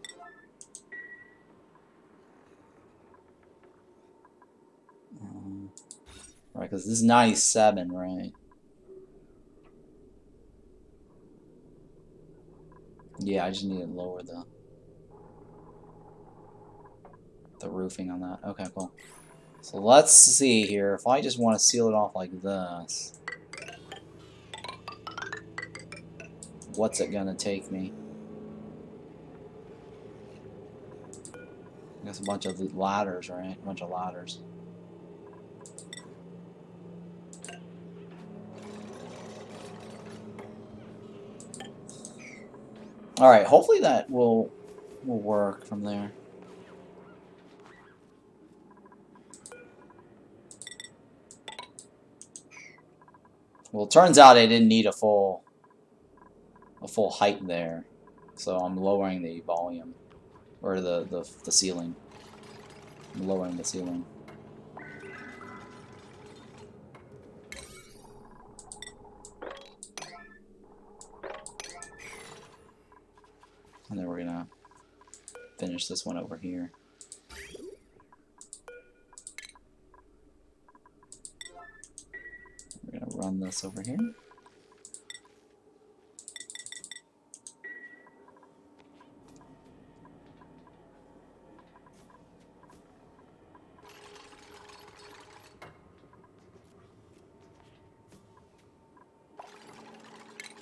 Right, because this is 97, right? Yeah, I just need to lower the roofing on that. Okay, cool. So let's see here. If I just want to seal it off like this, what's it gonna take me? I guess a bunch of ladders, right? A bunch of ladders. All right. Hopefully that will work from there. Well, it turns out I didn't need a full height there, so I'm lowering the volume or the ceiling. I'm lowering the ceiling. And then we're gonna finish this one over here. We're gonna run this over here.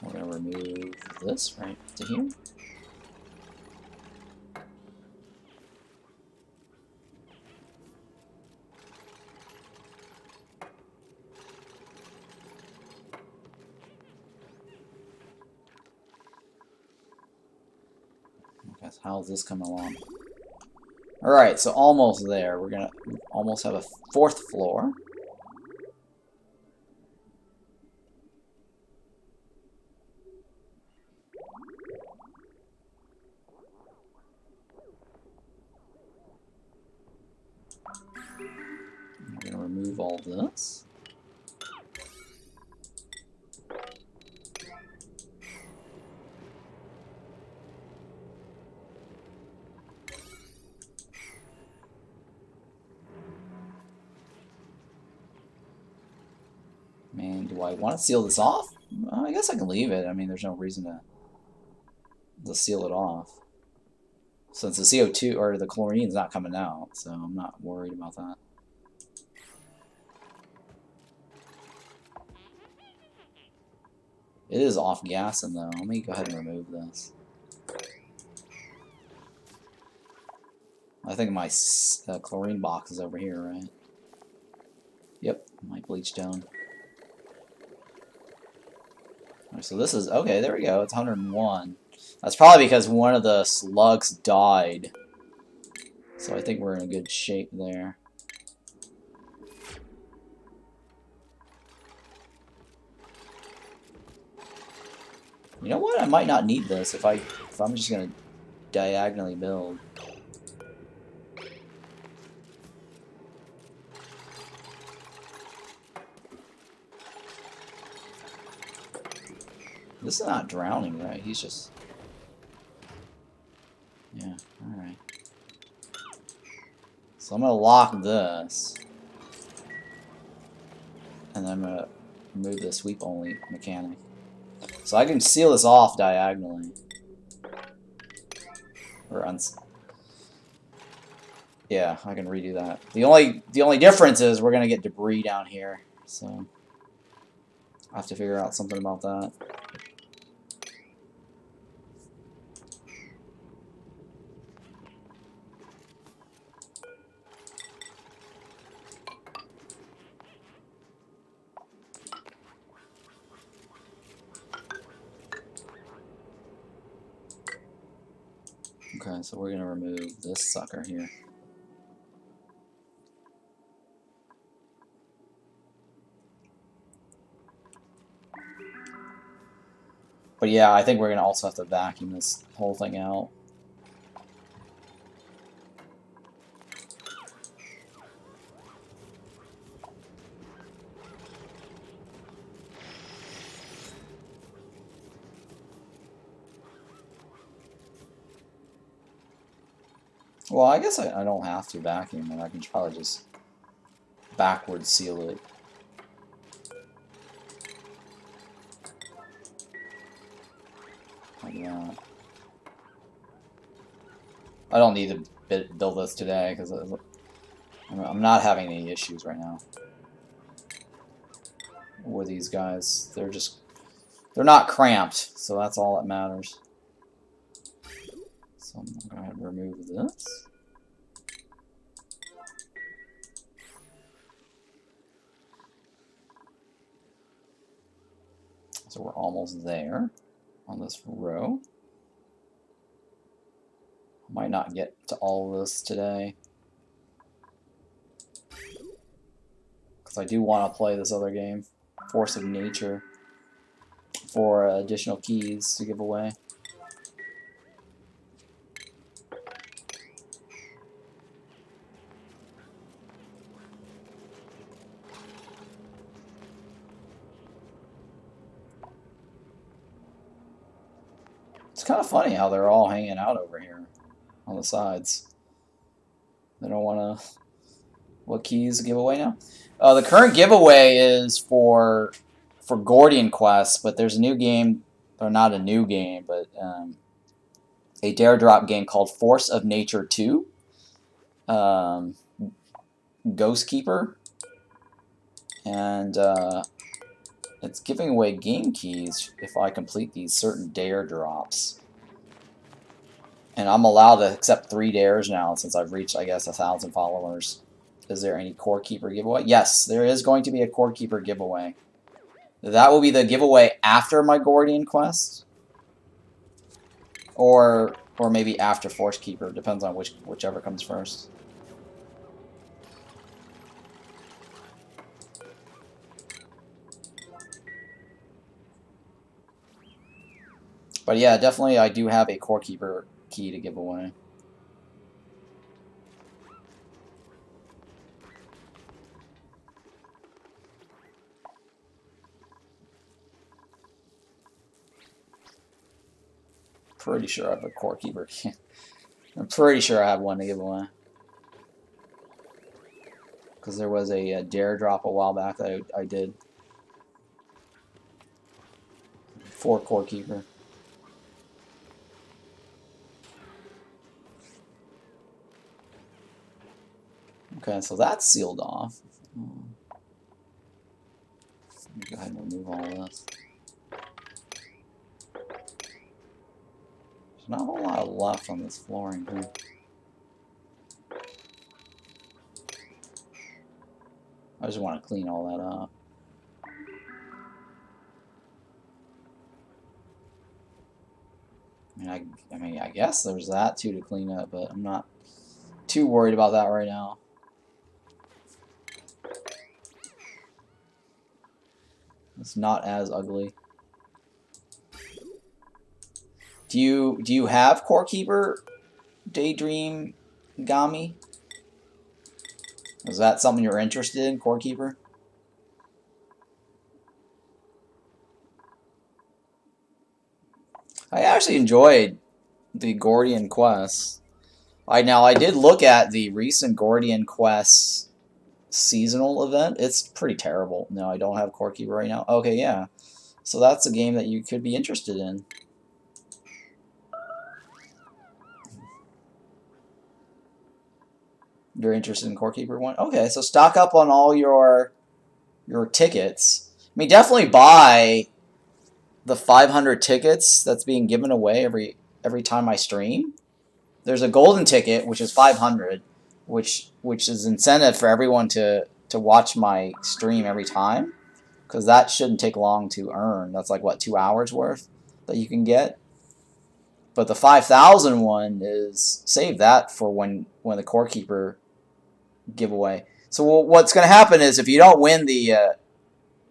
We're gonna remove this right to here. Okay, so how's this coming along? Alright, so almost there. We're gonna almost have a 4th floor. We're gonna remove all this. Man, do I want to seal this off? I guess I can leave it. I mean, there's no reason to seal it off. Since the CO2 or the chlorine's not coming out, so I'm not worried about that. It is off gassing though. Let me go ahead and remove this. I think my chlorine box is over here, right? Yep, my bleach stone. So this is, okay, there we go, it's 101. That's probably because one of the slugs died. So I think we're in a good shape there. You know what? I might not need this if I'm just gonna diagonally build. This is not drowning, right? He's just... Yeah, alright. So I'm gonna lock this. And then I'm gonna remove the sweep only mechanic. So I can seal this off diagonally. Or yeah, I can redo that. The only difference is we're gonna get debris down here, so I have to figure out something about that. So we're gonna remove this sucker here. But yeah, I think we're gonna also have to vacuum this whole thing out. Well, I guess I don't have to vacuum it. I can probably just backward seal it. Like that. I don't need to build this today because I'm not having any issues right now with these guys. They're not cramped, so that's all that matters. So I'm going to go ahead and remove this. So we're almost there on this row. Might not get to all of this today, because I do want to play this other game, Force of Nature, for additional keys to give away. It's kind of funny how they're all hanging out over here on the sides. They don't want to... What keys to give away now? The current giveaway is for Gordian Quest, but there's a new game, or not a new game, but a dare drop game called Force of Nature 2. Ghost Keeper. And it's giving away game keys if I complete these certain dare drops. And I'm allowed to accept 3 dares now since I've reached, I guess, 1,000 followers. Is there any Core Keeper giveaway? Yes, there is going to be a Core Keeper giveaway. That will be the giveaway after my Gordian Quest. Or maybe after Force Keeper. Depends on whichever comes first. But yeah, definitely I do have a Core Keeper key to give away. Pretty sure I have a Core Keeper key. I'm pretty sure I have one to give away. Because there was a dare drop a while back that I did. For Core Keeper. Okay, so that's sealed off. Let me go ahead and remove all this. There's not a whole lot left on this flooring here. I just want to clean all that up. I mean, I guess there's that too to clean up, but I'm not too worried about that right now. It's not as ugly. Do you have Core Keeper, Daydream, Gami? Is that something you're interested in, Core Keeper? I actually enjoyed the Gordian Quest. I did look at the recent Gordian Quest seasonal event. It's pretty terrible. No, I don't have Core Keeper right now. Okay, yeah. So that's a game that you could be interested in. You're interested in Core Keeper 1? Okay, so stock up on all your tickets. I mean, definitely buy the 500 tickets that's being given away every time I stream. There's a golden ticket, which is 500, which is incentive for everyone to watch my stream every time, because that shouldn't take long to earn. That's like, what, 2 hours worth that you can get? But the 5,000 one is save that for when the Core Keeper giveaway. So what's going to happen is if you don't win the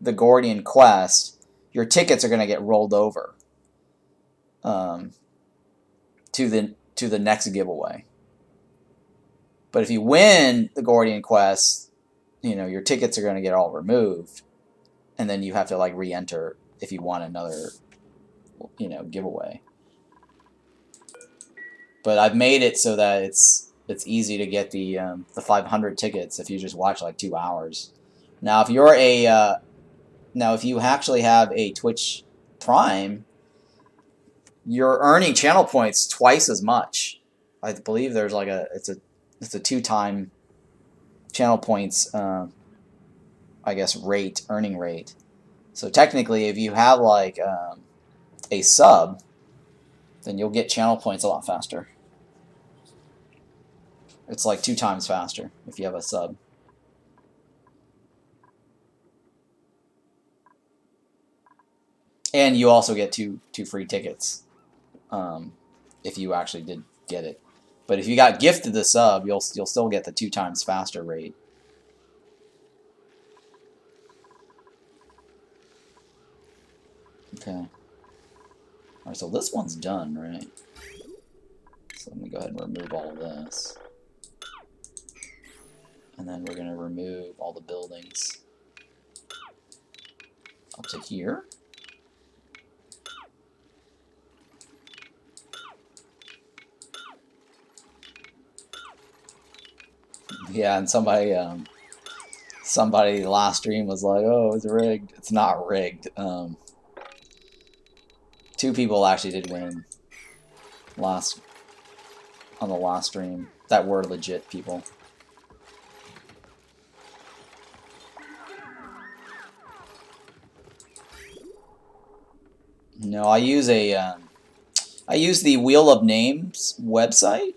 Gordian quest, your tickets are going to get rolled over to the next giveaway. But if you win the Gordian quest, you know, your tickets are going to get all removed, and then you have to like re-enter if you want another, you know, giveaway. But I've made it so that it's easy to get the 500 tickets if you just watch like 2 hours. Now, if you're if you actually have a Twitch Prime, you're earning channel points twice as much. I believe there's like it's a 2-time channel points, I guess, earning rate. So technically, if you have like a sub, then you'll get channel points a lot faster. It's like 2 times faster if you have a sub. And you also get two free tickets if you actually did get it. But if you got gifted the sub, you'll still get the 2 times faster rate. Okay. Alright, so this one's done, right? So let me go ahead and remove all of this. And then we're going to remove all the buildings up to here. Yeah, and somebody last stream was like, "Oh, it's rigged." It's not rigged. 2 people actually did win on the last stream that were legit people. No, I use the Wheel of Names website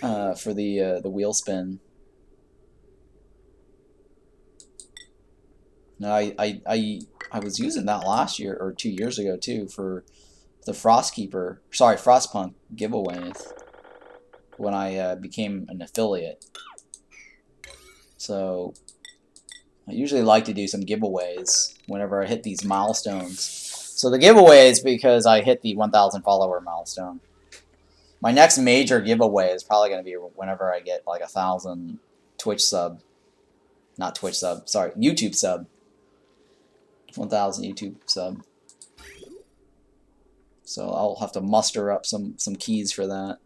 for the wheel spin. No, I was using that last year or 2 years ago too for the Frostpunk giveaways when I became an affiliate. So I usually like to do some giveaways whenever I hit these milestones. So the giveaway is because I hit the 1,000 follower milestone. My next major giveaway is probably going to be whenever I get like 1,000 Twitch sub. Not Twitch sub, sorry, YouTube sub. 1,000 YouTube sub. So I'll have to muster up some keys for that.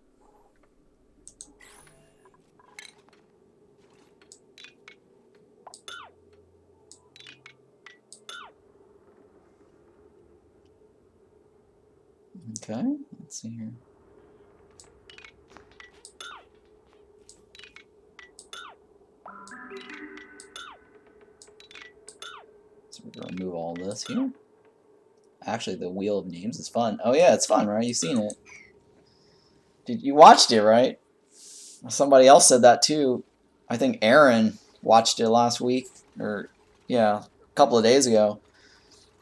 Okay, let's see here. So we're going to remove all this here. Actually, the Wheel of Names is fun. Oh yeah, it's fun, right? You've seen it. You watched it, right? Somebody else said that too. I think Aaron watched it last week, or yeah, a couple of days ago.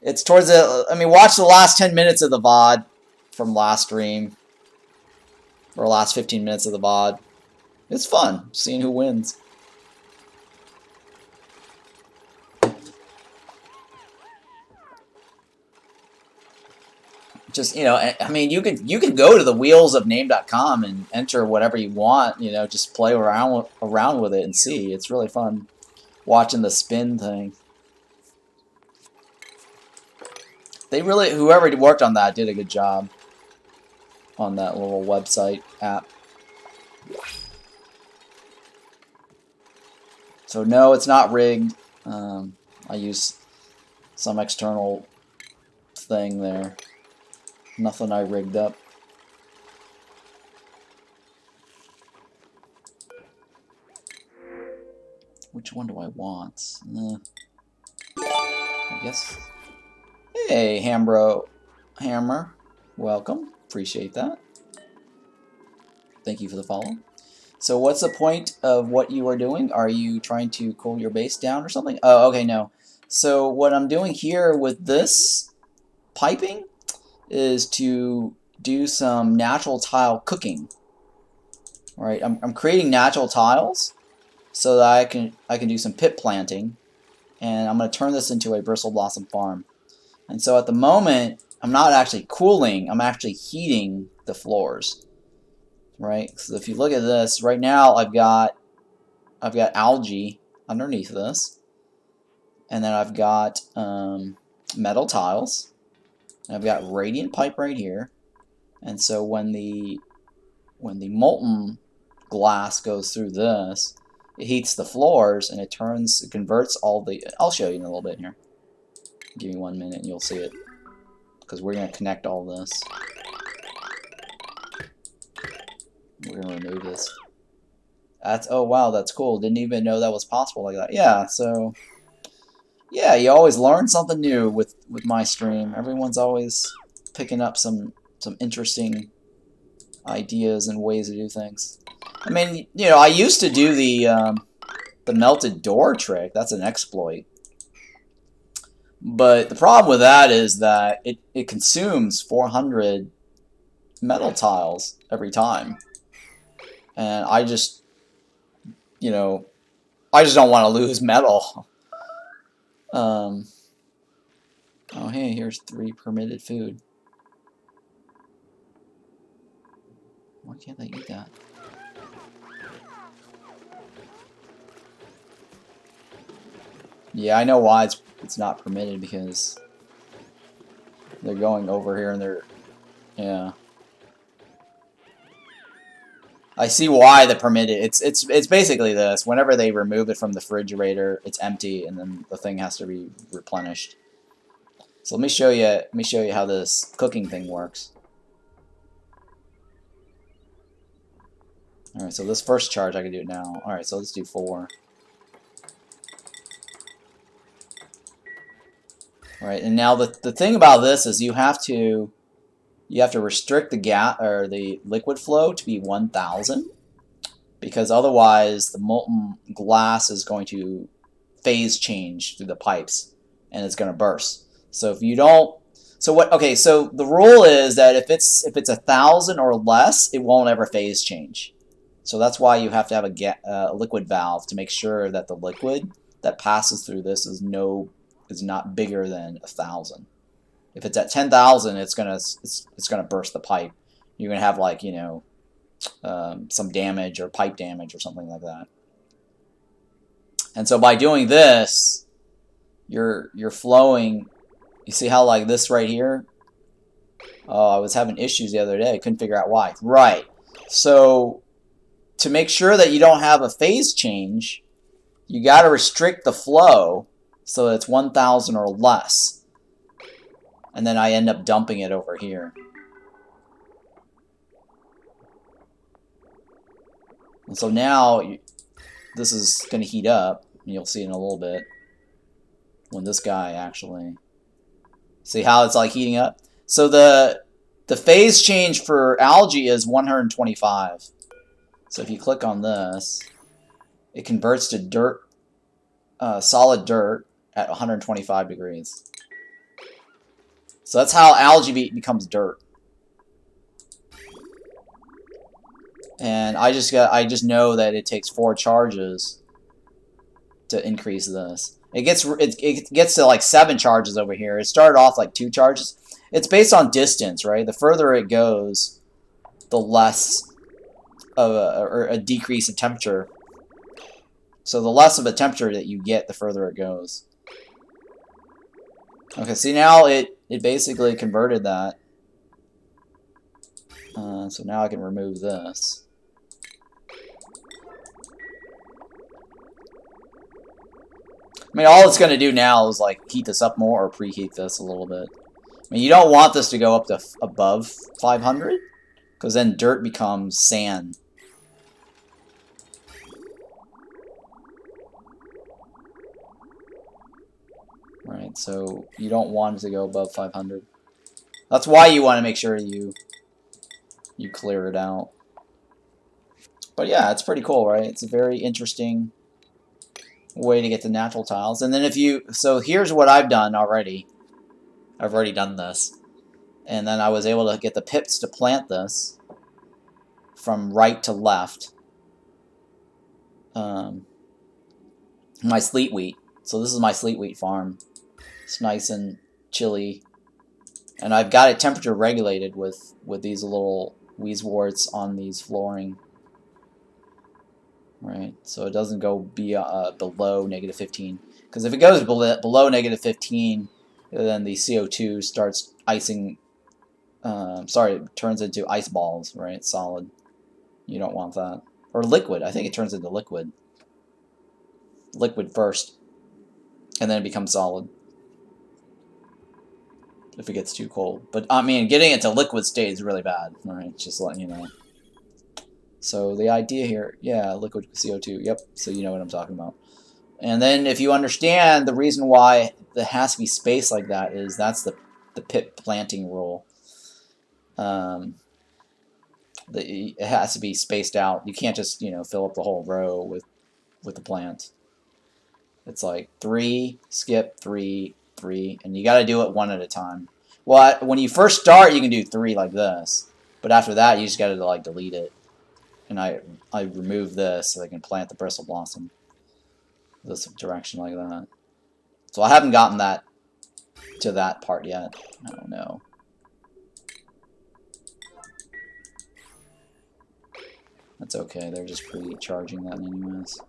It's towards the, I mean, watch the last 10 minutes of the VOD from last stream, or last 15 minutes of the VOD. It's fun, seeing who wins. Just, you know, I mean, you can go to the wheelsofname.com and enter whatever you want, you know, just play around with it and see. It's really fun watching the spin thing. They really, whoever worked on that did a good job on that little website app. So no, it's not rigged. I use some external thing there. Nothing I rigged up. Which one do I want? I guess. Hey, Hammer. Welcome. Appreciate that. Thank you for the follow. So what's the point of what you are doing? Are you trying to cool your base down or something? Oh, okay, no. So what I'm doing here with this piping is to do some natural tile cooking. Right, I'm creating natural tiles so that I can do some pit planting, and I'm going to turn this into a Bristle Blossom farm. And so at the moment, I'm not actually cooling, I'm actually heating the floors. Right, so if you look at this, right now I've got algae underneath this, and then I've got metal tiles, and I've got radiant pipe right here. And so when the molten glass goes through this, it heats the floors and it converts all the. I'll show you in a little bit here. Give me 1 minute and you'll see it, because we're going to connect all this. We're going to remove this. Oh wow, that's cool. Didn't even know that was possible like that. Yeah, so yeah, you always learn something new with my stream. Everyone's always picking up some interesting ideas and ways to do things. I mean, you know, I used to do the melted door trick. That's an exploit. But the problem with that is that it consumes 400 metal tiles every time. And I just, you know, I just don't want to lose metal. Oh, hey, here's 3 permitted food. Why can't they eat that? Yeah, I know why it's not permitted, because they're going over here and they're, yeah. I see why the permitted. It's basically this. Whenever they remove it from the refrigerator, it's empty, and then the thing has to be replenished. So let me show you how this cooking thing works. All right, so this first charge I can do it now. All right, so let's do 4. All right, and now the thing about this is you have to restrict the the liquid flow to be 1,000, because otherwise the molten glass is going to phase change through the pipes and it's going to burst. So if you don't, so what? Okay, so the rule is that if it's 1,000 or less, it won't ever phase change. So that's why you have to have a liquid valve to make sure that the liquid that passes through this is not bigger than 1,000. If it's at 10,000, it's gonna burst the pipe. You're gonna have, like, you know, some damage or pipe damage or something like that. And so by doing this, you're flowing. You see how, like, this right here? Oh, I was having issues the other day. I couldn't figure out why. Right. So to make sure that you don't have a phase change, you got to restrict the flow so that it's 1,000 or less. And then I end up dumping it over here. And so now this is going to heat up, and you'll see in a little bit when this guy actually... See how it's like heating up? So the phase change for algae is 125. So if you click on this, it converts to dirt, solid dirt at 125 degrees. So that's how algae becomes dirt. And I just know that it takes 4 charges to increase this. It gets to like 7 charges over here. It started off like 2 charges. It's based on distance, right? The further it goes, the less of a decrease in temperature. So the less of a temperature that you get, the further it goes. Okay, see now it basically converted that. So now I can remove this. I mean, all it's going to do now is like heat this up more or preheat this a little bit. I mean, you don't want this to go up to above 500, because then dirt becomes sand. Right, so you don't want it to go above 500. That's why you want to make sure you clear it out. But yeah, it's pretty cool, right? It's a very interesting way to get the natural tiles. And then so here's what I've done already. I've already done this. And then I was able to get the pips to plant this from right to left. My sleet wheat. So this is my sleet wheat farm. It's nice and chilly. And I've got it temperature regulated with these little wheezeworts on these flooring. Right, so it doesn't go below -15. Because if it goes below -15, then the CO2 starts icing. Sorry, it turns into ice balls, right? Solid. You don't want that. Or liquid. I think it turns into liquid. Liquid first. And then it becomes solid. If it gets too cold. But, I mean, getting it to liquid state is really bad. Right, just letting you know. So the idea here, yeah, liquid CO2, yep, so you know what I'm talking about. And then if you understand the reason why it has to be spaced like that is that's the pip planting rule. It has to be spaced out. You can't just, you know, fill up the whole row with the plant. It's like 3, skip, 3, 3, and you got to do it one at a time. Well, when you first start, you can do 3 like this, but after that, you just got to like delete it. And I remove this so I can plant the Bristle Blossom this direction like that. So I haven't gotten that to that part yet. I don't know. That's okay. They're just pre-charging that anyways.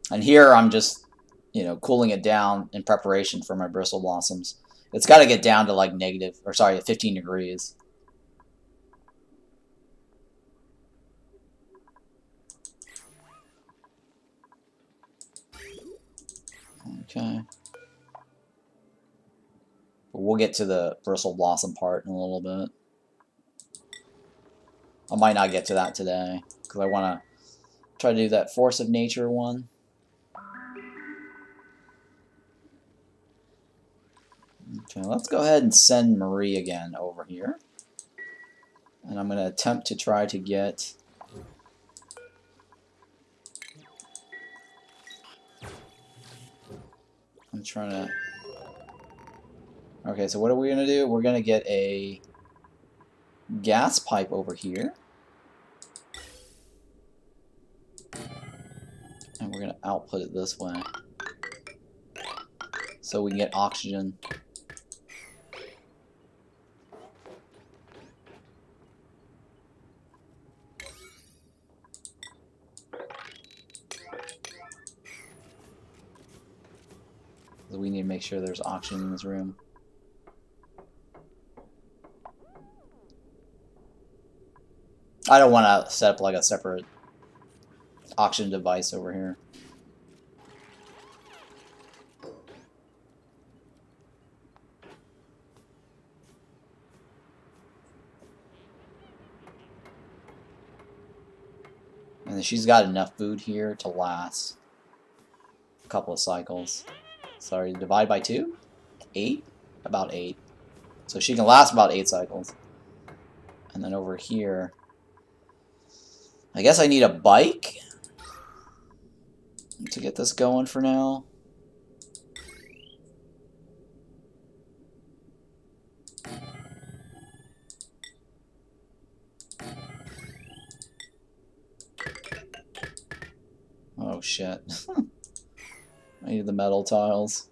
And here I'm just, you know, cooling it down in preparation for my Bristle Blossoms. It's got to get down to like 15 degrees. Okay. But we'll get to the Bristle Blossom part in a little bit. I might not get to that today because I want to try to do that Force of Nature one. Okay, let's go ahead and send Marie again over here. And I'm going to attempt to try to get... I'm trying to... Okay, so what are we going to do? We're going to get a gas pipe over here. And we're going to output it this way. So we can get oxygen. So we need to make sure there's oxygen in this room. I don't want to set up like a separate oxygen device over here. And she's got enough food here to last a couple of cycles. Sorry, divide by 2? 8? About 8. So she can last about 8 cycles. And then over here, I guess I need a bike to get this going for now. Oh shit. I need the metal tiles.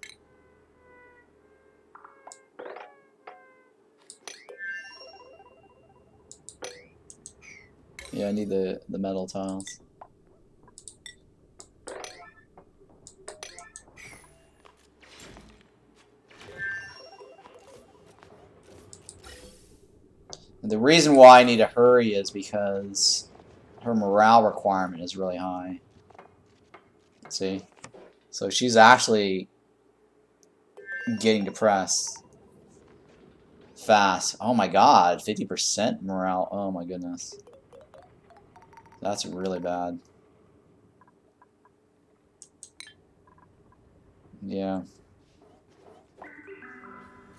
Yeah, I need the metal tiles. And the reason why I need to hurry is because her morale requirement is really high. See? So she's actually getting depressed fast. Oh my god, 50% morale. Oh my goodness. That's really bad. Yeah.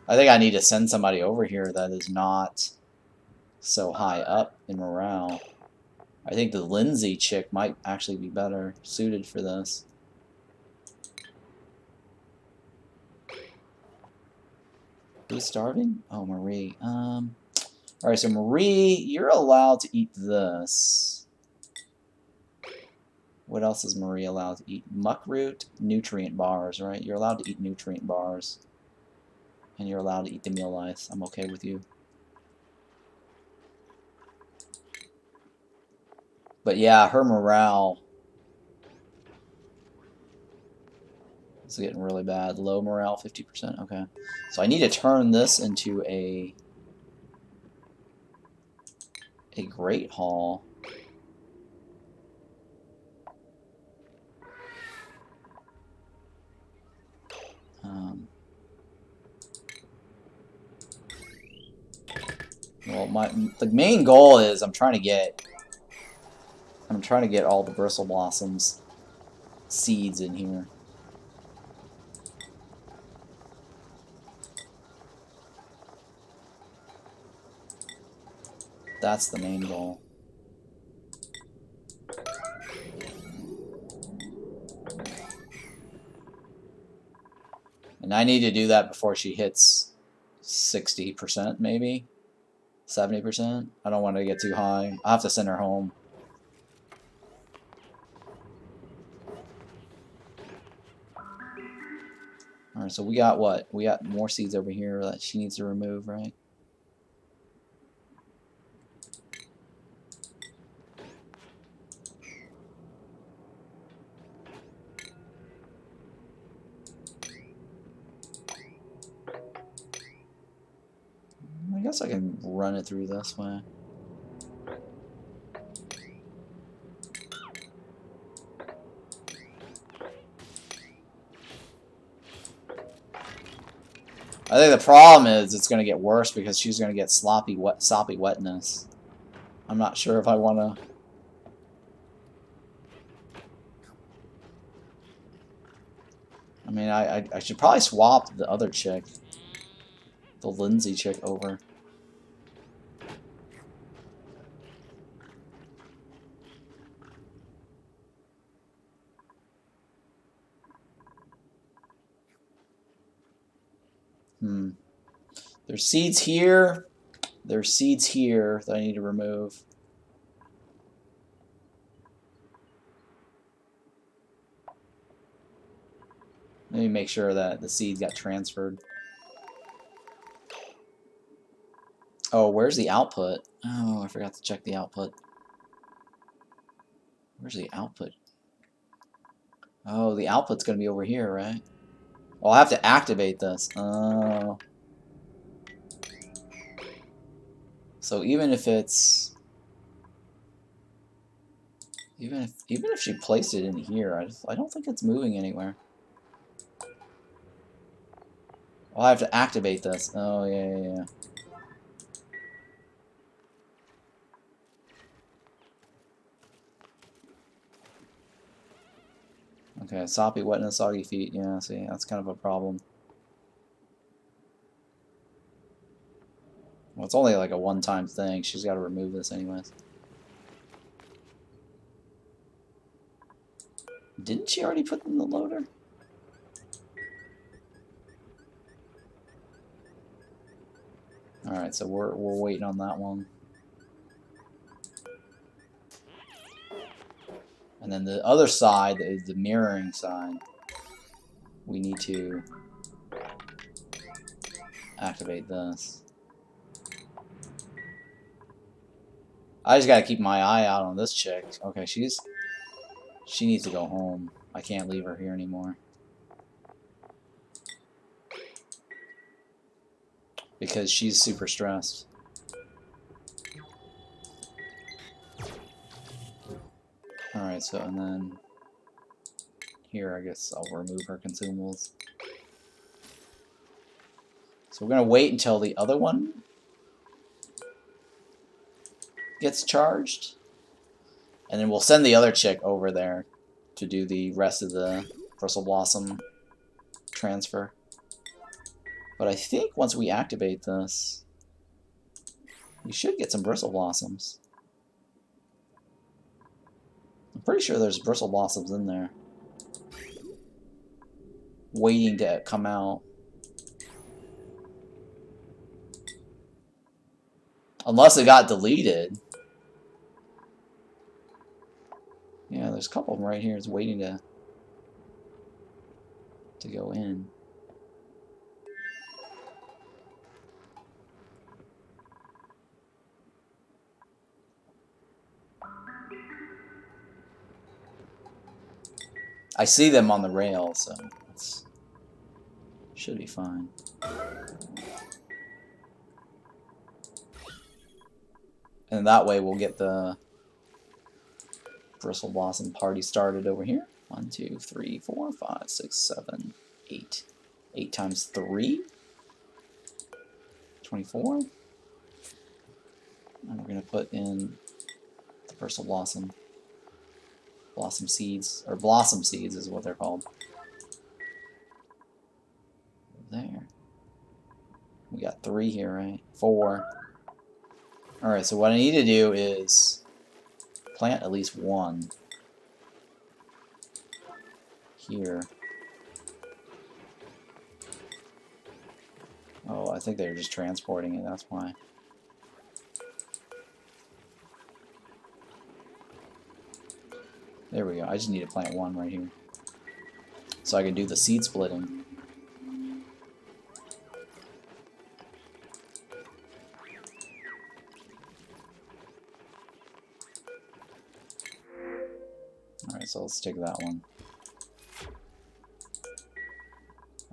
I think I need to send somebody over here that is not so high up in morale. I think the Lindsay chick might actually be better suited for this. Who's starving? Oh, Marie. Alright, so Marie, you're allowed to eat this. What else is Marie allowed to eat? Muckroot, nutrient bars, right? You're allowed to eat nutrient bars. And you're allowed to eat the meal ice. I'm okay with you. But yeah, her morale is getting really bad. Low morale, 50%. Okay. So I need to turn this into a Great Hall. Well, the main goal is I'm trying to get all the Bristle Blossoms seeds in here. That's the main goal. And I need to do that before she hits 60%, maybe 70%. I don't want to get too high. I'll have to send her home. Alright, so we got what? We got more seeds over here that she needs to remove, right? I guess I can run it through this way. I think the problem is it's going to get worse because she's going to get soppy wetness. I'm not sure if I want to... I mean, I should probably swap the other chick, the Lindsay chick, over. There's seeds here. There's seeds here that I need to remove. Let me make sure that the seeds got transferred. Oh, where's the output? Oh, I forgot to check the output. Where's the output? Oh, the output's going to be over here, right? Oh, I'll have to activate this. Oh. So even if it's... Even if she placed it in here, I don't think it's moving anywhere. I'll have to activate this. Oh, yeah. Okay, soppy wetness, soggy feet. Yeah, see, that's kind of a problem. Well, it's only like a one-time thing. She's got to remove this anyways. Didn't she already put in the loader? Alright, so we're waiting on that one. And then the other side is the mirroring side. We need to activate this. I just gotta keep my eye out on this chick. Okay, she needs to go home. I can't leave her here anymore. Because she's super stressed. Alright, so and then here I guess I'll remove her consumables. So we're gonna wait until the other one gets charged. And then we'll send the other chick over there to do the rest of the Bristle Blossom transfer. But I think once we activate this, we should get some Bristle Blossoms. I'm pretty sure there's Bristle Blossoms in there, waiting to come out. Unless it got deleted. Yeah, there's a couple of them right here. It's waiting to go in. I see them on the rail, so it's should be fine. And that way we'll get the Bristle Blossom party started over here. 1, 2, 3, 4, 5, 6, 7, 8. 8 times 3? 24. And we're going to put in the Bristle Blossom. Blossom seeds. Or Blossom seeds is what they're called. There. We got 3 here, right? 4. Alright, so what I need to do is plant at least 1 here. Oh, I think they're just transporting it, that's why. There we go. I just need to plant 1 right here, so I can do the seed splitting. Alright, so let's take that one.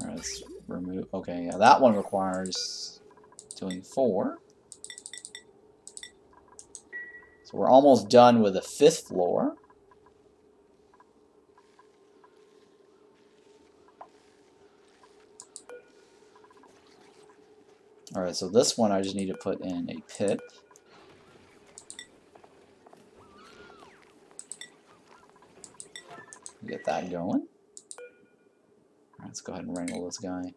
Alright, let's remove... Okay, yeah, that one requires doing 4. So we're almost done with the 5th floor. Alright, so this one I just need to put in a pit. Get that going. Alright, let's go ahead and wrangle this guy.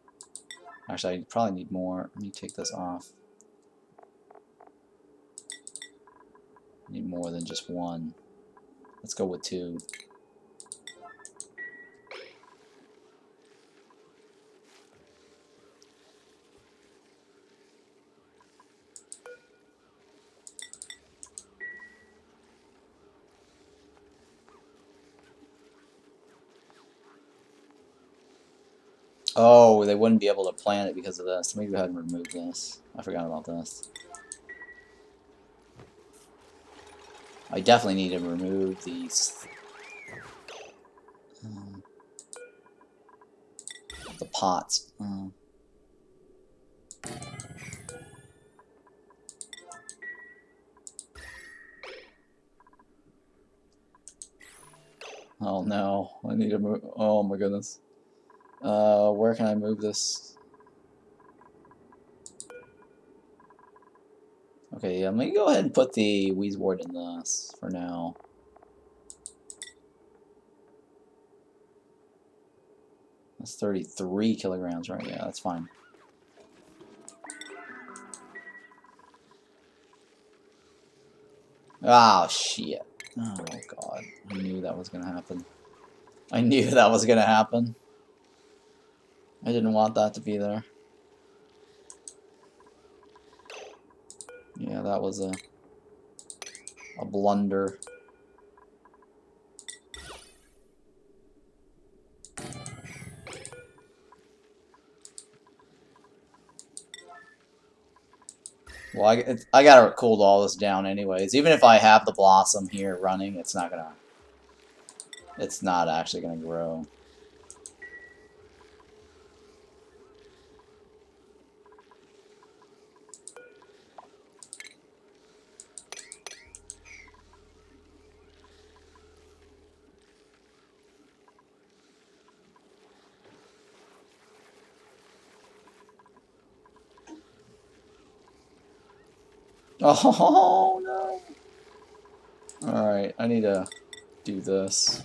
Actually, I probably need more. Let me take this off. I need more than just 1. Let's go with 2. Oh, they wouldn't be able to plant it because of this. Let me go ahead and remove this. I forgot about this. I definitely need to remove these. The pots. Oh no, I need to move. Oh my goodness. Where can I move this? Okay, yeah, let me go ahead and put the Weezwort in this for now. That's 33 kilograms, right? Yeah, that's fine. Oh, shit. Oh, God. I knew that was gonna happen. I knew that was gonna happen. I didn't want that to be there. Yeah, that was a blunder. Well, I gotta cool all this down anyways. Even if I have the Blossom here running, it's not actually gonna grow. Oh no! Alright, I need to do this.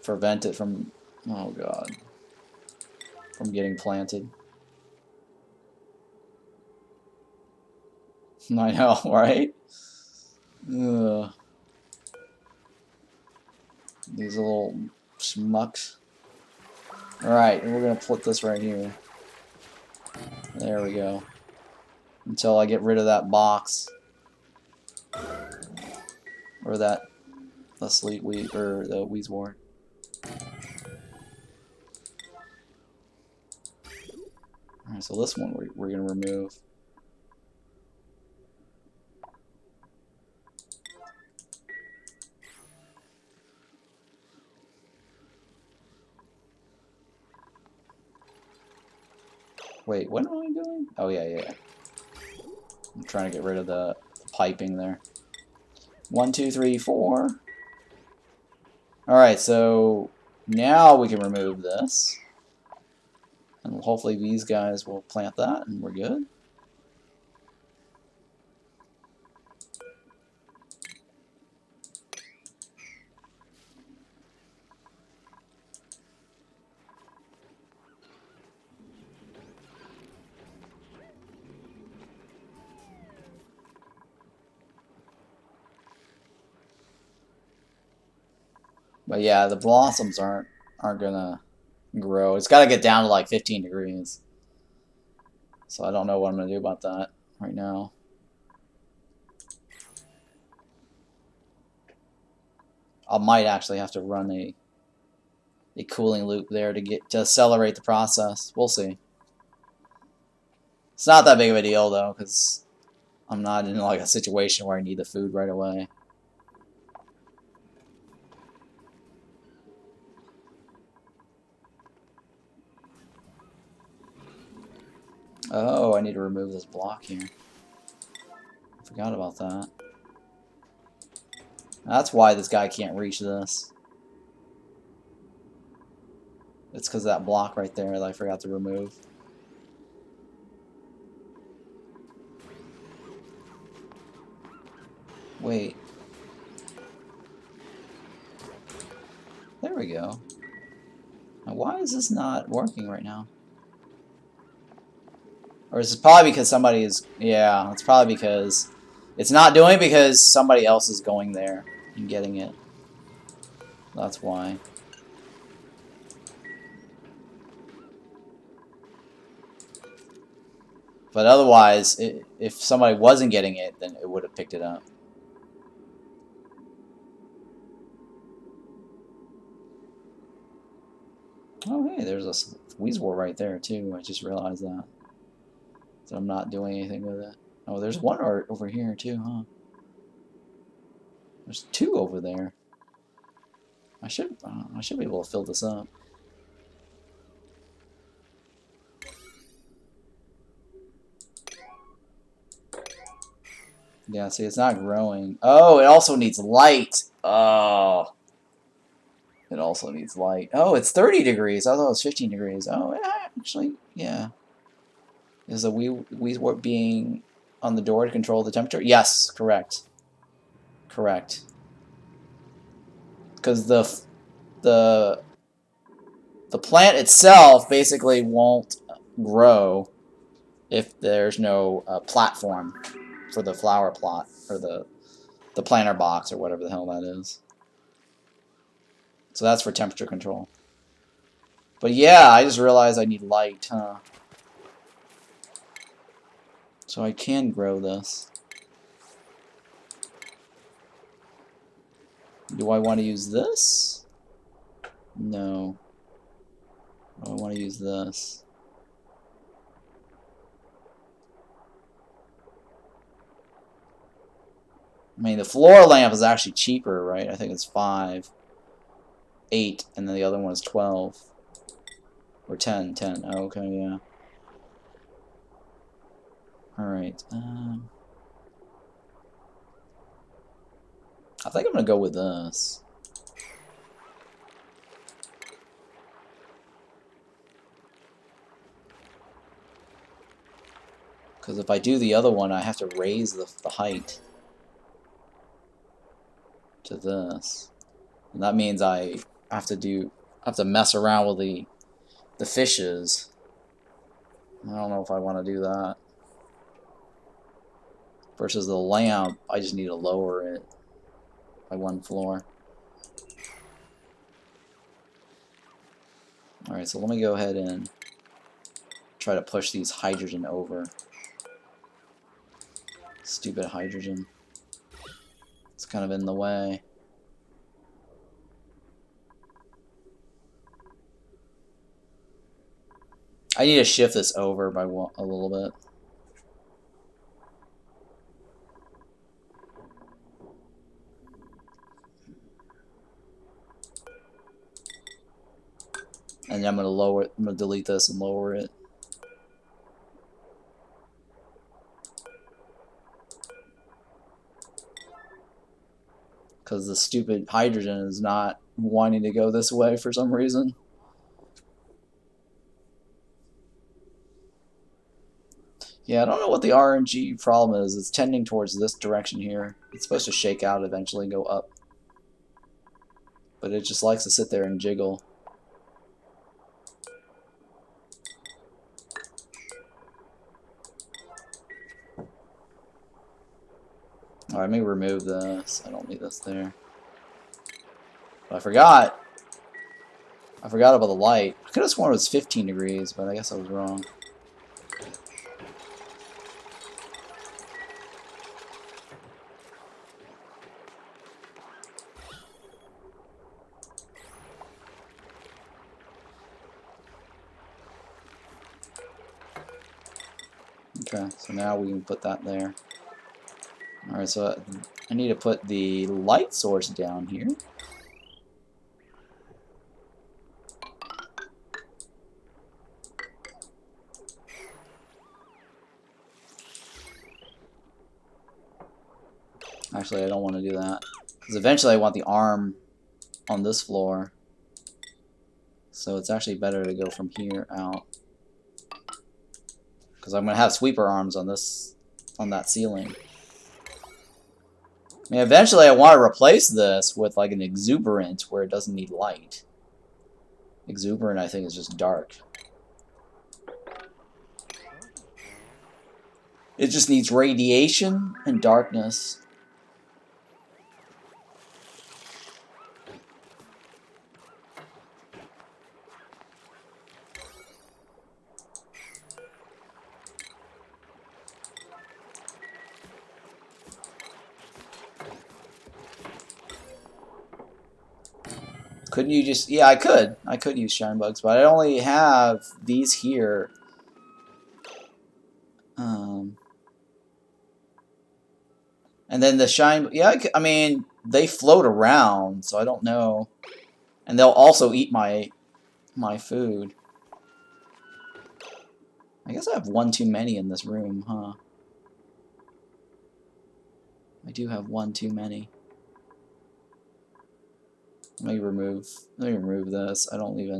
Prevent it from, oh god, from getting planted. I know, right? Ugh. These little schmucks. Alright, we're gonna put this right here. There we go. Until I get rid of that box. Or that the sleet weed or the weezwort. Alright, so this one we're gonna remove. Wait, what am I doing? Oh yeah. I'm trying to get rid of the piping there. 1, 2, 3, 4. Alright, so now we can remove this. And hopefully these guys will plant that and we're good. But yeah, the blossoms aren't gonna grow. It's got to get down to like 15 degrees. So I don't know what I'm gonna do about that right now. I might actually have to run a cooling loop there to accelerate the process. We'll see. It's not that big of a deal though, because I'm not in like a situation where I need the food right away. Oh, I need to remove this block here. Forgot about that. That's why this guy can't reach this. It's because of that block right there that I forgot to remove. Wait. There we go. Now, why is this not working right now? Or is it probably because somebody is... Yeah, it's probably because... It's not doing it because somebody else is going there and getting it. That's why. But otherwise, if somebody wasn't getting it, then it would have picked it up. Oh, hey, there's a weezwort right there, too. I just realized that. So I'm not doing anything with it. Oh, there's one over here, too, huh? There's 2 over there. I should be able to fill this up. Yeah, see, it's not growing. Oh, it also needs light. Oh. It also needs light. Oh, it's 30 degrees. I thought it was 15 degrees. Oh, actually, yeah. Is the weezwort being on the door to control the temperature? Yes, correct. Correct. Because the plant itself basically won't grow if there's no platform for the flower plot or the planter box or whatever the hell that is. So that's for temperature control. But yeah, I just realized I need light, huh? So I can grow this. Do I want to use this? No. I want to use this. I mean, the floor lamp is actually cheaper, right? I think it's 5, 8, and then the other one is 12. Or 10. Oh, okay, yeah. Alright. I think I'm going to go with this. Because if I do the other one, I have to raise the height to this. And that means I have to mess around with the fishes. I don't know if I want to do that. Versus the lamp, I just need to lower it by 1 floor. Alright, so let me go ahead and try to push these hydrogen over. Stupid hydrogen. It's kind of in the way. I need to shift this over by a little bit. And I'm gonna delete this and lower it. Because the stupid hydrogen is not wanting to go this way for some reason. Yeah, I don't know what the RNG problem is. It's tending towards this direction here. It's supposed to shake out eventually and go up. But it just likes to sit there and jiggle. Alright, let me remove this. I don't need this there. But I forgot about the light. I could have sworn it was 15 degrees, but I guess I was wrong. Okay, so now we can put that there. Alright, so I need to put the light source down here. Actually, I don't want to do that. Because eventually I want the arm on this floor. So it's actually better to go from here out. Because I'm going to have sweeper arms on that ceiling. I mean, eventually I want to replace this with like an exuberant where it doesn't need light. Exuberant, I think, is just dark. It just needs radiation and darkness. Couldn't you just... Yeah, I could. I could use shine bugs, but I only have these here. And then the shine... Yeah, I mean, they float around, so I don't know. And they'll also eat my food. I guess I have one too many in this room, huh? I do have one too many. Let me remove this. I don't need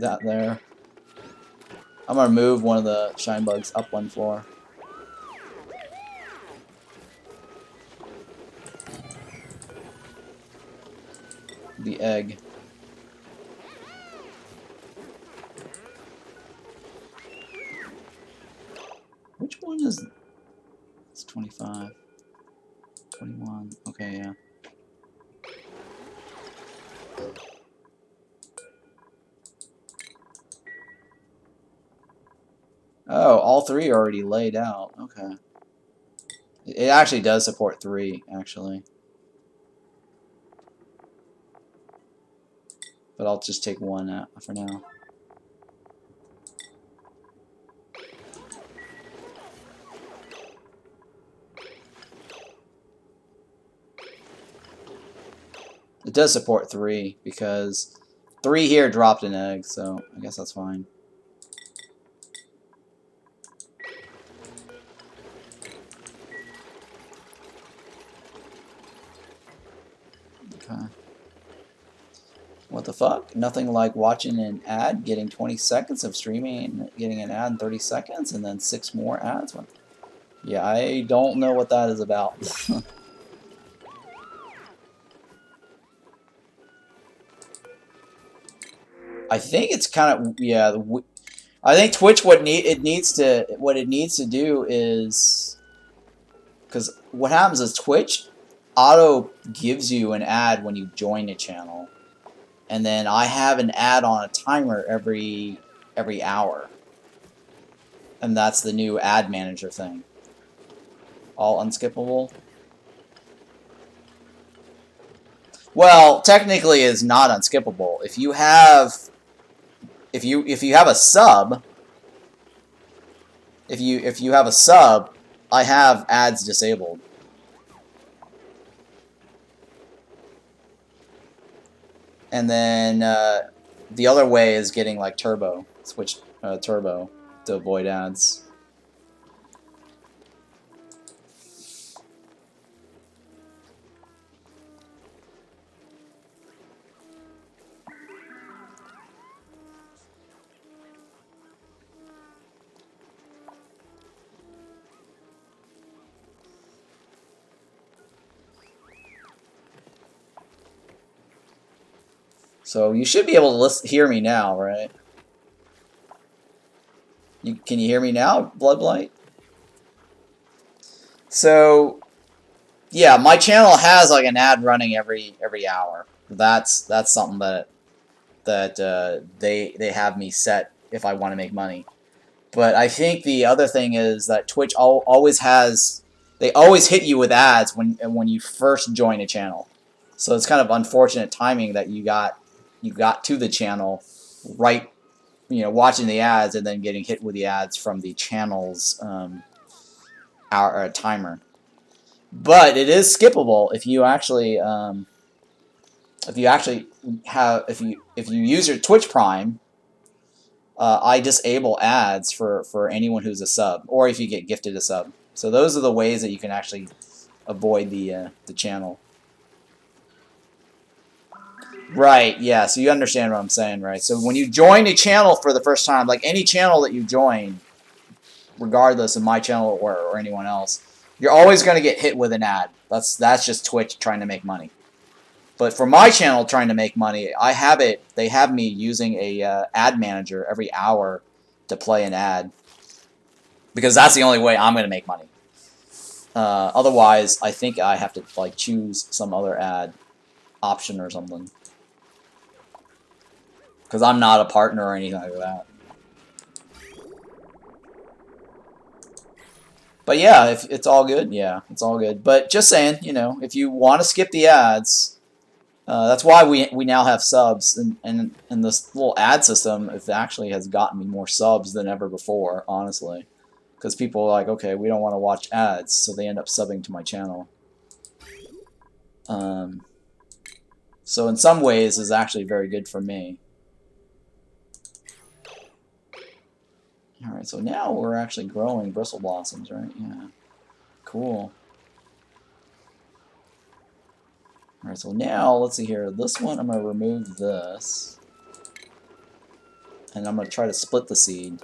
that there. I'm gonna move one of the shine bugs up one floor. The egg. Which one is... It's 25. 21. Okay, yeah. Oh, all three are already laid out. Okay. It actually does support 3, actually. But I'll just take 1 out for now. It does support 3 because 3 here dropped an egg, so I guess that's fine. Okay. What the fuck? Nothing like watching an ad, getting 20 seconds of streaming, getting an ad in 30 seconds, and then 6 more ads. Yeah, I don't know what that is about. I think it's kind of, yeah. I think Twitch what it needs to do is, because what happens is Twitch auto gives you an ad when you join a channel, And then I have an ad on a timer every hour. And that's the new ad manager thing. All unskippable. Well, technically it's not unskippable. If you have a sub, if you have a sub, I have ads disabled. And then the other way is getting like turbo, switch turbo to avoid ads. So you should be able to hear me now, right? Can you hear me now, Bloodblight? So yeah, my channel has like an ad running every hour. That's something that they have me set if I want to make money. But I think the other thing is that Twitch always hit you with ads when you first join a channel. So it's kind of unfortunate timing that you got to the channel right, watching the ads and then getting hit with the ads from the channel's timer. But it is skippable if you actually if you use your Twitch Prime. I disable ads for anyone who's a sub, or if you get gifted a sub. So those are the ways that you can actually avoid the channel. Right, yeah, so you understand what I'm saying, right? So when you join a channel for the first time, like any channel that you join, regardless of my channel or anyone else, you're always going to get hit with an ad. That's just Twitch trying to make money. But for my channel trying to make money, they have me using a ad manager every hour to play an ad. Because that's the only way I'm going to make money. Otherwise, I think I have to like choose some other ad option or something. Because I'm not a partner or anything like that. But yeah, if it's all good, yeah, it's all good. But just saying, if you want to skip the ads, that's why we now have subs, and this little ad system actually has gotten me more subs than ever before, honestly. Because people are like, okay, we don't want to watch ads, so they end up subbing to my channel. So in some ways, it's actually very good for me. Alright, so now we're actually growing Bristle Blossoms, right? Yeah. Cool. Alright, so now, let's see here. This one, I'm going to remove this. And I'm going to try to split the seed.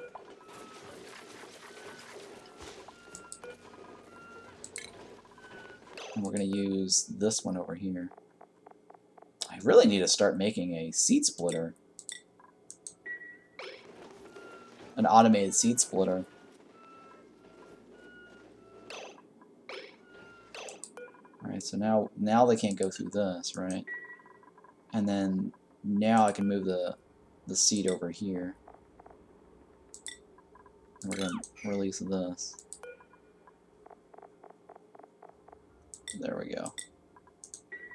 And we're going to use this one over here. I really need to start making a seed splitter. An automated seed splitter. Alright, so now they can't go through this, right? And then now I can move the seed over here. And we're going to release this. There we go.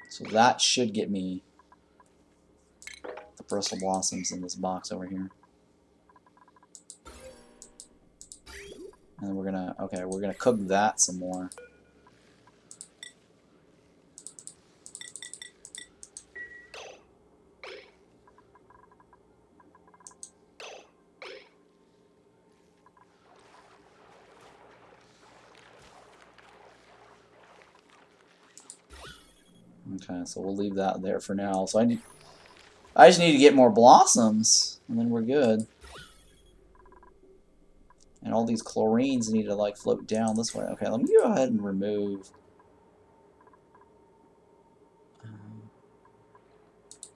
So that should get me the Bristle Blossoms in this box over here. And we're gonna cook that some more. Okay, so we'll leave that there for now. So I just need to get more blossoms, and then we're good. And all these chlorines need to like float down this way. Okay, let me go ahead and remove. I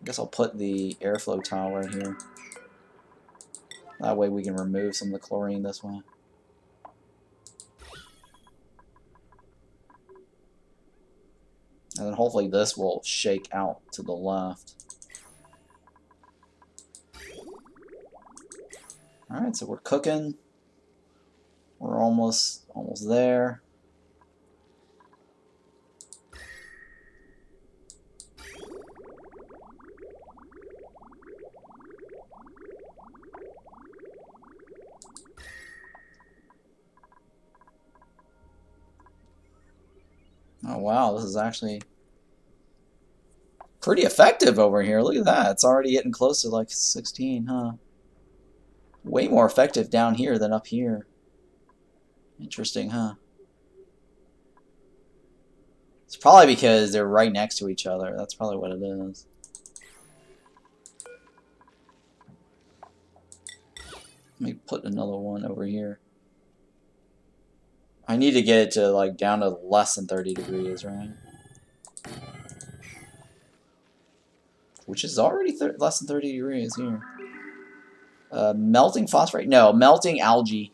guess I'll put the airflow tile right here. That way we can remove some of the chlorine this way. And then hopefully this will shake out to the left. Alright, so we're cooking. We're almost there. Oh wow, this is actually pretty effective over here. Look at that. It's already getting close to like 16, huh? Way more effective down here than up here. Interesting, huh? It's probably because they're right next to each other. That's probably what it is. Let me put another one over here. I need to get it to like down to less than 30 degrees, right? Which is already less than 30 degrees here. Melting phosphorate? No, melting algae.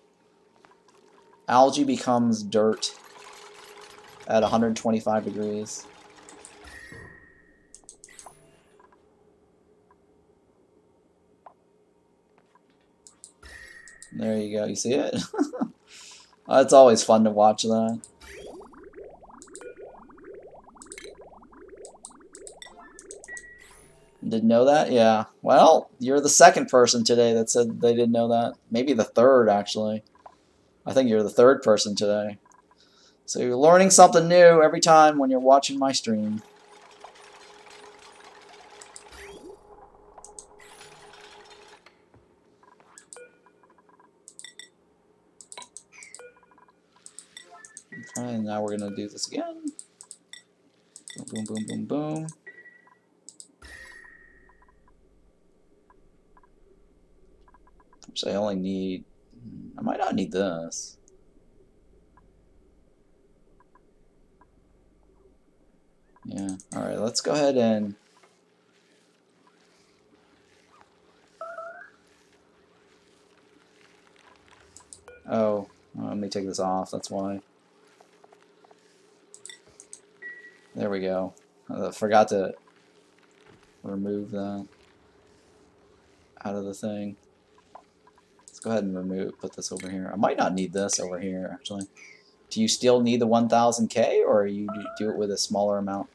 Algae becomes dirt at 125 degrees. There you go. You see it? It's always fun to watch that. Didn't know that? Yeah. Well, you're the second person today that said they didn't know that. Maybe the third, actually. I think you're the third person today. So you're learning something new every time when you're watching my stream. Okay, and now we're going to do this again. Boom, boom, boom, boom, boom. Which I only need... I might not need this. Yeah, alright, let's go ahead and... Oh, let me take this off, that's why. There we go. I forgot to remove that out of the thing. Let's go ahead and put this over here. I might not need this over here, actually. Do you still need the 1000K, or you do it with a smaller amount?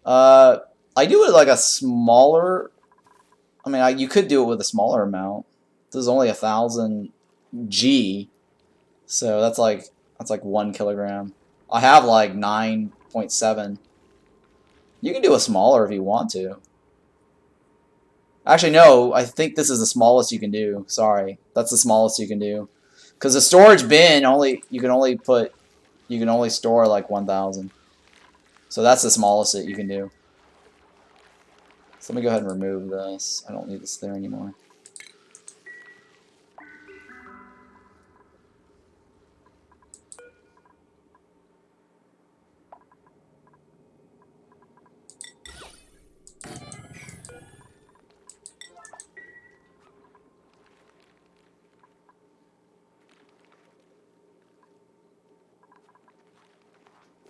I do it like a smaller... I mean, you could do it with a smaller amount. This is only 1000 G, so that's like 1 kilogram. I have like 9.7. You can do a smaller if you want to. Actually, no, I think this is the smallest you can do. Sorry, that's the smallest you can do. Because the storage bin you can only store like 1000. So that's the smallest that you can do. So let me go ahead and remove this. I don't need this there anymore.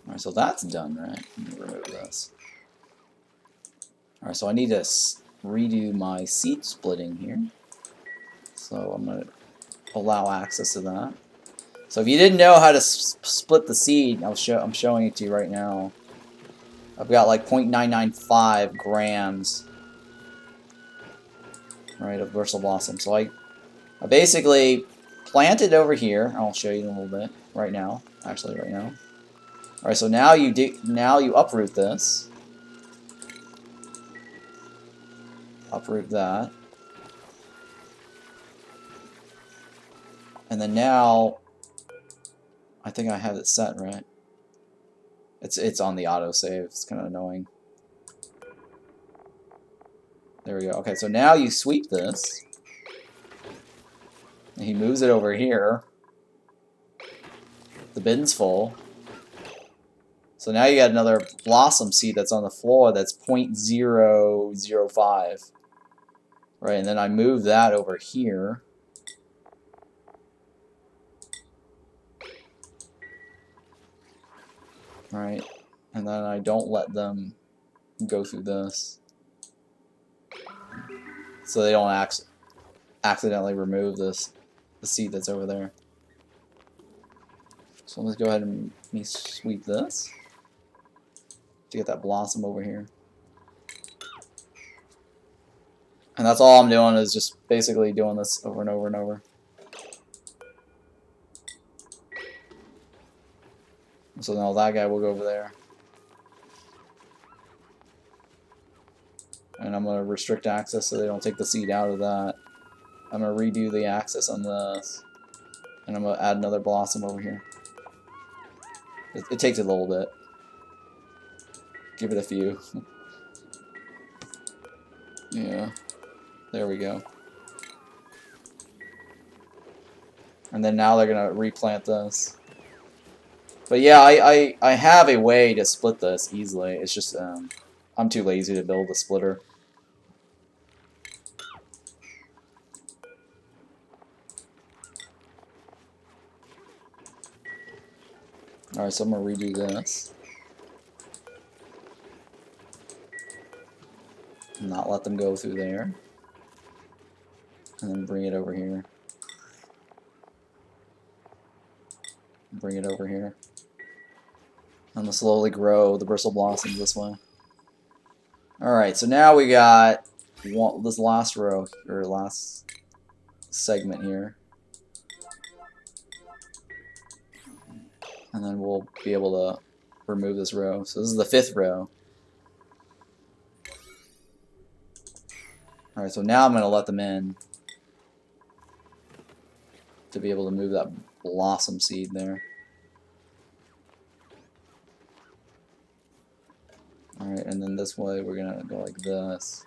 Alright, so that's done, right? Let me remove this. Alright, so I need to redo my seed splitting here. So I'm going to allow access to that. So if you didn't know how to split the seed, I'm showing it to you right now. I've got like 0.995 grams, right, of Bristle Blossom. So I basically planted over here. I'll show you in a little bit right now. Actually, right now. All right, so now you uproot this. Uproot that. And then now I think I have it set, right? It's on the autosave. It's kind of annoying. There we go. Okay, so now you sweep this. And he moves it over here. The bin's full. So now you got another blossom seed that's on the floor that's 0.005. Right, and then I move that over here. Right, and then I don't let them go through this. So they don't accidentally remove this seed that's over there. So let's go ahead and sweep this to get that blossom over here. And that's all I'm doing is just basically doing this over and over and over. So now that guy will go over there. And I'm going to restrict access so they don't take the seed out of that. I'm going to redo the access on this. And I'm going to add another blossom over here. It takes a little bit. Give it a few. Yeah. There we go. And then now they're going to replant this. But yeah, I have a way to split this easily. It's just I'm too lazy to build a splitter. Alright, so I'm going to redo this. Not let them go through there. And then bring it over here. Bring it over here. I'm going to slowly grow the bristle blossoms this way. Alright, so now we got this last row, or last segment here. And then we'll be able to remove this row. So this is the 5th row. Alright, so now I'm going to let them in to be able to move that blossom seed there. Alright, and then this way we're going to go like this.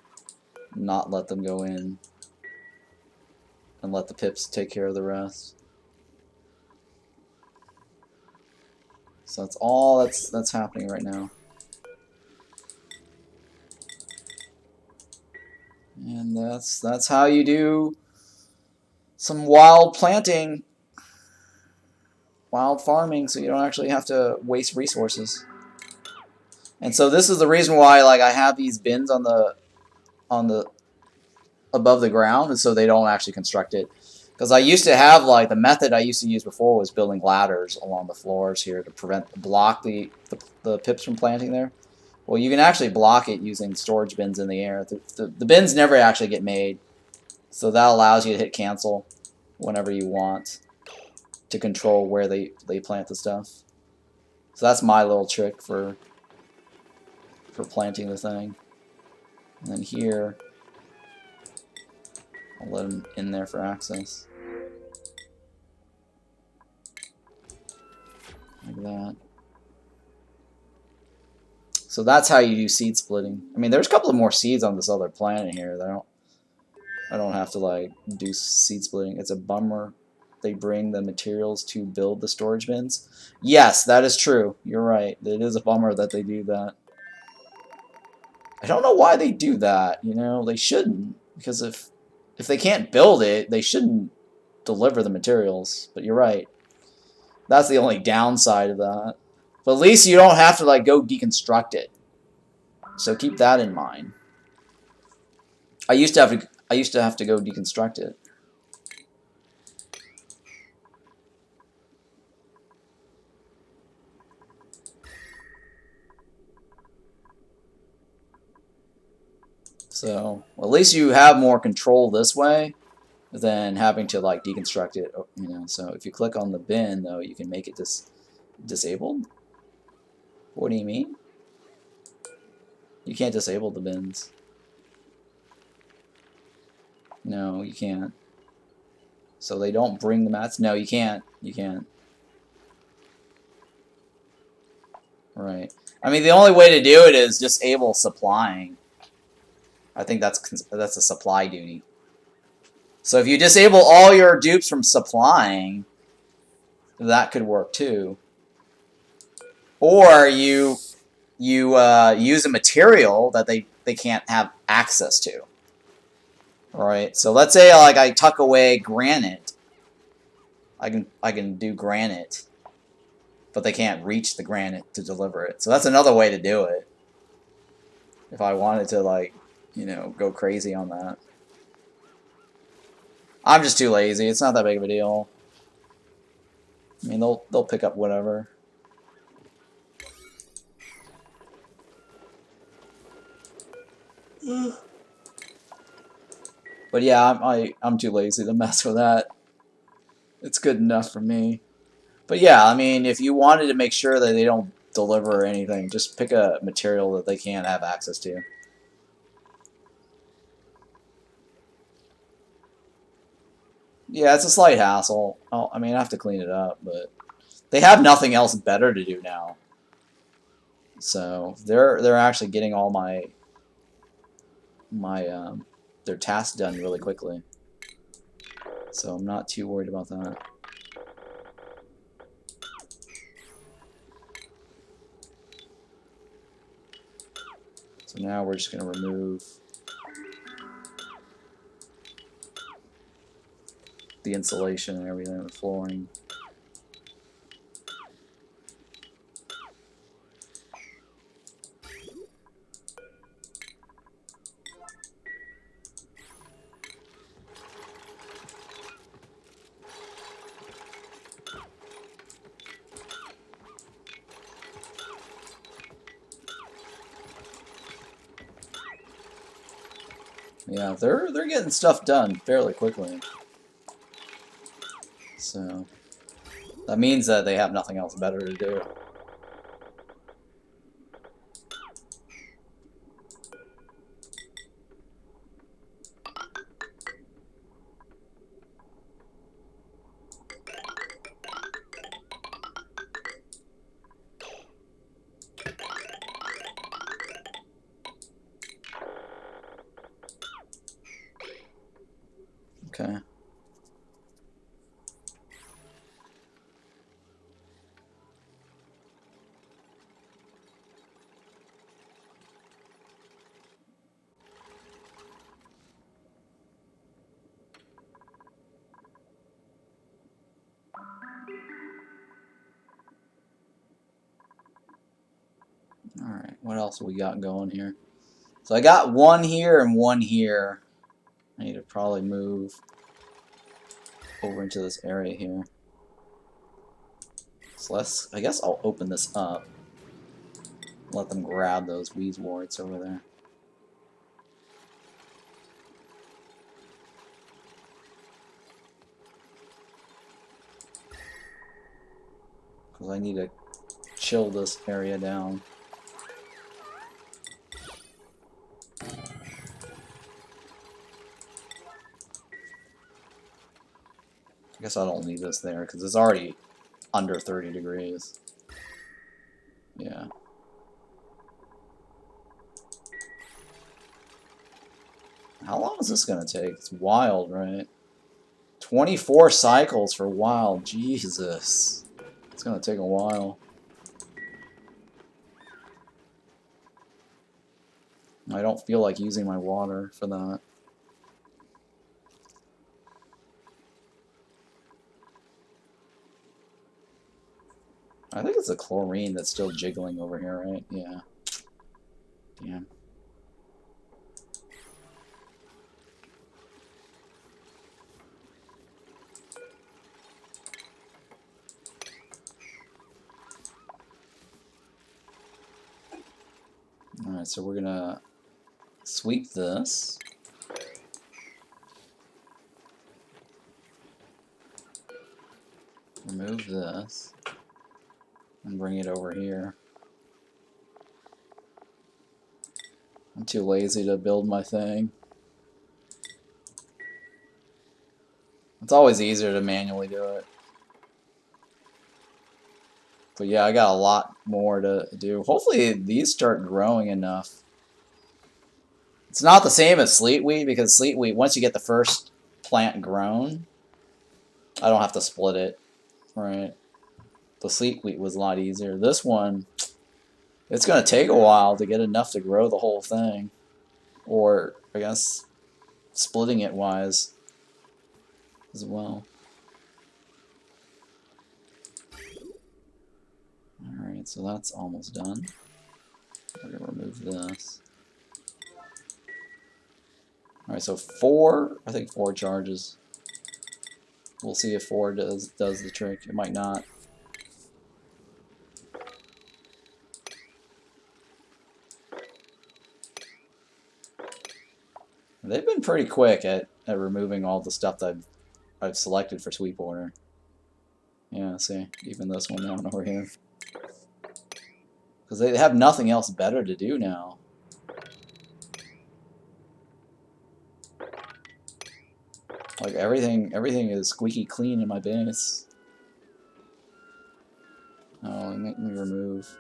Not let them go in. And let the pips take care of the rest. So that's all that's happening right now. And that's how you do some wild planting, wild farming, so you don't actually have to waste resources. And so this is the reason why, like, I have these bins on the above the ground, and so they don't actually construct it. Because I used to have, like, the method I used to use before was building ladders along the floors here to block the pips from planting there. Well, you can actually block it using storage bins in the air. The bins never actually get made, so that allows you to hit cancel whenever you want to control where they plant the stuff. So that's my little trick for planting the thing. And then here, I'll let them in there for access. Like that. So that's how you do seed splitting. I mean, there's a couple of more seeds on this other planet here. I don't have to, like, do seed splitting. It's a bummer they bring the materials to build the storage bins. Yes, that is true. You're right. It is a bummer that they do that. I don't know why they do that, you know? They shouldn't. Because if they can't build it, they shouldn't deliver the materials. But you're right. That's the only downside of that. But at least you don't have to, like, go deconstruct it. So keep that in mind. I used to have to go deconstruct it. So, well, at least you have more control this way than having to, like, deconstruct it, you know. So if you click on the bin, though, you can make it disabled. What do you mean? You can't disable the bins. No, you can't. So they don't bring the mats? No, you can't. You can't. Right. I mean, the only way to do it is disable supplying. I think that's a supply duty. So if you disable all your dupes from supplying, that could work too. Or you use a material that they can't have access to. Right. So let's say, like, I tuck away granite. I can do granite, but they can't reach the granite to deliver it. So that's another way to do it. If I wanted to, like, you know, go crazy on that. I'm just too lazy. It's not that big of a deal. I mean, they'll pick up whatever. But yeah, I'm too lazy to mess with that. It's good enough for me. But yeah, I mean, if you wanted to make sure that they don't deliver anything, just pick a material that they can't have access to. Yeah, it's a slight hassle. Oh, I mean, I have to clean it up, but they have nothing else better to do now. So they're actually getting all their tasks done really quickly. So I'm not too worried about that. So now we're just going to remove the insulation and everything on the flooring. Yeah, they're getting stuff done fairly quickly. So that means that they have nothing else better to do. Okay. Alright, what else have we got going here? So I got one here and one here. I need to probably move over into this area here. So I guess I'll open this up. Let them grab those Weezeworts over there. Because I need to chill this area down. I guess I don't need this there because it's already under 30 degrees. Yeah. How long is this going to take? It's wild, right? 24 cycles for wild. Jesus. It's going to take a while. I don't feel like using my water for that. I think it's the chlorine that's still jiggling over here, right? Yeah. Damn. Alright, so we're gonna sweep this. Remove this. And bring it over here. I'm too lazy to build my thing. It's always easier to manually do it. But yeah, I got a lot more to do. Hopefully these start growing enough. It's not the same as sleet wheat, because sleet wheat, once you get the first plant grown, I don't have to split it, right? The sleet wheat was a lot easier. This one, it's going to take a while to get enough to grow the whole thing. Or, I guess, splitting it wise as well. Alright, so that's almost done. We're going to remove this. Alright, so I think four charges. We'll see if 4 does the trick. It might not. They've been pretty quick at removing all the stuff that I've selected for sweep order. Yeah, see, even this one down over here. Because they have nothing else better to do now. Like everything is squeaky clean in my base. Oh, let me remove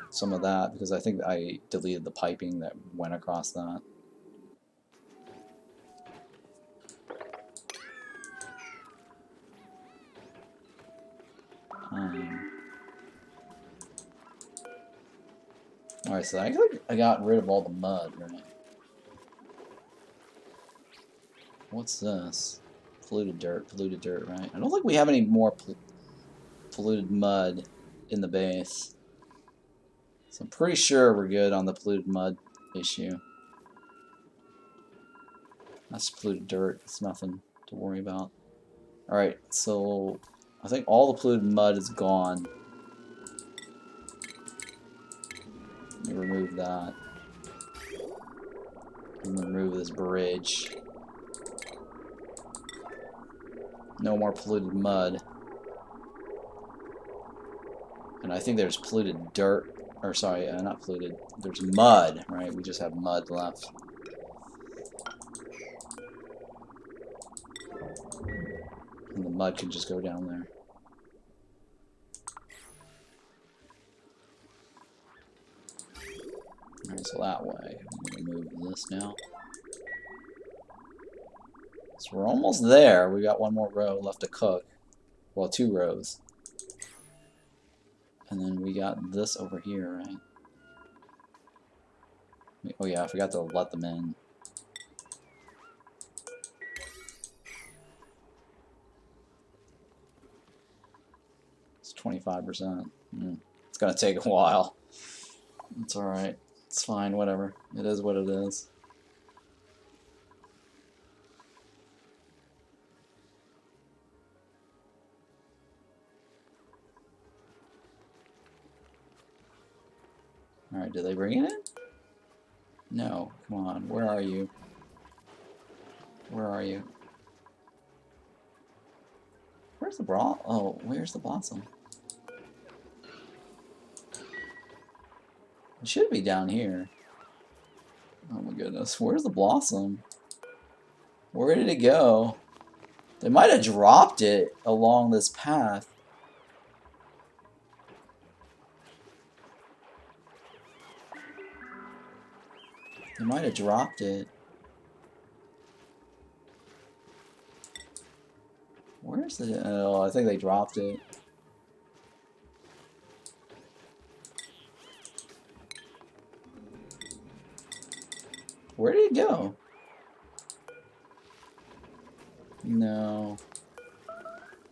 some of that because I think I deleted the piping that went across that. Alright, so I think I got rid of all the mud, right? What's this? Polluted dirt, right? I don't think we have any more polluted mud in the base. So I'm pretty sure we're good on the polluted mud issue. That's polluted dirt. It's nothing to worry about. Alright, so I think all the polluted mud is gone. Let me remove that. And remove this bridge. No more polluted mud. And I think there's polluted dirt. Or sorry, not polluted. There's mud, right? We just have mud left. And the mud can just go down there. Alright, so that way. I'm going to move this now. So we're almost there. We got one more row left to cook. Well, 2 rows. And then we got this over here, right? Oh yeah, I forgot to let them in. It's 25%. It's gonna take a while. It's alright. It's fine, whatever. It is what it is. Alright, did they bring it in? No, come on. Where are you? Where are you? Where's the where's the blossom? It should be down here. Oh my goodness, where's the blossom? Where did it go? They might have dropped it along this path. They might have dropped it. Where's the... Oh, I think they dropped it. Where did it go? No.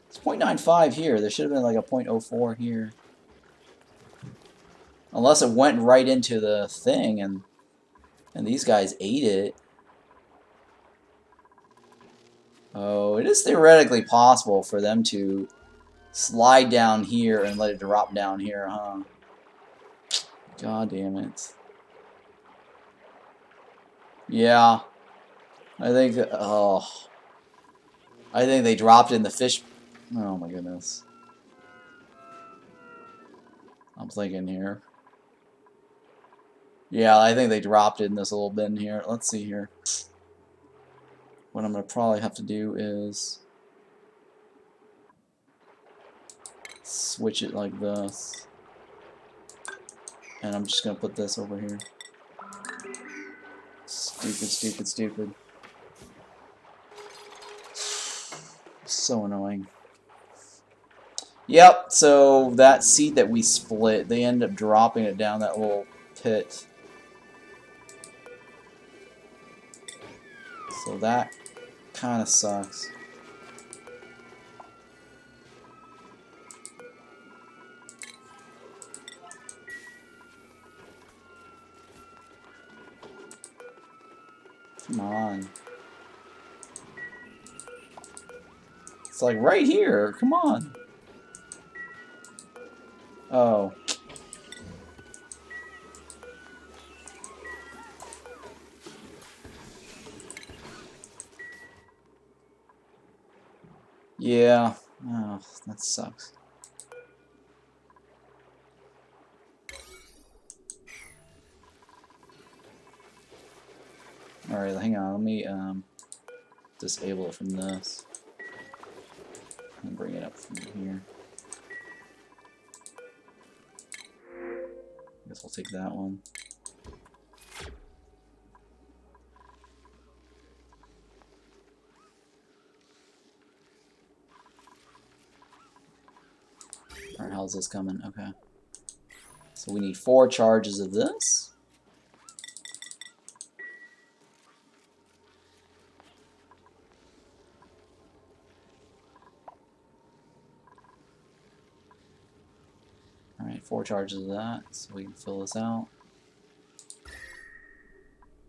It's 0.95 here. There should have been like a 0.04 here. Unless it went right into the thing and these guys ate it. Oh, it is theoretically possible for them to slide down here and let it drop down here, huh? God damn it. Yeah. I think that, I think they dropped it in the fish. Oh my goodness. I'm thinking here. Yeah, I think they dropped it in this little bin here. Let's see here. What I'm going to probably have to do is switch it like this. And I'm just going to put this over here. Stupid, stupid, stupid. So annoying. Yep, so that seed that we split, they end up dropping it down that little pit. So that kind of sucks. Come on. It's like right here. Come on. Oh. Yeah. Oh, that sucks. Alright, hang on. Let me disable it from this. And bring it up from here. I guess we'll take that one. Alright, how's this coming? Okay. So we need 4 charges of this. Alright, 4 charges of that, so we can fill this out.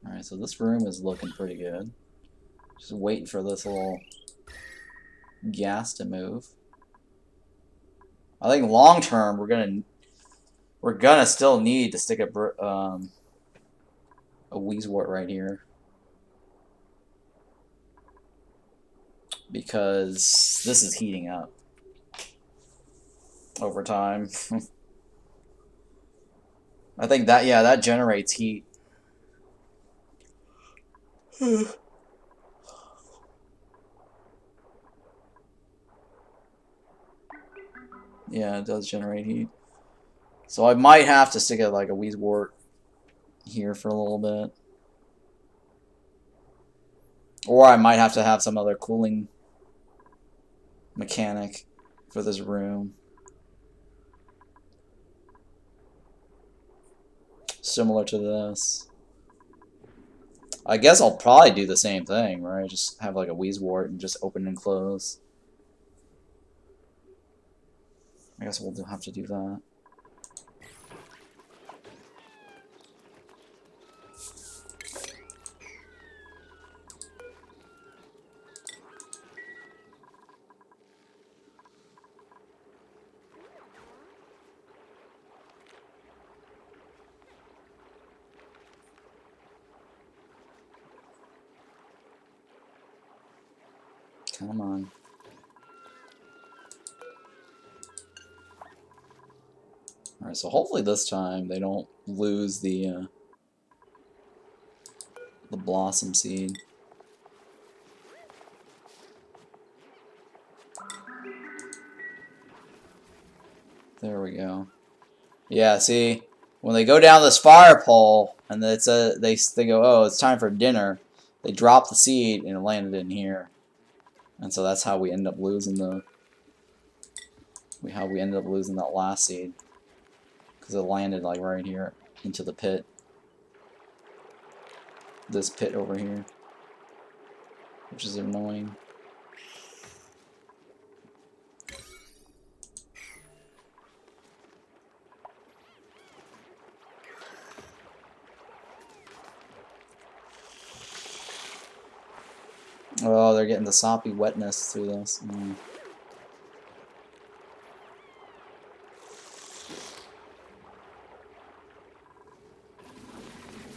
Alright, so this room is looking pretty good. Just waiting for this little gas to move. I think long term we're gonna still need to stick a Wheezewort right here, because this is heating up over time. I think that, yeah, that generates heat. Yeah, it does generate heat. So I might have to stick it like a Wheezewort here for a little bit. Or I might have to have some other cooling mechanic for this room. Similar to this. I guess I'll probably do the same thing, right? Just have like a Wheezewort and just open and close. I guess we'll have to do that. Come on. Alright, so hopefully this time they don't lose the blossom seed. There we go. Yeah, see, when they go down this fire pole and it's they go, oh, it's time for dinner. They drop the seed and it landed in here, and so that's how we end up losing that last seed, because it landed like right here into the pit. This pit over here, which is annoying. Oh, they're getting the soppy wetness through this.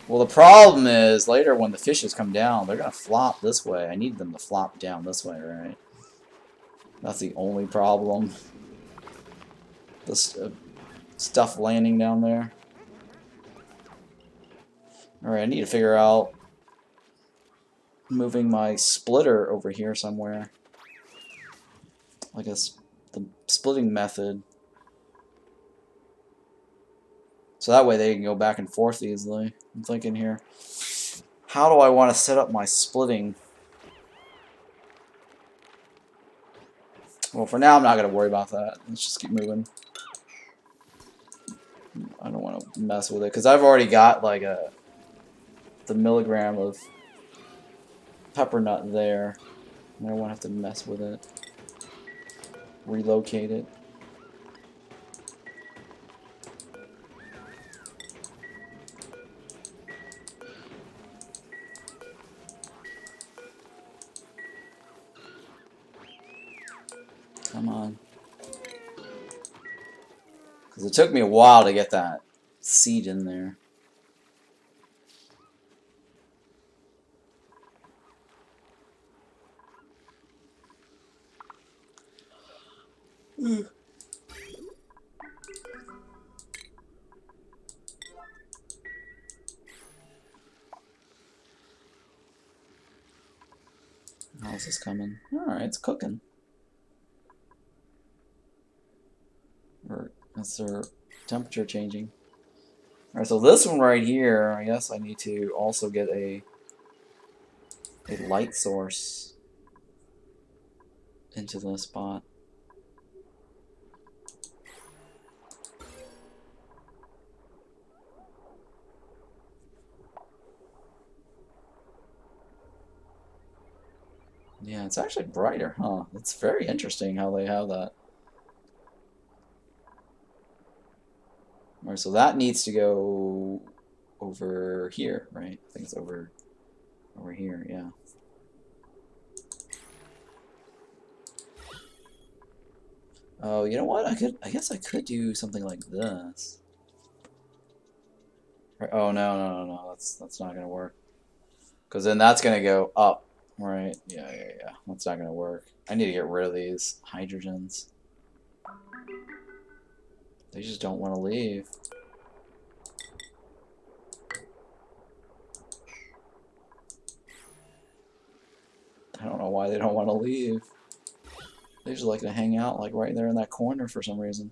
Well, the problem is later when the fishes come down, they're gonna flop this way. I need them to flop down this way, right? That's the only problem. This stuff landing down there. Alright, I need to figure out moving my splitter over here somewhere. I guess the splitting method. So that way they can go back and forth easily. I'm thinking here, how do I want to set up my splitting? Well, for now I'm not going to worry about that. Let's just keep moving. I don't want to mess with it, because I've already got like the milligram of pepper nut there. I don't want to have to mess with it. Relocate it. Come on. Because it took me a while to get that seed in there. How's this coming? Alright, it's cooking. Or is there temperature changing? Alright, so this one right here, I guess I need to also get a light source into this spot. Yeah, it's actually brighter, huh? It's very interesting how they have that. Alright, so that needs to go over here, right? I think it's over here, yeah. Oh, you know what? I guess I could do something like this. Oh no, that's not gonna work. Because then that's gonna go up, right? Yeah. That's not gonna work. I need to get rid of these hydrogens. They just don't want to leave. I don't know why they don't want to leave. They just like to hang out like right there in that corner for some reason.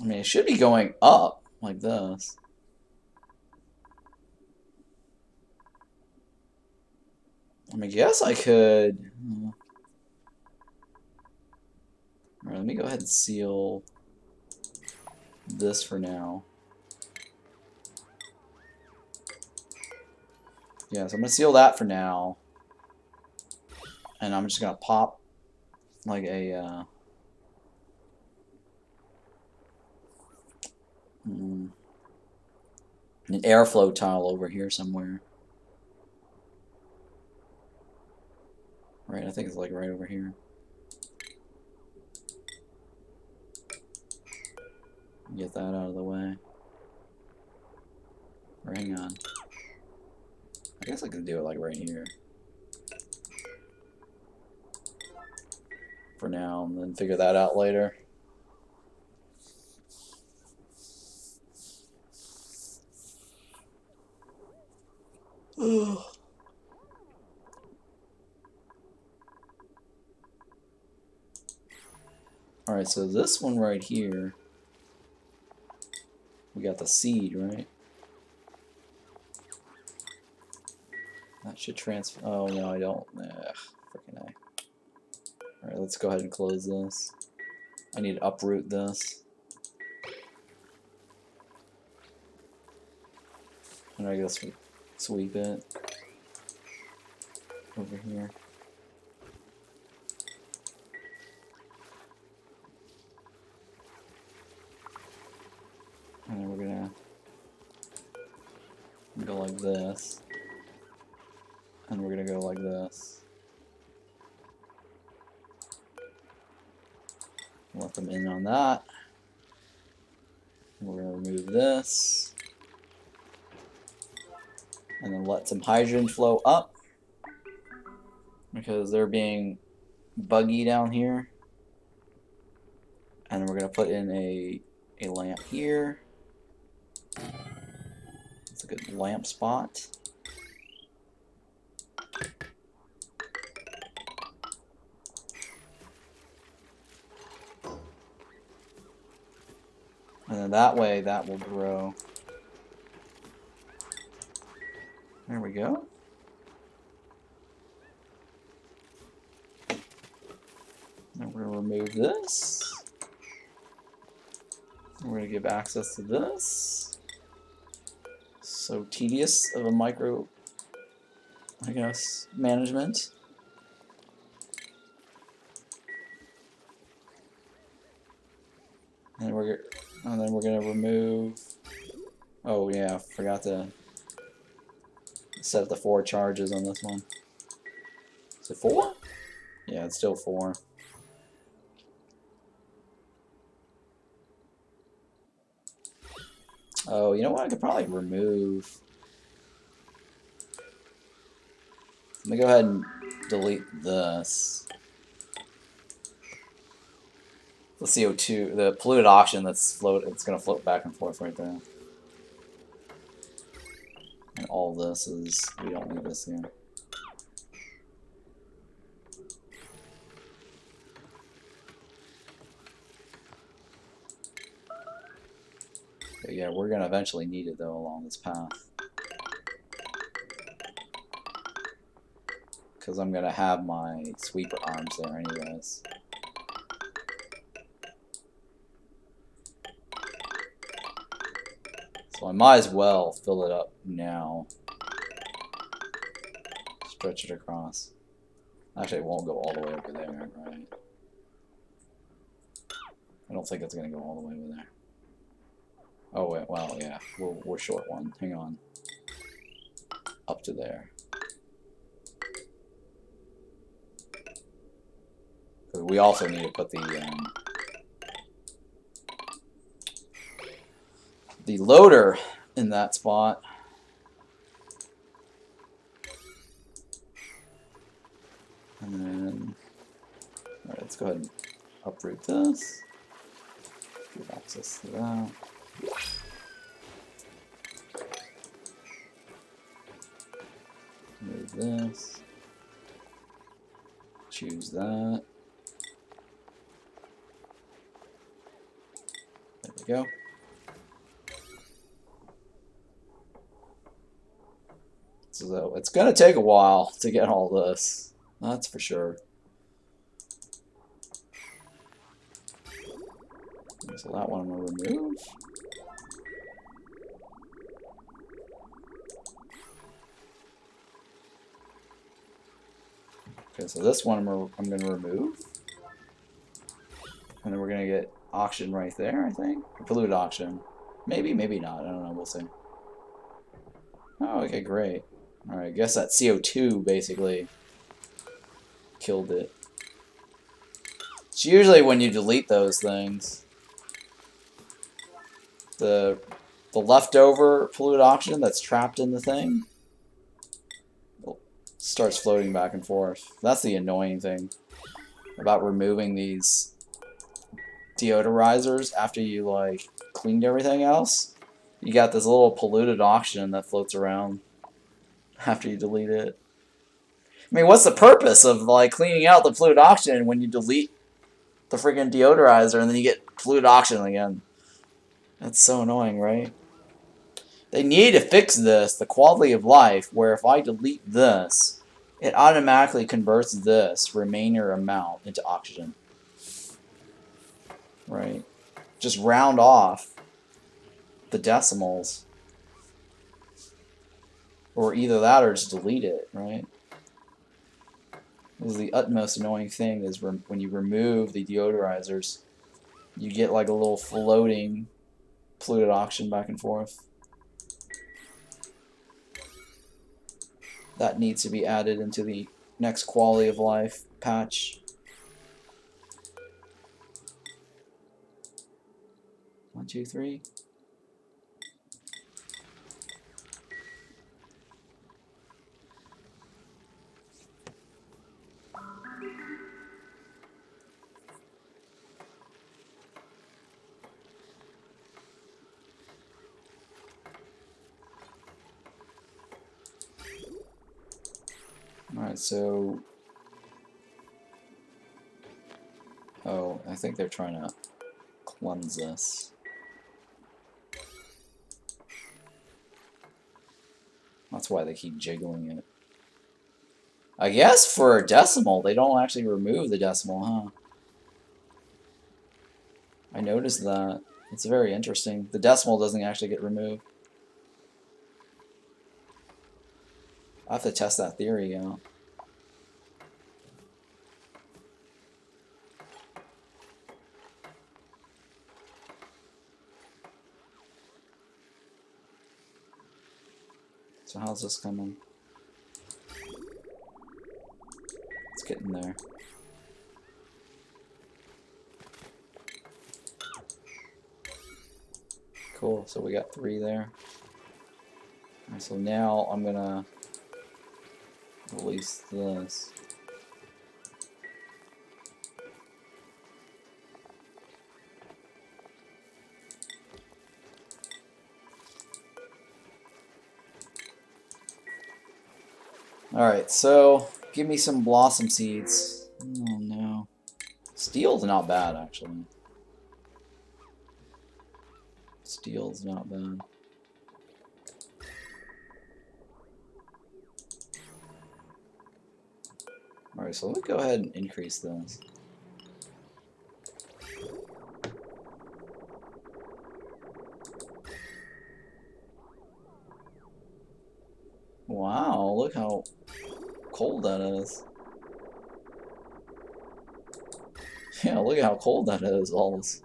I mean, it should be going up like this. I mean, I guess I could. Alright, let me go ahead and seal this for now. Yeah, so I'm going to seal that for now. And I'm just going to pop like a an airflow tile over here somewhere. Right, I think it's like right over here. Get that out of the way. Or hang on. I guess I could do it like right here. For now, and then figure that out later. Alright, so this one right here, we got the seed, right? That should transfer. Oh, no, I don't. Freaking A. Alright, let's go ahead and close this. I need to uproot this. And I guess we sweep it over here. And then we're gonna go like this. And we're gonna go like this. Let them in on that. We're gonna remove this. And then let some hydrogen flow up. Because they're being buggy down here. And we're gonna put in a lamp here. It's a good lamp spot. And then that way, that will grow. There we go. And we're going to remove this. We're going to give access to this. So tedious of a micro, I guess, management. And then we're going to remove. Oh yeah, forgot to set the 4 charges on this one. Is it 4? Yeah, it's still 4. Oh, you know what? I could probably remove. Let me go ahead and delete this. The CO2, the polluted oxygen it's going to float back and forth right there. And all this is, we don't need this here. But yeah, we're going to eventually need it though along this path. Because I'm going to have my sweeper arms there anyways. So I might as well fill it up now. Stretch it across. Actually, it won't go all the way over there, right? I don't think it's going to go all the way over there. Oh, wait, well, yeah. We're short one. Hang on. Up to there. Because we also need to put the loader in that spot. And then, alright, let's go ahead and uproot this. Give access to that. Move this. Choose that. There we go. So it's going to take a while to get all this. That's for sure. So that one I'm going to remove. Okay, so this one I'm going to remove. And then we're going to get oxygen right there, I think. Polluted oxygen. Maybe, maybe not. I don't know. We'll see. Oh, okay, great. Alright, I guess that CO2 basically killed it. It's usually when you delete those things, the leftover polluted oxygen that's trapped in the thing starts floating back and forth. That's the annoying thing about removing these deodorizers after you like cleaned everything else. You got this little polluted oxygen that floats around after you delete it. I mean, what's the purpose of like cleaning out the polluted oxygen when you delete the freaking deodorizer and then you get polluted oxygen again? That's so annoying, right? They need to fix this, the quality of life, where if I delete this, it automatically converts this remainder amount into oxygen. Right? Just round off the decimals. Or either that or just delete it, right? This is the utmost annoying thing is when you remove the deodorizers, you get like a little floating polluted oxygen back and forth. That needs to be added into the next quality of life patch. One, two, three. Alright, so... Oh, I think they're trying to cleanse this. That's why they keep jiggling it. I guess for a decimal, they don't actually remove the decimal, huh? I noticed that. It's very interesting. The decimal doesn't actually get removed. I have to test that theory out. So how's this coming? It's getting there. Cool, so we got 3 there. Right, so now I'm gonna release this. Alright, so give me some blossom seeds. Oh no. Steel's not bad, actually. Steel's not bad. Alright, so let me go ahead and increase this. Wow, look how cold that is. Yeah, look at how cold that is, all this.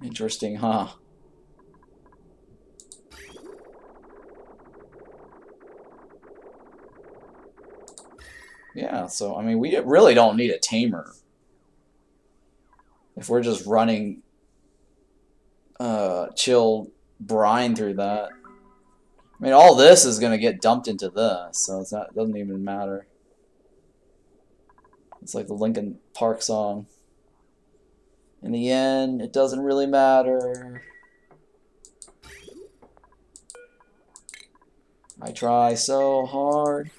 Interesting, huh? Yeah, so, I mean, we really don't need a tamer. If we're just running chill brine through that. I mean, all this is going to get dumped into this, so it doesn't even matter. It's like the Linkin Park song. In the end, it doesn't really matter. I try so hard.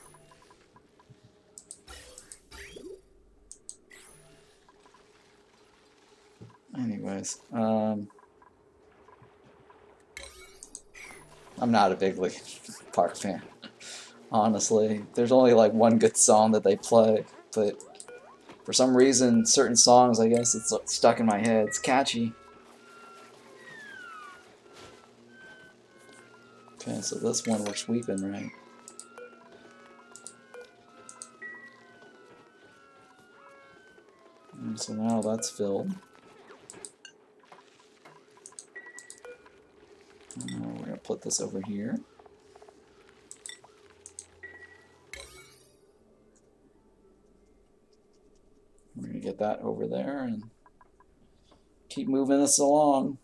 Anyways, I'm not a big Linkin Park fan, honestly. There's only like one good song that they play, but for some reason, certain songs, I guess, it's stuck in my head. It's catchy. Okay, so this one we're sweeping, right? And so now that's filled. We're going to put this over here. We're going to get that over there and keep moving this along.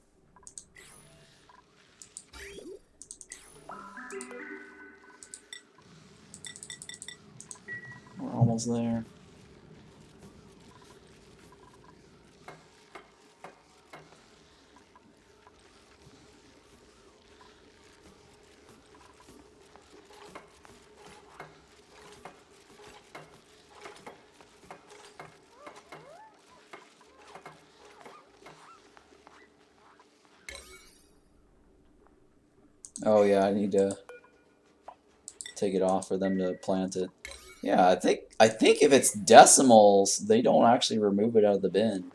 We're almost there. Oh yeah, I need to take it off for them to plant it. Yeah, I think if it's decimals, they don't actually remove it out of the bin.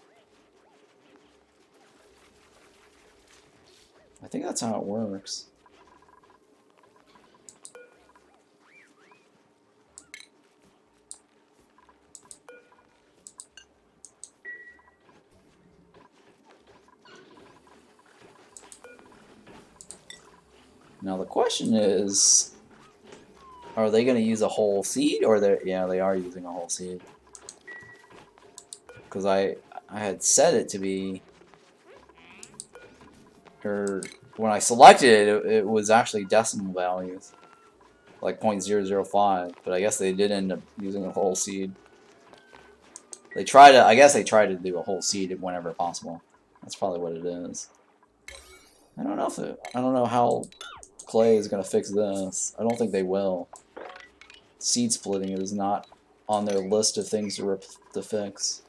I think that's how it works. Now the question is, are they going to use a whole seed, or they are using a whole seed? Because I had set it to be, or when I selected it, it was actually decimal values, like 0.005. But I guess they did end up using a whole seed. They try to, I guess they try to do a whole seed whenever possible. That's probably what it is. I don't know how Clay is going to fix this. I don't think they will. Seed splitting is not on their list of things to fix.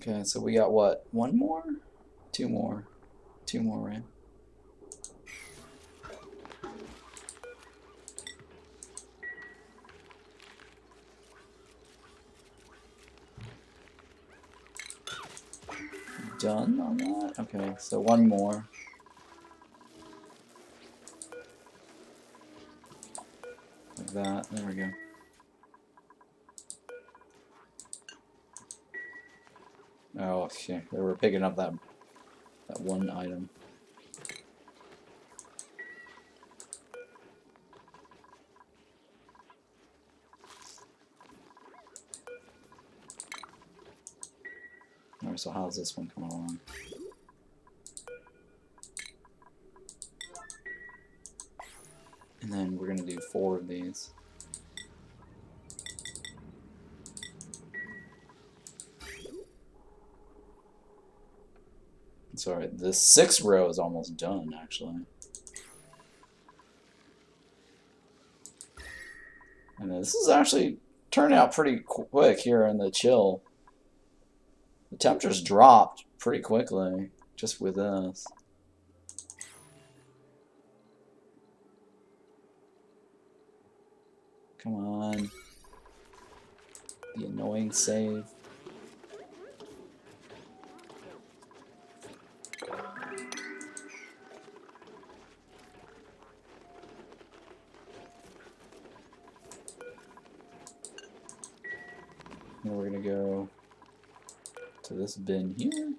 Okay, so we got what? 1 more? 2 more? 2 more, right? done on that? Okay, so one more. Like that. There we go. Oh, shit. They were picking up that one item. Alright, so how's this one coming along? And then we're gonna do 4 of these. Sorry, the 6th row is almost done, actually. And this is actually turning out pretty quick here in the chill. The temperatures dropped pretty quickly just with this. Come on. The annoying save. Now we're gonna go to this bin here.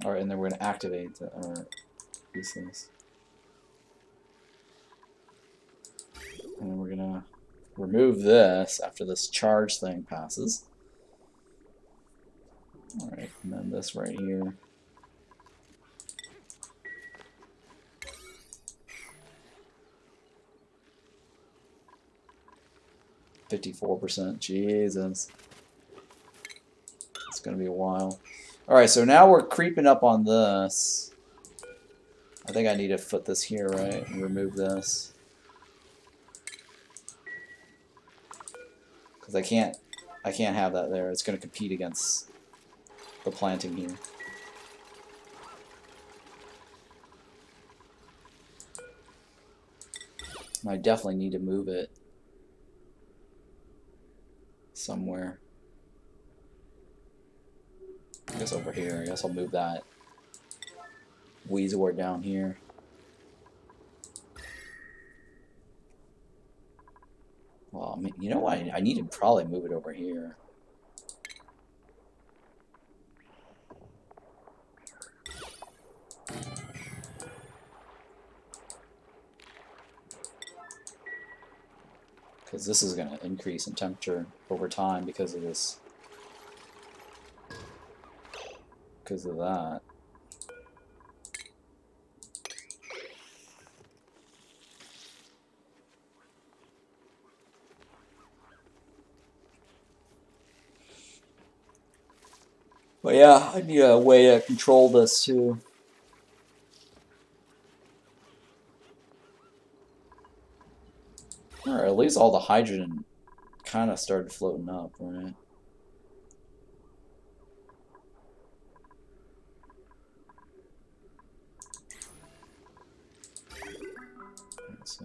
Alright, and then we're gonna activate our pieces. And then we're gonna remove this after this charge thing passes. Alright, and then this right here. %, Jesus. It's gonna be a while. Alright, so now we're creeping up on this. I think I need to put this here, right? And remove this. Because I can't have that there. It's gonna compete against the planting here. I definitely need to move it somewhere. I guess over here. I guess I'll move that Weezor down here. Well, I mean, you know what? I need to probably move it over here. Because this is going to increase in temperature over time because of this. Because of that. But yeah, I need a way to control this too. Or at least all the hydrogen kind of started floating up, right? So.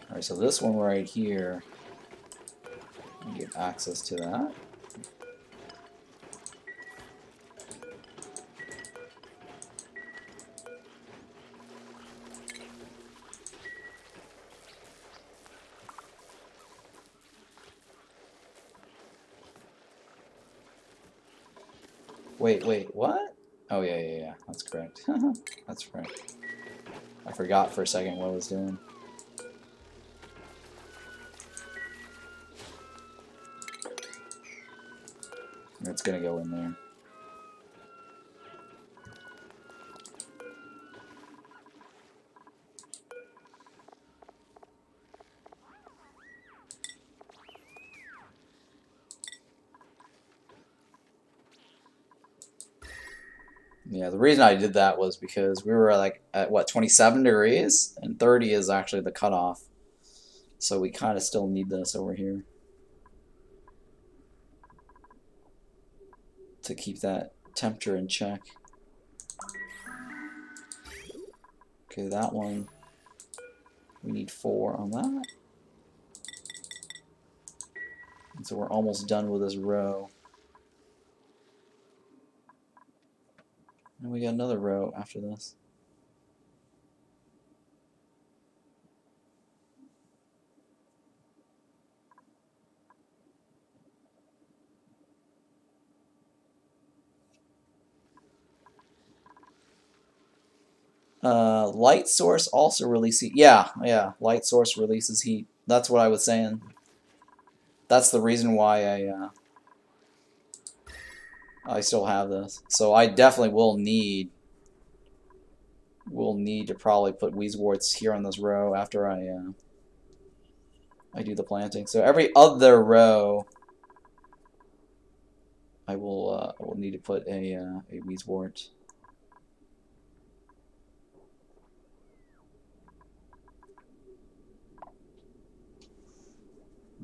Alright, so this one right here, I get access to that. Wait, what? Oh, yeah, that's correct. That's correct. I forgot for a second what I was doing. It's gonna go in there. Yeah, the reason I did that was because we were like at what, 27 degrees, and 30 is actually the cutoff. So we kind of still need this over here to keep that temperature in check. Okay, that one. We need 4 on that. And so we're almost done with this row. And we got another row after this. Light source also releases heat. Yeah, light source releases heat. That's what I was saying. That's the reason why I still have this. So I definitely will need to probably put Weezeworts here on this row after I do the planting. So every other row I will need to put a Weezewort.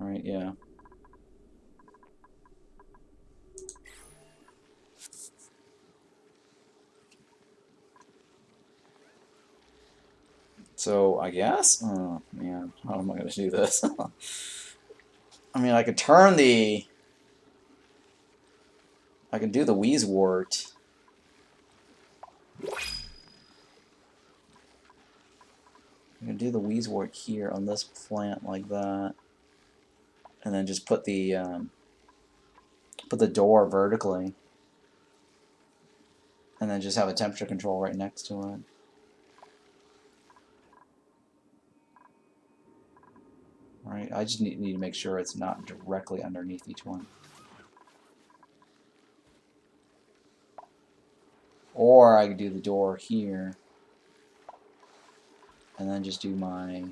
Alright, yeah. So, I guess? Oh, man. How am I going to do this? I mean, I could turn the... I can do the Weezewort. I can do the Weezewort here on this plant like that. And then just put the door vertically. And then just have a temperature control right next to it. Right, I just need to make sure it's not directly underneath each one. Or I could do the door here. And then just do my...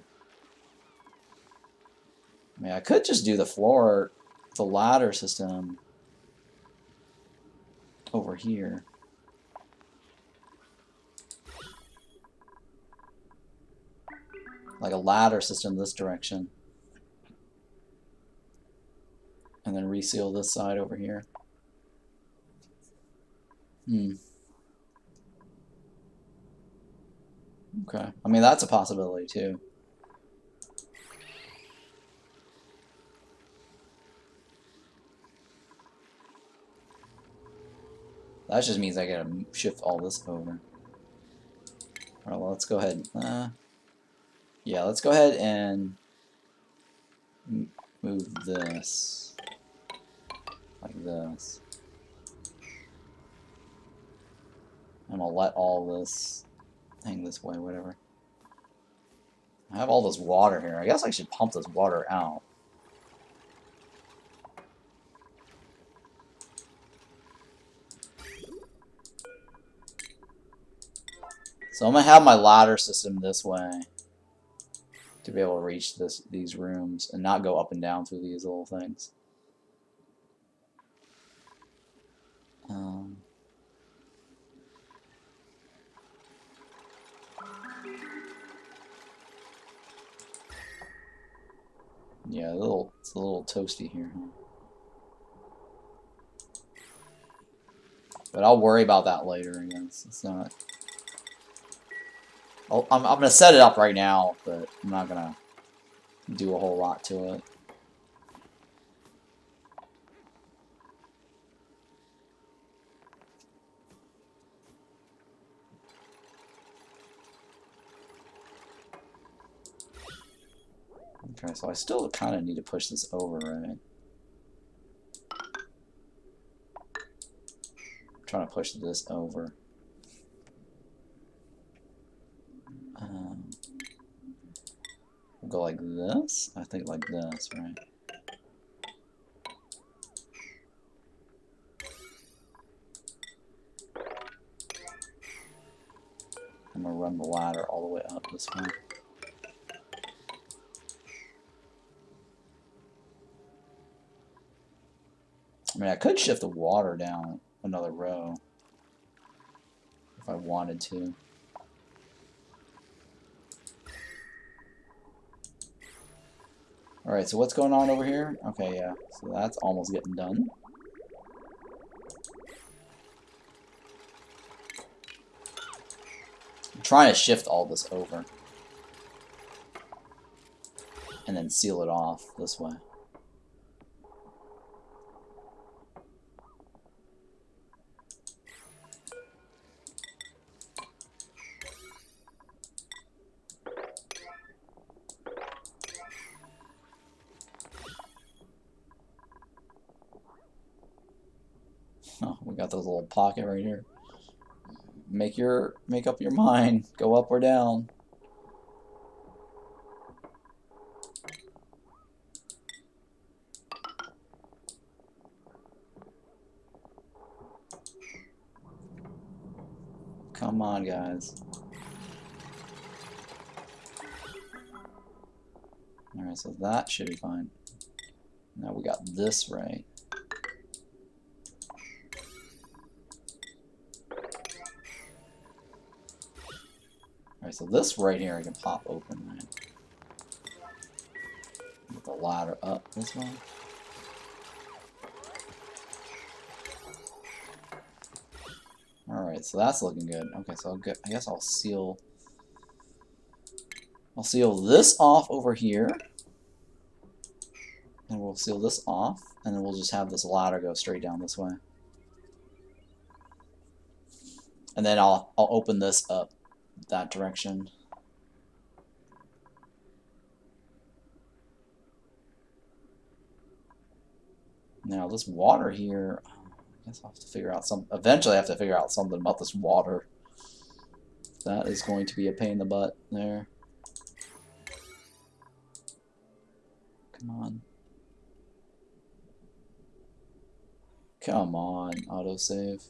I mean, I could just do the floor, the ladder system over here. Like a ladder system this direction. And then reseal this side over here. Okay. I mean, that's a possibility too. That just means I gotta shift all this over. Alright, well, let's go ahead. Yeah, let's go ahead and move this. Like this. And I'll let all this hang this way, whatever. I have all this water here. I guess I should pump this water out. So I'm going to have my ladder system this way to be able to reach these rooms and not go up and down through these little things. Yeah, it's a little toasty here, huh? But I'll worry about that later, I guess. It's not... I'm going to set it up right now, but I'm not going to do a whole lot to it. Okay, so I still kind of need to push this over, right? I'm trying to push this over. We'll go like this. I think like this, right? I'm gonna run the ladder all the way up this way. I mean, I could shift the water down another row if I wanted to. Alright, so what's going on over here? Okay, yeah, so that's almost getting done. trying to shift all this over. And then seal it off this way. Oh, we got this little pocket right here. Make up your mind. Go up or down. Come on, guys. Alright, so that should be fine. Now we got this right. Alright, so this right here I can pop open, right? Get the ladder up this way. Alright, so that's looking good. Okay, so I guess I'll seal this off over here. And we'll seal this off, and then we'll just have this ladder go straight down this way. And then I'll open this up that direction. Now this water here, I guess I'll have to figure out eventually I have to figure out something about this water. That is going to be a pain in the butt there. Come on. Come on, autosave.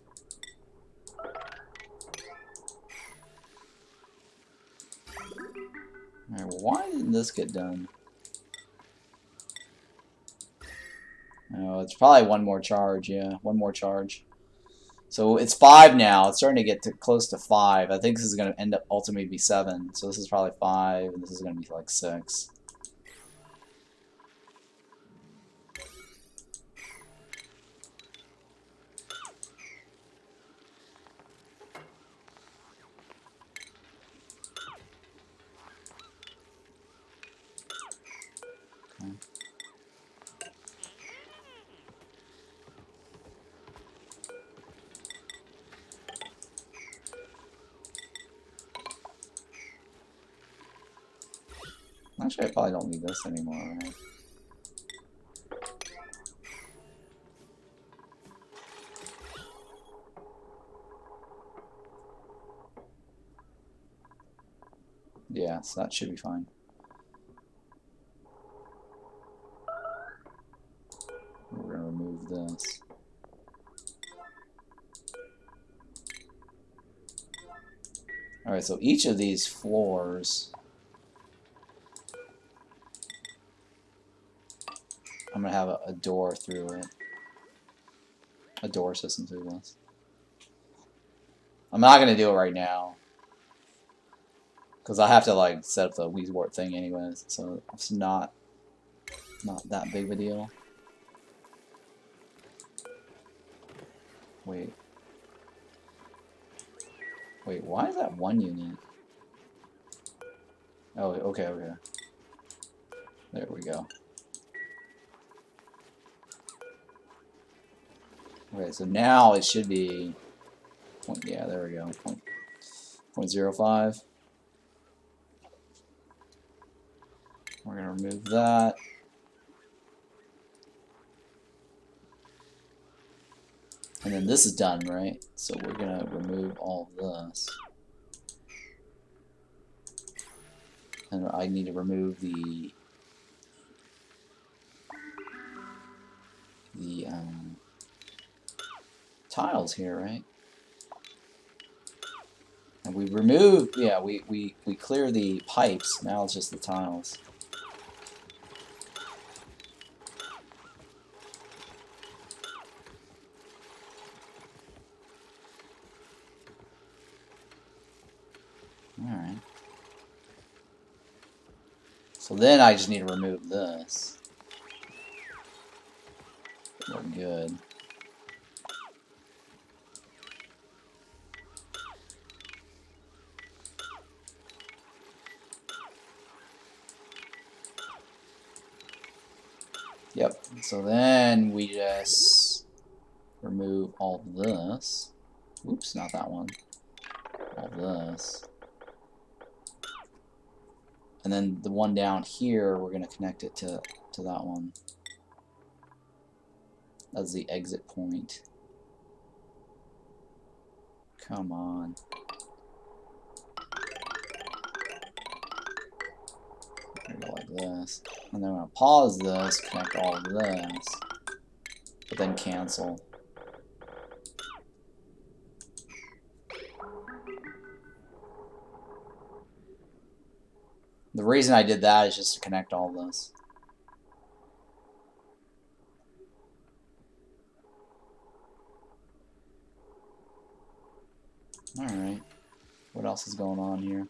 Alright, well, why didn't this get done? Oh, it's probably one more charge, yeah. One more charge. So it's 5 now. It's starting to get close to 5. I think this is going to end up ultimately be 7. So this is probably 5, and this is going to be like 6. Okay. Actually, I probably don't need this anymore, right? Yeah, so that should be fine. We're going to remove this. Alright, so each of these floors, I'm going to have a door through it. A door system through this. I'm not going to do it right now. Because I have to like set up the Weezwort thing anyways, so it's not that big of a deal. Wait, why is that 1 unit? Oh, okay. There we go. Okay, so now it should be yeah, there we go. 0.05. We're gonna remove that. And then this is done, right? So we're gonna remove all of this. And I need to remove the tiles here, right? And we remove, yeah, we clear the pipes. Now it's just the tiles. Alright. So then I just need to remove this. We're good. Yep. So then we just remove all this. Oops, not that one. All this. And then the one down here, we're going to connect it to that one. That's the exit point. Come on. We're going to go like this. And then I'm going to pause this, connect all of this, but then cancel. The reason I did that is just to connect all this. Alright. What else is going on here?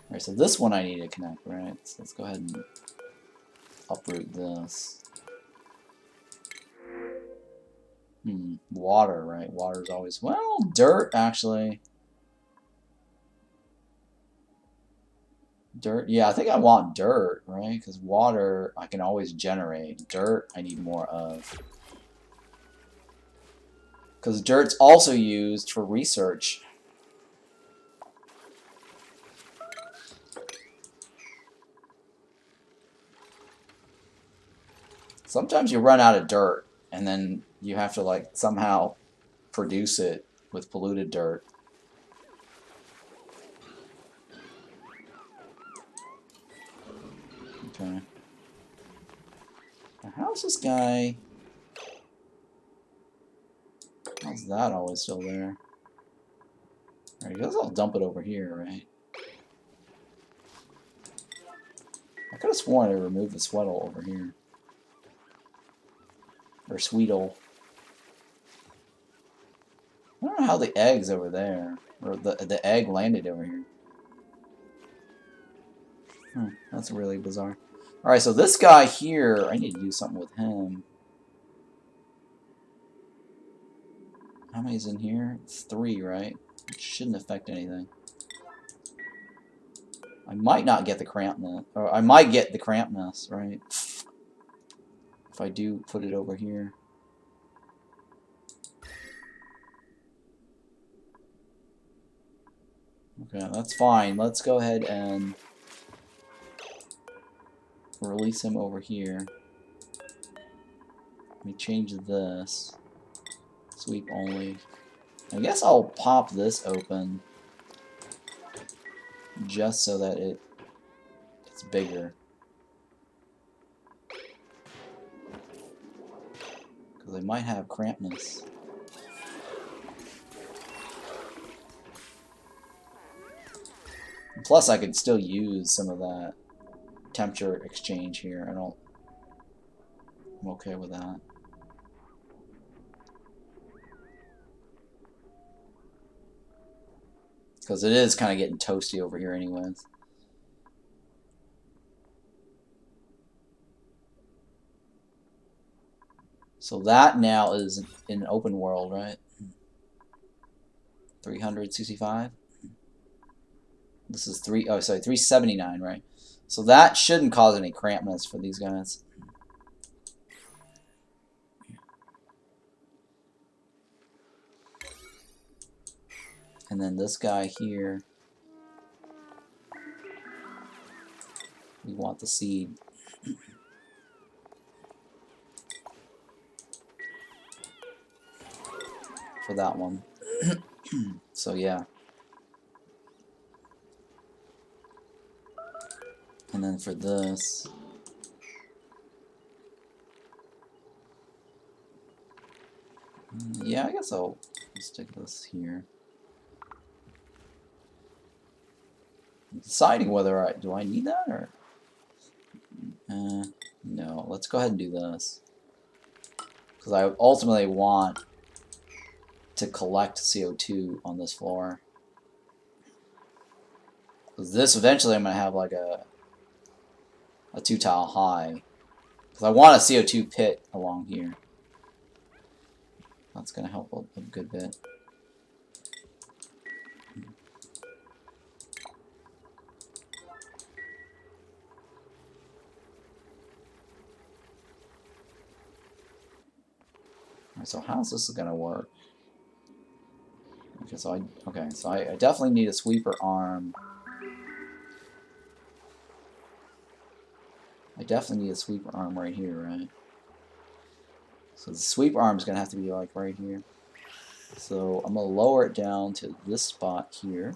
Alright, so this one I need to connect, right? So let's go ahead and uproot this. Water, right? Water's always... Well, dirt, actually. Dirt? Yeah, I think I want dirt, right? Because water, I can always generate. Dirt, I need more of. Because dirt's also used for research. Sometimes you run out of dirt, and then you have to, like, somehow produce it with polluted dirt. Okay. Now, how's this guy... How's that always still there? Alright, I guess I'll dump it over here, right? I could have sworn I removed the Sweetle over here. Or Sweetle. I don't know how the egg's over there. Or the egg landed over here. That's really bizarre. Alright, so this guy here, I need to do something with him. How many is in here? It's 3, right? It shouldn't affect anything. I might not get the crampness. Or I might get the crampness, right? If I do put it over here. Okay, that's fine. Let's go ahead and release him over here. Let me change this. Sweep only. I guess I'll pop this open just so that it's bigger. Because I might have crampness. Plus, I could still use some of that temperature exchange here. I'm okay with that. Because it is kind of getting toasty over here anyways. So that now is in open world, right? 365. This is 379, right? So that shouldn't cause any crampness for these guys. And then this guy here, we want the seed. For that one. So yeah. And then for this, yeah, I guess I'll stick this here. I'm deciding whether do I need that or no. Let's go ahead and do this because I ultimately want to collect CO2 on this floor. Because this eventually I'm gonna have like a 2-tile high. Because I want a CO2 pit along here. That's gonna help a good bit. So how's this gonna work? Okay, so I definitely need a sweeper arm. I definitely need a sweeper arm right here, right? So the sweep arm is gonna have to be like right here. So I'm gonna lower it down to this spot here.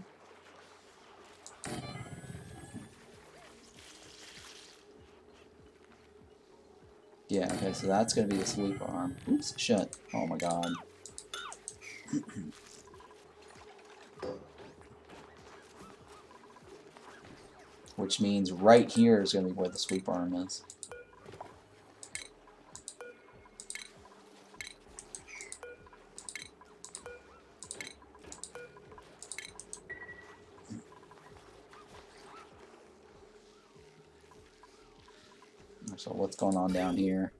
Yeah, okay, so that's gonna be the sweeper arm. Oops, shit. Oh my god. Which means right here is gonna be where the sweeper arm is. So what's going on down here?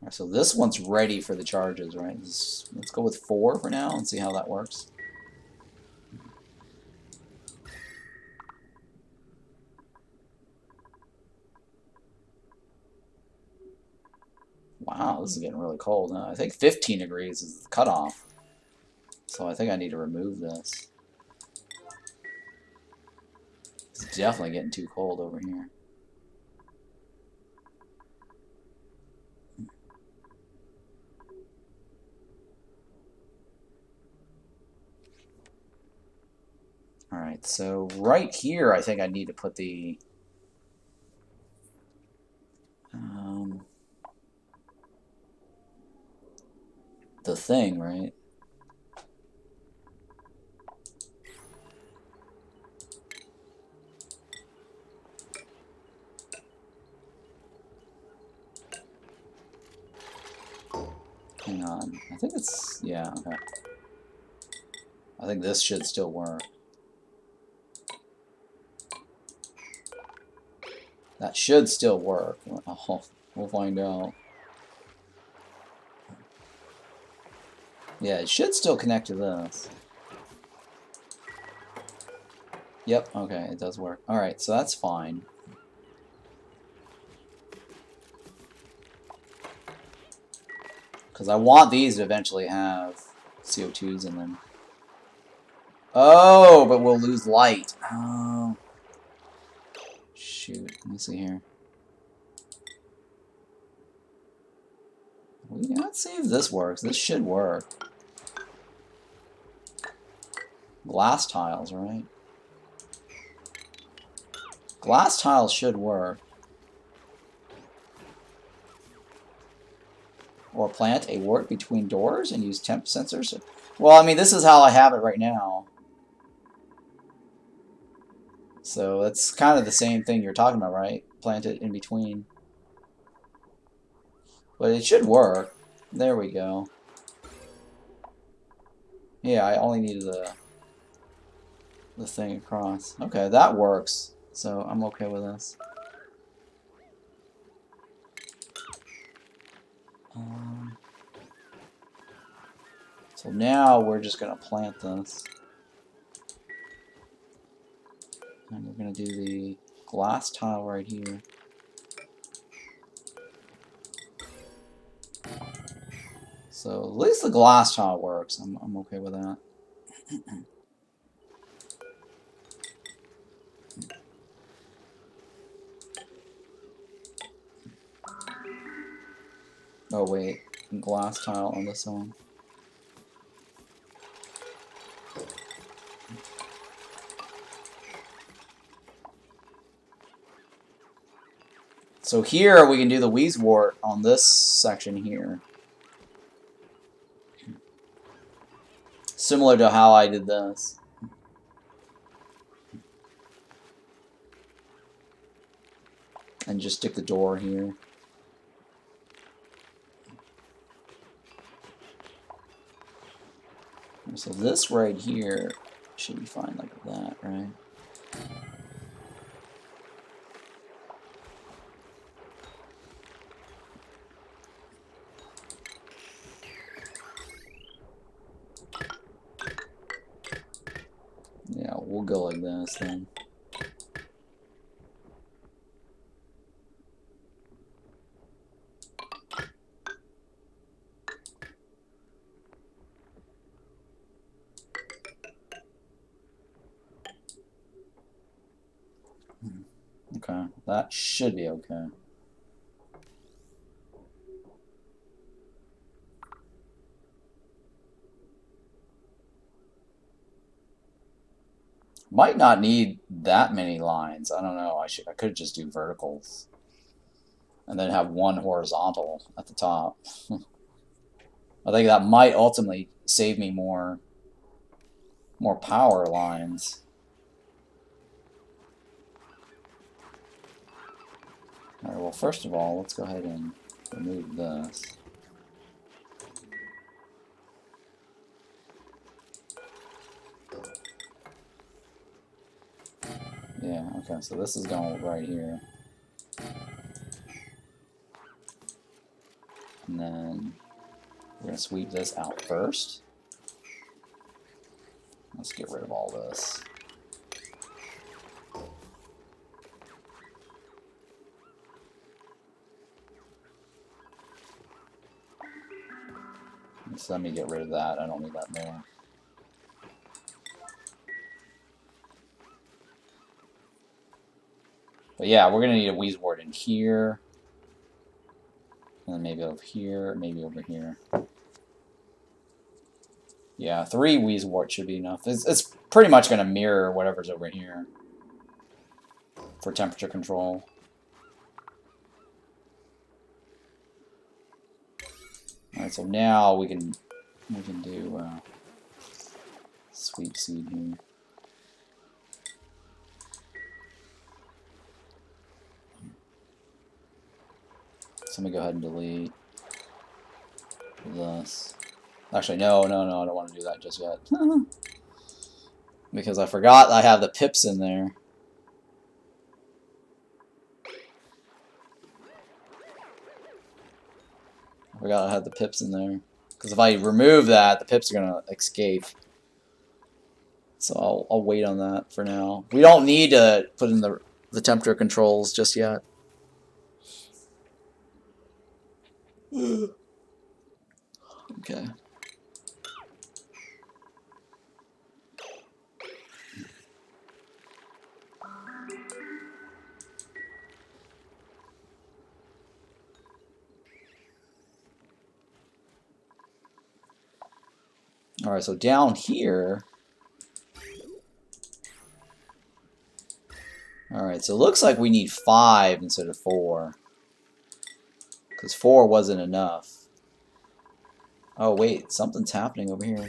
Alright, so this one's ready for the charges, right? Let's go with 4 for now and see how that works. Wow, this is getting really cold. Huh? I think 15 degrees is the cutoff. So I think I need to remove this. It's definitely getting too cold over here. Alright, so right here I think I need to put the thing, right? Hang on. I think it's... yeah, okay. I think this should still work. That should still work. Oh, we'll find out. Yeah, it should still connect to this. Yep, okay, it does work. Alright, so that's fine. Because I want these to eventually have CO2s in them. Oh, but we'll lose light. Oh. Shoot, let me see here. Let's see if this works. This should work. Glass tiles, right? Glass tiles should work. Or plant a wart between doors and use temp sensors. Well, I mean, this is how I have it right now. So that's kind of the same thing you're talking about, right? Plant it in between. But it should work. There we go. Yeah, I only needed the thing across. Okay, that works. So I'm okay with this. So now we're just going to plant this. And we're going to do the glass tile right here. So at least the glass tile works. I'm okay with that. Oh wait, glass tile on this one. So here we can do the Wheezewort on this section here. Similar to how I did this. And just stick the door here. So this right here should be fine like that, right? Yeah, we'll go like this then. That should be okay. Might not need that many lines. I don't know. I could just do verticals. And then have one horizontal at the top. I think that might ultimately save me more power lines. Alright, well, first of all, let's go ahead and remove this. Yeah, okay, so this is going right here. And then we're going to sweep this out first. Let's get rid of all this. So let me get rid of that. I don't need that there. But yeah, we're going to need a Wheezewort in here. And then maybe over here, maybe over here. Yeah, 3 Wheezewort should be enough. It's pretty much going to mirror whatever's over here for temperature control. Alright, so now we can do sweep seed here. So let me go ahead and delete this. Actually, no, I don't want to do that just yet. Because I forgot I have the pips in there. I forgot I had the pips in there. Because if I remove that, the pips are going to escape. So I'll wait on that for now. We don't need to put in the temperature controls just yet. Okay. Alright, so down here... Alright, so it looks like we need 5 instead of 4. Because 4 wasn't enough. Oh wait, something's happening over here.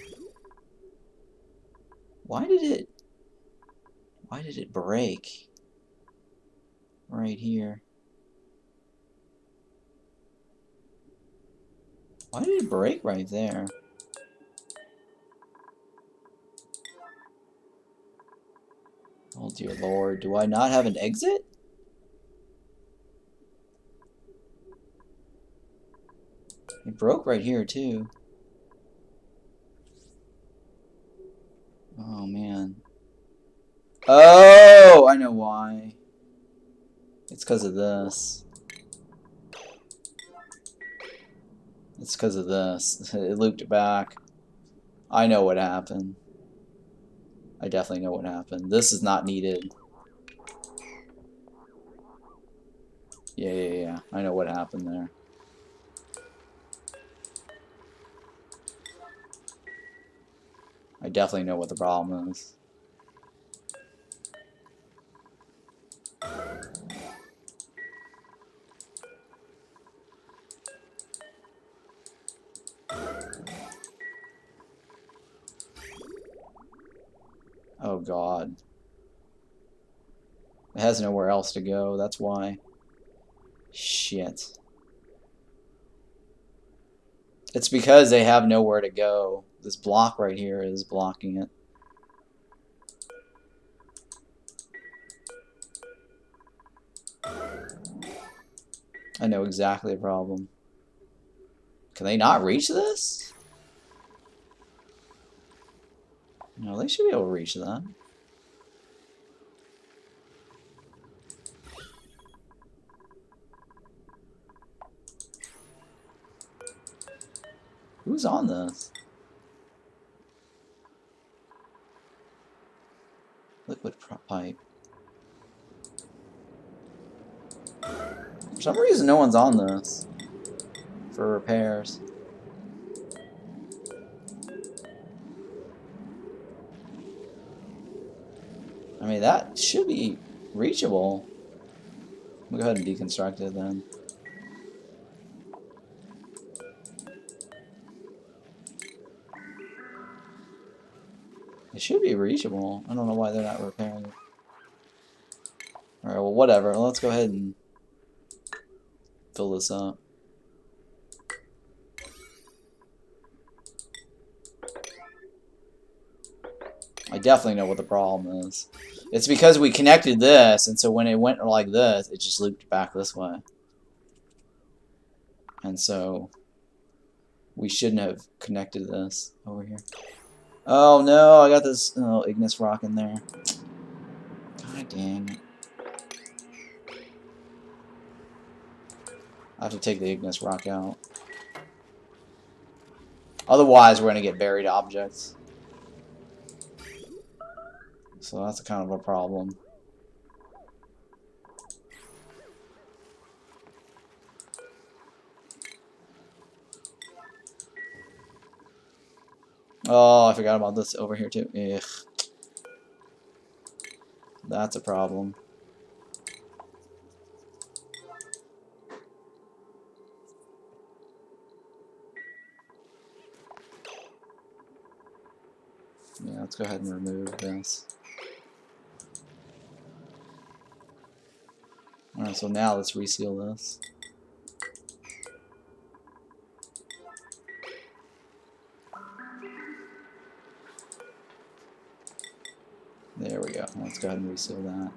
Why did it break? Right here. Why did it break right there? Oh dear lord, do I not have an exit? It broke right here too. Oh man. Oh, I know why. It's because of this. It's because of this. It looped back. I know what happened. I definitely know what happened. This is not needed. Yeah. I know what happened there. I definitely know what the problem is. Oh god. It has nowhere else to go, that's why. Shit. It's because they have nowhere to go. This block right here is blocking it. I know exactly the problem. Can they not reach this? No, they should be able to reach that. Who's on this? Liquid pipe. some reason, no one's on this for repairs. I mean, that should be reachable. We'll go ahead and deconstruct it then. It should be reachable. I don't know why they're not repairing it. Alright, well, whatever. Let's go ahead and fill this up. I definitely know what the problem is. It's because we connected this, and so when it went like this, it just looped back this way. And so we shouldn't have connected this over here. Oh no, I got this igneous rock in there. God dang it. I have to take the igneous rock out. Otherwise, we're going to get buried objects. So that's kind of a problem. Oh, I forgot about this over here too. Ugh. That's a problem. Yeah, let's go ahead and remove this. Alright, so now let's reseal this. There we go. Let's go ahead and reseal that.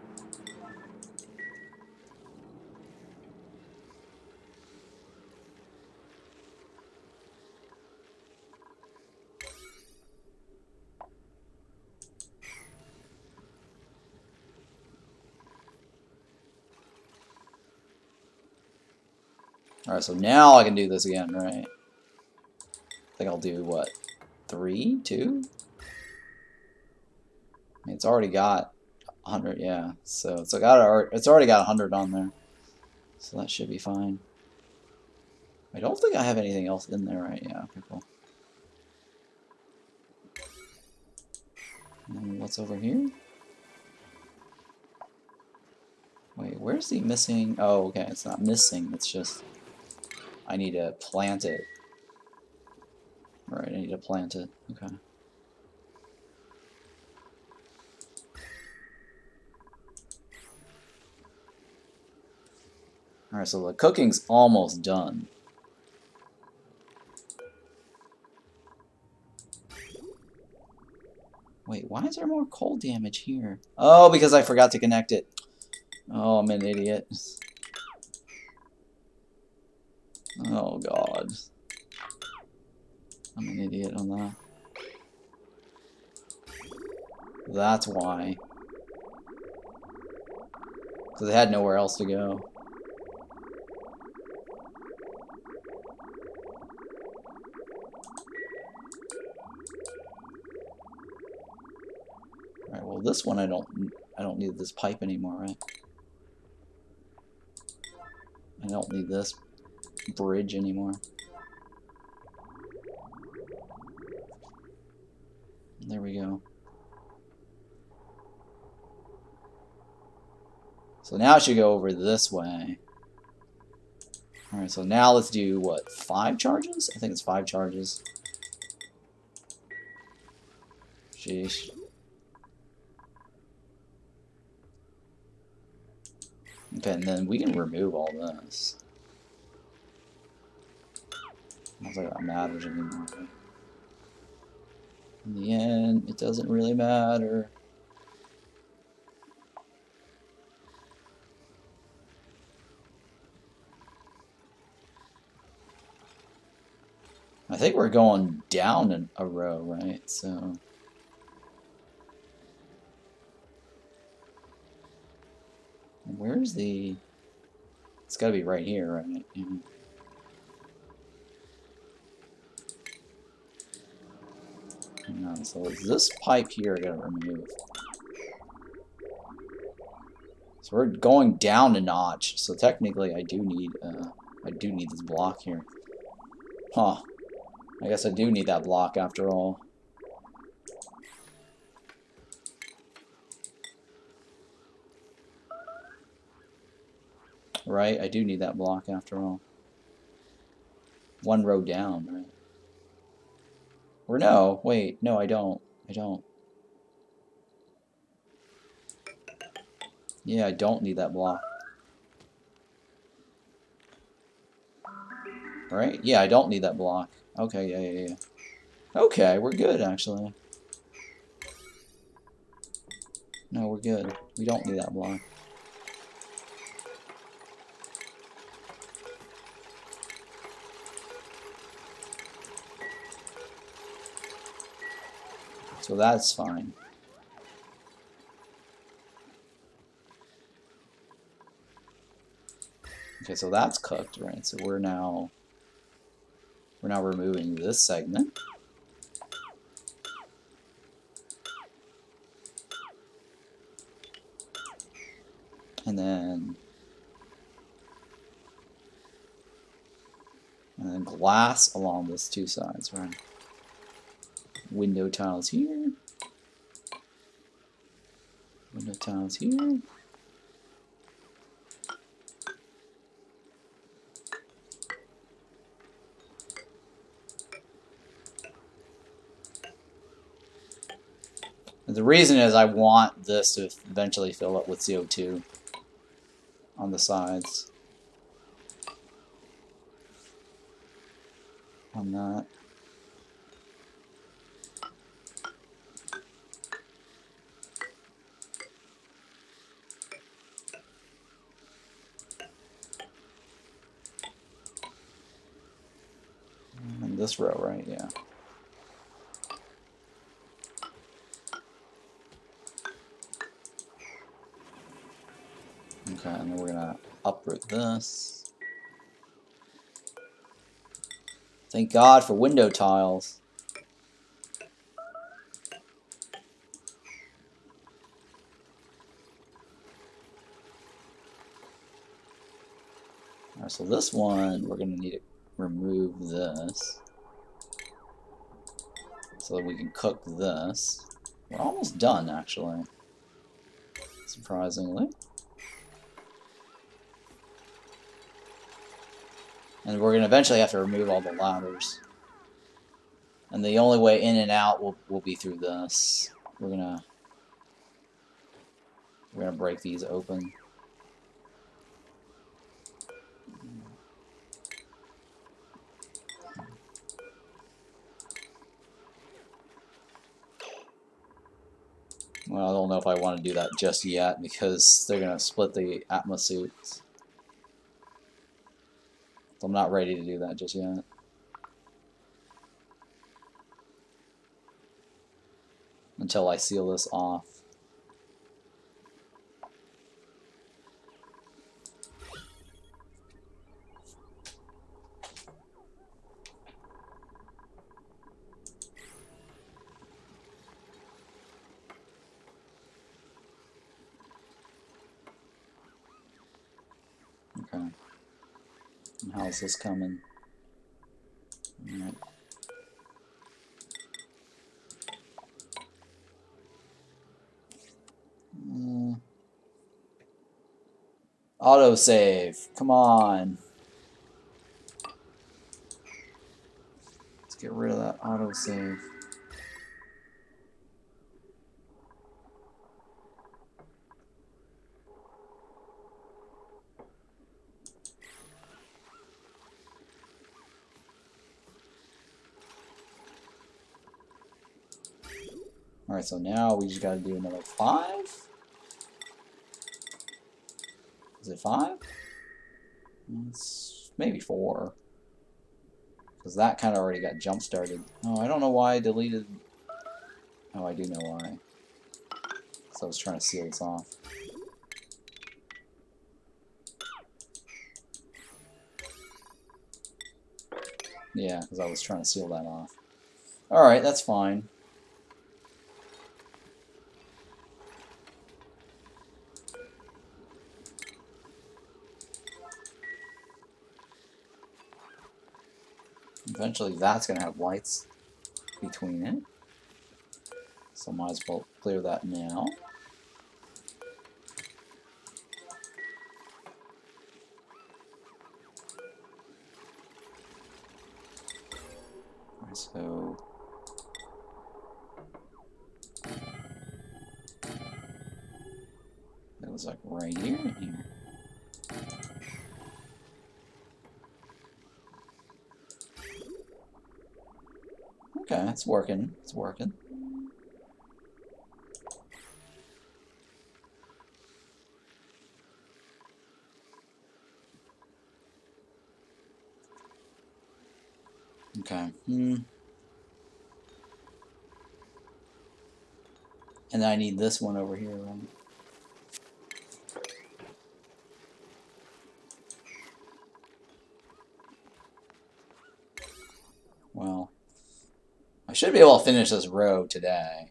Alright, so now I can do this again, right? I think I'll do, what, 3? 2? I mean, it's already got 100, yeah. So it's already got 100 on there. So that should be fine. I don't think I have anything else in there, right? Yeah, okay, cool. And what's over here? Wait, where's the missing? Oh, okay, it's not missing, it's just I need to plant it. Right, I need to plant it. Okay. Alright, so the cooking's almost done. Wait, why is there more coal damage here? Oh, because I forgot to connect it. Oh, I'm an idiot. Oh, God. I'm an idiot on that. That's why. Because they had nowhere else to go. Alright, well this one I don't need this pipe anymore, right? I don't need this bridge anymore. There we go. So now it should go over this way. Alright, so now let's do, what, 5 charges? I think it's 5 charges. Sheesh. Okay, and then we can remove all this. I don't think that matters anymore. In the end, it doesn't really matter. I think we're going down in a row, right? So where's the... It's got to be right here, right? Yeah. Hang on, so is this pipe here I gotta remove? So we're going down a notch. So technically, I do need this block here. Huh. I guess I do need that block after all. Right? I do need that block after all. One row down, right? Or no, wait, no, I don't. I don't. Yeah, I don't need that block. Right? Yeah, I don't need that block. Okay, yeah. Okay, we're good, actually. No, we're good. We don't need that block. So that's fine. Okay, so that's cooked, right? So we're now removing this segment. And then glass along those two sides, right? Window tiles here. Window tiles here. And the reason is I want this to eventually fill up with CO2 on the sides. On that. And this row, right? Yeah. Okay, and then we're gonna uproot this. Thank God for window tiles. Alright, so this one, we're gonna need to remove this. So that we can cook this. We're almost done, actually. Surprisingly. And we're going to eventually have to remove all the ladders. And the only way in and out will be through this. We're gonna break these open. Well, I don't know if I want to do that just yet because they're going to split the atmosuits. So I'm not ready to do that just yet. Until I seal this off. Okay. And how's this coming? Alright. Autosave. Come on. Let's get rid of that autosave. Alright, so now we just gotta do another 5? Is it 5? It's maybe 4. Because that kind of already got jump started. Oh, I don't know why I deleted. Oh, I do know why. So I was trying to seal this off. Yeah, because I was trying to seal that off. Alright, that's fine. Eventually that's going to have lights between it. So might as well clear that now. Alright, so that was like right here and here. Okay, it's working. It's working. Okay. And then I need this one over here, right? Well, I should be able to finish this row today.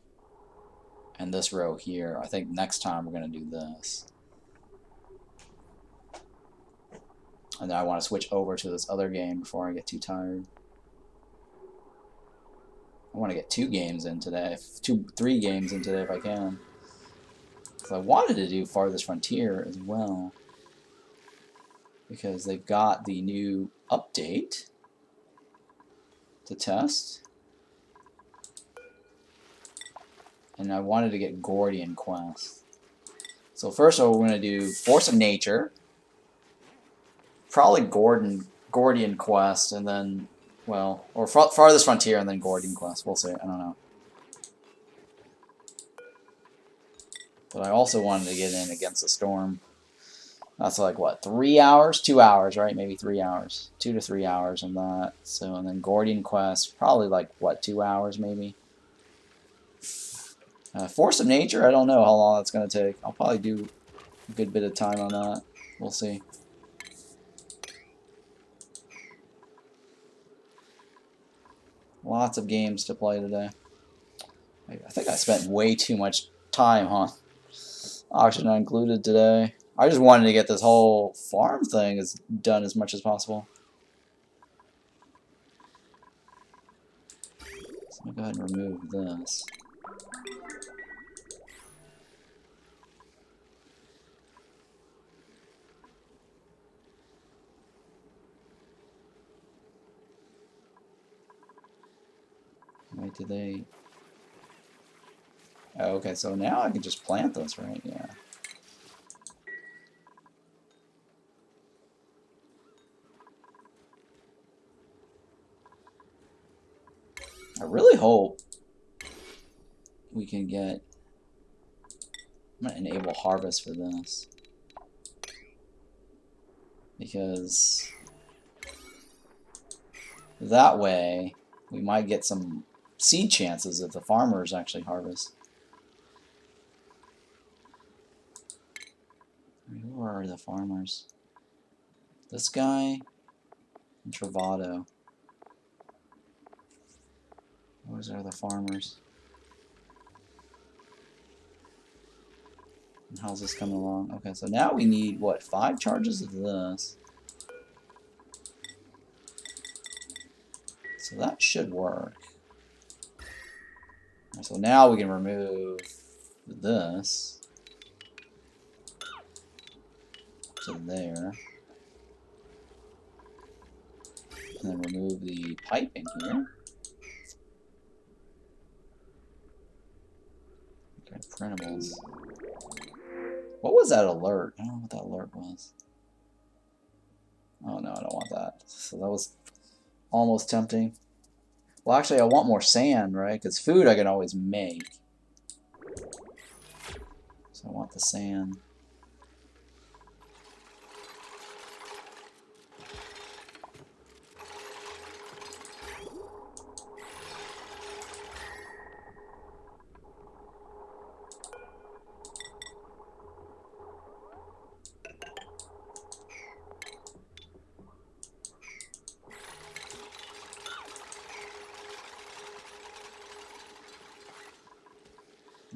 And this row here. I think next time we're going to do this. And then I want to switch over to this other game before I get too tired. I want to get 2 games in today. 3 games in today if I can. Because I wanted to do Farthest Frontier as well. Because they've got the new update to test. And I wanted to get Gordian Quest. So first of all, we're going to do Force of Nature. Probably Gordian Quest, and then, well, or Farthest Frontier and then Gordian Quest. We'll see. I don't know. But I also wanted to get in Against the Storm. That's like, what, 3 hours? 2 hours, right? Maybe 3 hours. 2 to 3 hours on that. So, and then Gordian Quest, probably like, what, 2 hours maybe? Force of Nature, I don't know how long that's going to take. I'll probably do a good bit of time on that. We'll see. Lots of games to play today. I think I spent way too much time on Auction Not Included today. I just wanted to get this whole farm thing done as much as possible. So I'm going to go ahead and remove this. Wait, did they... Oh, okay, so now I can just plant this, right? Yeah. I really hope we can get... I'm going to enable harvest for this. Because that way we might get some seed chances if the farmers actually harvest. Who are the farmers? This guy and Travado. Those are the farmers. And how's this coming along? Okay, so now we need, what, 5 charges of this. So that should work. Right, so now we can remove this to there. And then remove the piping here. Okay, printables. What was that alert? I don't know what that alert was. Oh no, I don't want that. So that was almost tempting. Well, actually, I want more sand, right? Because food I can always make. So I want the sand.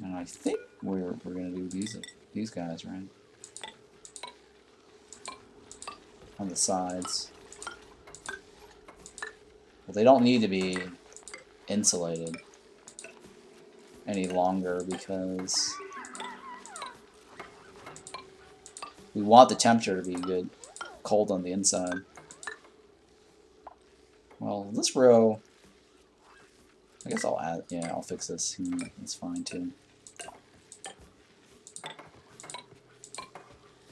And I think we're gonna do these guys, right? On the sides. But they don't need to be insulated any longer because we want the temperature to be good, cold on the inside. Well, this row, I guess I'll add, yeah, I'll fix this. It's fine too.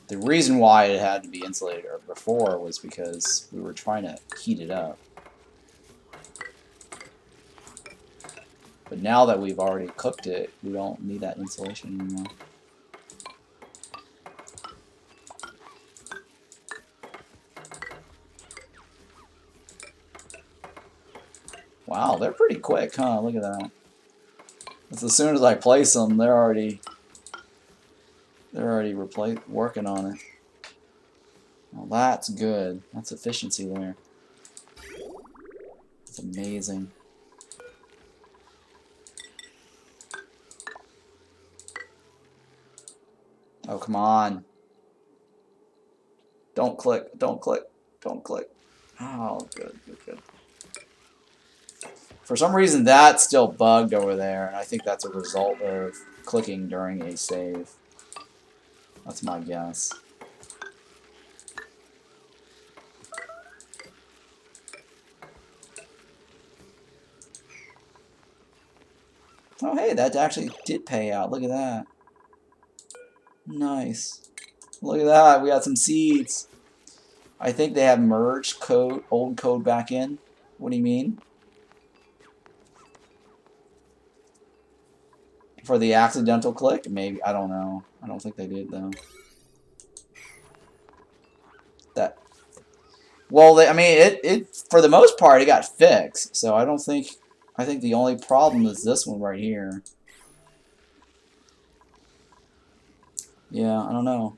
The reason why it had to be insulated before was because we were trying to heat it up. But now that we've already cooked it, we don't need that insulation anymore. Wow, they're pretty quick, huh? Look at that. As soon as I place them, they're already working on it. Well, that's good. That's efficiency there. That's amazing. Oh, come on. Don't click, don't click, don't click. Oh, good, good, good. For some reason, that's still bugged over there, and I think that's a result of clicking during a save. That's my guess. Oh, hey, that actually did pay out. Look at that. Nice. Look at that. We got some seeds. I think they have merged code, old code back in. What do you mean? For the accidental click? Maybe. I don't know. I don't think they did, though. That. Well, I mean, it for the most part, it got fixed. So I don't think. I think the only problem is this one right here. Yeah, I don't know.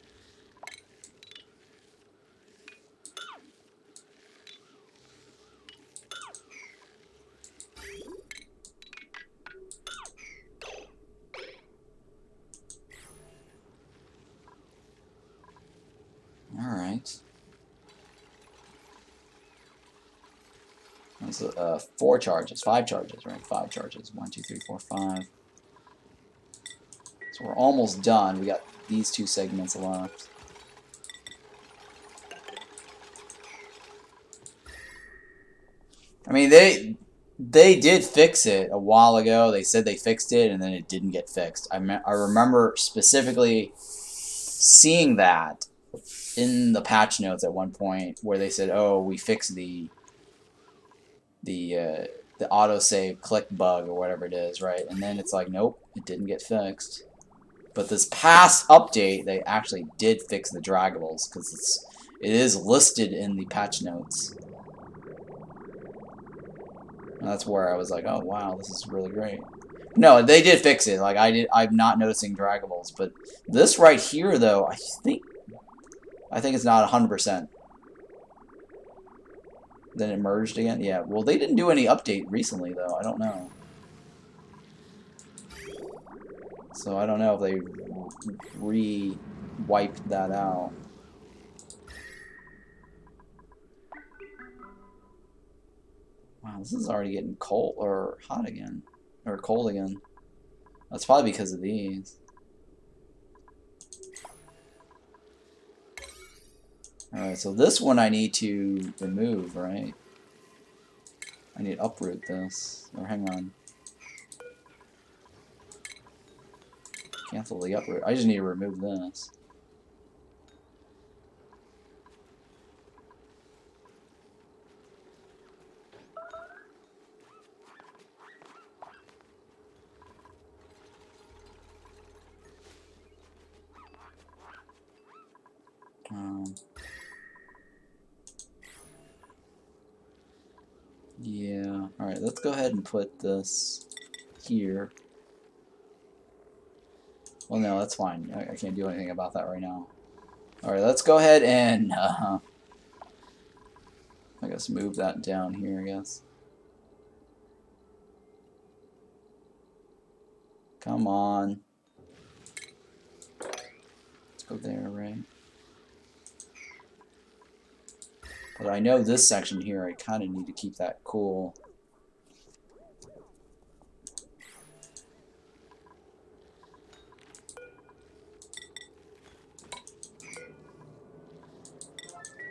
Alright. That's 4 charges. 5 charges, right? 5 charges. 1, 2, 3, 4, 5. So we're almost done. We got these 2 segments left. I mean, they did fix it a while ago. They said they fixed it, and then it didn't get fixed. I remember specifically seeing that in the patch notes at one point where they said, "Oh, we fixed the autosave click bug or whatever it is," right? And then it's like, nope, it didn't get fixed. But this past update, they actually did fix the draggables because it is listed in the patch notes. And that's where I was like, oh wow, this is really great. No, they did fix it. Like I'm not noticing draggables, but this right here though, I think it's not 100%. Then it merged again. Yeah. Well, they didn't do any update recently though. I don't know. So I don't know if they re-wiped that out. Wow, this is already getting cold or hot again, or cold again. That's probably because of these. Alright, so this one I need to remove, right? I need to uproot this. Or hang on. Cancel the uproot. I just need to remove this. Yeah. Alright, let's go ahead and put this here. Well, no, that's fine. I can't do anything about that right now. Alright, let's go ahead and, I guess move that down here, I guess. Come on. Let's go there, right? But I know this section here, I kind of need to keep that cool.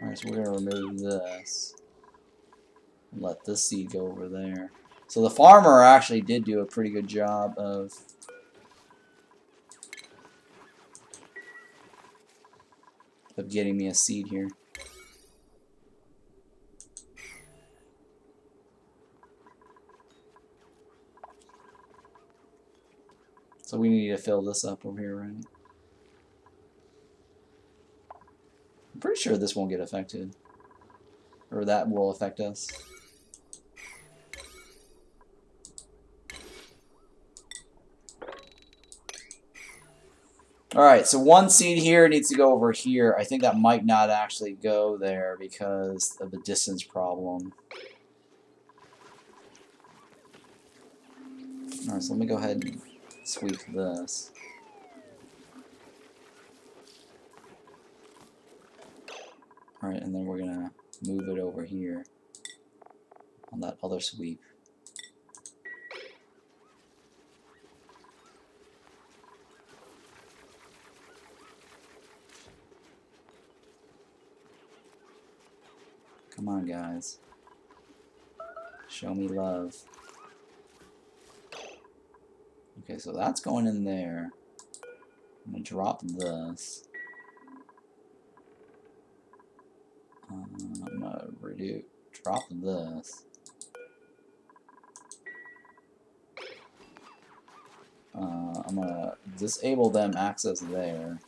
Alright, so we're going to remove this. And let this seed go over there. So the farmer actually did do a pretty good job of getting me a seed here. So we need to fill this up over here, right? I'm pretty sure this won't get affected. Or that will affect us. Alright, so one seed here needs to go over here. I think that might not actually go there because of the distance problem. Alright, so let me go ahead and sweep this. Alright, and then we're going to move it over here on that other sweep. Come on, guys. Show me love. Okay, so that's going in there. I'm going to drop this. I'm going to drop this. I'm going to disable them access there.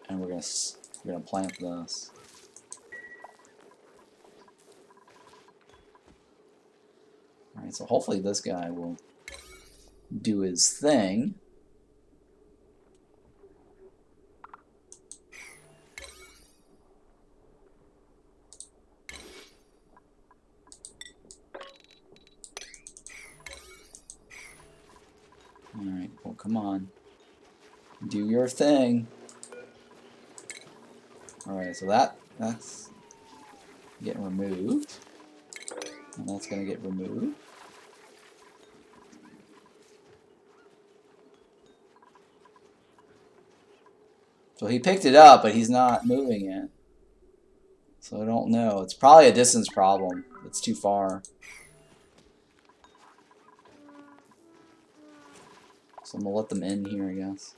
And we're going to plant this. Alright, so hopefully this guy will do his thing. Alright, well, come on. Do your thing. Alright, so that's getting removed. And that's going to get removed. So he picked it up, but he's not moving it. So I don't know. It's probably a distance problem. It's too far. So I'm going to let them in here, I guess.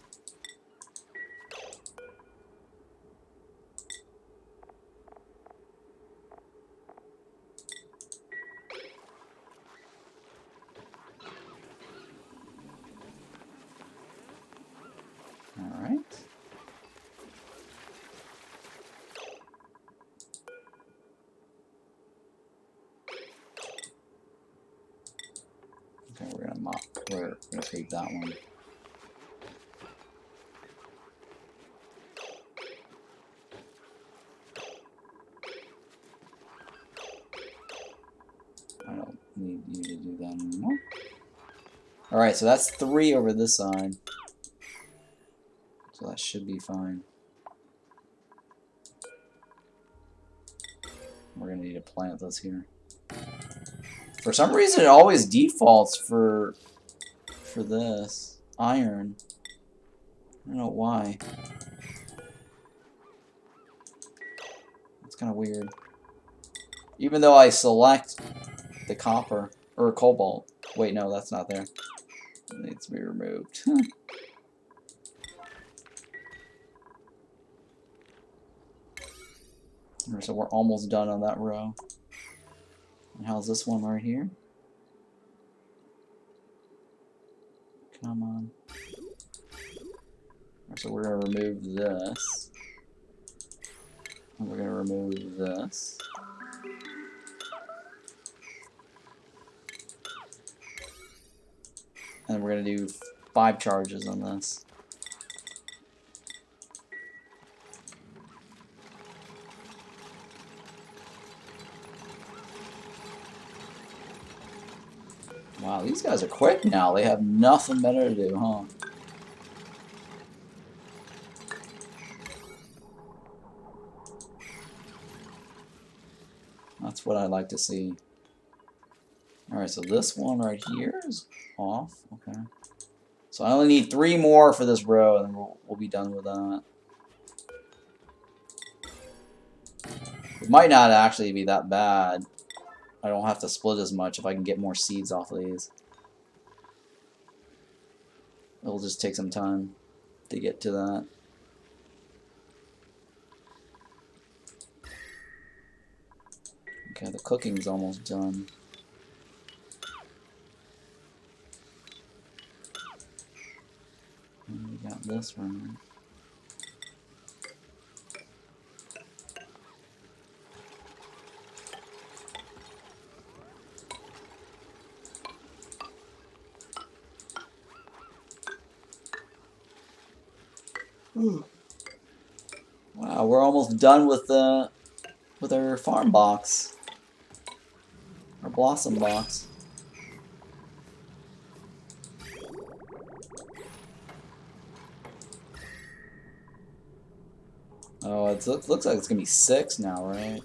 Alright. Okay, we're gonna sweep that one. I don't need you to do that anymore. Alright, so that's 3 over this side. So that should be fine. We're gonna need to plant this here. For some reason, it always defaults for this iron. I don't know why. It's kind of weird. Even though I select the copper or cobalt. Wait, no, that's not there. It needs to be removed. So we're almost done on that row. And how's this one right here? Come on. So we're going to remove this. And we're going to remove this. And we're going to do 5 charges on this. Wow, these guys are quick now. They have nothing better to do, huh? That's what I'd like to see. Alright, so this one right here is off. Okay. So I only need 3 more for this row, and then we'll be done with that. It might not actually be that bad. I don't have to split as much if I can get more seeds off of these. It'll just take some time to get to that. Okay, the cooking's almost done. And we got this one. Wow, we're almost done with our farm box. Our blossom box. Oh, it looks like it's gonna be 6 now, right?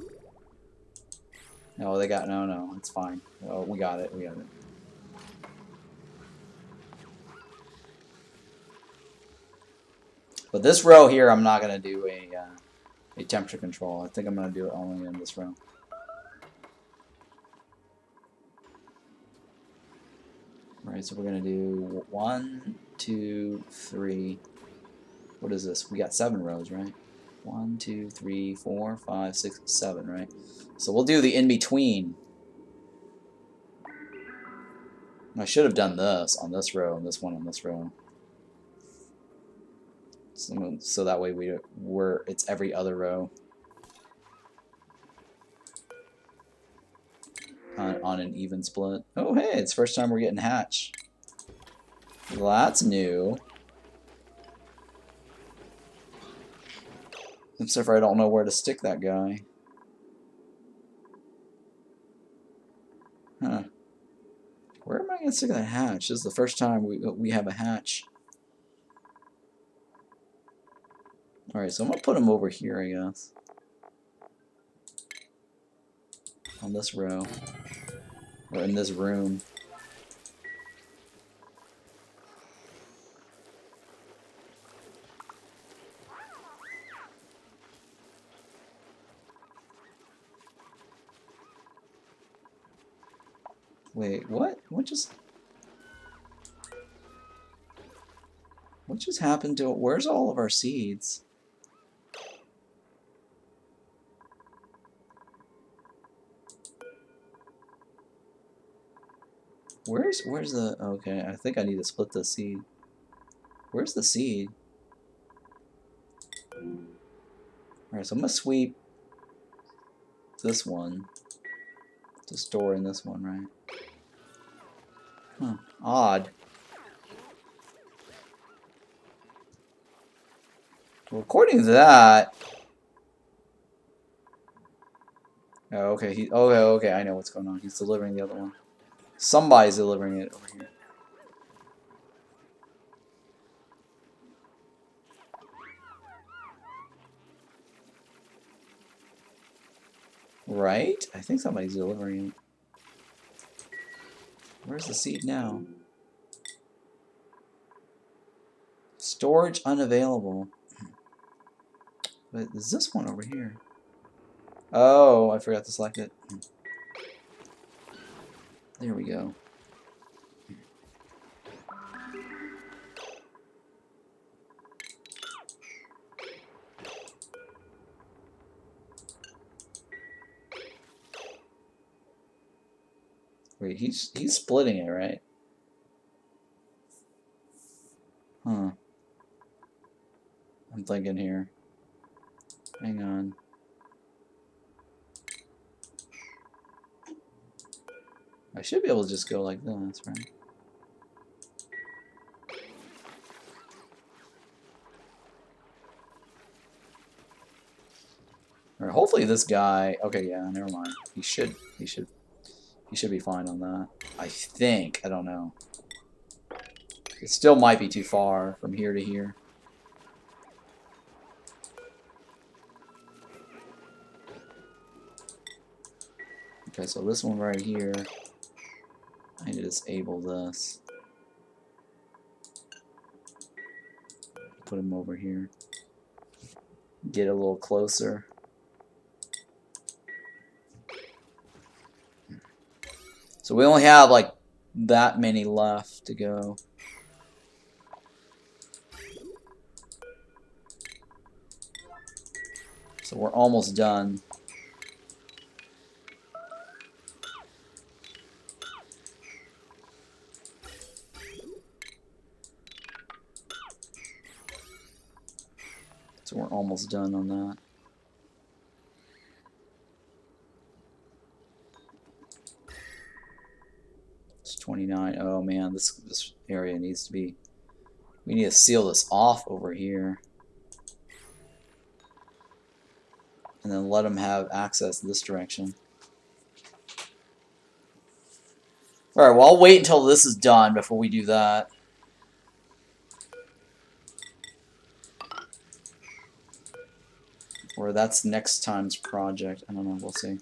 No, they got no. It's fine. Oh, we got it. We got it. But this row here, I'm not gonna do a temperature control. I think I'm gonna do it only in this row. Alright, so we're gonna do 1, 2, 3. What is this? We got 7 rows, right? 1, 2, 3, 4, 5, 6, 7, right? So we'll do the in-between. I should have done this on this row and this one on this row. So that way it's every other row on an even split. Oh hey, it's the first time we're getting hatch. Well, that's new. Except for I don't know where to stick that guy. Huh. Where am I going to stick that hatch? This is the first time we have a hatch. Alright, so I'm going to put him over here, I guess. On this row. Or in this room. Wait, what? What just happened to it? Where's all of our seeds? Where's the... Okay, I think I need to split the seed. Where's the seed? Alright, so I'm gonna sweep this one to store in this one, right? Huh, odd. Well, according to that... Oh, okay, okay, I know what's going on. He's delivering the other one. Somebody's delivering it over here. Right? I think somebody's delivering it. Where's the seed now? Storage unavailable. But is this one over here? Oh, I forgot to select it. There we go. Wait, he's splitting it, right? Huh. I'm thinking here. Hang on. I should be able to just go like this, right? Or hopefully this guy... Okay, yeah, never mind. He should be fine on that. I think. I don't know. It still might be too far from here to here. Okay, so this one right here, I need to disable this. Put him over here. Get a little closer. So we only have like that many left to go. So we're almost done. So we're almost done on that. It's 29. Oh man, this area needs to be. We need to seal this off over here. And then let them have access this direction. Alright, well I'll wait until this is done before we do that. Or that's next time's project. I don't know, we'll see.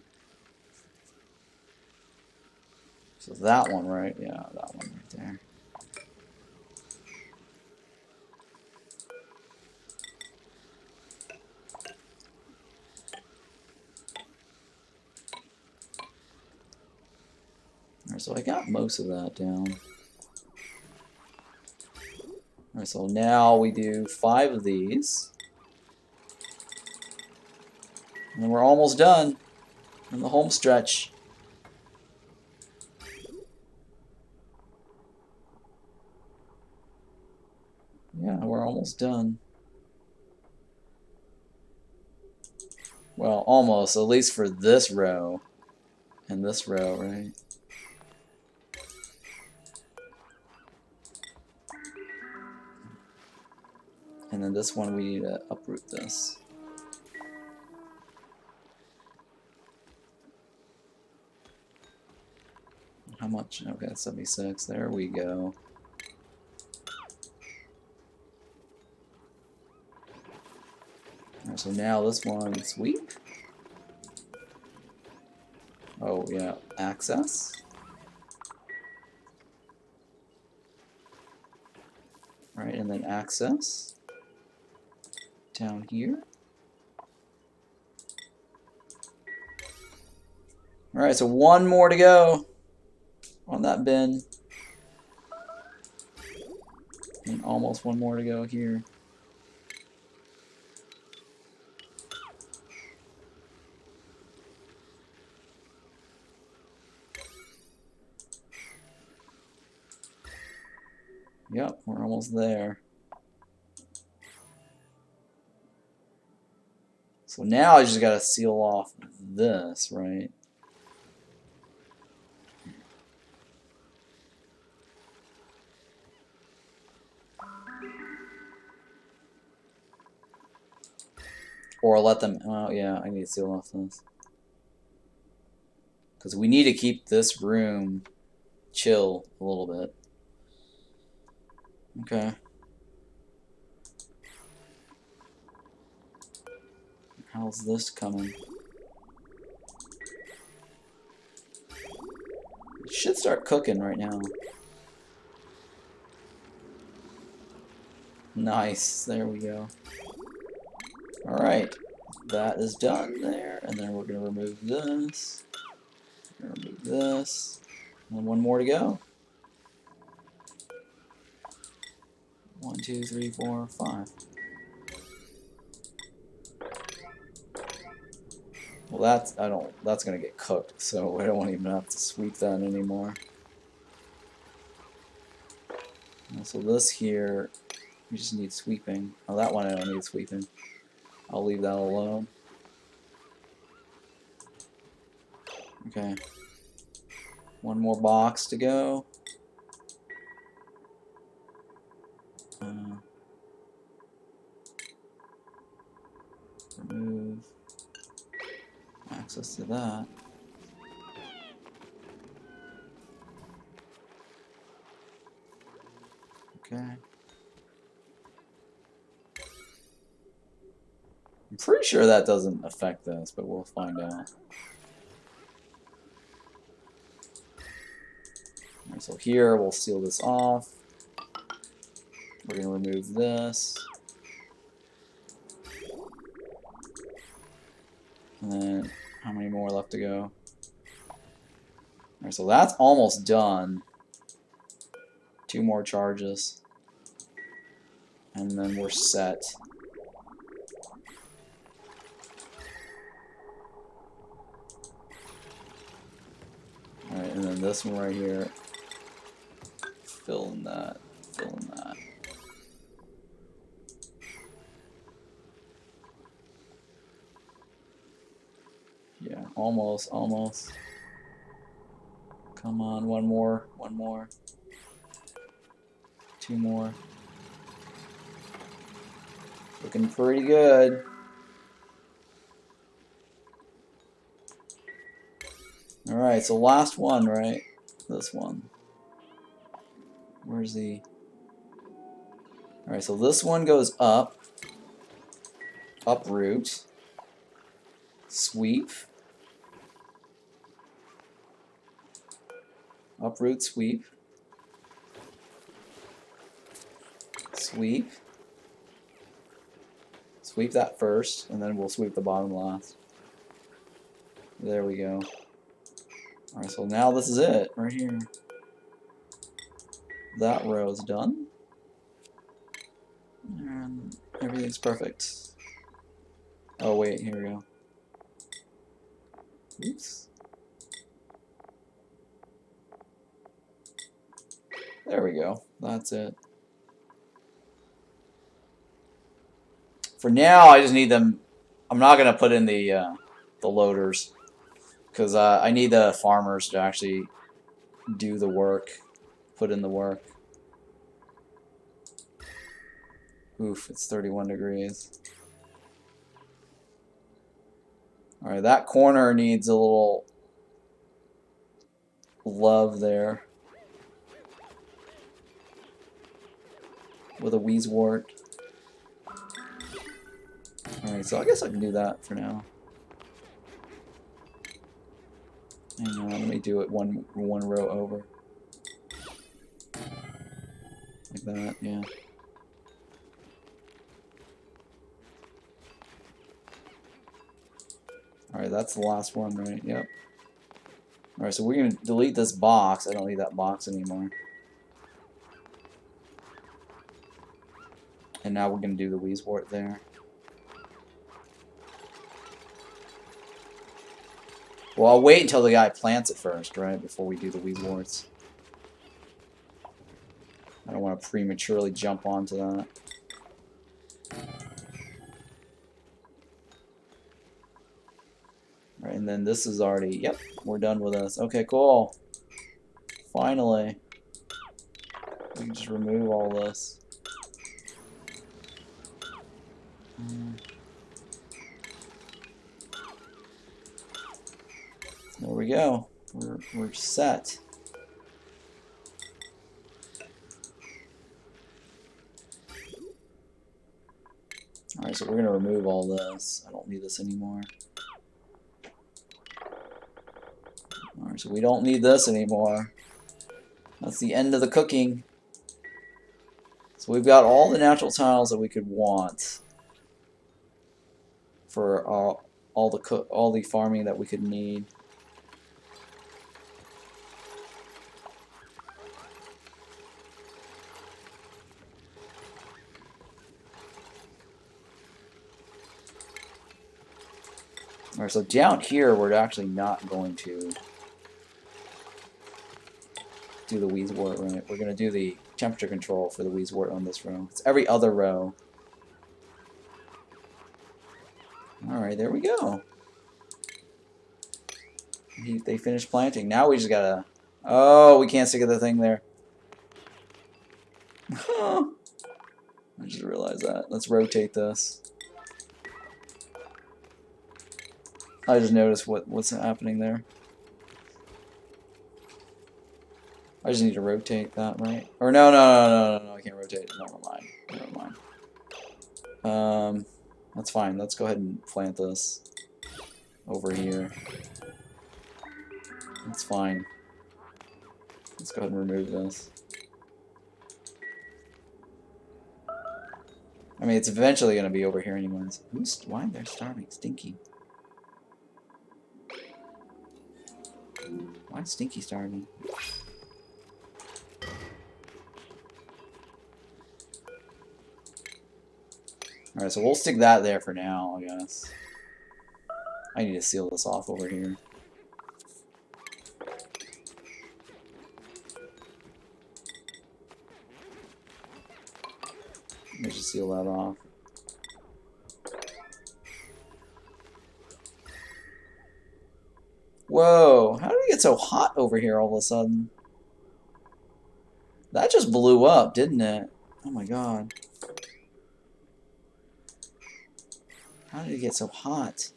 So that one, right? Yeah, that one right there. Alright, so I got most of that down. Alright, so now we do 5 of these. And we're almost done in the home stretch. Yeah, we're almost done. Well, almost, at least for this row and this row, right? And then this one we need to uproot this. How much? Okay, 76. There we go. Alright, so now this one, sweep. Oh, yeah, access. Right, and then access. Down here. Alright, so one more to go on that bin. And almost one more to go here. Yep, we're almost there. So now I just gotta seal off this, right? Or let them, oh yeah, I need to seal off this. Because we need to keep this room chill a little bit. Okay. How's this coming? It should start cooking right now. Nice, there we go. Alright, that is done there, and then we're going to remove this. Remove this. And one more to go. 1, 2, 3, 4, 5. Well, that's gonna get cooked, so I don't even have to sweep that anymore. And so this here, we just need sweeping. Oh, that one I don't need sweeping. I'll leave that alone. Okay. One more box to go. Remove access to that. Okay. I'm pretty sure that doesn't affect this, but we'll find out. Alright, so here we'll seal this off. We're going to remove this. And then, how many more left to go? Alright, so that's almost done. 2 more charges. And then we're set. Alright, and then this one right here. Fill in that. Fill in that. Yeah, almost, almost. Come on, one more, 2 more. Looking pretty good. Alright, so last one, right? This one. Where's the... Alright, so this one goes up. Uproot. Sweep. Uproot, sweep. Sweep. Sweep that first, and then we'll sweep the bottom last. There we go. Alright, so now this is it, right here. That row is done. And everything's perfect. Oh wait, here we go. Oops. There we go. That's it. For now, I just need them. I'm not gonna put in the loaders because I need the farmers to actually do the work, put in the work. Oof, it's 31 degrees. All right, that corner needs a little love there with a wheezewort. Alright, so I guess I can do that for now. Hang on, let me do it one row over. Like that, yeah. Alright, that's the last one, right? Yep. Alright, so we're going to delete this box. I don't need that box anymore. And now we're going to do the wheezewort there. Well, I'll wait until the guy plants it first, right? Before we do the wheezworts. I don't want to prematurely jump onto that. Right, and then this is already... Yep, we're done with this. Okay, cool. Finally. We can just remove all this. There we go. We're set. Alright, so we're going to remove all this. I don't need this anymore. Alright, so we don't need this anymore. That's the end of the cooking. So we've got all the natural tiles that we could want for all the farming that we could need. Alright, so down here we're actually not going to do the wheezewort, right? We're going to do the temperature control for the wheezewort on this row. It's every other row. Alright, there we go. They finished planting. Now we just gotta... Oh, we can't stick the thing there. I just realized that. Let's rotate this. I just noticed what's happening there. I just need to rotate that, right? Or no, I can't rotate it. Never mind. That's fine. Let's go ahead and plant this over here. That's fine. Let's go ahead and remove this. I mean, it's eventually going to be over here anyways. Why they're starving? Stinky. Why is Stinky starving? Alright, so we'll stick that there for now, I guess. I need to seal this off over here. Let me just seal that off. Whoa, how did it get so hot over here all of a sudden? That just blew up, didn't it? Oh my god. How did it get so hot?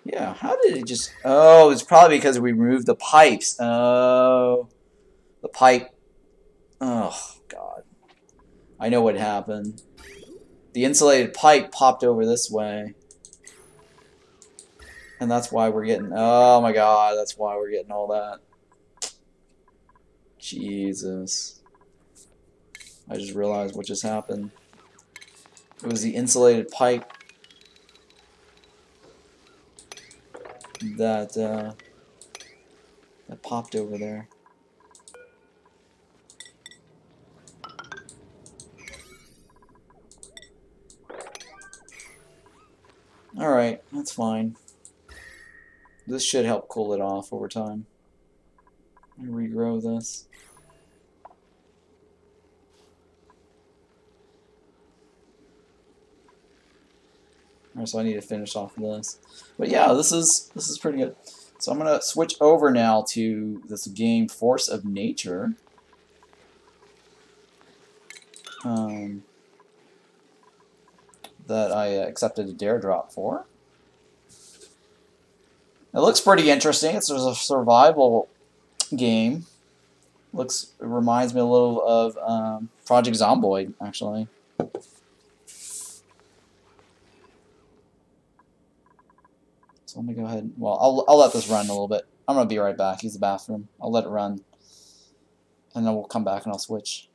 Yeah, how did it just... Oh, it's probably because we removed the pipes. Oh, the pipe. Oh, God. I know what happened. The insulated pipe popped over this way. And that's why we're getting... Oh, my God. That's why we're getting all that. Jesus. I just realized what just happened. It was the insulated pipe that popped over there. Alright, that's fine. This should help cool it off over time. Regrow this. Alright, so I need to finish off this. But yeah, this is pretty good. So I'm gonna switch over now to this game Force of Nature. That I accepted a dare drop for. It looks pretty interesting. It's a survival game. It reminds me a little of Project Zomboid, actually. So let me go ahead. Well, I'll let this run a little bit. I'm gonna be right back. Use the bathroom. I'll let it run, and then we'll come back and I'll switch.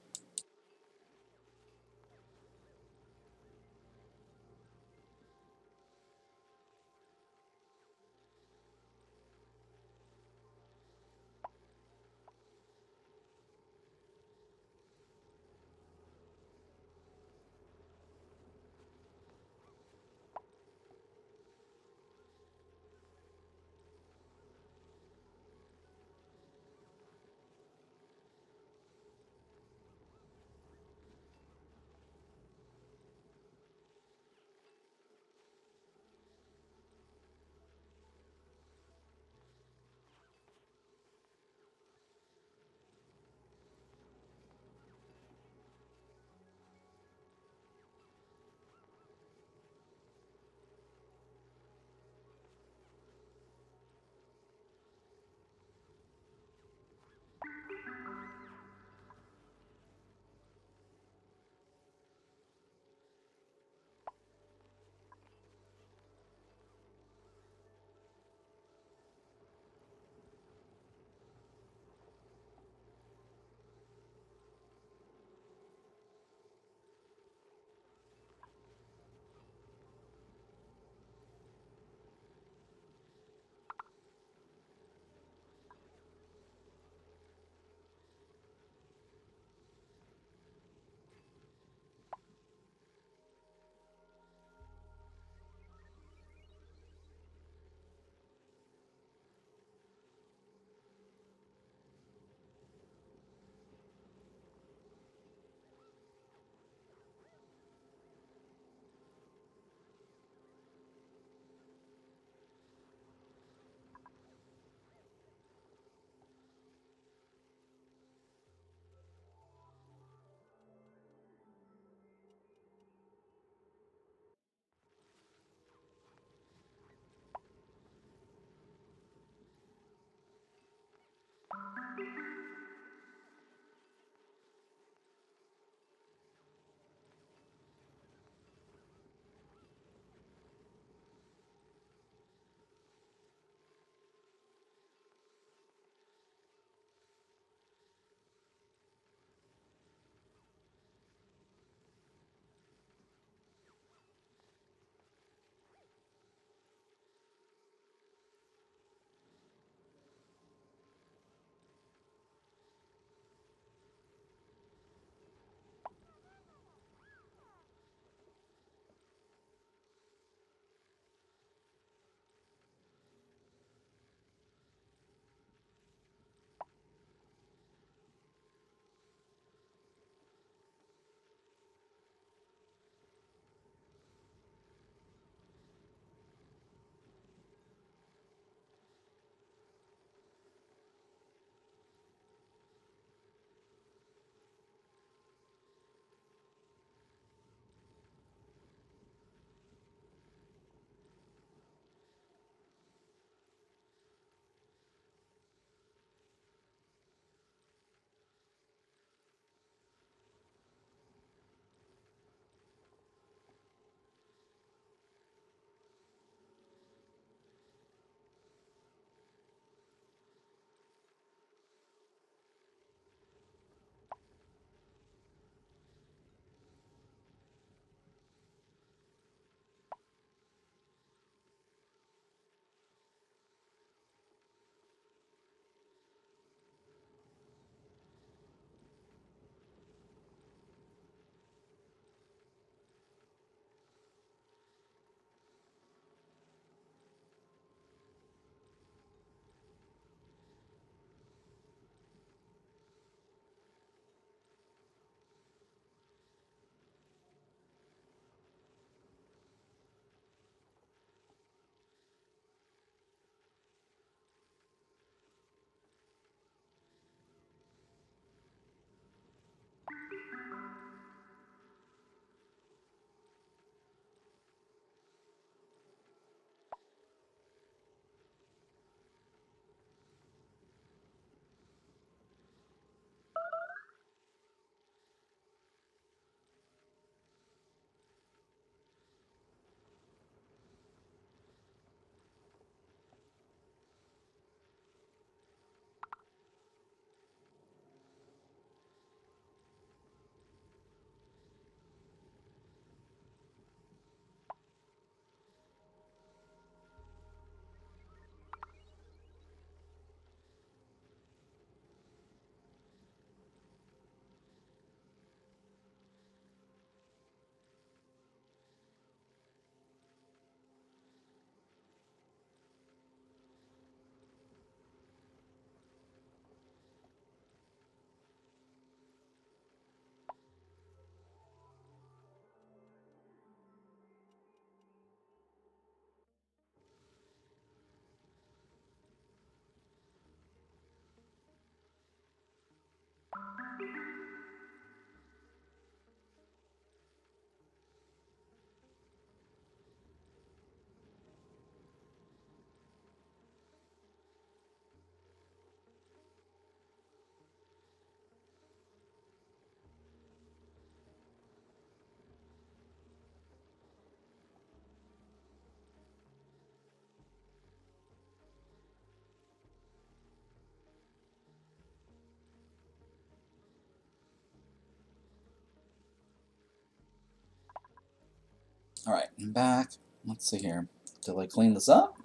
Alright, I'm back. Let's see here. Did I clean this up?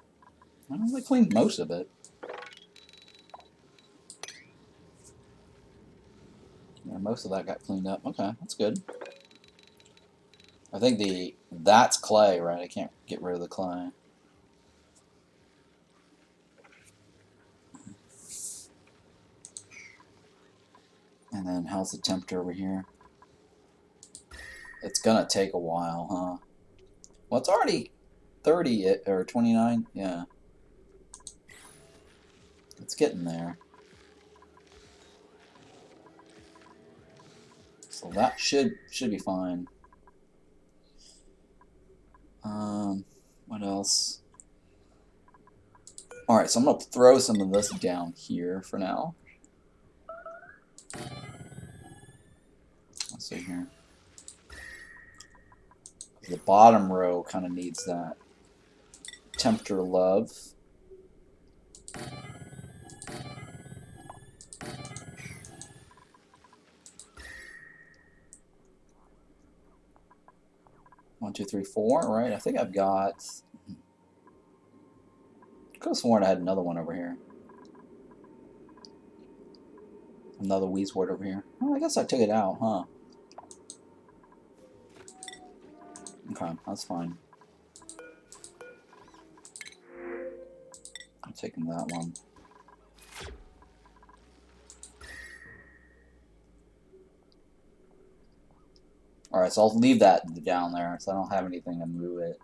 I don't think I cleaned most of it. Yeah, most of that got cleaned up. Okay, that's good. I think that's clay, right? I can't get rid of the clay. And then how's the temperature over here? It's gonna take a while, huh? Well, it's already 30 or 29. Yeah, it's getting there. So that should be fine. What else? All right, so I'm gonna throw some of this down here for now. Let's see here. The bottom row kind of needs that temperature love. One, two, three, four. Right? I think I've got. Could have sworn I had another one over here. Another Weezwort over here. Oh, I guess I took it out, huh? Okay, that's fine. I'm taking that one. Alright, so I'll leave that down there, so I don't have anything to move it.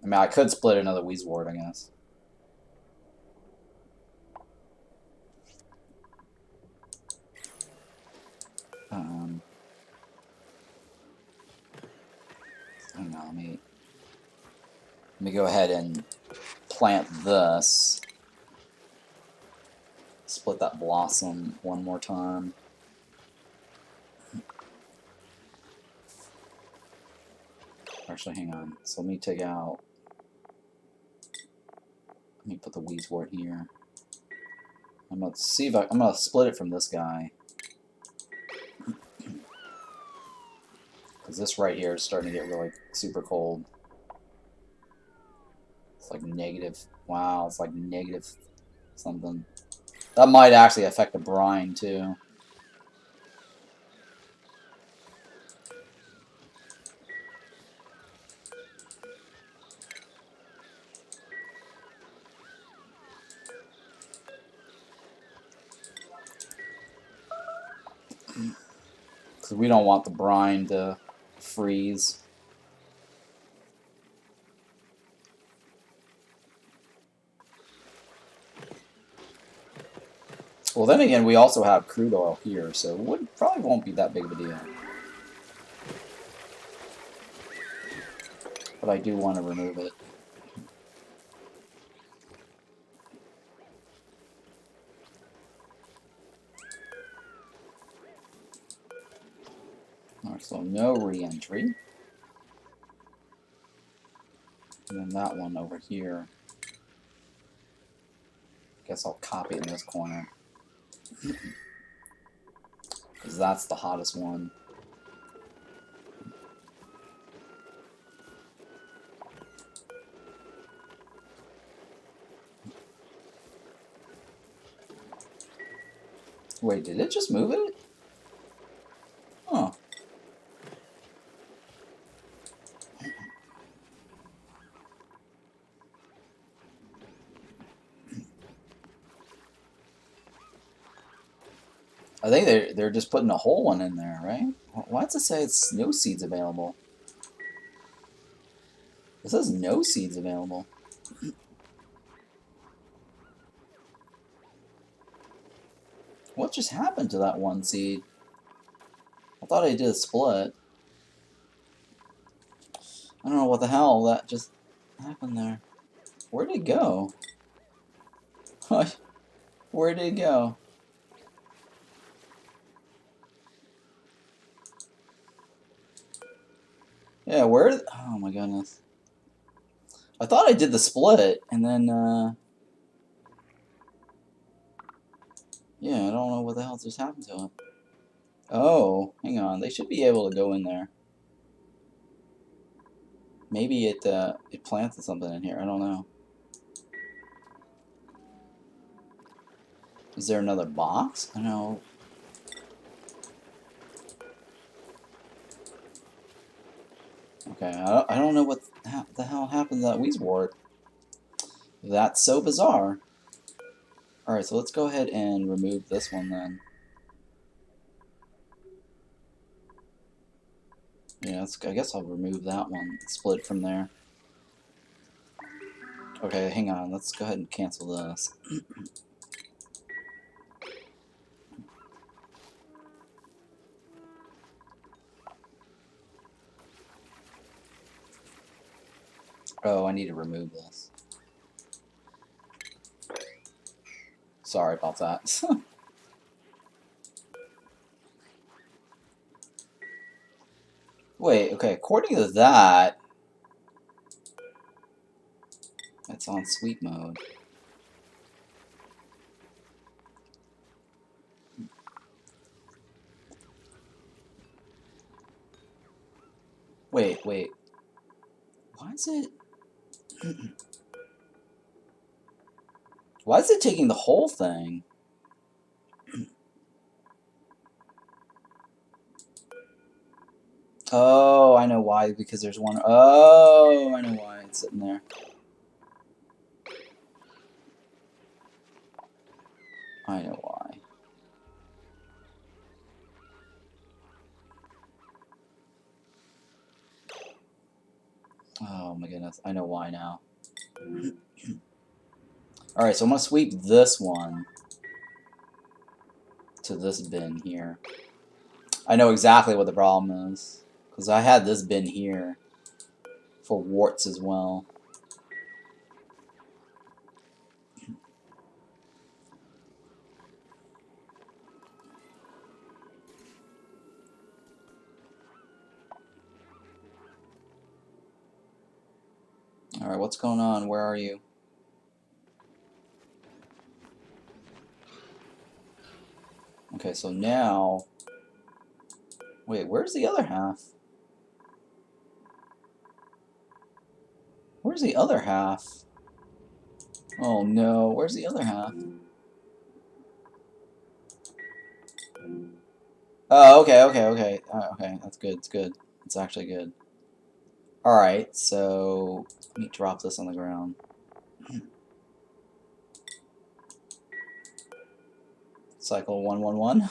I mean, I could split another Weezwort, I guess. Hang on, let me go ahead and plant this. Split that blossom one more time. Actually, hang on. So let me take out. Let me put the Weezwort here. I'm gonna see if I'm gonna split it from this guy. Because this right here is starting to get really super cold. It's like negative. Wow, it's like negative something. That might actually affect the brine too. Because we don't want the brine to freeze. Well, then again, we also have crude oil here, so it probably won't be that big of a deal. But I do want to remove it. Alright, so no re-entry. And then that one over here. Guess I'll copy it in this corner. Because that's the hottest one. Wait, did it just move it? Huh. I think they're just putting a whole one in there, right? Why does it say it's no seeds available? It says no seeds available. What just happened to that one seed? I thought I did a split. I don't know what the hell that just happened there. Where did it go? Where did it go? Yeah, where? Oh my goodness. I thought I did the split, and then, yeah, I don't know what the hell just happened to it. Oh, hang on. They should be able to go in there. Maybe it planted something in here. I don't know. Is there another box? I don't know. Okay, I don't know what the hell happened to that Weezwort. That's so bizarre. Alright, so let's go ahead and remove this one then. Yeah, I guess I'll remove that one. Split from there. Okay, hang on. Let's go ahead and cancel this. Oh, I need to remove this. Sorry about that. Wait, okay, according to that, it's on sweep mode. Wait. Why is it... Why is it taking the whole thing? Oh, I know why. Because there's one... Oh, I know why it's sitting there. I know why. Oh my goodness. I know why now. Alright, so I'm going to sweep this one to this bin here. I know exactly what the problem is. Because I had this bin here for warts as well. Alright, what's going on? Where are you? Okay, so now... Wait, where's the other half? Where's the other half? Oh no, where's the other half? Oh, okay. Okay, that's good, it's good. It's actually good. Alright, so... Let me drop this on the ground. Cycle 111.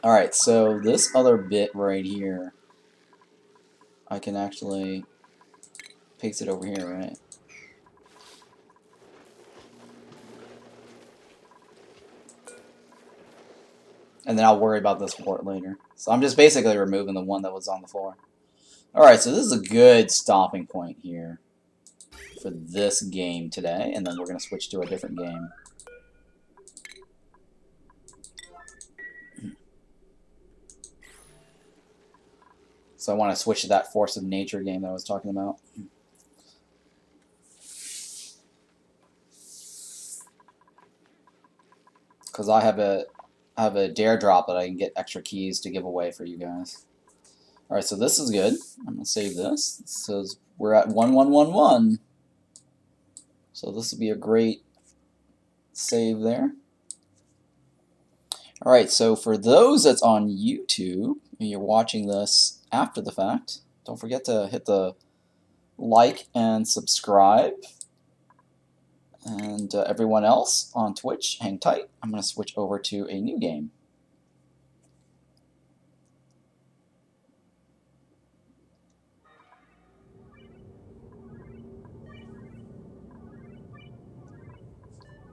Alright, so this other bit right here, I can actually paste it over here, right? And then I'll worry about this port later. So I'm just basically removing the one that was on the floor. Alright, so this is a good stopping point here for this game today, and then we're going to switch to a different game. So I want to switch to that Force of Nature game that I was talking about. Because I have a dare drop that I can get extra keys to give away for you guys. Alright, so this is good. I'm going to save this. It says we're at 1111. So this will be a great save there. Alright, so for those that's on YouTube, and you're watching this after the fact, don't forget to hit the like and subscribe. And everyone else on Twitch, hang tight. I'm going to switch over to a new game.